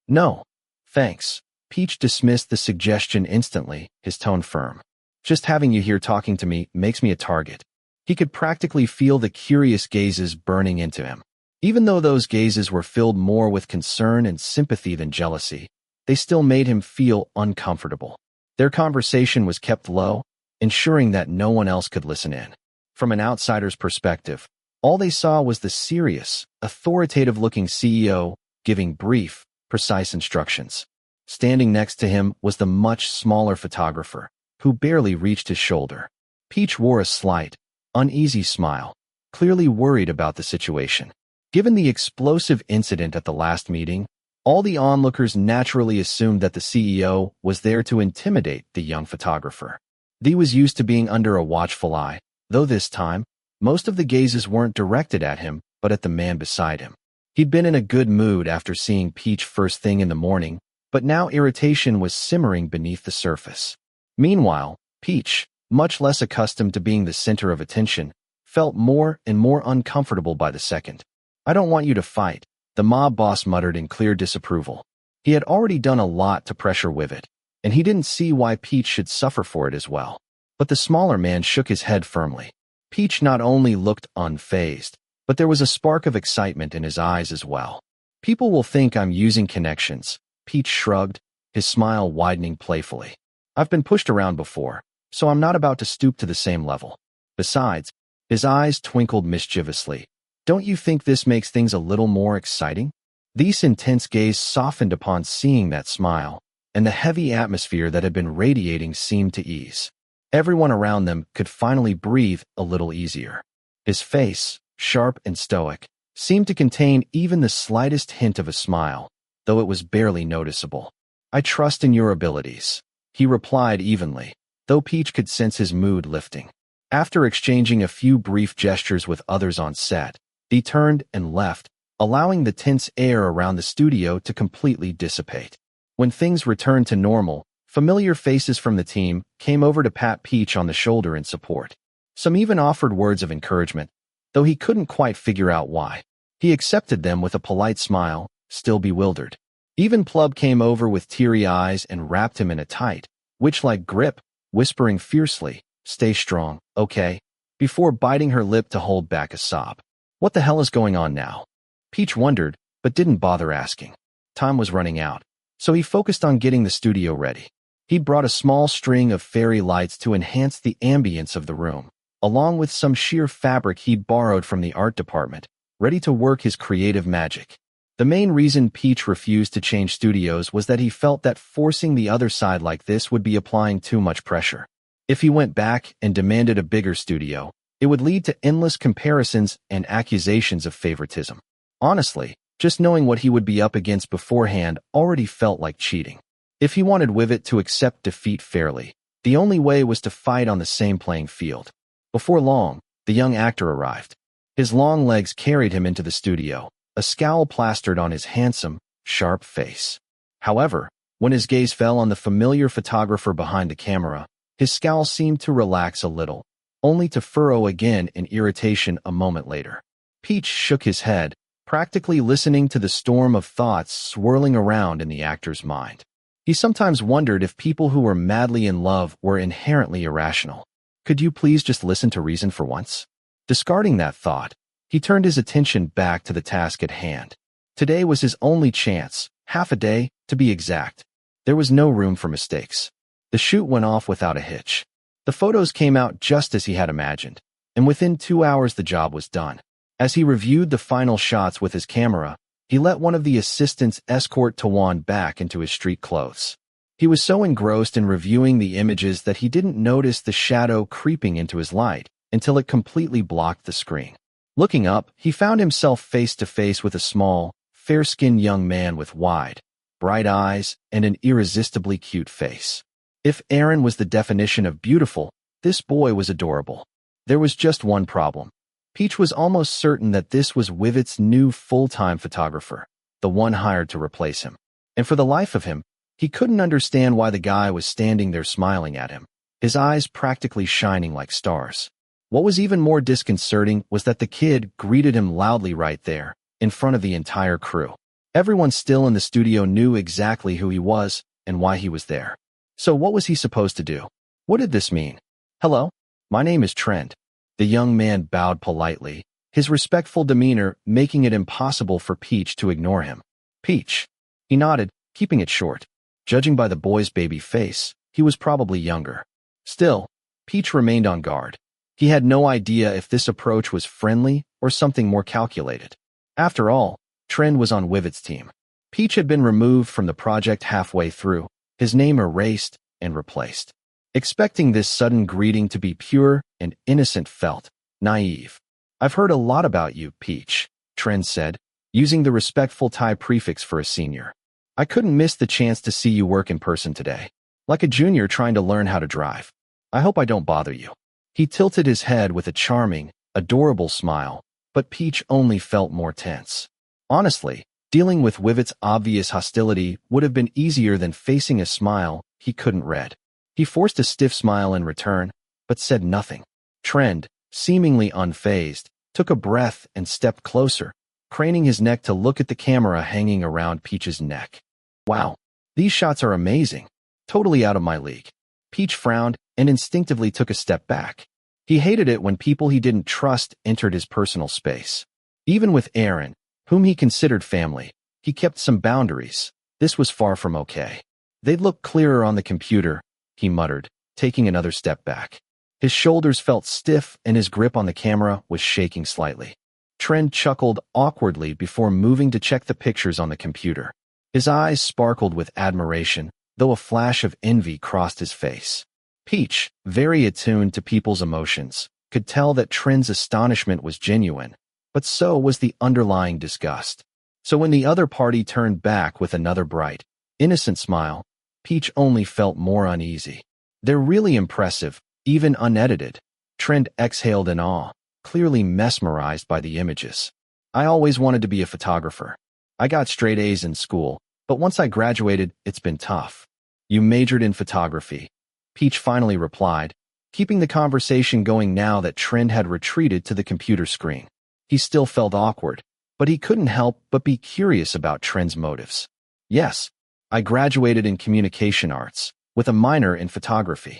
No, thanks. Peach dismissed the suggestion instantly, his tone firm. Just having you here talking to me makes me a target. He could practically feel the curious gazes burning into him. Even though those gazes were filled more with concern and sympathy than jealousy, they still made him feel uncomfortable. Their conversation was kept low, ensuring that no one else could listen in. From an outsider's perspective, all they saw was the serious, authoritative-looking CEO giving brief, precise instructions. Standing next to him was the much smaller photographer, who barely reached his shoulder. Peach wore a slight, uneasy smile, clearly worried about the situation. Given the explosive incident at the last meeting, all the onlookers naturally assumed that the CEO was there to intimidate the young photographer. Thee was used to being under a watchful eye, though this time, most of the gazes weren't directed at him, but at the man beside him. He'd been in a good mood after seeing Peach first thing in the morning, but now irritation was simmering beneath the surface. Meanwhile, Peach, much less accustomed to being the center of attention, felt more and more uncomfortable by the second. I don't want you to fight, the mob boss muttered in clear disapproval. He had already done a lot to pressure Wivet, and he didn't see why Peach should suffer for it as well. But the smaller man shook his head firmly. Peach not only looked unfazed, but there was a spark of excitement in his eyes as well. People will think I'm using connections, Peach shrugged, his smile widening playfully. I've been pushed around before, so I'm not about to stoop to the same level. Besides, his eyes twinkled mischievously. Don't you think this makes things a little more exciting? Thee's intense gaze softened upon seeing that smile, and the heavy atmosphere that had been radiating seemed to ease. Everyone around them could finally breathe a little easier. His face, sharp and stoic, seemed to contain even the slightest hint of a smile, though though it was barely noticeable. "I trust in your abilities," he replied evenly, though Peach could sense his mood lifting. After exchanging a few brief gestures with others on set, he turned and left, allowing the tense air around the studio to completely dissipate. When things returned to normal, familiar faces from the team came over to pat Peach on the shoulder in support. Some even offered words of encouragement, though he couldn't quite figure out why. He accepted them with a polite smile, still bewildered. Even Plub came over with teary eyes and wrapped him in a tight, witch-like grip, whispering fiercely, "Stay strong, okay?" before biting her lip to hold back a sob. What the hell is going on now? Peach wondered, but didn't bother asking. Time was running out, so he focused on getting the studio ready. He'd brought a small string of fairy lights to enhance the ambience of the room, along with some sheer fabric he'd borrowed from the art department, ready to work his creative magic. The main reason Peach refused to change studios was that he felt that forcing the other side like this would be applying too much pressure. If he went back and demanded a bigger studio, it would lead to endless comparisons and accusations of favoritism. Honestly, just knowing what he would be up against beforehand already felt like cheating. If he wanted Wivet to accept defeat fairly, the only way was to fight on the same playing field. Before long, the young actor arrived. His long legs carried him into the studio, a scowl plastered on his handsome, sharp face. However, when his gaze fell on the familiar photographer behind the camera, his scowl seemed to relax a little, only to furrow again in irritation a moment later. Peach shook his head, practically listening to the storm of thoughts swirling around in the actor's mind. He sometimes wondered if people who were madly in love were inherently irrational. Could you please just listen to reason for once? Discarding that thought, he turned his attention back to the task at hand. Today was his only chance, half a day, to be exact. There was no room for mistakes. The shoot went off without a hitch. The photos came out just as he had imagined, and within 2 hours the job was done. As he reviewed the final shots with his camera, he let one of the assistants escort Tawan back into his street clothes. He was so engrossed in reviewing the images that he didn't notice the shadow creeping into his light until it completely blocked the screen. Looking up, he found himself face to face with a small, fair-skinned young man with wide, bright eyes and an irresistibly cute face. If Aaron was the definition of beautiful, this boy was adorable. There was just one problem. Peach was almost certain that this was Wivet's new full-time photographer, the one hired to replace him. And for the life of him, he couldn't understand why the guy was standing there smiling at him, his eyes practically shining like stars. What was even more disconcerting was that the kid greeted him loudly right there, in front of the entire crew. Everyone still in the studio knew exactly who he was and why he was there. So what was he supposed to do? What did this mean? "Hello, my name is Trent." The young man bowed politely, his respectful demeanor making it impossible for Peach to ignore him. "Peach." He nodded, keeping it short. Judging by the boy's baby face, he was probably younger. Still, Peach remained on guard. He had no idea if this approach was friendly or something more calculated. After all, Trent was on Wivet's team. Peach had been removed from the project halfway through, his name erased and replaced. Expecting this sudden greeting to be pure and innocent felt naive. "I've heard a lot about you, Peach," Trent said, using the respectful Thai prefix for a senior. "I couldn't miss the chance to see you work in person today. Like a junior trying to learn how to drive. I hope I don't bother you." He tilted his head with a charming, adorable smile, but Peach only felt more tense. Honestly, dealing with Wivet's obvious hostility would have been easier than facing a smile he couldn't read. He forced a stiff smile in return, but said nothing. Trent, seemingly unfazed, took a breath and stepped closer, craning his neck to look at the camera hanging around Peach's neck. "Wow, these shots are amazing. Totally out of my league." Peach frowned and instinctively took a step back. He hated it when people he didn't trust entered his personal space. Even with Aaron, whom he considered family, he kept some boundaries. This was far from okay. "They'd look clearer on the computer," he muttered, taking another step back. His shoulders felt stiff and his grip on the camera was shaking slightly. Trent chuckled awkwardly before moving to check the pictures on the computer. His eyes sparkled with admiration, though a flash of envy crossed his face. Peach, very attuned to people's emotions, could tell that Trent's astonishment was genuine, but so was the underlying disgust. So when the other party turned back with another bright, innocent smile, Peach only felt more uneasy. They're really impressive, even unedited. Trend exhaled in awe, clearly mesmerized by the images. I always wanted to be a photographer. I got straight A's in school, but once I graduated, it's been tough. You majored in photography, Peach finally replied, keeping the conversation going now that Trend had retreated to the computer screen. He still felt awkward, but he couldn't help but be curious about Trend's motives. Yes, I graduated in communication arts, with a minor in photography.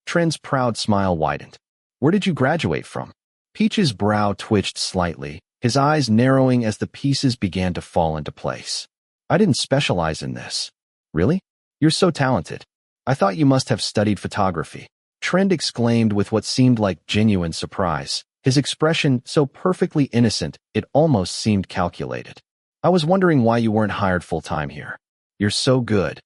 Trend's proud smile widened. Where did you graduate from? Peach's brow twitched slightly, his eyes narrowing as the pieces began to fall into place. I didn't specialize in this. Really? You're so talented. I thought you must have studied photography. Trend exclaimed with what seemed like genuine surprise, his expression so perfectly innocent it almost seemed calculated. I was wondering why you weren't hired full-time here. You're so good.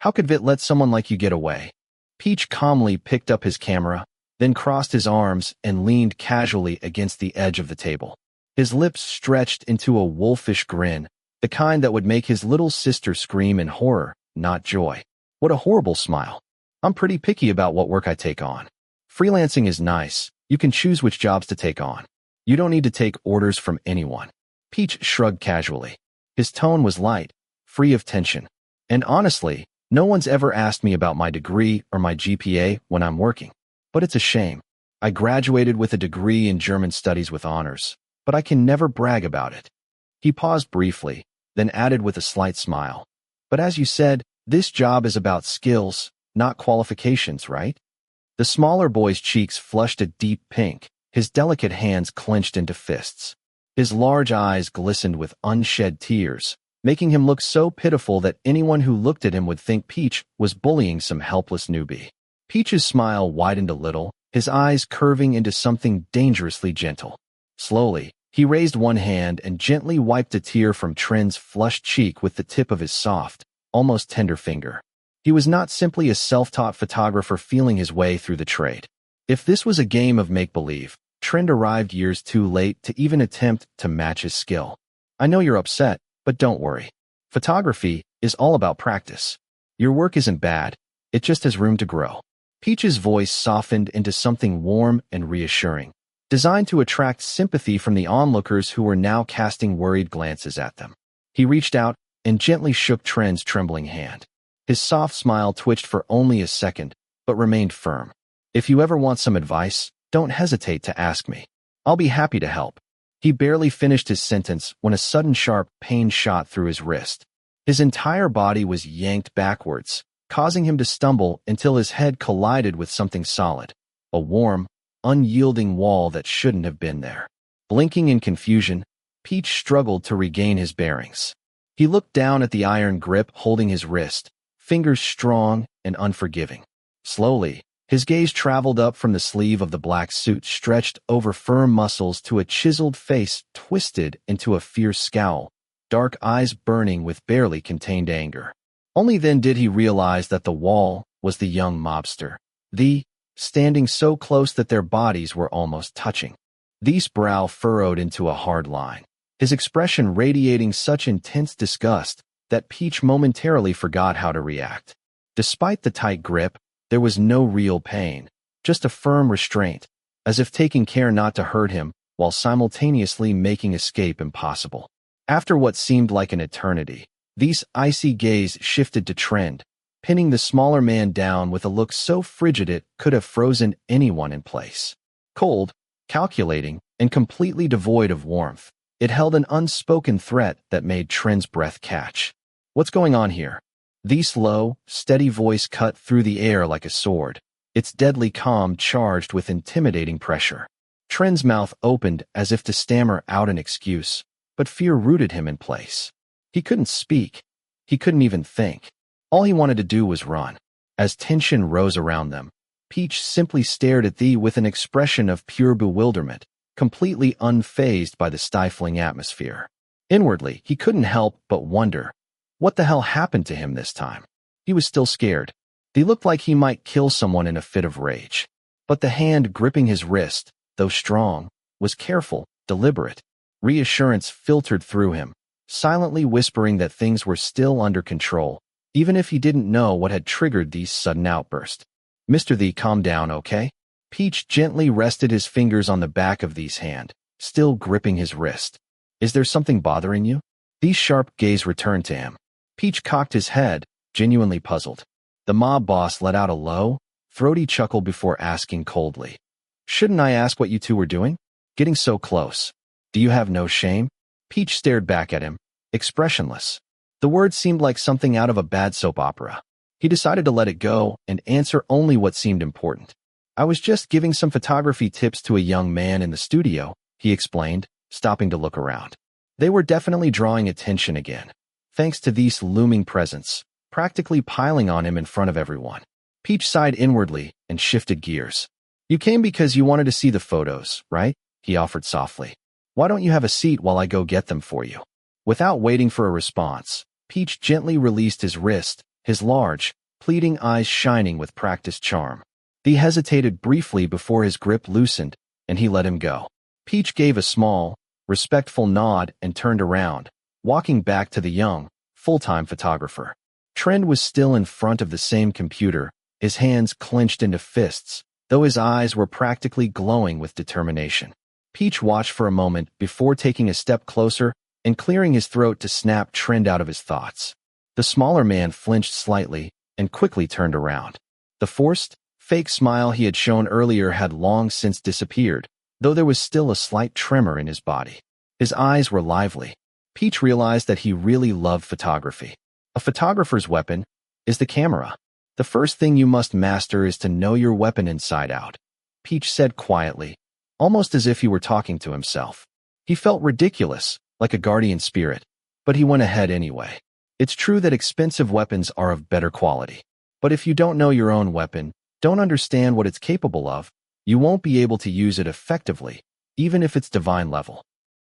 How could Vit let someone like you get away? Peach calmly picked up his camera, then crossed his arms and leaned casually against the edge of the table. His lips stretched into a wolfish grin, the kind that would make his little sister scream in horror, not joy. What a horrible smile. I'm pretty picky about what work I take on. Freelancing is nice. You can choose which jobs to take on. You don't need to take orders from anyone. Peach shrugged casually. His tone was light, free of tension. And honestly, no one's ever asked me about my degree or my GPA when I'm working. But it's a shame. I graduated with a degree in German studies with honors, but I can never brag about it. He paused briefly, then added with a slight smile. But as you said, this job is about skills, not qualifications, right? The smaller boy's cheeks flushed a deep pink, his delicate hands clenched into fists. His large eyes glistened with unshed tears, making him look so pitiful that anyone who looked at him would think Peach was bullying some helpless newbie. Peach's smile widened a little, his eyes curving into something dangerously gentle. Slowly, he raised one hand and gently wiped a tear from Trend's flushed cheek with the tip of his soft, almost tender finger. He was not simply a self-taught photographer feeling his way through the trade. If this was a game of make-believe, Trend arrived years too late to even attempt to match his skill. I know you're upset, but don't worry. Photography is all about practice. Your work isn't bad, it just has room to grow. Peach's voice softened into something warm and reassuring, designed to attract sympathy from the onlookers who were now casting worried glances at them. He reached out and gently shook Trend's trembling hand. His soft smile twitched for only a second, but remained firm. If you ever want some advice, don't hesitate to ask me. I'll be happy to help. He barely finished his sentence when a sudden sharp pain shot through his wrist. His entire body was yanked backwards, causing him to stumble until his head collided with something solid, a warm, unyielding wall that shouldn't have been there. Blinking in confusion, Peach struggled to regain his bearings. He looked down at the iron grip holding his wrist, fingers strong and unforgiving. Slowly, his gaze traveled up from the sleeve of the black suit stretched over firm muscles to a chiseled face twisted into a fierce scowl, dark eyes burning with barely contained anger. Only then did he realize that the wall was the young mobster, standing so close that their bodies were almost touching. Thee's brow furrowed into a hard line, his expression radiating such intense disgust that Peach momentarily forgot how to react. Despite the tight grip, there was no real pain, just a firm restraint, as if taking care not to hurt him while simultaneously making escape impossible. After what seemed like an eternity, Thee's icy gaze shifted to Trend, pinning the smaller man down with a look so frigid it could have frozen anyone in place. Cold, calculating, and completely devoid of warmth, it held an unspoken threat that made Trend's breath catch. What's going on here? Thee's low, steady voice cut through the air like a sword, its deadly calm charged with intimidating pressure. Trend's mouth opened as if to stammer out an excuse, but fear rooted him in place. He couldn't speak. He couldn't even think. All he wanted to do was run. As tension rose around them, Peach simply stared at Thee with an expression of pure bewilderment, completely unfazed by the stifling atmosphere. Inwardly, he couldn't help but wonder, what the hell happened to him this time? He was still scared. He looked like he might kill someone in a fit of rage. But the hand gripping his wrist, though strong, was careful, deliberate. Reassurance filtered through him, silently whispering that things were still under control, even if he didn't know what had triggered these sudden outbursts. Mr. Thee, calm down, okay? Peach gently rested his fingers on the back of Thee's hand, still gripping his wrist. Is there something bothering you? Thee's sharp gaze returned to him. Peach cocked his head, genuinely puzzled. The mob boss let out a low, throaty chuckle before asking coldly, "Shouldn't I ask what you two were doing? Getting so close. Do you have no shame?" Peach stared back at him, expressionless. The words seemed like something out of a bad soap opera. He decided to let it go and answer only what seemed important. "I was just giving some photography tips to a young man in the studio," he explained, stopping to look around. They were definitely drawing attention again, thanks to Thee's looming presence, practically piling on him in front of everyone. Peach sighed inwardly and shifted gears. "You came because you wanted to see the photos, right?" he offered softly. "Why don't you have a seat while I go get them for you?" Without waiting for a response, Peach gently released his wrist, his large, pleading eyes shining with practiced charm. Thee hesitated briefly before his grip loosened, and he let him go. Peach gave a small, respectful nod and turned around, walking back to the young, full-time photographer. Trend was still in front of the same computer, his hands clenched into fists, though his eyes were practically glowing with determination. Peach watched for a moment before taking a step closer and clearing his throat to snap Trend out of his thoughts. The smaller man flinched slightly and quickly turned around. The forced, fake smile he had shown earlier had long since disappeared, though there was still a slight tremor in his body. His eyes were lively. Peach realized that he really loved photography. A photographer's weapon is the camera. "The first thing you must master is to know your weapon inside out," Peach said quietly, almost as if he were talking to himself. He felt ridiculous, like a guardian spirit, but he went ahead anyway. "It's true that expensive weapons are of better quality. But if you don't know your own weapon, don't understand what it's capable of, you won't be able to use it effectively, even if it's divine level."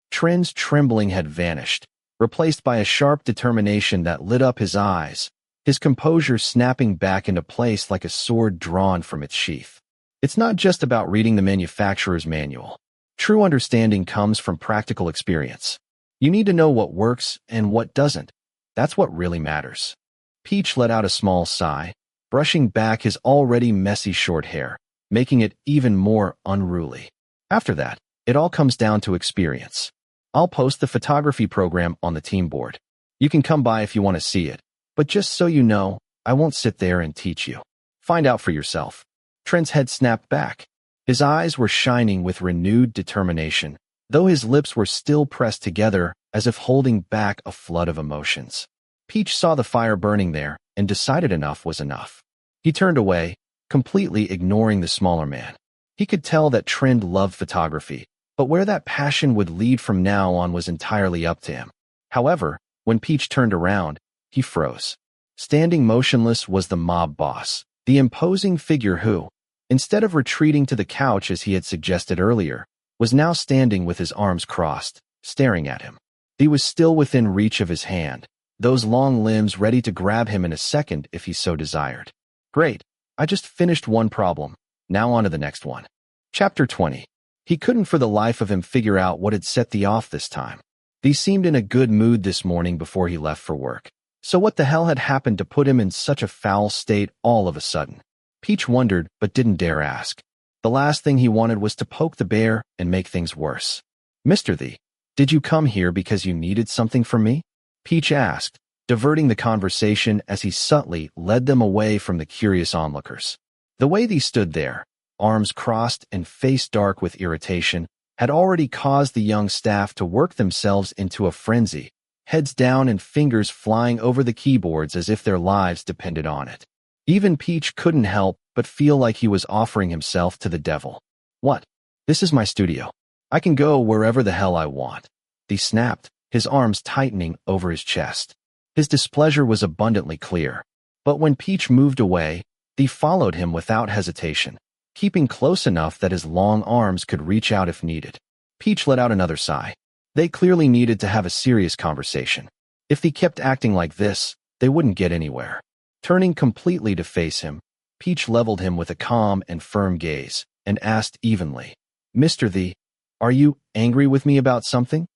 Trend's trembling had vanished, replaced by a sharp determination that lit up his eyes, his composure snapping back into place like a sword drawn from its sheath. "It's not just about reading the manufacturer's manual. True understanding comes from practical experience. You need to know what works and what doesn't. That's what really matters." Peach let out a small sigh, brushing back his already messy short hair, making it even more unruly. "After that, it all comes down to experience. I'll post the photography program on the team board. You can come by if you want to see it, but just so you know, I won't sit there and teach you. Find out for yourself." Trent's head snapped back. His eyes were shining with renewed determination, though his lips were still pressed together as if holding back a flood of emotions. Peach saw the fire burning there and decided enough was enough. He turned away, completely ignoring the smaller man. He could tell that Trend loved photography, but where that passion would lead from now on was entirely up to him. However, when Peach turned around, he froze. Standing motionless was the mob boss, the imposing figure who, instead of retreating to the couch as he had suggested earlier, was now standing with his arms crossed, staring at him. He was still within reach of his hand, those long limbs ready to grab him in a second if he so desired. "Great, I just finished one problem. Now on to the next one." Chapter 20. He couldn't for the life of him figure out what had set Thee off this time. Thee seemed in a good mood this morning before he left for work. So what the hell had happened to put him in such a foul state all of a sudden? Peach wondered but didn't dare ask. The last thing he wanted was to poke the bear and make things worse. "Mr. Thee, did you come here because you needed something from me?" Peach asked, diverting the conversation as he subtly led them away from the curious onlookers. The way Thee stood there, arms crossed and face dark with irritation, had already caused the young staff to work themselves into a frenzy, heads down and fingers flying over the keyboards as if their lives depended on it. Even Peach couldn't help but feel like he was offering himself to the devil. "What? This is my studio. I can go wherever the hell I want." He snapped, his arms tightening over his chest. His displeasure was abundantly clear. But when Peach moved away, he followed him without hesitation, keeping close enough that his long arms could reach out if needed. Peach let out another sigh. They clearly needed to have a serious conversation. If he kept acting like this, they wouldn't get anywhere. Turning completely to face him, Peach leveled him with a calm and firm gaze, and asked evenly, "Mr. Thee, are you angry with me about something?"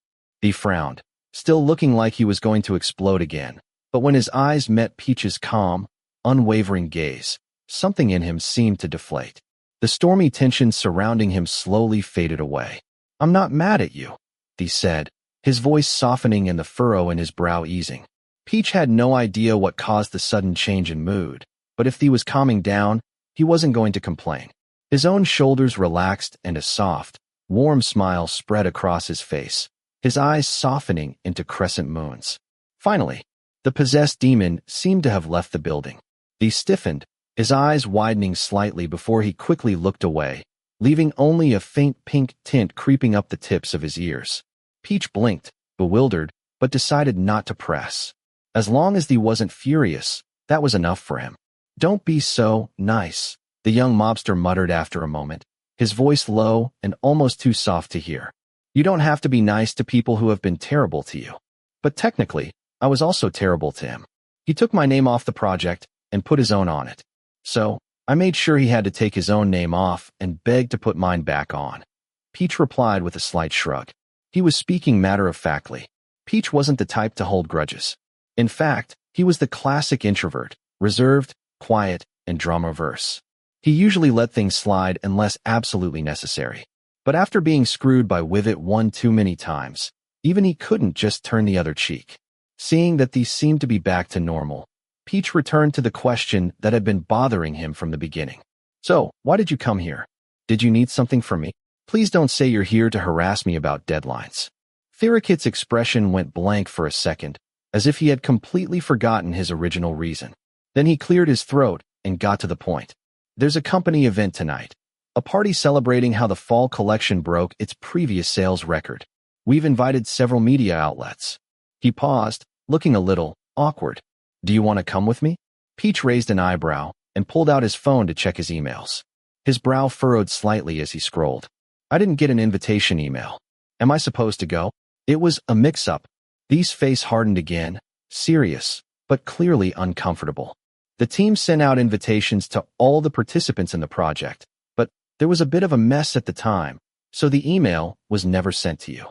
Thee frowned, still looking like he was going to explode again. But when his eyes met Peach's calm, unwavering gaze, something in him seemed to deflate. The stormy tension surrounding him slowly faded away. "I'm not mad at you," he said, his voice softening and the furrow in his brow easing. Peach had no idea what caused the sudden change in mood, but if Thee was calming down, he wasn't going to complain. His own shoulders relaxed and a soft, warm smile spread across his face, his eyes softening into crescent moons. Finally, the possessed demon seemed to have left the building. He stiffened, his eyes widening slightly before he quickly looked away, leaving only a faint pink tint creeping up the tips of his ears. Peach blinked, bewildered, but decided not to press. As long as he wasn't furious, that was enough for him. "Don't be so nice," the young mobster muttered after a moment, his voice low and almost too soft to hear. "You don't have to be nice to people who have been terrible to you. But technically, I was also terrible to him. He took my name off the project and put his own on it. So, I made sure he had to take his own name off and begged to put mine back on." Peach replied with a slight shrug. He was speaking matter-of-factly. Peach wasn't the type to hold grudges. In fact, he was the classic introvert, reserved, quiet, and drama-averse. He usually let things slide unless absolutely necessary. But after being screwed by Wivit one too many times, even he couldn't just turn the other cheek. Seeing that these seemed to be back to normal, Peach returned to the question that had been bothering him from the beginning. "So, why did you come here? Did you need something from me? Please don't say you're here to harass me about deadlines." Theerakit's expression went blank for a second, as if he had completely forgotten his original reason. Then he cleared his throat and got to the point. "There's a company event tonight. A party celebrating how the fall collection broke its previous sales record. We've invited several media outlets." He paused, looking a little awkward. "Do you want to come with me?" Peach raised an eyebrow and pulled out his phone to check his emails. His brow furrowed slightly as he scrolled. "I didn't get an invitation email. Am I supposed to go?" It was a mix-up. Thee's face hardened again, serious, but clearly uncomfortable. The team sent out invitations to all the participants in the project, but there was a bit of a mess at the time, so the email was never sent to you.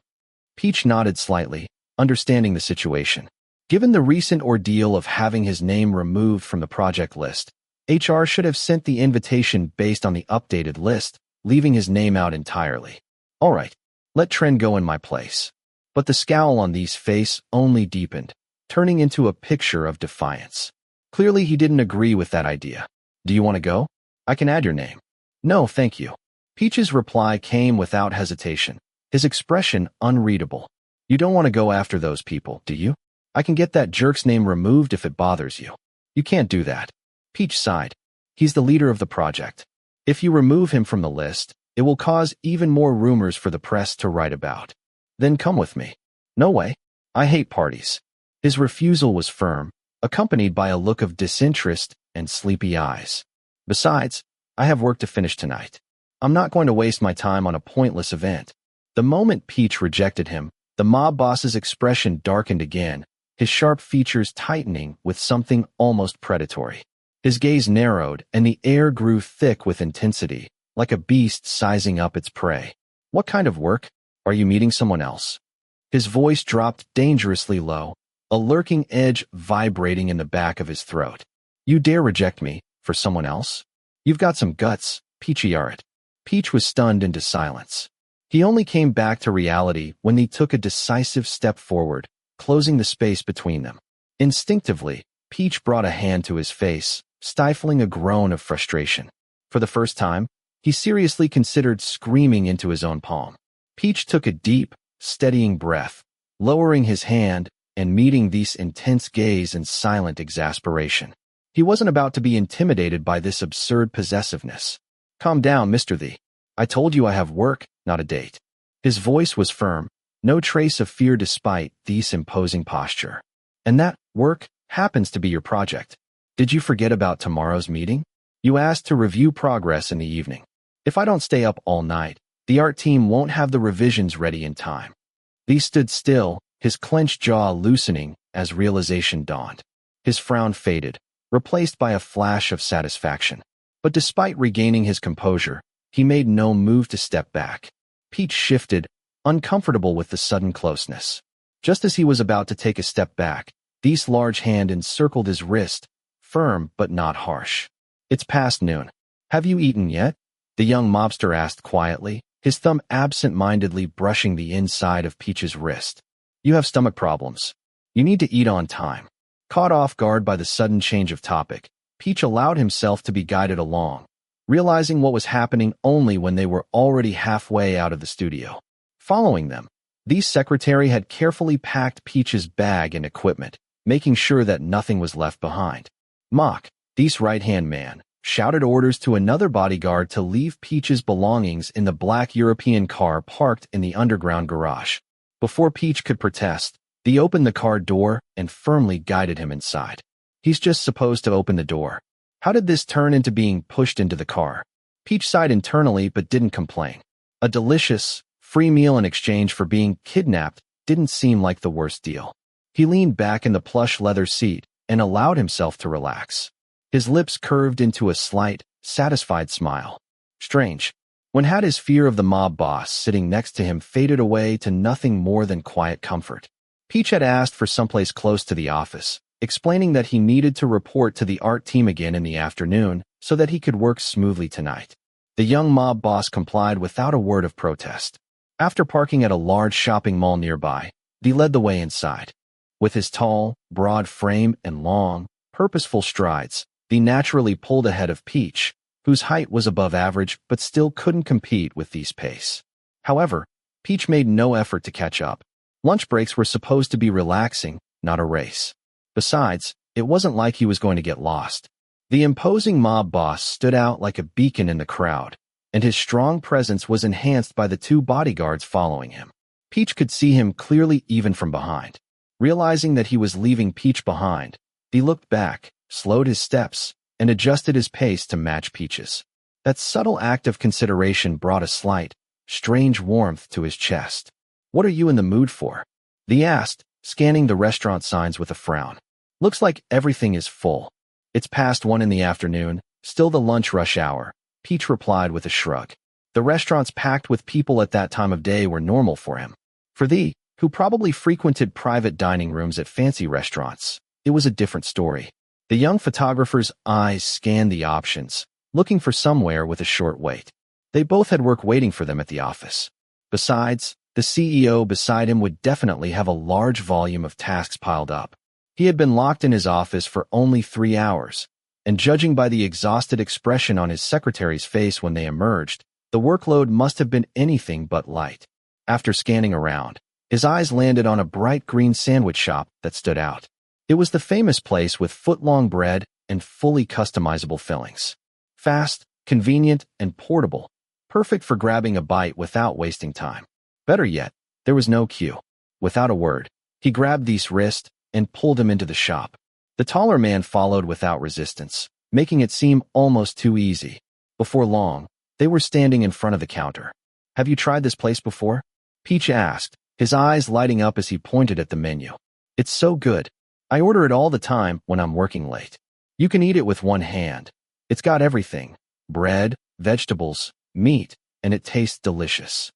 Peach nodded slightly, understanding the situation. Given the recent ordeal of having his name removed from the project list, HR should have sent the invitation based on the updated list, leaving his name out entirely. "All right, let Tren go in my place." But the scowl on Thee's face only deepened, turning into a picture of defiance. Clearly he didn't agree with that idea. "Do you want to go? I can add your name." "No, thank you." Peach's reply came without hesitation, his expression unreadable. "You don't want to go after those people, do you? I can get that jerk's name removed if it bothers you." "You can't do that." Peach sighed. "He's the leader of the project. If you remove him from the list, it will cause even more rumors for the press to write about. Then come with me." "No way. I hate parties." His refusal was firm, accompanied by a look of disinterest and sleepy eyes. "Besides, I have work to finish tonight. I'm not going to waste my time on a pointless event." The moment Peach rejected him, the mob boss's expression darkened again, his sharp features tightening with something almost predatory. His gaze narrowed, and the air grew thick with intensity, like a beast sizing up its prey. "What kind of work? Are you meeting someone else?" His voice dropped dangerously low, a lurking edge vibrating in the back of his throat. "You dare reject me for someone else? You've got some guts, Peachayarat." Peach was stunned into silence. He only came back to reality when he took a decisive step forward, closing the space between them. Instinctively, Peach brought a hand to his face, stifling a groan of frustration. For the first time, he seriously considered screaming into his own palm. Peach took a deep, steadying breath, lowering his hand and meeting Thee's intense gaze in silent exasperation. He wasn't about to be intimidated by this absurd possessiveness. "Calm down, Mr. Thee. I told you I have work, not a date." His voice was firm, no trace of fear despite Thee's imposing posture. "And that work happens to be your project. Did you forget about tomorrow's meeting? You asked to review progress in the evening. If I don't stay up all night, the art team won't have the revisions ready in time." Thee stood still, his clenched jaw loosening as realization dawned. His frown faded, replaced by a flash of satisfaction. But despite regaining his composure, he made no move to step back. Peach shifted, uncomfortable with the sudden closeness. Just as he was about to take a step back, Thee's large hand encircled his wrist, firm but not harsh. It's past noon. Have you eaten yet? The young mobster asked quietly, his thumb absent-mindedly brushing the inside of Peach's wrist. You have stomach problems. You need to eat on time. Caught off guard by the sudden change of topic, Peach allowed himself to be guided along, realizing what was happening only when they were already halfway out of the studio. Following them, Thee's secretary had carefully packed Peach's bag and equipment, making sure that nothing was left behind. Mock, Thee's right-hand man, shouted orders to another bodyguard to leave Peach's belongings in the black European car parked in the underground garage. Before Peach could protest, Thee opened the car door and firmly guided him inside. He's just supposed to open the door. How did this turn into being pushed into the car? Peach sighed internally but didn't complain. A delicious, free meal in exchange for being kidnapped didn't seem like the worst deal. He leaned back in the plush leather seat and allowed himself to relax. His lips curved into a slight, satisfied smile. Strange. When had his fear of the mob boss sitting next to him faded away to nothing more than quiet comfort. Peach had asked for someplace close to the office, explaining that he needed to report to the art team again in the afternoon so that he could work smoothly tonight. The young mob boss complied without a word of protest. After parking at a large shopping mall nearby, Thee led the way inside. With his tall, broad frame and long, purposeful strides, Thee naturally pulled ahead of Peach, whose height was above average but still couldn't compete with Thee's pace. However, Peach made no effort to catch up. Lunch breaks were supposed to be relaxing, not a race. Besides, it wasn't like he was going to get lost. The imposing mob boss stood out like a beacon in the crowd, and his strong presence was enhanced by the two bodyguards following him. Peach could see him clearly even from behind. Realizing that he was leaving Peach behind, he looked back, slowed his steps, and adjusted his pace to match Peach's. That subtle act of consideration brought a slight, strange warmth to his chest. What are you in the mood for? He asked, scanning the restaurant signs with a frown. Looks like everything is full. It's past 1 in the afternoon, still the lunch rush hour, Peach replied with a shrug. The restaurants packed with people at that time of day were normal for him. For Thee, who probably frequented private dining rooms at fancy restaurants, it was a different story. The young photographer's eyes scanned the options, looking for somewhere with a short wait. They both had work waiting for them at the office. Besides, the CEO beside him would definitely have a large volume of tasks piled up. He had been locked in his office for only 3 hours, and judging by the exhausted expression on his secretary's face when they emerged, the workload must have been anything but light. After scanning around, his eyes landed on a bright green sandwich shop that stood out. It was the famous place with foot-long bread and fully customizable fillings. Fast, convenient, and portable, perfect for grabbing a bite without wasting time. Better yet, there was no queue. Without a word, he grabbed Thee's wrist and pulled him into the shop. The taller man followed without resistance, making it seem almost too easy. Before long, they were standing in front of the counter. Have you tried this place before? Peach asked, his eyes lighting up as he pointed at the menu. It's so good. I order it all the time when I'm working late. You can eat it with one hand. It's got everything: bread, vegetables, meat, and it tastes delicious.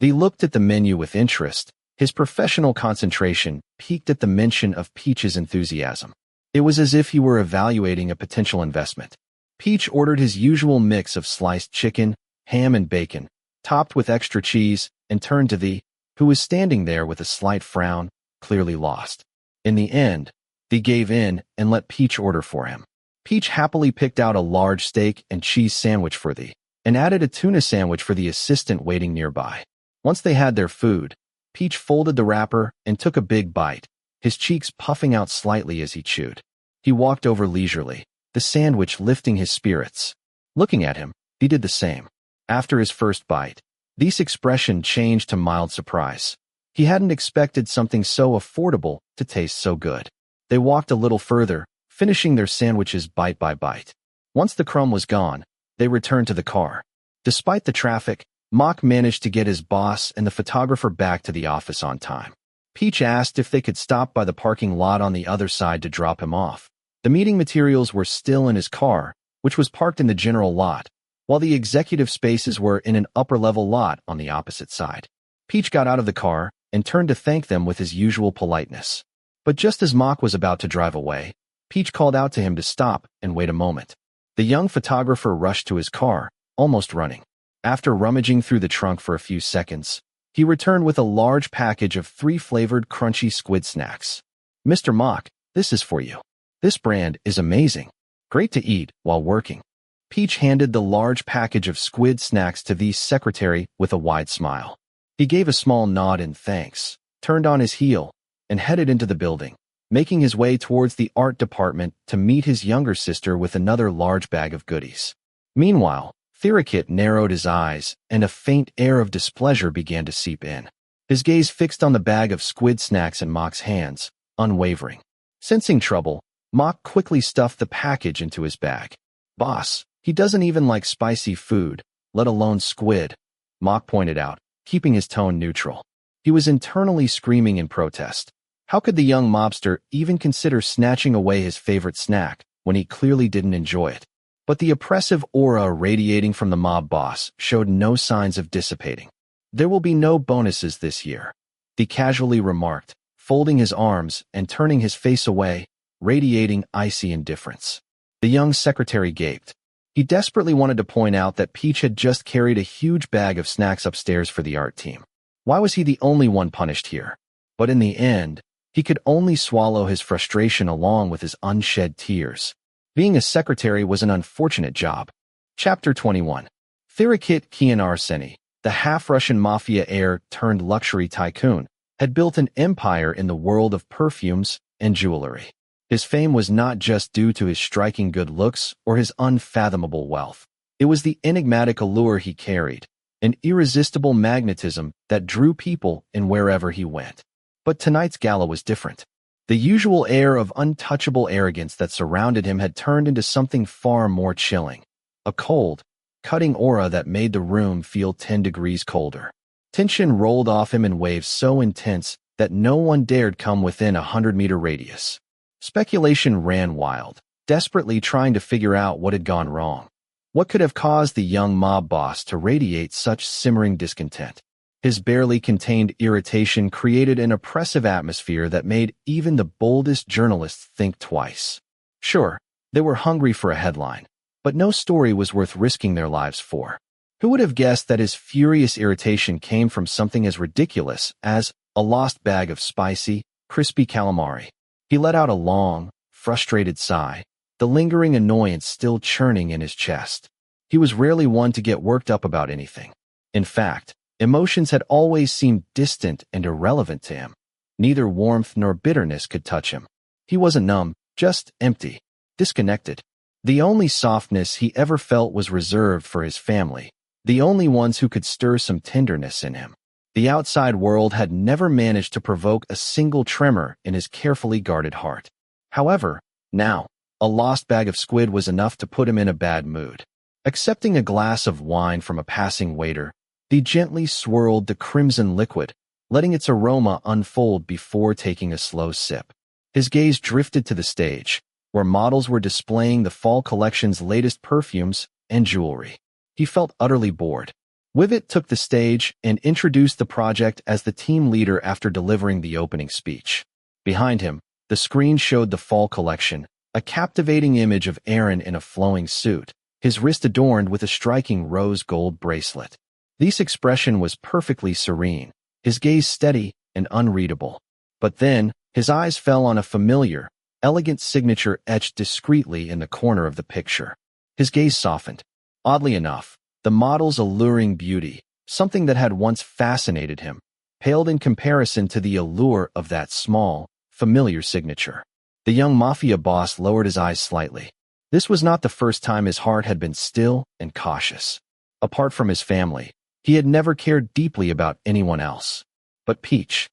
He looked at the menu with interest. His professional concentration peaked at the mention of Peach's enthusiasm. It was as if he were evaluating a potential investment. Peach ordered his usual mix of sliced chicken, ham and bacon, topped with extra cheese, and turned to Thee, who was standing there with a slight frown, clearly lost. In the end, Thee gave in and let Peach order for him. Peach happily picked out a large steak and cheese sandwich for Thee, and added a tuna sandwich for the assistant waiting nearby. Once they had their food, Peach folded the wrapper and took a big bite, his cheeks puffing out slightly as he chewed. He walked over leisurely, the sandwich lifting his spirits. Looking at him, he did the same. After his first bite, Thee's expression changed to mild surprise. He hadn't expected something so affordable to taste so good. They walked a little further, finishing their sandwiches bite by bite. Once the crumb was gone, they returned to the car. Despite the traffic, Mock managed to get his boss and the photographer back to the office on time. Peach asked if they could stop by the parking lot on the other side to drop him off. The meeting materials were still in his car, which was parked in the general lot, while the executive spaces were in an upper-level lot on the opposite side. Peach got out of the car, and turned to thank them with his usual politeness. But just as Mock was about to drive away, Peach called out to him to stop and wait a moment. The young photographer rushed to his car, almost running. After rummaging through the trunk for a few seconds, he returned with a large package of 3 flavored crunchy squid snacks. "Mr. Mock, this is for you. This brand is amazing. Great to eat while working." Peach handed the large package of squid snacks to the secretary with a wide smile. He gave a small nod in thanks, turned on his heel, and headed into the building, making his way towards the art department to meet his younger sister with another large bag of goodies. Meanwhile, Theerakit narrowed his eyes, and a faint air of displeasure began to seep in. His gaze fixed on the bag of squid snacks in Mock's hands, unwavering. Sensing trouble, Mock quickly stuffed the package into his bag. "Boss, he doesn't even like spicy food, let alone squid," Mock pointed out, keeping his tone neutral. He was internally screaming in protest. How could the young mobster even consider snatching away his favorite snack when he clearly didn't enjoy it? But the oppressive aura radiating from the mob boss showed no signs of dissipating. "There will be no bonuses this year," he casually remarked, folding his arms and turning his face away, radiating icy indifference. The young secretary gaped. He desperately wanted to point out that Peach had just carried a huge bag of snacks upstairs for the art team. Why was he the only one punished here? But in the end, he could only swallow his frustration along with his unshed tears. Being a secretary was an unfortunate job. Chapter 21. Theerakit Kian Arseny, the half-Russian Mafia heir turned luxury tycoon, had built an empire in the world of perfumes and jewelry. His fame was not just due to his striking good looks or his unfathomable wealth. It was the enigmatic allure he carried, an irresistible magnetism that drew people in wherever he went. But tonight's gala was different. The usual air of untouchable arrogance that surrounded him had turned into something far more chilling. A cold, cutting aura that made the room feel 10 degrees colder. Tension rolled off him in waves so intense that no one dared come within a 100-meter radius. Speculation ran wild, desperately trying to figure out what had gone wrong. What could have caused the young mob boss to radiate such simmering discontent? His barely contained irritation created an oppressive atmosphere that made even the boldest journalists think twice. Sure, they were hungry for a headline, but no story was worth risking their lives for. Who would have guessed that his furious irritation came from something as ridiculous as a lost bag of spicy, crispy calamari? He let out a long, frustrated sigh, the lingering annoyance still churning in his chest. He was rarely one to get worked up about anything. In fact, emotions had always seemed distant and irrelevant to him. Neither warmth nor bitterness could touch him. He wasn't numb, just empty, disconnected. The only softness he ever felt was reserved for his family, the only ones who could stir some tenderness in him. The outside world had never managed to provoke a single tremor in his carefully guarded heart. However, now, a lost bag of squid was enough to put him in a bad mood. Accepting a glass of wine from a passing waiter, he gently swirled the crimson liquid, letting its aroma unfold before taking a slow sip. His gaze drifted to the stage, where models were displaying the fall collection's latest perfumes and jewelry. He felt utterly bored. Wivet took the stage and introduced the project as the team leader after delivering the opening speech. Behind him, the screen showed the fall collection, a captivating image of Aaron in a flowing suit, his wrist adorned with a striking rose gold bracelet. This expression was perfectly serene, his gaze steady and unreadable. But then, his eyes fell on a familiar, elegant signature etched discreetly in the corner of the picture. His gaze softened. Oddly enough, the model's alluring beauty, something that had once fascinated him, paled in comparison to the allure of that small, familiar signature. The young Mafia boss lowered his eyes slightly. This was not the first time his heart had been still and cautious. Apart from his family, he had never cared deeply about anyone else. But Peach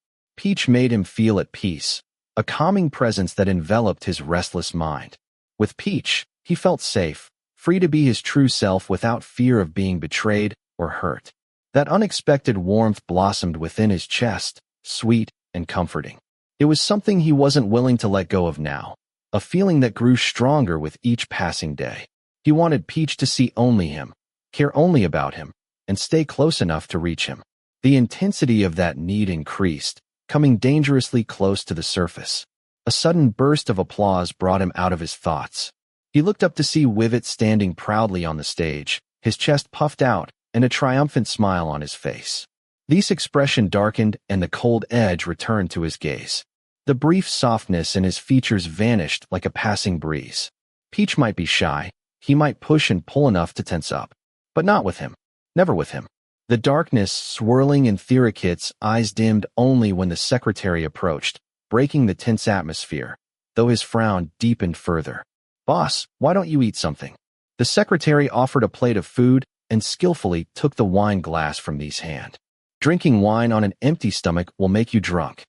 made him feel at peace, a calming presence that enveloped his restless mind. With Peach, he felt safe, free to be his true self without fear of being betrayed or hurt. That unexpected warmth blossomed within his chest, sweet and comforting. It was something he wasn't willing to let go of now, a feeling that grew stronger with each passing day. He wanted Peach to see only him, care only about him, and stay close enough to reach him. The intensity of that need increased, coming dangerously close to the surface. A sudden burst of applause brought him out of his thoughts. He looked up to see Wivet standing proudly on the stage, his chest puffed out, and a triumphant smile on his face. This expression darkened, and the cold edge returned to his gaze. The brief softness in his features vanished like a passing breeze. Peach might be shy, he might push and pull enough to tense up. But not with him. Never with him. The darkness swirling in Theerakit's eyes dimmed only when the secretary approached, breaking the tense atmosphere, though his frown deepened further. "Boss, why don't you eat something?" The secretary offered a plate of food and skillfully took the wine glass from Thee's hand. "Drinking wine on an empty stomach will make you drunk.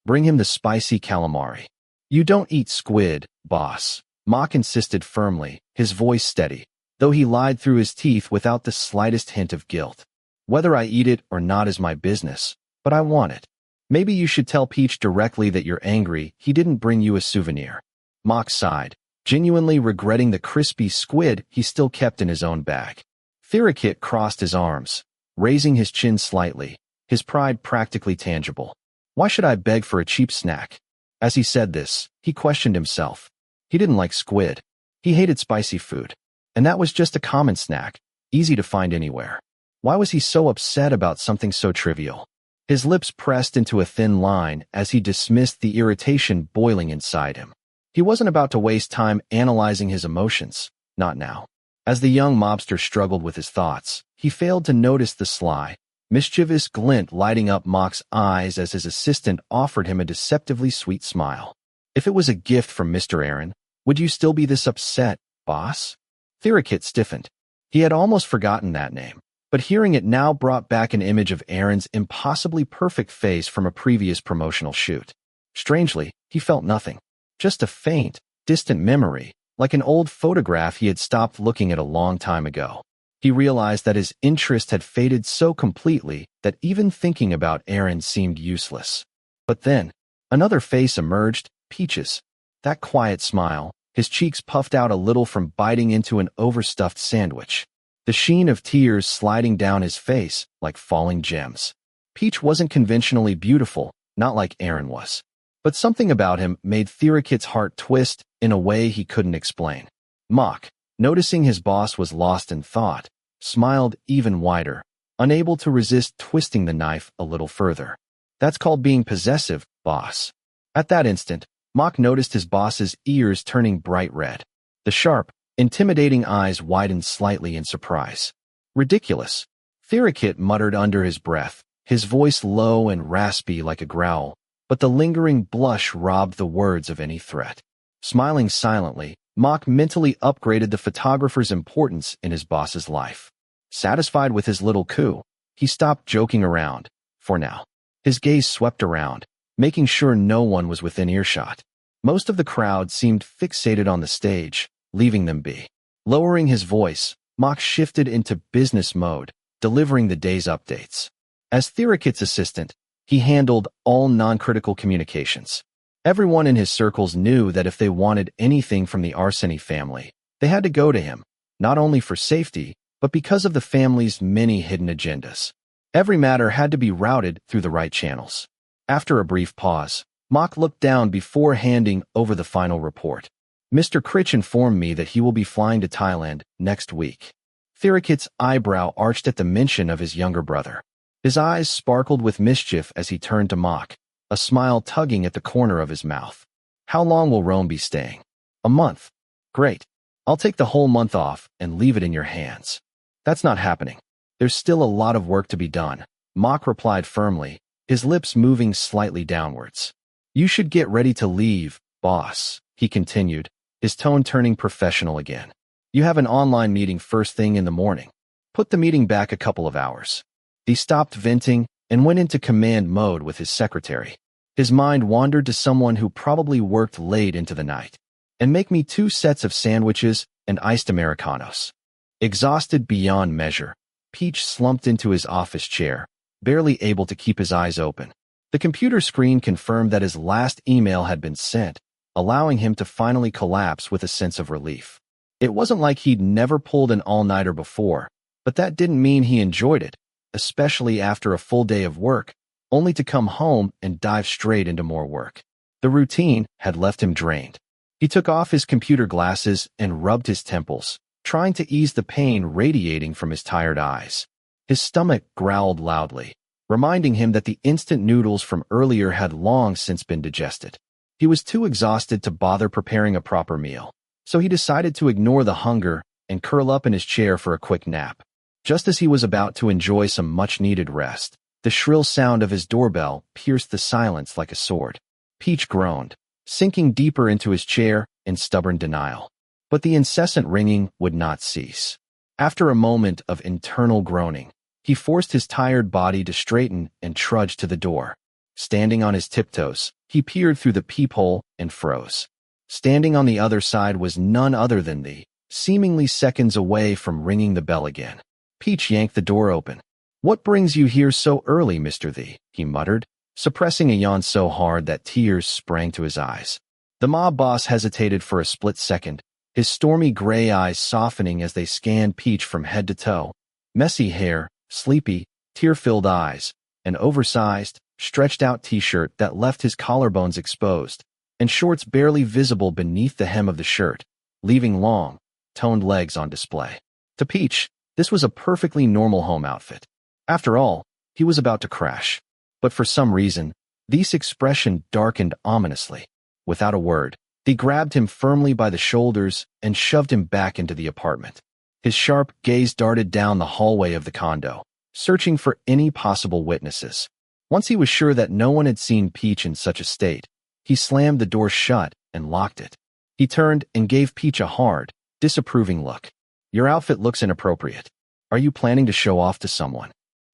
Bring him the spicy calamari." "You don't eat squid, boss," Mock insisted firmly, his voice steady, though he lied through his teeth without the slightest hint of guilt. "Whether I eat it or not is my business, but I want it. Maybe you should tell Peach directly that you're angry he didn't bring you a souvenir." Mock sighed, genuinely regretting the crispy squid he still kept in his own bag. Theerakit crossed his arms, raising his chin slightly, his pride practically tangible. "Why should I beg for a cheap snack?" As he said this, he questioned himself. He didn't like squid. He hated spicy food. And that was just a common snack, easy to find anywhere. Why was he so upset about something so trivial? His lips pressed into a thin line as he dismissed the irritation boiling inside him. He wasn't about to waste time analyzing his emotions, not now. As the young mobster struggled with his thoughts, he failed to notice the sly, mischievous glint lighting up Mock's eyes as his assistant offered him a deceptively sweet smile. "If it was a gift from Mr. Aaron, would you still be this upset, boss?" Theerakit stiffened. He had almost forgotten that name, but hearing it now brought back an image of Aaron's impossibly perfect face from a previous promotional shoot. Strangely, he felt nothing. Just a faint, distant memory, like an old photograph he had stopped looking at a long time ago. He realized that his interest had faded so completely that even thinking about Aaron seemed useless. But then, another face emerged, Peach's. That quiet smile, his cheeks puffed out a little from biting into an overstuffed sandwich. The sheen of tears sliding down his face like falling gems. Peach wasn't conventionally beautiful, not like Aaron was. But something about him made Theerakit's heart twist in a way he couldn't explain. Mock, noticing his boss was lost in thought, smiled even wider, unable to resist twisting the knife a little further. "That's called being possessive, boss." At that instant, Mock noticed his boss's ears turning bright red. The sharp, intimidating eyes widened slightly in surprise. "Ridiculous," Theerakit muttered under his breath, his voice low and raspy like a growl, but the lingering blush robbed the words of any threat. Smiling silently, Mock mentally upgraded the photographer's importance in his boss's life. Satisfied with his little coup, he stopped joking around, for now. His gaze swept around, making sure no one was within earshot. Most of the crowd seemed fixated on the stage, leaving them be. Lowering his voice, Mock shifted into business mode, delivering the day's updates. As Theerakit's assistant, he handled all non-critical communications. Everyone in his circles knew that if they wanted anything from the Arseny family, they had to go to him, not only for safety, but because of the family's many hidden agendas. Every matter had to be routed through the right channels. After a brief pause, Mock looked down before handing over the final report. "Mr. Critch informed me that he will be flying to Thailand next week." Theerakit's eyebrow arched at the mention of his younger brother. His eyes sparkled with mischief as he turned to Mock, a smile tugging at the corner of his mouth. "How long will Rome be staying?" "A month." "Great. I'll take the whole month off and leave it in your hands." "That's not happening. There's still a lot of work to be done," Mock replied firmly, his lips moving slightly downwards. "You should get ready to leave, boss," he continued, his tone turning professional again. "You have an online meeting first thing in the morning. Put the meeting back a couple of hours." He stopped venting and went into command mode with his secretary. His mind wandered to someone who probably worked late into the night. "And make me 2 sets of sandwiches and iced Americanos." Exhausted beyond measure, Peach slumped into his office chair, barely able to keep his eyes open. The computer screen confirmed that his last email had been sent, allowing him to finally collapse with a sense of relief. It wasn't like he'd never pulled an all-nighter before, but that didn't mean he enjoyed it, especially after a full day of work, only to come home and dive straight into more work. The routine had left him drained. He took off his computer glasses and rubbed his temples, trying to ease the pain radiating from his tired eyes. His stomach growled loudly, reminding him that the instant noodles from earlier had long since been digested. He was too exhausted to bother preparing a proper meal, so he decided to ignore the hunger and curl up in his chair for a quick nap. Just as he was about to enjoy some much-needed rest, the shrill sound of his doorbell pierced the silence like a sword. Peach groaned, sinking deeper into his chair in stubborn denial. But the incessant ringing would not cease. After a moment of internal groaning, he forced his tired body to straighten and trudged to the door. Standing on his tiptoes, he peered through the peephole and froze. Standing on the other side was none other than the, seemingly seconds away from ringing the bell again. Peach yanked the door open. "What brings you here so early, Mr. Thee?" he muttered, suppressing a yawn so hard that tears sprang to his eyes. The mob boss hesitated for a split second, his stormy gray eyes softening as they scanned Peach from head to toe. Messy hair, sleepy, tear-filled eyes, an oversized, stretched-out t-shirt that left his collarbones exposed, and shorts barely visible beneath the hem of the shirt, leaving long, toned legs on display. To Peach, this was a perfectly normal home outfit. After all, he was about to crash. But for some reason, Thee's expression darkened ominously. Without a word, Thee grabbed him firmly by the shoulders and shoved him back into the apartment. His sharp gaze darted down the hallway of the condo, searching for any possible witnesses. Once he was sure that no one had seen Peach in such a state, he slammed the door shut and locked it. He turned and gave Peach a hard, disapproving look. "Your outfit looks inappropriate. Are you planning to show off to someone?"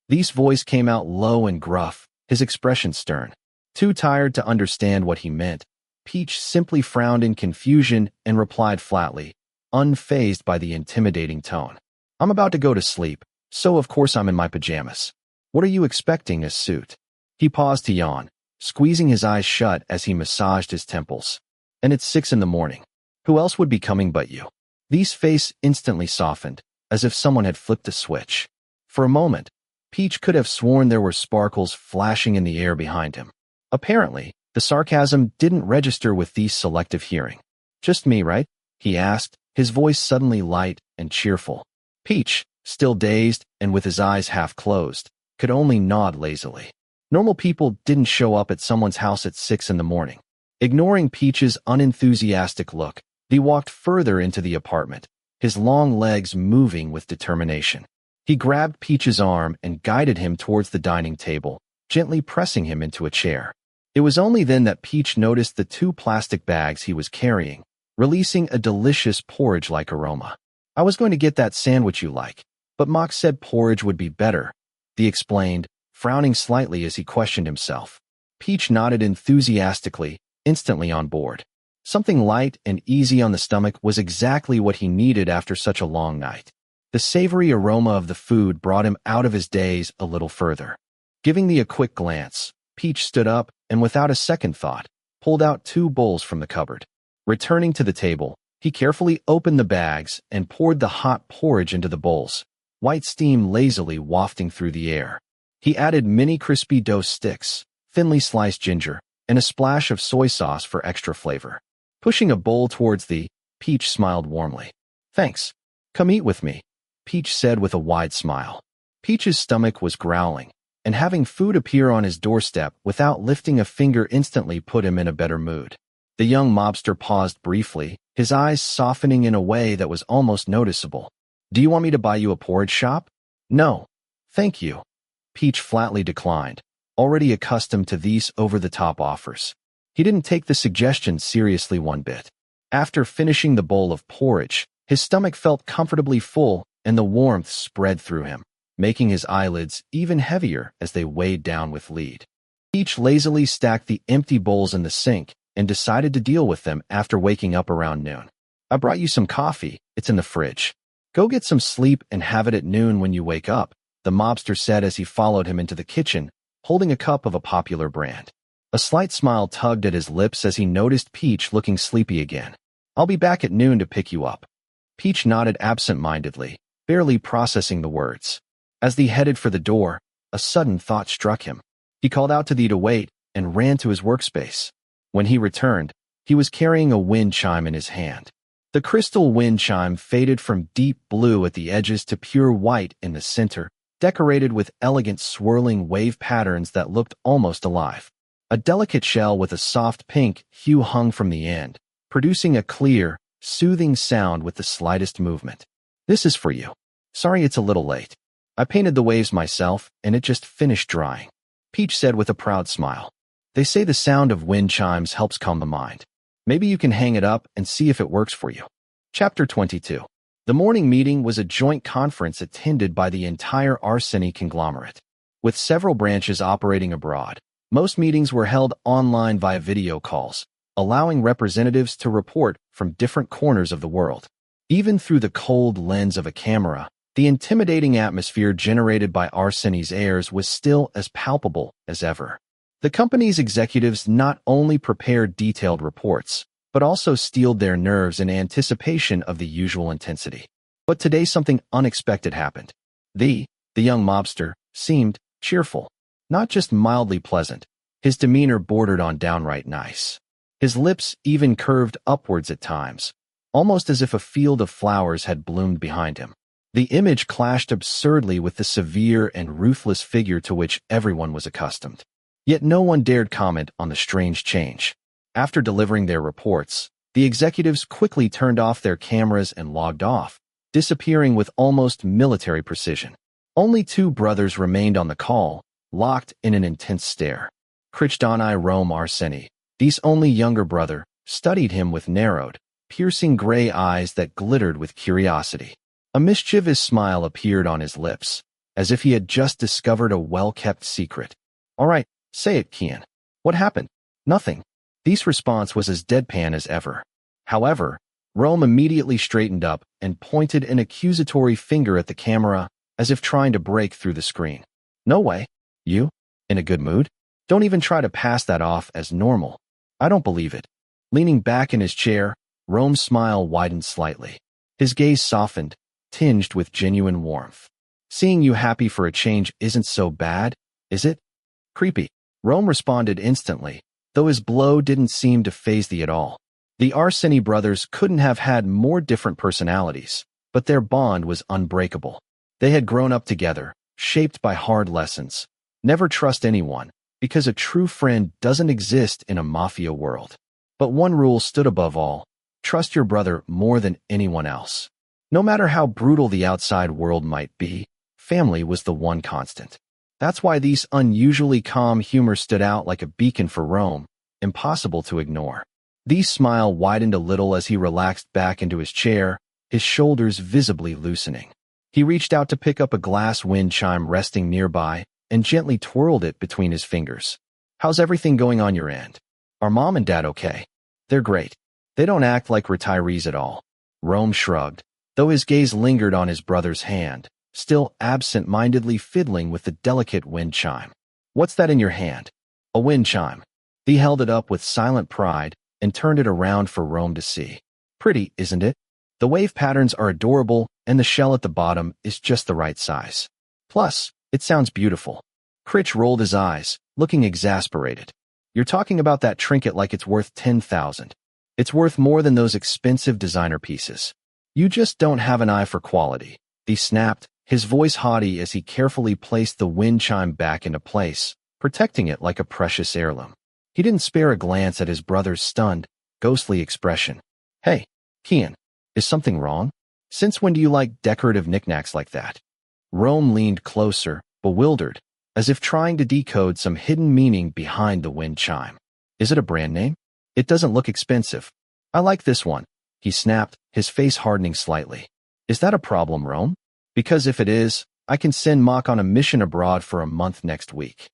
Thee's voice came out low and gruff, his expression stern. Too tired to understand what he meant, Peach simply frowned in confusion and replied flatly, unfazed by the intimidating tone. "I'm about to go to sleep, so of course I'm in my pajamas. What are you expecting, a suit?" He paused to yawn, squeezing his eyes shut as he massaged his temples. "And it's 6 in the morning. Who else would be coming but you?" Thee's face instantly softened, as if someone had flipped a switch. For a moment, Peach could have sworn there were sparkles flashing in the air behind him. Apparently, the sarcasm didn't register with Thee's selective hearing. "Just me, right?" he asked, his voice suddenly light and cheerful. Peach, still dazed and with his eyes half closed, could only nod lazily. Normal people didn't show up at someone's house at 6 in the morning. Ignoring Peach's unenthusiastic look, Thee walked further into the apartment, his long legs moving with determination. He grabbed Peach's arm and guided him towards the dining table, gently pressing him into a chair. It was only then that Peach noticed the 2 plastic bags he was carrying, releasing a delicious porridge-like aroma. "I was going to get that sandwich you like, but Mock said porridge would be better," Thee explained, frowning slightly as he questioned himself. Peach nodded enthusiastically, instantly on board. Something light and easy on the stomach was exactly what he needed after such a long night. The savory aroma of the food brought him out of his daze a little further. Giving Thee a quick glance, Peach stood up and without a second thought, pulled out 2 bowls from the cupboard. Returning to the table, he carefully opened the bags and poured the hot porridge into the bowls, white steam lazily wafting through the air. He added mini crispy dough sticks, thinly sliced ginger, and a splash of soy sauce for extra flavor. Pushing a bowl towards Thee, Peach smiled warmly. "Thanks. Come eat with me," Peach said with a wide smile. Peach's stomach was growling, and having food appear on his doorstep without lifting a finger instantly put him in a better mood. The young mobster paused briefly, his eyes softening in a way that was almost noticeable. "Do you want me to buy you a porridge shop?" "No, thank you," Peach flatly declined, already accustomed to these over-the-top offers. He didn't take the suggestion seriously one bit. After finishing the bowl of porridge, his stomach felt comfortably full and the warmth spread through him, making his eyelids even heavier as they weighed down with lead. Peach lazily stacked the empty bowls in the sink and decided to deal with them after waking up around noon. "I brought you some coffee, it's in the fridge. Go get some sleep and have it at noon when you wake up," the mobster said as he followed him into the kitchen, holding a cup of a popular brand. A slight smile tugged at his lips as he noticed Peach looking sleepy again. "I'll be back at noon to pick you up." Peach nodded absent-mindedly, barely processing the words. As Thee headed for the door, a sudden thought struck him. He called out to Thee to wait and ran to his workspace. When he returned, he was carrying a wind chime in his hand. The crystal wind chime faded from deep blue at the edges to pure white in the center, decorated with elegant swirling wave patterns that looked almost alive. A delicate shell with a soft pink hue hung from the end, producing a clear, soothing sound with the slightest movement. "This is for you. Sorry it's a little late. I painted the waves myself, and it just finished drying," Peach said with a proud smile. "They say the sound of wind chimes helps calm the mind. Maybe you can hang it up and see if it works for you." Chapter 22. The morning meeting was a joint conference attended by the entire Arseny conglomerate. With several branches operating abroad, most meetings were held online via video calls, allowing representatives to report from different corners of the world. Even through the cold lens of a camera, the intimidating atmosphere generated by Arseny's heirs was still as palpable as ever. The company's executives not only prepared detailed reports, but also steeled their nerves in anticipation of the usual intensity. But today something unexpected happened. The young mobster, seemed cheerful, not just mildly pleasant. His demeanor bordered on downright nice. His lips even curved upwards at times, almost as if a field of flowers had bloomed behind him. The image clashed absurdly with the severe and ruthless figure to which everyone was accustomed. Yet no one dared comment on the strange change. After delivering their reports, the executives quickly turned off their cameras and logged off, disappearing with almost military precision. Only two brothers remained on the call, locked in an intense stare. Krichdanai Rome Arseny, Thee's only younger brother, studied him with narrowed, piercing gray eyes that glittered with curiosity. A mischievous smile appeared on his lips, as if he had just discovered a well-kept secret. "All right, say it, Kian. What happened?" "Nothing." Thee's response was as deadpan as ever. However, Rome immediately straightened up and pointed an accusatory finger at the camera, as if trying to break through the screen. "No way. You? In a good mood? Don't even try to pass that off as normal. I don't believe it." Leaning back in his chair, Rome's smile widened slightly. His gaze softened, tinged with genuine warmth. "Seeing you happy for a change isn't so bad, is it?" "Creepy." Rome responded instantly, though his blow didn't seem to faze Thee at all. The Arseny brothers couldn't have had more different personalities, but their bond was unbreakable. They had grown up together, shaped by hard lessons. Never trust anyone, because a true friend doesn't exist in a mafia world. But one rule stood above all: trust your brother more than anyone else. No matter how brutal the outside world might be, family was the one constant. That's why Thee's unusually calm humor stood out like a beacon for Rome, impossible to ignore. Thee's smile widened a little as he relaxed back into his chair, his shoulders visibly loosening. He reached out to pick up a glass wind chime resting nearby and gently twirled it between his fingers. "How's everything going on your end? Are Mom and Dad okay?" "They're great. They don't act like retirees at all." Rome shrugged, though his gaze lingered on his brother's hand, still absent-mindedly fiddling with the delicate wind chime. "What's that in your hand?" "A wind chime." Thee held it up with silent pride and turned it around for Rome to see. "Pretty, isn't it? The wave patterns are adorable, and the shell at the bottom is just the right size. Plus, it sounds beautiful." Critch rolled his eyes, looking exasperated. "You're talking about that trinket like it's worth 10,000. It's worth more than those expensive designer pieces. You just don't have an eye for quality." Thee snapped, his voice haughty as he carefully placed the wind chime back into place, protecting it like a precious heirloom. He didn't spare a glance at his brother's stunned, ghostly expression. "Hey, Kian, is something wrong? Since when do you like decorative knickknacks like that?" Rome leaned closer, bewildered, as if trying to decode some hidden meaning behind the wind chime. "Is it a brand name? It doesn't look expensive." "I like this one," he snapped, his face hardening slightly. "Is that a problem, Rome? Because if it is, I can send Mock on a mission abroad for a month next week."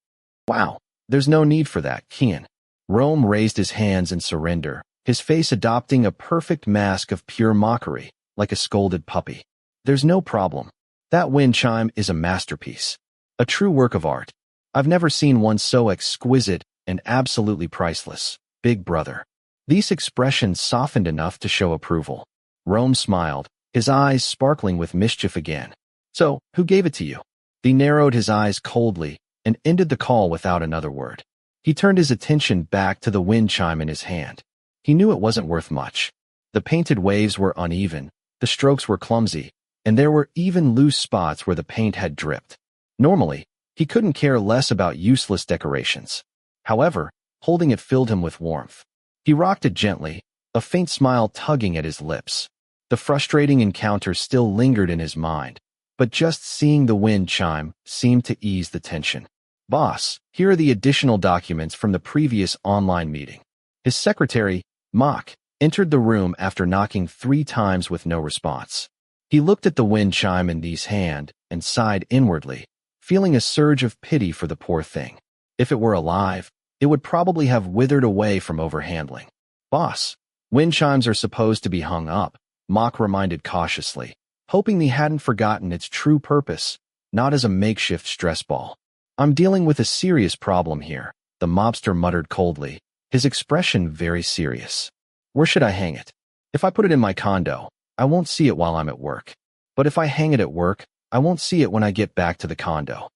"Wow, there's no need for that, Kian." Rome raised his hands in surrender, his face adopting a perfect mask of pure mockery, like a scolded puppy. "There's no problem. That wind chime is a masterpiece. A true work of art. I've never seen one so exquisite and absolutely priceless, big brother." These expressions softened enough to show approval. Rome smiled, his eyes sparkling with mischief again. "So, who gave it to you?" Thee narrowed his eyes coldly and ended the call without another word. He turned his attention back to the wind chime in his hand. He knew it wasn't worth much. The painted waves were uneven, the strokes were clumsy, and there were even loose spots where the paint had dripped. Normally, he couldn't care less about useless decorations. However, holding it filled him with warmth. He rocked it gently, a faint smile tugging at his lips. The frustrating encounter still lingered in his mind, but just seeing the wind chime seemed to ease the tension. Boss, here are the additional documents from the previous online meeting. His secretary, Mock, entered the room after knocking 3 times with no response. He looked at the wind chime in Thee's hand and sighed inwardly, feeling a surge of pity for the poor thing. If it were alive, it would probably have withered away from overhandling. Boss, wind chimes are supposed to be hung up, Mock reminded cautiously, hoping he hadn't forgotten its true purpose, not as a makeshift stress ball. I'm dealing with a serious problem here, the mobster muttered coldly, his expression very serious. Where should I hang it? If I put it in my condo, I won't see it while I'm at work. But if I hang it at work, I won't see it when I get back to the condo.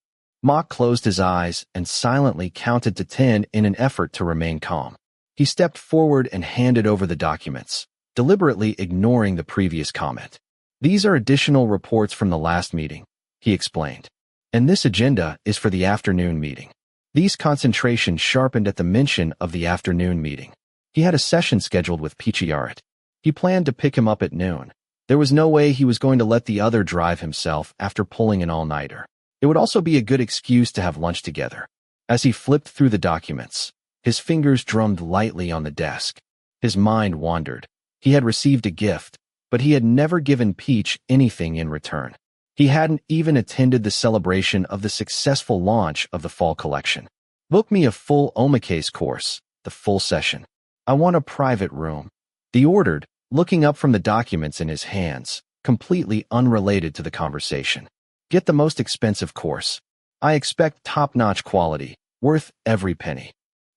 Mock closed his eyes and silently counted to 10 in an effort to remain calm. He stepped forward and handed over the documents, deliberately ignoring the previous comment. These are additional reports from the last meeting, he explained. And this agenda is for the afternoon meeting. Thee's concentration sharpened at the mention of the afternoon meeting. He had a session scheduled with Peachayarat. He planned to pick him up at noon. There was no way he was going to let the other drive himself after pulling an all-nighter. It would also be a good excuse to have lunch together. As he flipped through the documents, his fingers drummed lightly on the desk. His mind wandered. He had received a gift, but he had never given Peach anything in return. He hadn't even attended the celebration of the successful launch of the fall collection. Book me a full omakase course, the full session. I want a private room. He ordered, looking up from the documents in his hands, completely unrelated to the conversation. Get the most expensive course. I expect top-notch quality, worth every penny.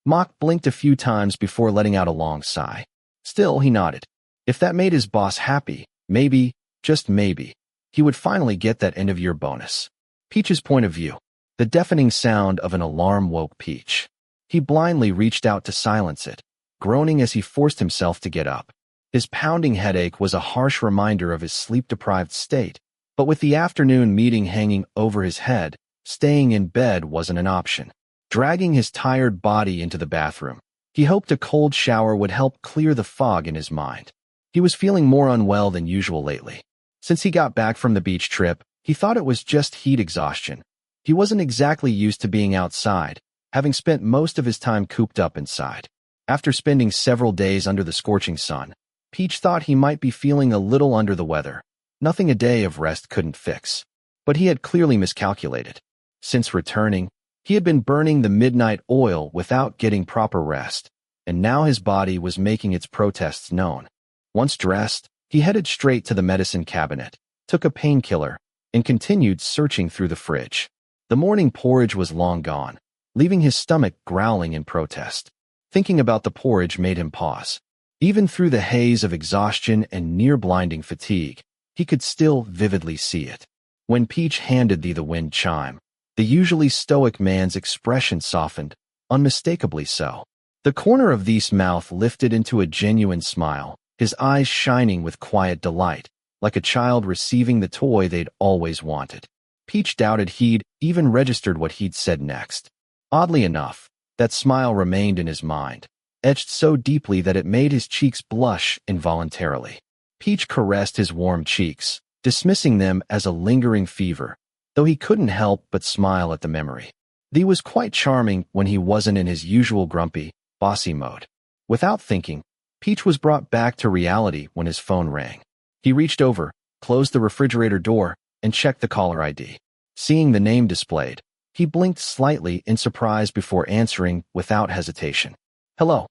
Mock blinked a few times before letting out a long sigh. Still, he nodded. If that made his boss happy, maybe, just maybe, he would finally get that end-of-year bonus. Peach's point of view. The deafening sound of an alarm woke Peach. He blindly reached out to silence it, groaning as he forced himself to get up. His pounding headache was a harsh reminder of his sleep-deprived state, but with the afternoon meeting hanging over his head, staying in bed wasn't an option. Dragging his tired body into the bathroom, he hoped a cold shower would help clear the fog in his mind. He was feeling more unwell than usual lately. Since he got back from the beach trip, he thought it was just heat exhaustion. He wasn't exactly used to being outside, having spent most of his time cooped up inside. After spending several days under the scorching sun, Peach thought he might be feeling a little under the weather. Nothing a day of rest couldn't fix. But he had clearly miscalculated. Since returning, he had been burning the midnight oil without getting proper rest, and now his body was making its protests known. Once dressed, he headed straight to the medicine cabinet, took a painkiller, and continued searching through the fridge. The morning porridge was long gone, leaving his stomach growling in protest. Thinking about the porridge made him pause. Even through the haze of exhaustion and near-blinding fatigue, he could still vividly see it. When Peach handed Thee the wind chime, the usually stoic man's expression softened, unmistakably so. The corner of Thee's mouth lifted into a genuine smile, his eyes shining with quiet delight, like a child receiving the toy they'd always wanted. Peach doubted he'd even registered what he'd said next. Oddly enough, that smile remained in his mind, etched so deeply that it made his cheeks blush involuntarily. Peach caressed his warm cheeks, dismissing them as a lingering fever, though he couldn't help but smile at the memory. Thee was quite charming when he wasn't in his usual grumpy, bossy mode. Without thinking, Peach was brought back to reality when his phone rang. He reached over, closed the refrigerator door, and checked the caller ID. Seeing the name displayed, he blinked slightly in surprise before answering without hesitation. Hello.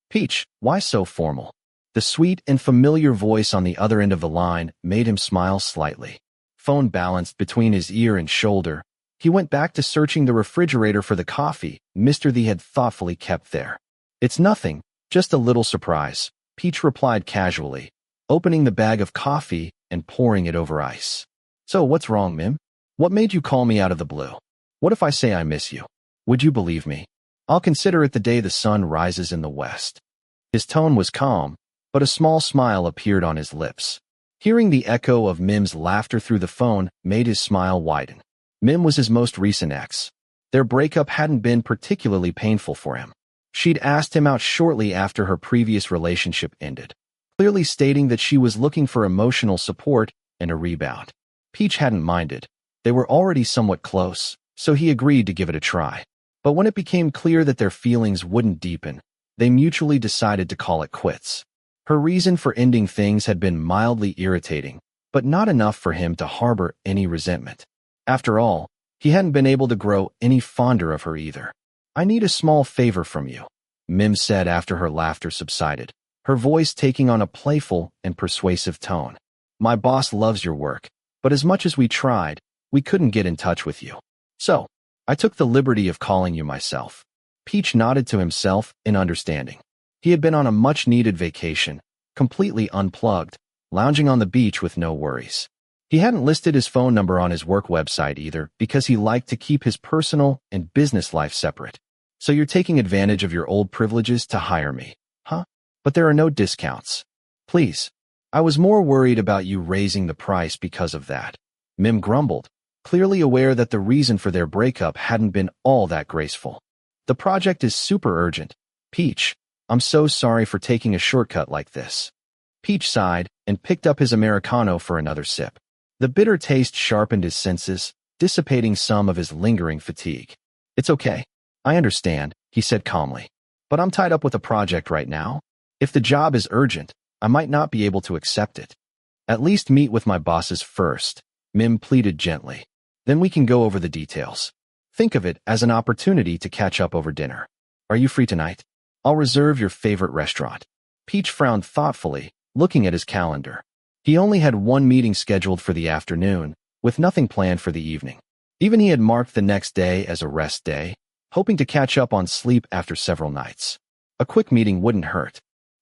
Peach, why so formal? The sweet and familiar voice on the other end of the line made him smile slightly. Phone balanced between his ear and shoulder, he went back to searching the refrigerator for the coffee Mr. Thee had thoughtfully kept there. It's nothing, just a little surprise, Peach replied casually, opening the bag of coffee and pouring it over ice. So what's wrong, Mim? What made you call me out of the blue? What if I say I miss you? Would you believe me? I'll consider it the day the sun rises in the west. His tone was calm, but a small smile appeared on his lips. Hearing the echo of Mim's laughter through the phone made his smile widen. Mim was his most recent ex. Their breakup hadn't been particularly painful for him. She'd asked him out shortly after her previous relationship ended, clearly stating that she was looking for emotional support and a rebound. Peach hadn't minded. They were already somewhat close, so he agreed to give it a try. But when it became clear that their feelings wouldn't deepen, they mutually decided to call it quits. Her reason for ending things had been mildly irritating, but not enough for him to harbor any resentment. After all, he hadn't been able to grow any fonder of her either. I need a small favor from you, Mim said after her laughter subsided, her voice taking on a playful and persuasive tone. My boss loves your work, but as much as we tried, we couldn't get in touch with you. So, I took the liberty of calling you myself. Peach nodded to himself in understanding. He had been on a much-needed vacation, completely unplugged, lounging on the beach with no worries. He hadn't listed his phone number on his work website either because he liked to keep his personal and business life separate. So you're taking advantage of your old privileges to hire me, huh? But there are no discounts. Please. I was more worried about you raising the price because of that. Mim grumbled, clearly aware that the reason for their breakup hadn't been all that graceful. The project is super urgent. Peach, I'm so sorry for taking a shortcut like this. Peach sighed and picked up his Americano for another sip. The bitter taste sharpened his senses, dissipating some of his lingering fatigue. It's okay. I understand, he said calmly. But I'm tied up with a project right now. If the job is urgent, I might not be able to accept it. At least meet with my bosses first, Mim pleaded gently. Then we can go over the details. Think of it as an opportunity to catch up over dinner. Are you free tonight? I'll reserve your favorite restaurant. Peach frowned thoughtfully, looking at his calendar. He only had one meeting scheduled for the afternoon, with nothing planned for the evening. Even he had marked the next day as a rest day, hoping to catch up on sleep after several nights. A quick meeting wouldn't hurt.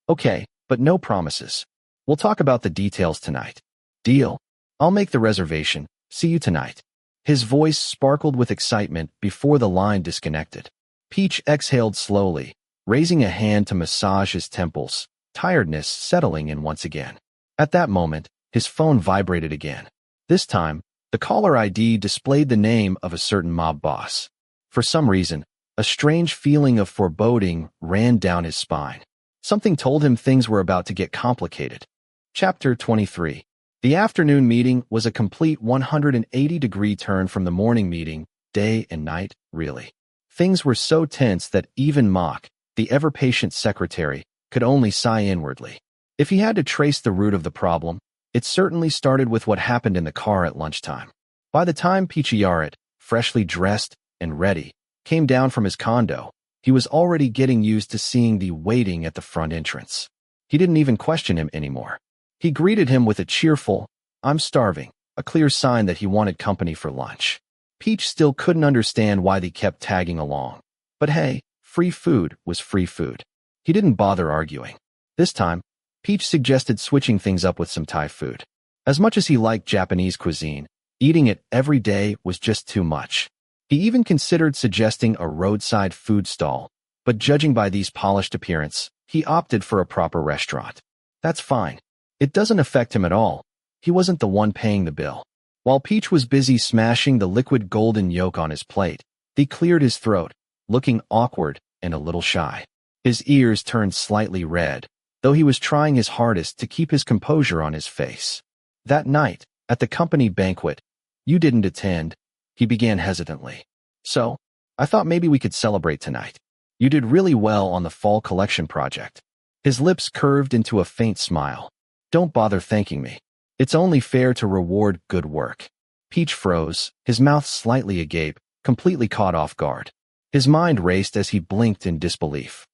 Okay, but no promises. We'll talk about the details tonight. Deal. I'll make the reservation. See you tonight. His voice sparkled with excitement before the line disconnected. Peach exhaled slowly, raising a hand to massage his temples, tiredness settling in once again. At that moment, his phone vibrated again. This time, the caller ID displayed the name of a certain mob boss. For some reason, a strange feeling of foreboding ran down his spine. Something told him things were about to get complicated. Chapter 23. The afternoon meeting was a complete 180-degree turn from the morning meeting, day and night, really. Things were so tense that even Mock, the ever-patient secretary, could only sigh inwardly. If he had to trace the root of the problem, it certainly started with what happened in the car at lunchtime. By the time Peachayarat, freshly dressed and ready, came down from his condo, he was already getting used to seeing the waiting at the front entrance. He didn't even question him anymore. He greeted him with a cheerful, "I'm starving," a clear sign that he wanted company for lunch. Peach still couldn't understand why they kept tagging along. But hey, free food was free food. He didn't bother arguing. This time, Peach suggested switching things up with some Thai food. As much as he liked Japanese cuisine, eating it every day was just too much. He even considered suggesting a roadside food stall, but judging by these polished appearance, he opted for a proper restaurant. That's fine. It doesn't affect him at all. He wasn't the one paying the bill. While Peach was busy smashing the liquid golden yolk on his plate, he cleared his throat, looking awkward and a little shy. His ears turned slightly red, though he was trying his hardest to keep his composure on his face. That night, at the company banquet, you didn't attend, he began hesitantly. So, I thought maybe we could celebrate tonight. You did really well on the fall collection project. His lips curved into a faint smile. Don't bother thanking me. It's only fair to reward good work. Peach froze, his mouth slightly agape, completely caught off guard. His mind raced as he blinked in disbelief.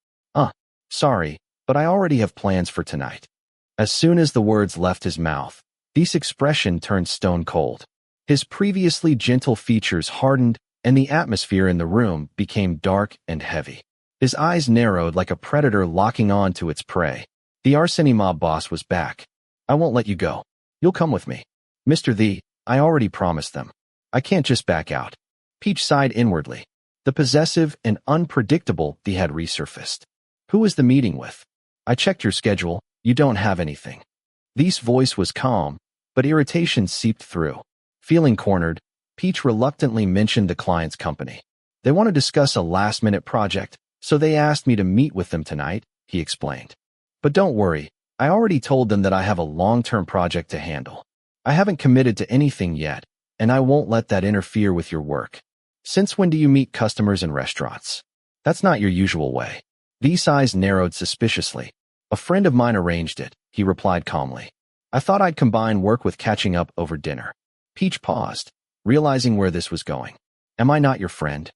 Sorry, but I already have plans for tonight. As soon as the words left his mouth, Dee's expression turned stone cold. His previously gentle features hardened, and the atmosphere in the room became dark and heavy. His eyes narrowed like a predator locking on to its prey. The Arseny mob boss was back. I won't let you go. You'll come with me. Mr. Thee, I already promised them. I can't just back out. Peach sighed inwardly. The possessive and unpredictable Thee had resurfaced. Who was the meeting with? I checked your schedule. You don't have anything. Thee's voice was calm, but irritation seeped through. Feeling cornered, Peach reluctantly mentioned the client's company. They want to discuss a last-minute project, so they asked me to meet with them tonight, he explained. But don't worry, I already told them that I have a long-term project to handle. I haven't committed to anything yet, and I won't let that interfere with your work. Since when do you meet customers in restaurants? That's not your usual way. Thee's eyes narrowed suspiciously. A friend of mine arranged it, he replied calmly. I thought I'd combine work with catching up over dinner. Peach paused, realizing where this was going. Am I not your friend?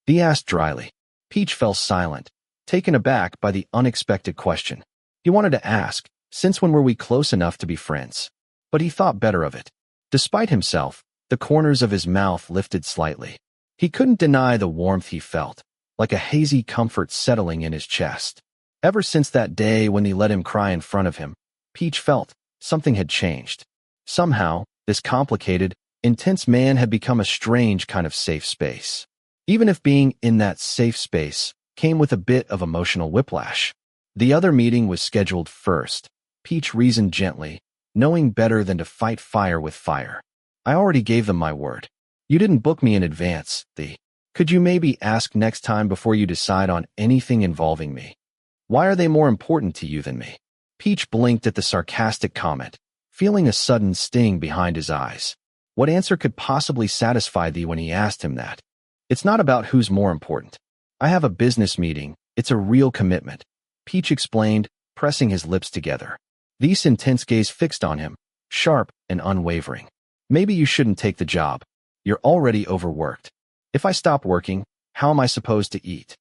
Thee asked dryly. Peach fell silent, taken aback by the unexpected question. He wanted to ask, since when were we close enough to be friends? But he thought better of it. Despite himself, the corners of his mouth lifted slightly. He couldn't deny the warmth he felt, like a hazy comfort settling in his chest. Ever since that day when he let him cry in front of him, Peach felt something had changed. Somehow, this complicated, intense man had become a strange kind of safe space. Even if being in that safe space came with a bit of emotional whiplash. The other meeting was scheduled first, Peach reasoned gently, knowing better than to fight fire with fire. I already gave them my word. You didn't book me in advance, Thee. Could you maybe ask next time before you decide on anything involving me? Why are they more important to you than me? Peach blinked at the sarcastic comment, feeling a sudden sting behind his eyes. What answer could possibly satisfy Thee when he asked him that? It's not about who's more important. I have a business meeting. It's a real commitment, Peach explained, pressing his lips together. Thee's intense gaze fixed on him, sharp and unwavering. Maybe you shouldn't take the job. You're already overworked. If I stop working, how am I supposed to eat?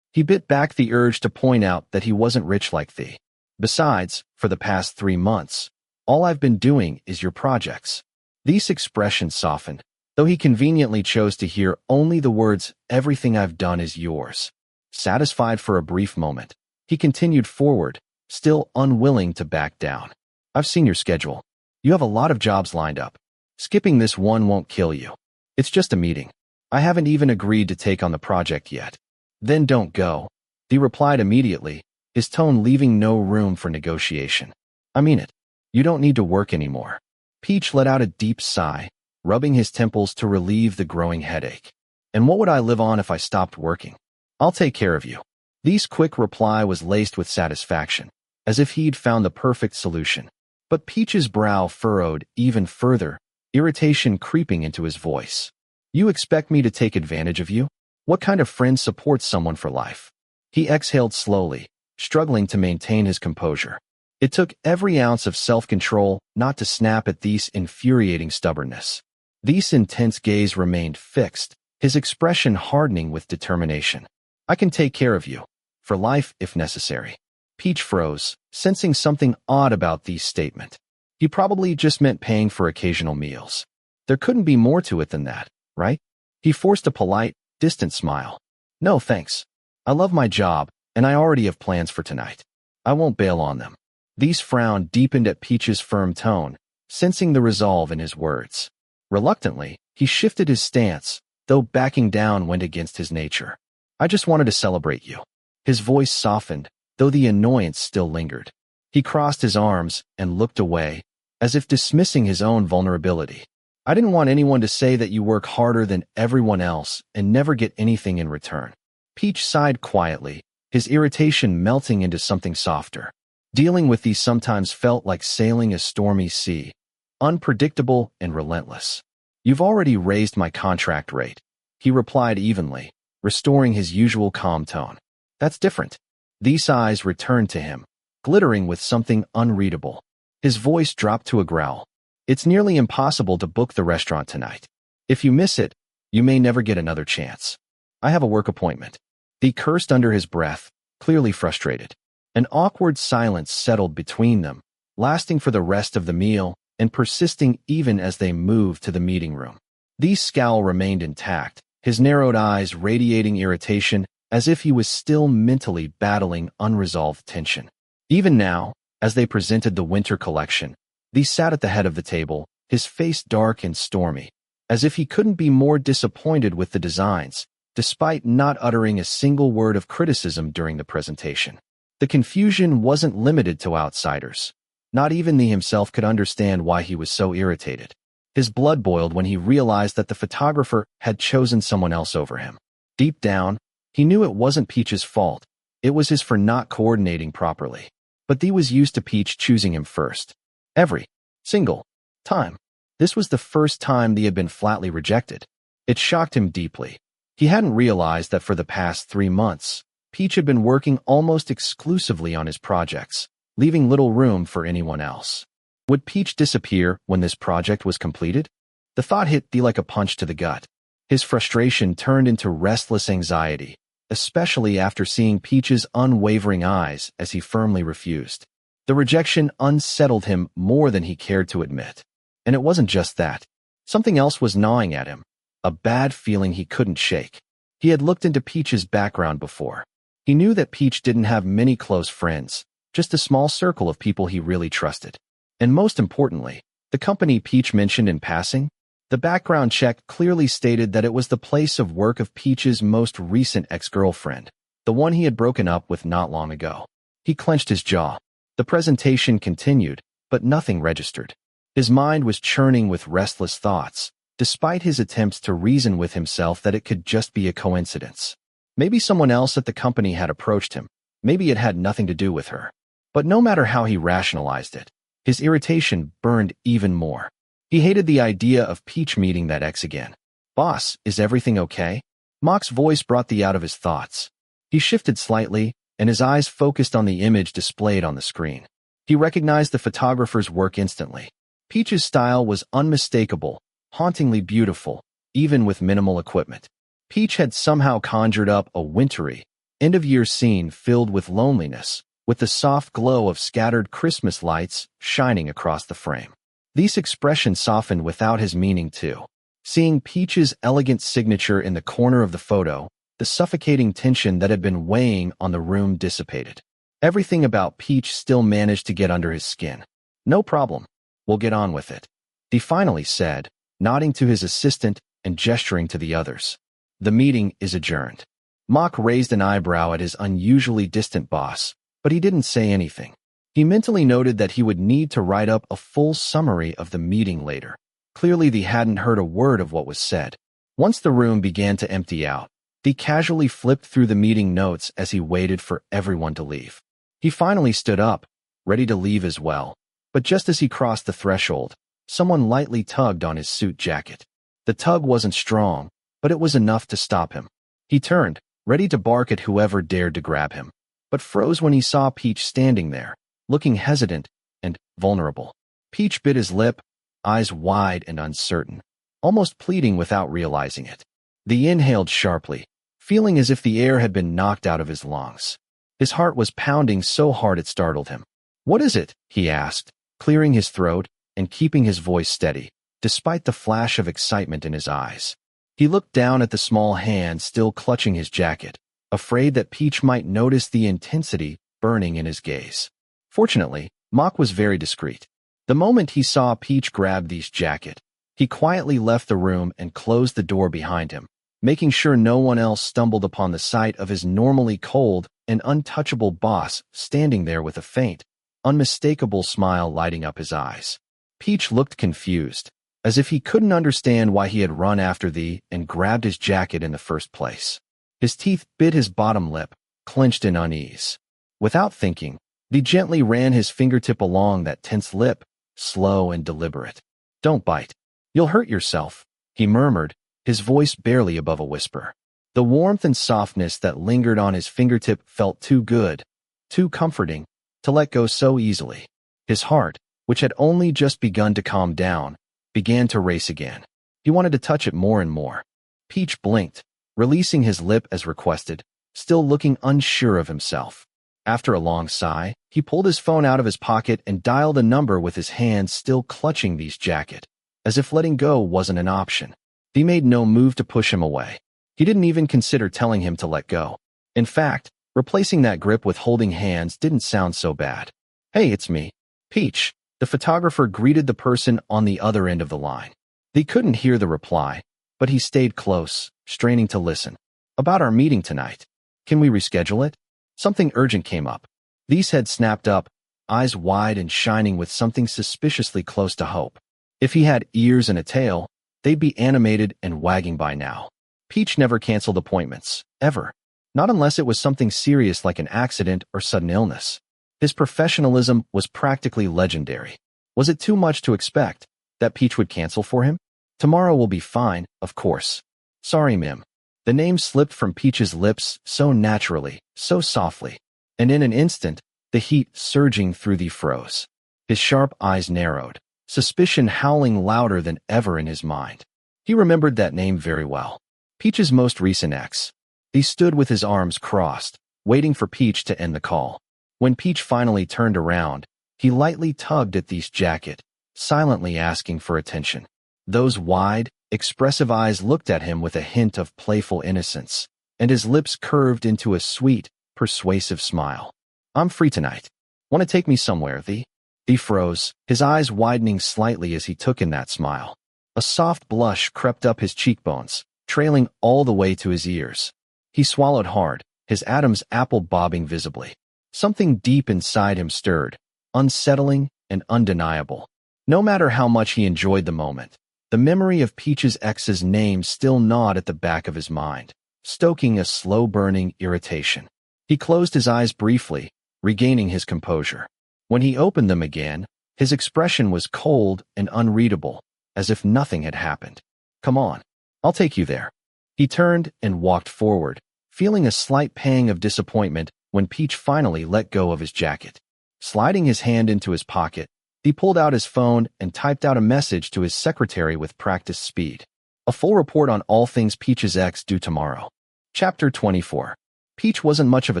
He bit back the urge to point out that he wasn't rich like Thee. Besides, for the past 3 months, all I've been doing is your projects. Thee's expression softened, though he conveniently chose to hear only the words, everything I've done is yours. Satisfied for a brief moment, he continued forward, still unwilling to back down. I've seen your schedule. You have a lot of jobs lined up. Skipping this one won't kill you. It's just a meeting. I haven't even agreed to take on the project yet. Then don't go. Thee replied immediately, his tone leaving no room for negotiation. I mean it. You don't need to work anymore. Peach let out a deep sigh, rubbing his temples to relieve the growing headache. And what would I live on if I stopped working? I'll take care of you. Thee's quick reply was laced with satisfaction, as if he'd found the perfect solution. But Peach's brow furrowed even further, irritation creeping into his voice. You expect me to take advantage of you? What kind of friend supports someone for life? He exhaled slowly, struggling to maintain his composure. It took every ounce of self-control not to snap at Thee's infuriating stubbornness. Thee's intense gaze remained fixed, his expression hardening with determination. I can take care of you. For life, if necessary. Peach froze, sensing something odd about Thee's statement. He probably just meant paying for occasional meals. There couldn't be more to it than that, right? He forced a polite, distant smile. No thanks. I love my job, and I already have plans for tonight. I won't bail on them. Thee's frown deepened at Peach's firm tone, sensing the resolve in his words. Reluctantly, he shifted his stance, though backing down went against his nature. I just wanted to celebrate you. His voice softened, though the annoyance still lingered. He crossed his arms and looked away, as if dismissing his own vulnerability. I didn't want anyone to say that you work harder than everyone else and never get anything in return. Peach sighed quietly, his irritation melting into something softer. Dealing with these sometimes felt like sailing a stormy sea, unpredictable and relentless. You've already raised my contract rate, he replied evenly, restoring his usual calm tone. That's different. These eyes returned to him, glittering with something unreadable. His voice dropped to a growl. It's nearly impossible to book the restaurant tonight. If you miss it, you may never get another chance. I have a work appointment. He cursed under his breath, clearly frustrated. An awkward silence settled between them, lasting for the rest of the meal and persisting even as they moved to the meeting room. Thee's scowl remained intact, his narrowed eyes radiating irritation as if he was still mentally battling unresolved tension. Even now, as they presented the winter collection, Thee sat at the head of the table, his face dark and stormy, as if he couldn't be more disappointed with the designs, despite not uttering a single word of criticism during the presentation. The confusion wasn't limited to outsiders. Not even Lee himself could understand why he was so irritated. His blood boiled when he realized that the photographer had chosen someone else over him. Deep down, he knew it wasn't Peach's fault. It was his for not coordinating properly. But Lee was used to Peach choosing him first. Every single time. This was the first time Lee had been flatly rejected. It shocked him deeply. He hadn't realized that for the past 3 months, Peach had been working almost exclusively on his projects, leaving little room for anyone else. Would Peach disappear when this project was completed? The thought hit Lee like a punch to the gut. His frustration turned into restless anxiety, especially after seeing Peach's unwavering eyes as he firmly refused. The rejection unsettled him more than he cared to admit. And it wasn't just that. Something else was gnawing at him, a bad feeling he couldn't shake. He had looked into Peach's background before. He knew that Peach didn't have many close friends, just a small circle of people he really trusted. And most importantly, the company Peach mentioned in passing, the background check clearly stated that it was the place of work of Peach's most recent ex-girlfriend, the one he had broken up with not long ago. He clenched his jaw. The presentation continued, but nothing registered. His mind was churning with restless thoughts, despite his attempts to reason with himself that it could just be a coincidence. Maybe someone else at the company had approached him. Maybe it had nothing to do with her. But no matter how he rationalized it, his irritation burned even more. He hated the idea of Peach meeting that ex again. "Boss, is everything okay?" Mock's voice brought Thee out of his thoughts. He shifted slightly, and his eyes focused on the image displayed on the screen. He recognized the photographer's work instantly. Peach's style was unmistakable, hauntingly beautiful, even with minimal equipment. Peach had somehow conjured up a wintry, end-of-year scene filled with loneliness, with the soft glow of scattered Christmas lights shining across the frame. These expressions softened without his meaning to. Seeing Peach's elegant signature in the corner of the photo, the suffocating tension that had been weighing on the room dissipated. Everything about Peach still managed to get under his skin. "No problem. We'll get on with it," he finally said, nodding to his assistant and gesturing to the others. "The meeting is adjourned." Mock raised an eyebrow at his unusually distant boss, but he didn't say anything. He mentally noted that he would need to write up a full summary of the meeting later. Clearly, he hadn't heard a word of what was said. Once the room began to empty out, he casually flipped through the meeting notes as he waited for everyone to leave. He finally stood up, ready to leave as well. But just as he crossed the threshold, someone lightly tugged on his suit jacket. The tug wasn't strong, but it was enough to stop him. He turned, ready to bark at whoever dared to grab him, but froze when he saw Peach standing there, looking hesitant and vulnerable. Peach bit his lip, eyes wide and uncertain, almost pleading without realizing it. He inhaled sharply, feeling as if the air had been knocked out of his lungs. His heart was pounding so hard it startled him. "What is it?" he asked, clearing his throat and keeping his voice steady, despite the flash of excitement in his eyes. He looked down at the small hand still clutching his jacket, afraid that Peach might notice the intensity burning in his gaze. Fortunately, Mock was very discreet. The moment he saw Peach grab Thee's jacket, he quietly left the room and closed the door behind him, making sure no one else stumbled upon the sight of his normally cold and untouchable boss standing there with a faint, unmistakable smile lighting up his eyes. Peach looked confused, as if he couldn't understand why he had run after Thee and grabbed his jacket in the first place. His teeth bit his bottom lip, clenched in unease. Without thinking, Thee gently ran his fingertip along that tense lip, slow and deliberate. "Don't bite. You'll hurt yourself," he murmured, his voice barely above a whisper. The warmth and softness that lingered on his fingertip felt too good, too comforting, to let go so easily. His heart, which had only just begun to calm down, began to race again. He wanted to touch it more and more. Peach blinked, releasing his lip as requested, still looking unsure of himself. After a long sigh, he pulled his phone out of his pocket and dialed a number with his hand still clutching Thee's jacket, as if letting go wasn't an option. Thee made no move to push him away. He didn't even consider telling him to let go. In fact, replacing that grip with holding hands didn't sound so bad. "Hey, it's me, Peach," the photographer greeted the person on the other end of the line. He couldn't hear the reply, but he stayed close, straining to listen. About our meeting tonight. Can we reschedule it? Something urgent came up. These had snapped up, eyes wide and shining with something suspiciously close to hope. If he had ears and a tail, they'd be animated and wagging by now. Peach never canceled appointments, ever. Not unless it was something serious like an accident or sudden illness. His professionalism was practically legendary. Was it too much to expect that Peach would cancel for him? Tomorrow will be fine, of course. Sorry, Mim. The name slipped from Peach's lips so naturally, so softly, and in an instant, the heat surging through the froze. His sharp eyes narrowed, suspicion howling louder than ever in his mind. He remembered that name very well. Peach's most recent ex. He stood with his arms crossed, waiting for Peach to end the call. When Peach finally turned around, he lightly tugged at Thee's jacket, silently asking for attention. Those wide, expressive eyes looked at him with a hint of playful innocence, and his lips curved into a sweet, persuasive smile. I'm free tonight. Want to take me somewhere, Thee? Thee froze, his eyes widening slightly as he took in that smile. A soft blush crept up his cheekbones, trailing all the way to his ears. He swallowed hard, his Adam's apple bobbing visibly. Something deep inside him stirred, unsettling and undeniable. No matter how much he enjoyed the moment, the memory of Peach's ex's name still gnawed at the back of his mind, stoking a slow-burning irritation. He closed his eyes briefly, regaining his composure. When he opened them again, his expression was cold and unreadable, as if nothing had happened. Come on, I'll take you there. He turned and walked forward, feeling a slight pang of disappointment when Peach finally let go of his jacket. Sliding his hand into his pocket, he pulled out his phone and typed out a message to his secretary with practiced speed. A full report on all things Peach's ex due tomorrow. Chapter 24. Peach wasn't much of a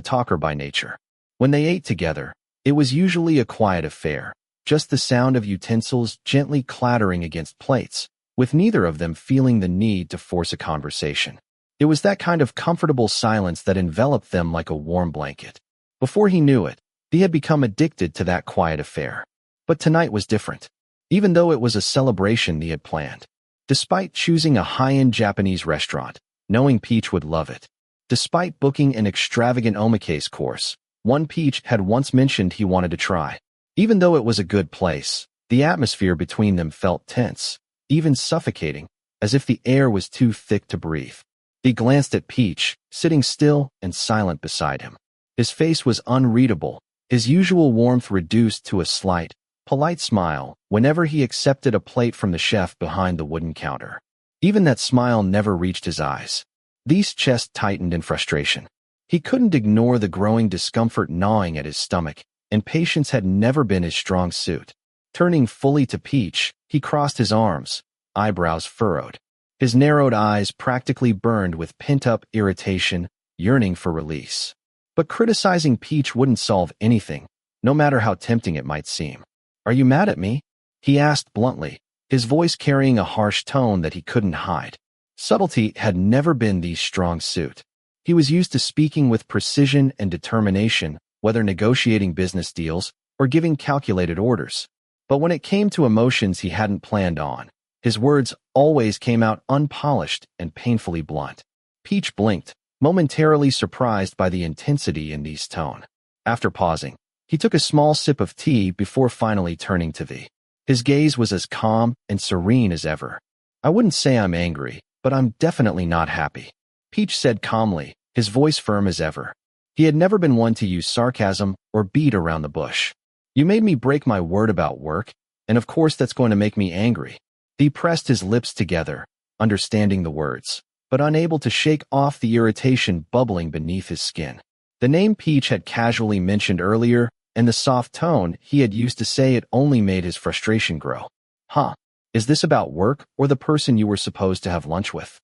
talker by nature. When they ate together, it was usually a quiet affair, just the sound of utensils gently clattering against plates, with neither of them feeling the need to force a conversation. It was that kind of comfortable silence that enveloped them like a warm blanket. Before he knew it, he had become addicted to that quiet affair. But tonight was different, even though it was a celebration he had planned. Despite choosing a high-end Japanese restaurant, knowing Peach would love it. Despite booking an extravagant omakase course, one Peach had once mentioned he wanted to try. Even though it was a good place, the atmosphere between them felt tense, even suffocating, as if the air was too thick to breathe. He glanced at Peach, sitting still and silent beside him. His face was unreadable, his usual warmth reduced to a slight, polite smile whenever he accepted a plate from the chef behind the wooden counter. Even that smile never reached his eyes. Thee's chest tightened in frustration. He couldn't ignore the growing discomfort gnawing at his stomach, and patience had never been his strong suit. Turning fully to Peach, he crossed his arms, eyebrows furrowed. His narrowed eyes practically burned with pent-up irritation, yearning for release. But criticizing Peach wouldn't solve anything, no matter how tempting it might seem. Are you mad at me? He asked bluntly, his voice carrying a harsh tone that he couldn't hide. Subtlety had never been Thee's strong suit. He was used to speaking with precision and determination, whether negotiating business deals or giving calculated orders. But when it came to emotions he hadn't planned on, his words always came out unpolished and painfully blunt. Peach blinked, momentarily surprised by the intensity in Thee's tone. After pausing, he took a small sip of tea before finally turning to Thee. His gaze was as calm and serene as ever. I wouldn't say I'm angry, but I'm definitely not happy, Peach said calmly, his voice firm as ever. He had never been one to use sarcasm or beat around the bush. You made me break my word about work, and of course that's going to make me angry. He pressed his lips together, understanding the words, but unable to shake off the irritation bubbling beneath his skin. The name Peach had casually mentioned earlier, and the soft tone he had used to say it only made his frustration grow. Huh, is this about work or the person you were supposed to have lunch with?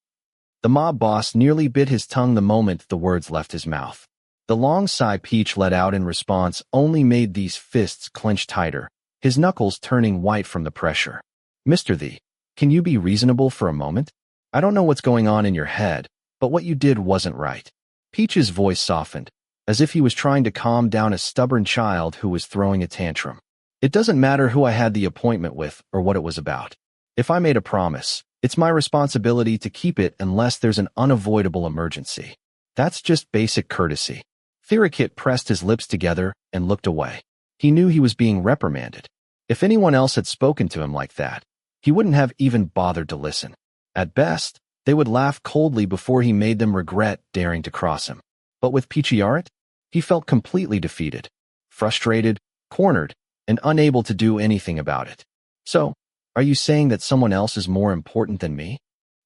The mob boss nearly bit his tongue the moment the words left his mouth. The long sigh Peach let out in response only made Thee's fists clench tighter, his knuckles turning white from the pressure. Mr. Thee, can you be reasonable for a moment? I don't know what's going on in your head, but what you did wasn't right. Peach's voice softened, as if he was trying to calm down a stubborn child who was throwing a tantrum. It doesn't matter who I had the appointment with or what it was about. If I made a promise, It's my responsibility to keep it unless there's an unavoidable emergency. That's just basic courtesy. Theerakit pressed his lips together and looked away. He knew he was being reprimanded. If anyone else had spoken to him like that, he wouldn't have even bothered to listen. At best, they would laugh coldly before he made them regret daring to cross him. But with Peachayarat, he felt completely defeated, frustrated, cornered, and unable to do anything about it. So, are you saying that someone else is more important than me?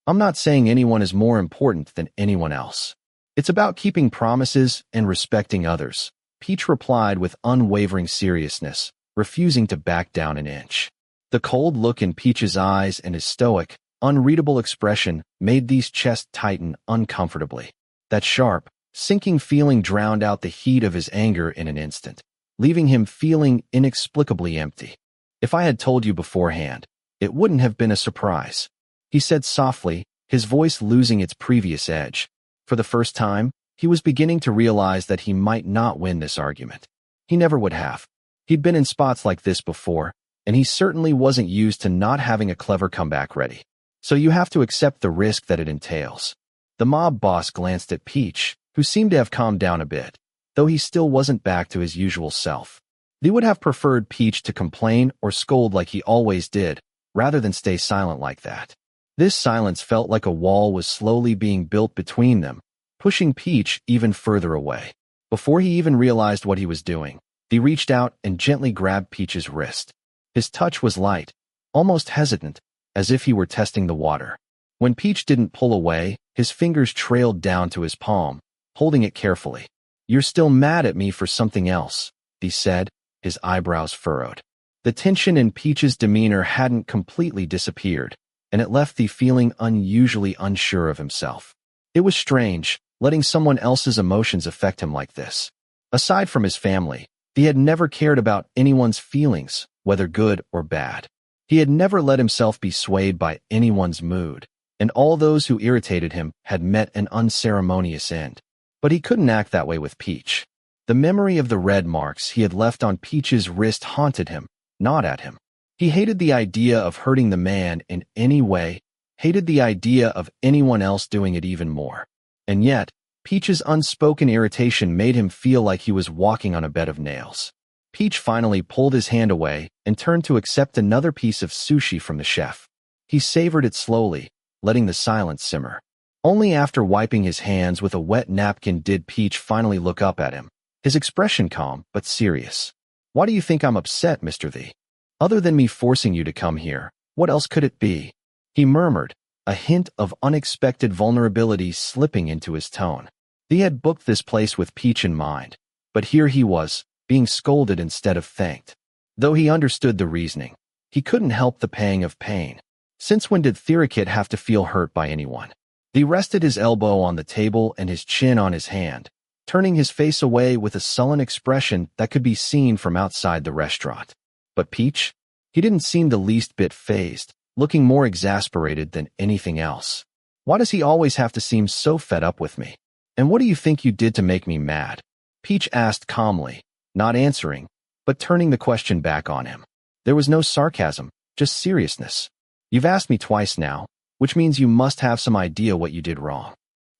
I'm not saying anyone is more important than anyone else. It's about keeping promises and respecting others, Peach replied with unwavering seriousness, refusing to back down an inch. The cold look in Peach's eyes and his stoic, unreadable expression made Thee's chest tighten uncomfortably. That sharp, sinking feeling drowned out the heat of his anger in an instant, leaving him feeling inexplicably empty. If I had told you beforehand, it wouldn't have been a surprise, he said softly, his voice losing its previous edge. For the first time, he was beginning to realize that he might not win this argument. He never would have. He'd been in spots like this before, and he certainly wasn't used to not having a clever comeback ready. So you have to accept the risk that it entails. The mob boss glanced at Peach, who seemed to have calmed down a bit, though he still wasn't back to his usual self. He would have preferred Peach to complain or scold like he always did, rather than stay silent like that. This silence felt like a wall was slowly being built between them, pushing Peach even further away. Before he even realized what he was doing, he reached out and gently grabbed Peach's wrist. His touch was light, almost hesitant, as if he were testing the water. When Peach didn't pull away, his fingers trailed down to his palm, holding it carefully. "You're still mad at me for something else," he said, his eyebrows furrowed. The tension in Peach's demeanor hadn't completely disappeared, and it left Thee feeling unusually unsure of himself. It was strange, letting someone else's emotions affect him like this. Aside from his family, Thee had never cared about anyone's feelings, whether good or bad. He had never let himself be swayed by anyone's mood, and all those who irritated him had met an unceremonious end. But he couldn't act that way with Peach. The memory of the red marks he had left on Peach's wrist haunted him, not at him. He hated the idea of hurting the man in any way, hated the idea of anyone else doing it even more. And yet, Peach's unspoken irritation made him feel like he was walking on a bed of nails. Peach finally pulled his hand away and turned to accept another piece of sushi from the chef. He savored it slowly, letting the silence simmer. Only after wiping his hands with a wet napkin did Peach finally look up at him, his expression calm but serious. "Why do you think I'm upset, Mr. Thee? Other than me forcing you to come here, what else could it be?" he murmured, a hint of unexpected vulnerability slipping into his tone. Thee had booked this place with Peach in mind, but here he was, being scolded instead of thanked. Though he understood the reasoning, he couldn't help the pang of pain. Since when did Theerakit have to feel hurt by anyone? He rested his elbow on the table and his chin on his hand, turning his face away with a sullen expression that could be seen from outside the restaurant. But Peach? He didn't seem the least bit fazed, looking more exasperated than anything else. "Why does he always have to seem so fed up with me? And what do you think you did to make me mad?" Peach asked calmly, not answering, but turning the question back on him. There was no sarcasm, just seriousness. "You've asked me twice now, which means you must have some idea what you did wrong."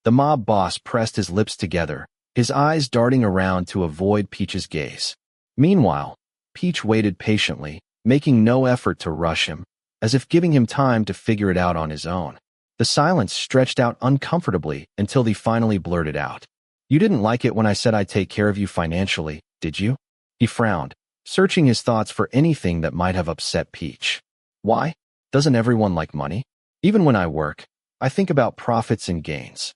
The mob boss pressed his lips together, his eyes darting around to avoid Peach's gaze. Meanwhile, Peach waited patiently, making no effort to rush him, as if giving him time to figure it out on his own. The silence stretched out uncomfortably until he finally blurted out, "You didn't like it when I said I'd take care of you financially, did you?" He frowned, searching his thoughts for anything that might have upset Peach. "Why? Doesn't everyone like money? Even when I work, I think about profits and gains.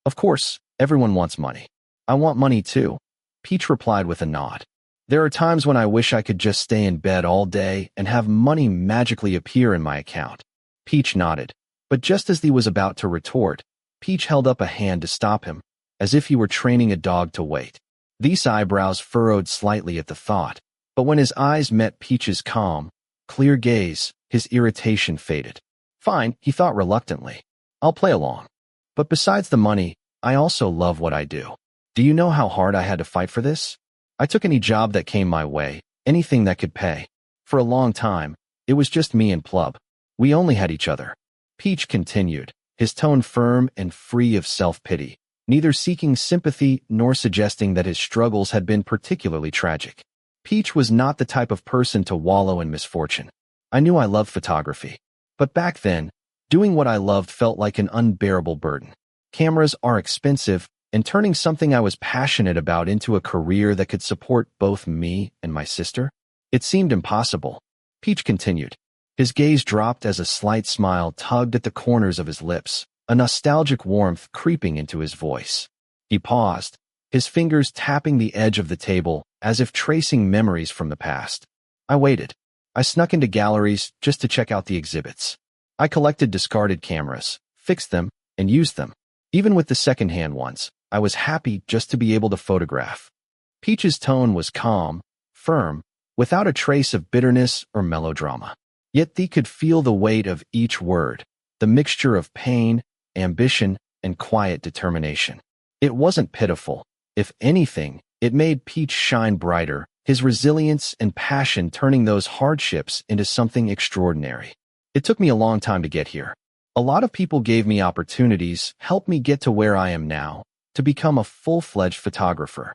Of course, everyone wants money. I want money too," Peach replied with a nod. "There are times when I wish I could just stay in bed all day and have money magically appear in my account." Peach nodded, but just as he was about to retort, Peach held up a hand to stop him, as if he were training a dog to wait. These eyebrows furrowed slightly at the thought, but when his eyes met Peach's calm, clear gaze, his irritation faded. "Fine," he thought reluctantly. "I'll play along. But besides the money, I also love what I do. Do you know how hard I had to fight for this? I took any job that came my way, anything that could pay. For a long time, it was just me and Plub. We only had each other. Peach continued, his tone firm and free of self-pity, neither seeking sympathy nor suggesting that his struggles had been particularly tragic. Peach was not the type of person to wallow in misfortune. I knew I loved photography. But back then, doing what I loved felt like an unbearable burden. Cameras are expensive, and turning something I was passionate about into a career that could support both me and my sister? It seemed impossible. Peach continued. His gaze dropped as a slight smile tugged at the corners of his lips, a nostalgic warmth creeping into his voice. He paused, his fingers tapping the edge of the table as if tracing memories from the past. I waited. I snuck into galleries just to check out the exhibits. I collected discarded cameras, fixed them, and used them. Even with the second-hand ones, I was happy just to be able to photograph. Peach's tone was calm, firm, without a trace of bitterness or melodrama. Yet Thee could feel the weight of each word, the mixture of pain, ambition, and quiet determination. It wasn't pitiful. If anything, it made Peach shine brighter, his resilience and passion turning those hardships into something extraordinary. It took me a long time to get here. A lot of people gave me opportunities, helped me get to where I am now, to become a full-fledged photographer.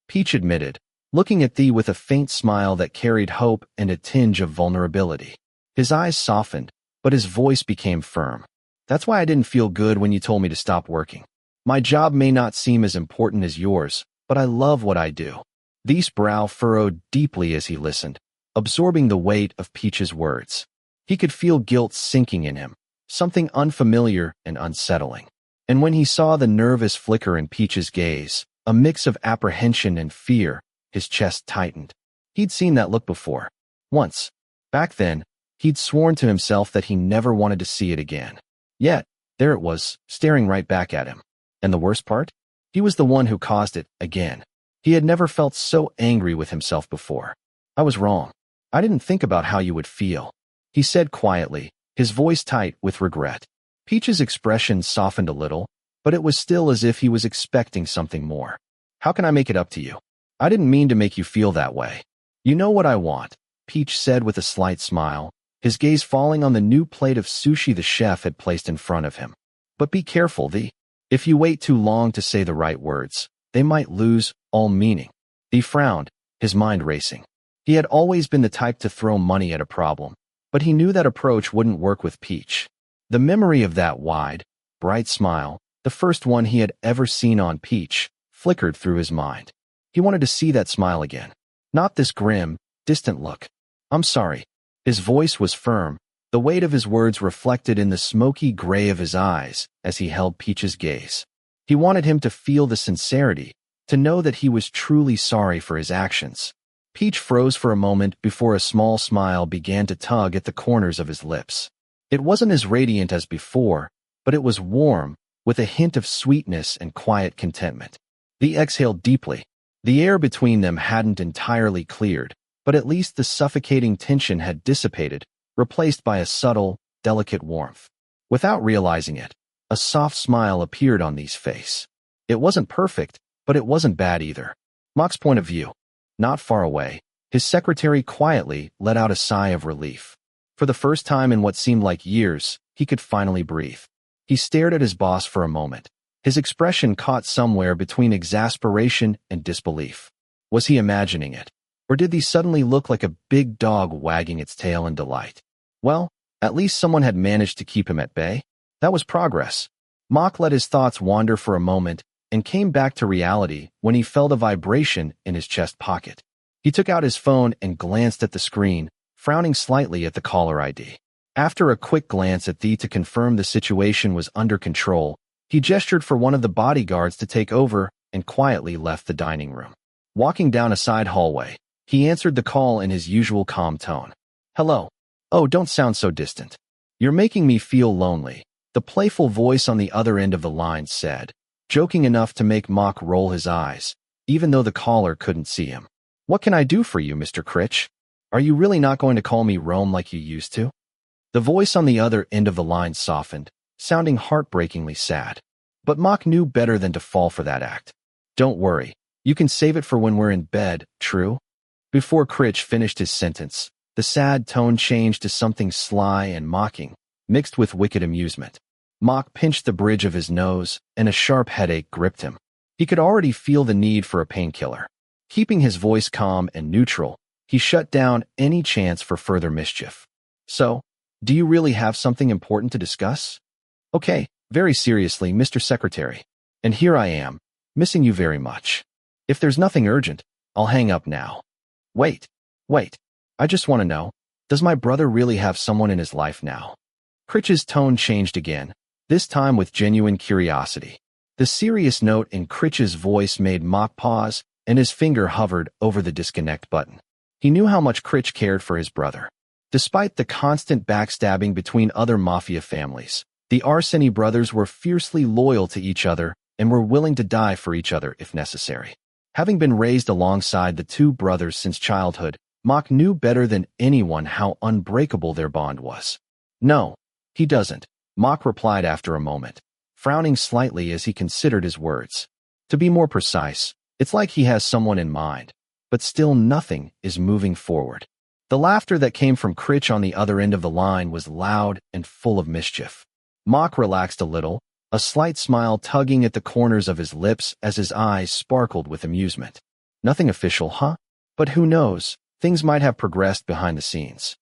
Peach admitted, looking at Thee with a faint smile that carried hope and a tinge of vulnerability. His eyes softened, but his voice became firm. That's why I didn't feel good when you told me to stop working. My job may not seem as important as yours, but I love what I do. Thee's brow furrowed deeply as he listened, absorbing the weight of Peach's words. He could feel guilt sinking in him, something unfamiliar and unsettling. And when he saw the nervous flicker in Peach's gaze, a mix of apprehension and fear, his chest tightened. He'd seen that look before. Once. Back then, he'd sworn to himself that he never wanted to see it again. Yet, there it was, staring right back at him. And the worst part? He was the one who caused it, again. He had never felt so angry with himself before. I was wrong. I didn't think about how you would feel. He said quietly, his voice tight with regret. Peach's expression softened a little, but it was still as if he was expecting something more. How can I make it up to you? I didn't mean to make you feel that way. You know what I want, Peach said with a slight smile, his gaze falling on the new plate of sushi the chef had placed in front of him. But be careful, Thee. If you wait too long to say the right words, they might lose all meaning. He frowned, his mind racing. He had always been the type to throw money at a problem, but he knew that approach wouldn't work with Peach. The memory of that wide, bright smile, the first one he had ever seen on Peach, flickered through his mind. He wanted to see that smile again. Not this grim, distant look. I'm sorry. His voice was firm, the weight of his words reflected in the smoky gray of his eyes as he held Peach's gaze. He wanted him to feel the sincerity, to know that he was truly sorry for his actions. Peach froze for a moment before a small smile began to tug at the corners of his lips. It wasn't as radiant as before, but it was warm, with a hint of sweetness and quiet contentment. He exhaled deeply. The air between them hadn't entirely cleared, but at least the suffocating tension had dissipated, replaced by a subtle, delicate warmth. Without realizing it, a soft smile appeared on Thee's face. It wasn't perfect, but it wasn't bad either. Mock's point of view. Not far away, his secretary quietly let out a sigh of relief. For the first time in what seemed like years, he could finally breathe. He stared at his boss for a moment, his expression caught somewhere between exasperation and disbelief. Was he imagining it? Or did he suddenly look like a big dog wagging its tail in delight? Well, at least someone had managed to keep him at bay. That was progress. Mock let his thoughts wander for a moment and came back to reality when he felt a vibration in his chest pocket. He took out his phone and glanced at the screen, frowning slightly at the caller ID. After a quick glance at Thee to confirm the situation was under control, he gestured for one of the bodyguards to take over and quietly left the dining room. Walking down a side hallway, he answered the call in his usual calm tone. Hello. Oh, don't sound so distant. You're making me feel lonely, the playful voice on the other end of the line said, joking enough to make Mock roll his eyes, even though the caller couldn't see him. What can I do for you, Mr. Critch? Are you really not going to call me Rome like you used to? The voice on the other end of the line softened, sounding heartbreakingly sad. But Mock knew better than to fall for that act. Don't worry, you can save it for when we're in bed, true? Before Critch finished his sentence, the sad tone changed to something sly and mocking. mixed with wicked amusement. Mock pinched the bridge of his nose, and a sharp headache gripped him. He could already feel the need for a painkiller. Keeping his voice calm and neutral, he shut down any chance for further mischief. So, do you really have something important to discuss? Okay, very seriously, Mr. Secretary. And here I am, missing you very much. If there's nothing urgent, I'll hang up now. Wait. I just want to know, does my brother really have someone in his life now? Critch's tone changed again, this time with genuine curiosity. The serious note in Critch's voice made Mock pause, and his finger hovered over the disconnect button. He knew how much Critch cared for his brother. Despite the constant backstabbing between other Mafia families, the Arseny brothers were fiercely loyal to each other and were willing to die for each other if necessary. Having been raised alongside the two brothers since childhood, Mock knew better than anyone how unbreakable their bond was. No, he doesn't, Mock replied after a moment, frowning slightly as he considered his words. To be more precise, it's like he has someone in mind, but still nothing is moving forward. The laughter that came from Critch on the other end of the line was loud and full of mischief. Mock relaxed a little, a slight smile tugging at the corners of his lips as his eyes sparkled with amusement. Nothing official, huh? But who knows, things might have progressed behind the scenes.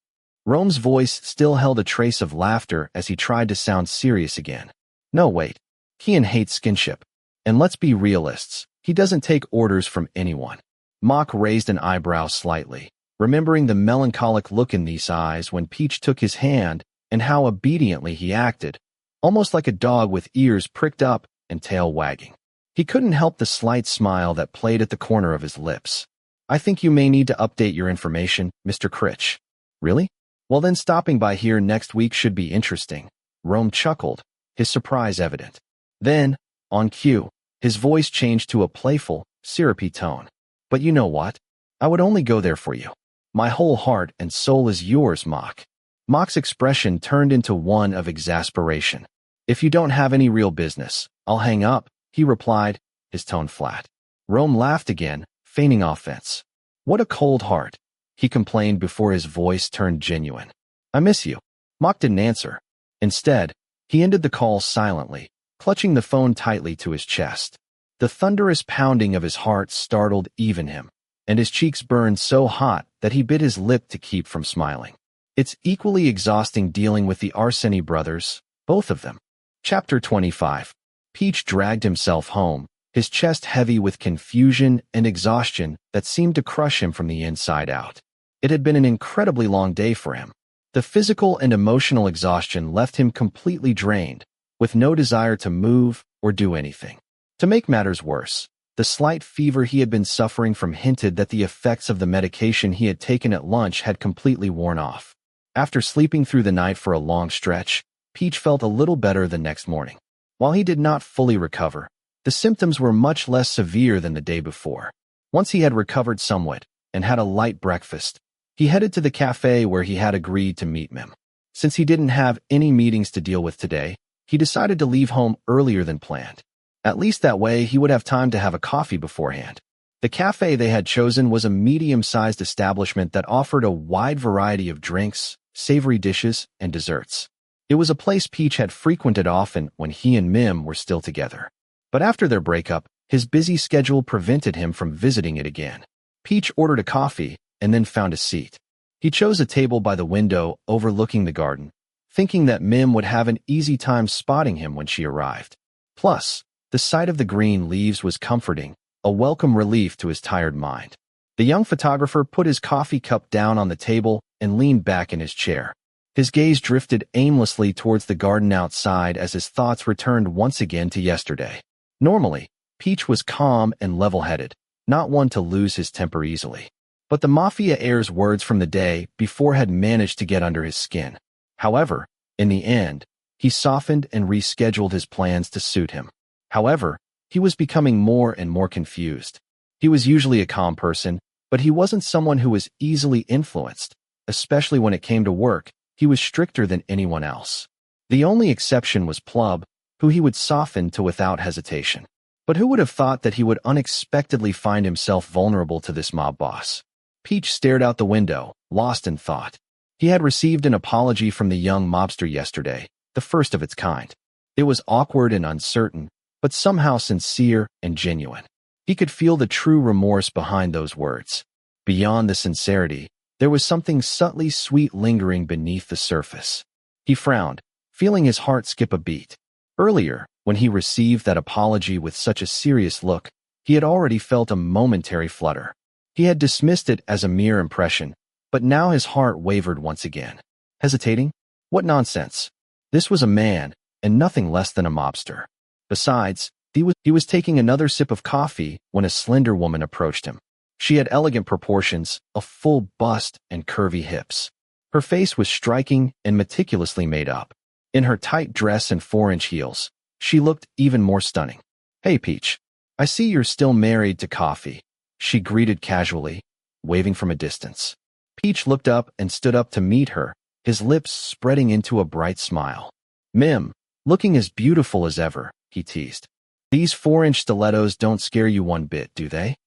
Rome's voice still held a trace of laughter as he tried to sound serious again. No, wait. Kian hates skinship. And let's be realists, he doesn't take orders from anyone. Mock raised an eyebrow slightly, remembering the melancholic look in these eyes when Peach took his hand and how obediently he acted, almost like a dog with ears pricked up and tail wagging. He couldn't help the slight smile that played at the corner of his lips. I think you may need to update your information, Mr. Critch. Really? Well then stopping by here next week should be interesting. Rome chuckled, his surprise evident. Then, on cue, his voice changed to a playful, syrupy tone. But you know what? I would only go there for you. My whole heart and soul is yours, Mock. Mock's expression turned into one of exasperation. If you don't have any real business, I'll hang up, he replied, his tone flat. Rome laughed again, feigning offense. What a cold heart, he complained before his voice turned genuine. I miss you. Mock didn't answer. Instead, he ended the call silently, clutching the phone tightly to his chest. The thunderous pounding of his heart startled even him, and his cheeks burned so hot that he bit his lip to keep from smiling. It's equally exhausting dealing with the Arseny brothers, both of them. Chapter 25. Peach dragged himself home, his chest heavy with confusion and exhaustion that seemed to crush him from the inside out. It had been an incredibly long day for him. The physical and emotional exhaustion left him completely drained, with no desire to move or do anything. To make matters worse, the slight fever he had been suffering from hinted that the effects of the medication he had taken at lunch had completely worn off. After sleeping through the night for a long stretch, Peach felt a little better the next morning. While he did not fully recover, the symptoms were much less severe than the day before. Once he had recovered somewhat and had a light breakfast, he headed to the cafe where he had agreed to meet Mim. Since he didn't have any meetings to deal with today, he decided to leave home earlier than planned. At least that way he would have time to have a coffee beforehand. The cafe they had chosen was a medium-sized establishment that offered a wide variety of drinks, savory dishes, and desserts. It was a place Peach had frequented often when he and Mim were still together. But after their breakup, his busy schedule prevented him from visiting it again. Peach ordered a coffee and then found a seat. He chose a table by the window overlooking the garden, thinking that Mim would have an easy time spotting him when she arrived. Plus, the sight of the green leaves was comforting, a welcome relief to his tired mind. The young photographer put his coffee cup down on the table and leaned back in his chair. His gaze drifted aimlessly towards the garden outside as his thoughts returned once again to yesterday. Normally, Peach was calm and level-headed, not one to lose his temper easily. But the Mafia heir's words from the day before had managed to get under his skin. However, in the end, he softened and rescheduled his plans to suit him. However, he was becoming more and more confused. He was usually a calm person, but he wasn't someone who was easily influenced. Especially when it came to work, he was stricter than anyone else. The only exception was Plub, who he would soften to without hesitation. But who would have thought that he would unexpectedly find himself vulnerable to this mob boss? Peach stared out the window, lost in thought. He had received an apology from the young mobster yesterday, the first of its kind. It was awkward and uncertain, but somehow sincere and genuine. He could feel the true remorse behind those words. Beyond the sincerity, there was something subtly sweet lingering beneath the surface. He frowned, feeling his heart skip a beat. Earlier, when he received that apology with such a serious look, he had already felt a momentary flutter. He had dismissed it as a mere impression, but now his heart wavered once again. Hesitating? What nonsense! This was a man, and nothing less than a mobster. Besides, he was taking another sip of coffee when a slender woman approached him. She had elegant proportions, a full bust, and curvy hips. Her face was striking and meticulously made up. In her tight dress and 4-inch heels, she looked even more stunning. "Hey, Peach. I see you're still married to coffee," she greeted casually, waving from a distance. Peach looked up and stood up to meet her, his lips spreading into a bright smile. "Mim, looking as beautiful as ever," he teased. "These 4-inch stilettos don't scare you one bit, do they?"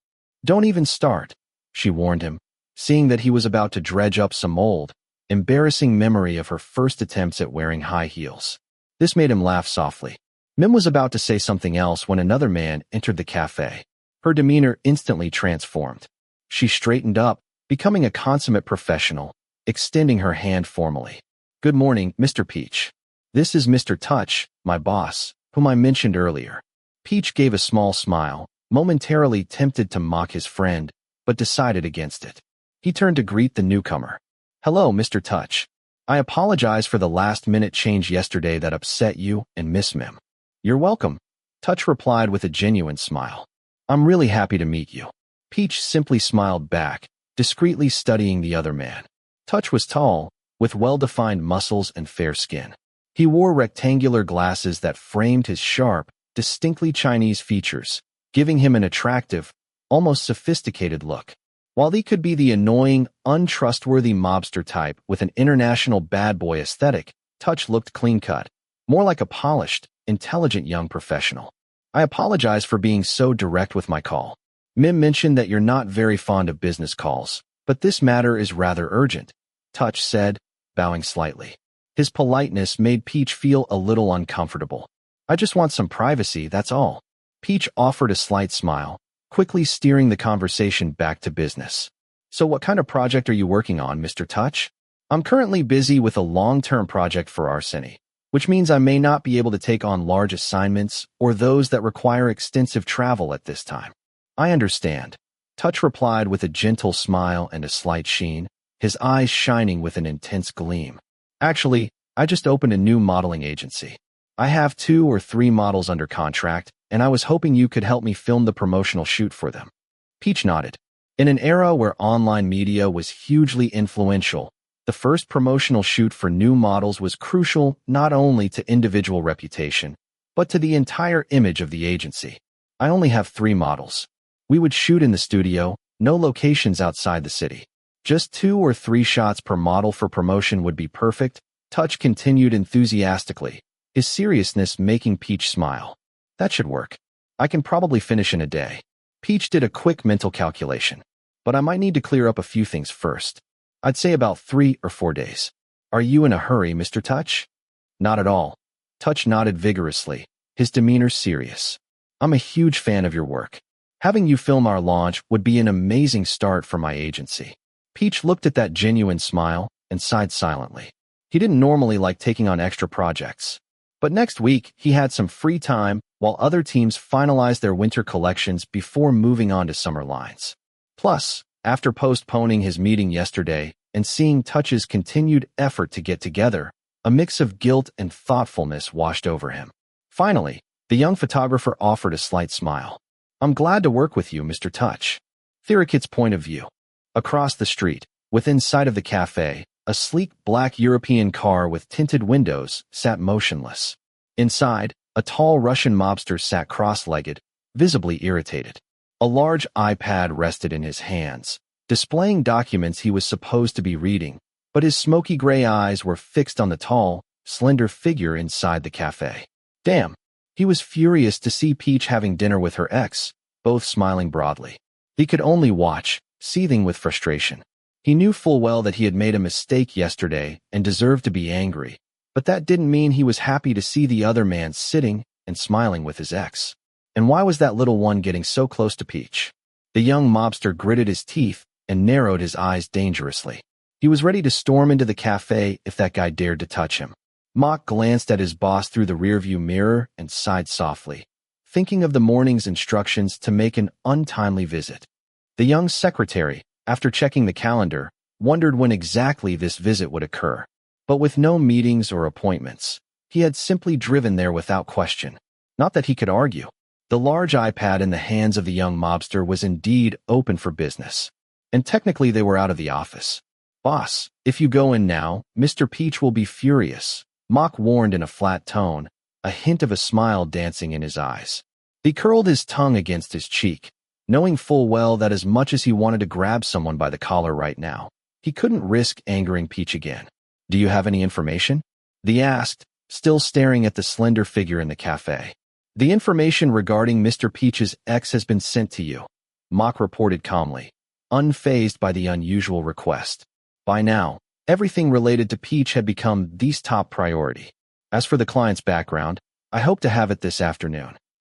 "Don't even start," she warned him, seeing that he was about to dredge up some old, embarrassing memory of her first attempts at wearing high heels. This made him laugh softly. Mim was about to say something else when another man entered the cafe. Her demeanor instantly transformed. She straightened up, becoming a consummate professional, extending her hand formally. "Good morning, Mr. Peach. This is Mr. Touch, my boss, whom I mentioned earlier." Peach gave a small smile, momentarily tempted to mock his friend, but decided against it. He turned to greet the newcomer. "Hello, Mr. Touch. I apologize for the last-minute change yesterday that upset you and Miss Mim." "You're welcome," Touch replied with a genuine smile. "I'm really happy to meet you." Peach simply smiled back, discreetly studying the other man. Touch was tall, with well-defined muscles and fair skin. He wore rectangular glasses that framed his sharp, distinctly Chinese features, giving him an attractive, almost sophisticated look. While he could be the annoying, untrustworthy mobster type with an international bad boy aesthetic, Touch looked clean-cut, more like a polished, intelligent young professional. "I apologize for being so direct with my call. Mim mentioned that you're not very fond of business calls, but this matter is rather urgent," Touch said, bowing slightly. His politeness made Peach feel a little uncomfortable. "I just want some privacy, that's all." Peach offered a slight smile, quickly steering the conversation back to business. "So what kind of project are you working on, Mr. Touch?" "I'm currently busy with a long-term project for Arseny, which means I may not be able to take on large assignments or those that require extensive travel at this time." "I understand," Touch replied with a gentle smile and a slight sheen, his eyes shining with an intense gleam. "Actually, I just opened a new modeling agency. I have 2 or 3 models under contract, and I was hoping you could help me film the promotional shoot for them." Peach nodded. In an era where online media was hugely influential, the first promotional shoot for new models was crucial not only to individual reputation, but to the entire image of the agency. "I only have 3 models. We would shoot in the studio, no locations outside the city. Just 2 or 3 shots per model for promotion would be perfect," Touch continued enthusiastically, his seriousness making Peach smile. "That should work. I can probably finish in a day." Peach did a quick mental calculation. "But I might need to clear up a few things first. I'd say about 3 or 4 days. Are you in a hurry, Mr. Touch?" "Not at all." Touch nodded vigorously, his demeanor serious. "I'm a huge fan of your work. Having you film our launch would be an amazing start for my agency." Peach looked at that genuine smile and sighed silently. He didn't normally like taking on extra projects. But next week, he had some free time while other teams finalized their winter collections before moving on to summer lines. Plus, after postponing his meeting yesterday and seeing Touch's continued effort to get together, a mix of guilt and thoughtfulness washed over him. Finally, the young photographer offered a slight smile. "I'm glad to work with you, Mr. Touch." Theerakit's point of view. Across the street, within sight of the cafe, a sleek black European car with tinted windows sat motionless. Inside, a tall Russian mobster sat cross-legged, visibly irritated. A large iPad rested in his hands, displaying documents he was supposed to be reading, but his smoky gray eyes were fixed on the tall, slender figure inside the cafe. Damn, he was furious to see Peach having dinner with her ex, both smiling broadly. He could only watch, seething with frustration. He knew full well that he had made a mistake yesterday and deserved to be angry, but that didn't mean he was happy to see the other man sitting and smiling with his ex. And why was that little one getting so close to Peach? The young mobster gritted his teeth and narrowed his eyes dangerously. He was ready to storm into the cafe if that guy dared to touch him. Mock glanced at his boss through the rearview mirror and sighed softly, thinking of the morning's instructions to make an untimely visit. The young secretary, after checking the calendar, wondered when exactly this visit would occur. But with no meetings or appointments, he had simply driven there without question. Not that he could argue. The large iPad in the hands of the young mobster was indeed open for business. And technically they were out of the office. "Boss, if you go in now, Mr. Peach will be furious," Mock warned in a flat tone, a hint of a smile dancing in his eyes. He curled his tongue against his cheek, knowing full well that as much as he wanted to grab someone by the collar right now, he couldn't risk angering Peach again. "Do you have any information?" He asked, still staring at the slender figure in the cafe. "The information regarding Mr. Peach's ex has been sent to you," Mock reported calmly, unfazed by the unusual request. By now, everything related to Peach had become Thee's top priority. "As for the client's background, I hope to have it this afternoon."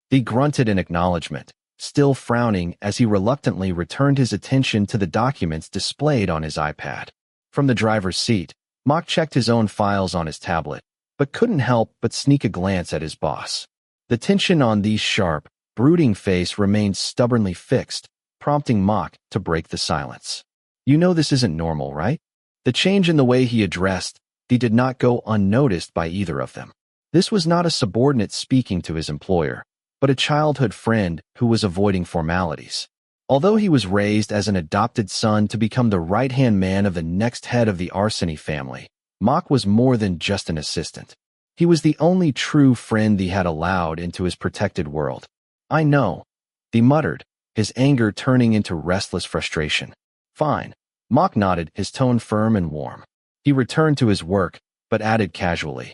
He grunted in acknowledgement, still frowning as he reluctantly returned his attention to the documents displayed on his iPad. From the driver's seat, Mock checked his own files on his tablet, but couldn't help but sneak a glance at his boss. The tension on Thee's sharp, brooding face remained stubbornly fixed, prompting Mock to break the silence. "You know this isn't normal, right?" The change in the way he addressed Thee did not go unnoticed by either of them. This was not a subordinate speaking to his employer, but a childhood friend who was avoiding formalities. Although he was raised as an adopted son to become the right-hand man of the next head of the Arseny family, Mock was more than just an assistant. He was the only true friend Thee had allowed into his protected world. "I know," Thee muttered, his anger turning into restless frustration. "Fine." Mock nodded, his tone firm and warm. He returned to his work, but added casually,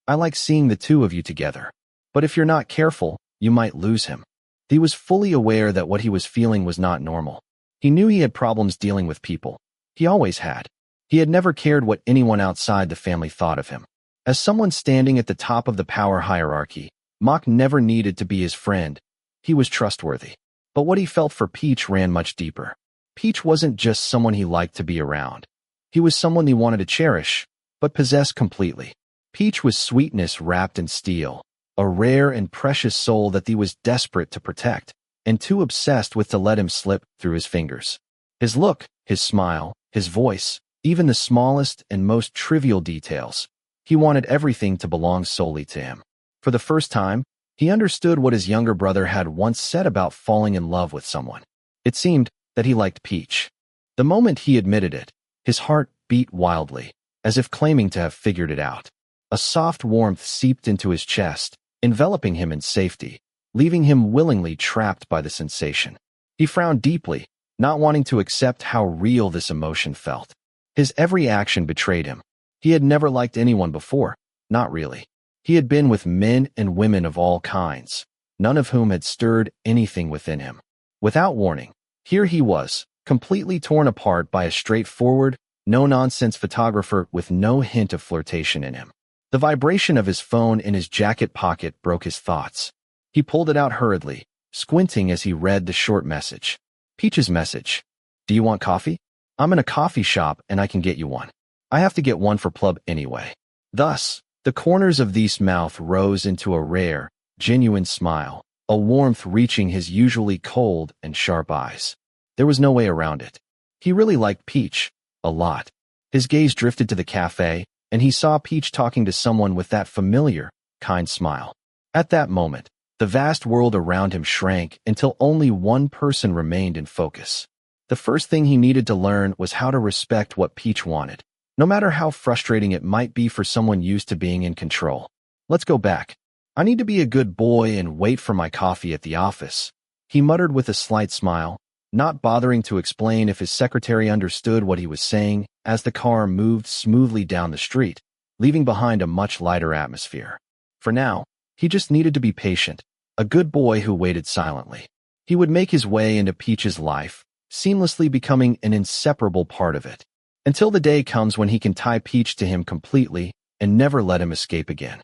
"I like seeing the two of you together. But if you're not careful, you might lose him." He was fully aware that what he was feeling was not normal. He knew he had problems dealing with people. He always had. He had never cared what anyone outside the family thought of him. As someone standing at the top of the power hierarchy, Mock never needed to be his friend. He was trustworthy. But what he felt for Peach ran much deeper. Peach wasn't just someone he liked to be around. He was someone he wanted to cherish, but possess completely. Peach was sweetness wrapped in steel, a rare and precious soul that he was desperate to protect, and too obsessed with to let him slip through his fingers. His look, his smile, his voice, even the smallest and most trivial details. He wanted everything to belong solely to him. For the first time, he understood what his younger brother had once said about falling in love with someone. It seemed that he liked Peach. The moment he admitted it, his heart beat wildly, as if claiming to have figured it out. A soft warmth seeped into his chest, enveloping him in safety, leaving him willingly trapped by the sensation. He frowned deeply, not wanting to accept how real this emotion felt. His every action betrayed him. He had never liked anyone before, not really. He had been with men and women of all kinds, none of whom had stirred anything within him. Without warning, here he was, completely torn apart by a straightforward, no-nonsense photographer with no hint of flirtation in him. The vibration of his phone in his jacket pocket broke his thoughts. He pulled it out hurriedly, squinting as he read the short message. Peach's message. "Do you want coffee? I'm in a coffee shop and I can get you one. I have to get one for Plub anyway." Thus, the corners of Thee's mouth rose into a rare, genuine smile, a warmth reaching his usually cold and sharp eyes. There was no way around it. He really liked Peach, a lot. His gaze drifted to the cafe, and he saw Peach talking to someone with that familiar, kind smile. At that moment, the vast world around him shrank until only one person remained in focus. The first thing he needed to learn was how to respect what Peach wanted, no matter how frustrating it might be for someone used to being in control. "Let's go back. I need to be a good boy and wait for my coffee at the office," he muttered with a slight smile, not bothering to explain if his secretary understood what he was saying as the car moved smoothly down the street, leaving behind a much lighter atmosphere. For now, he just needed to be patient, a good boy who waited silently. He would make his way into Peach's life, seamlessly becoming an inseparable part of it, until the day comes when he can tie Peach to him completely and never let him escape again.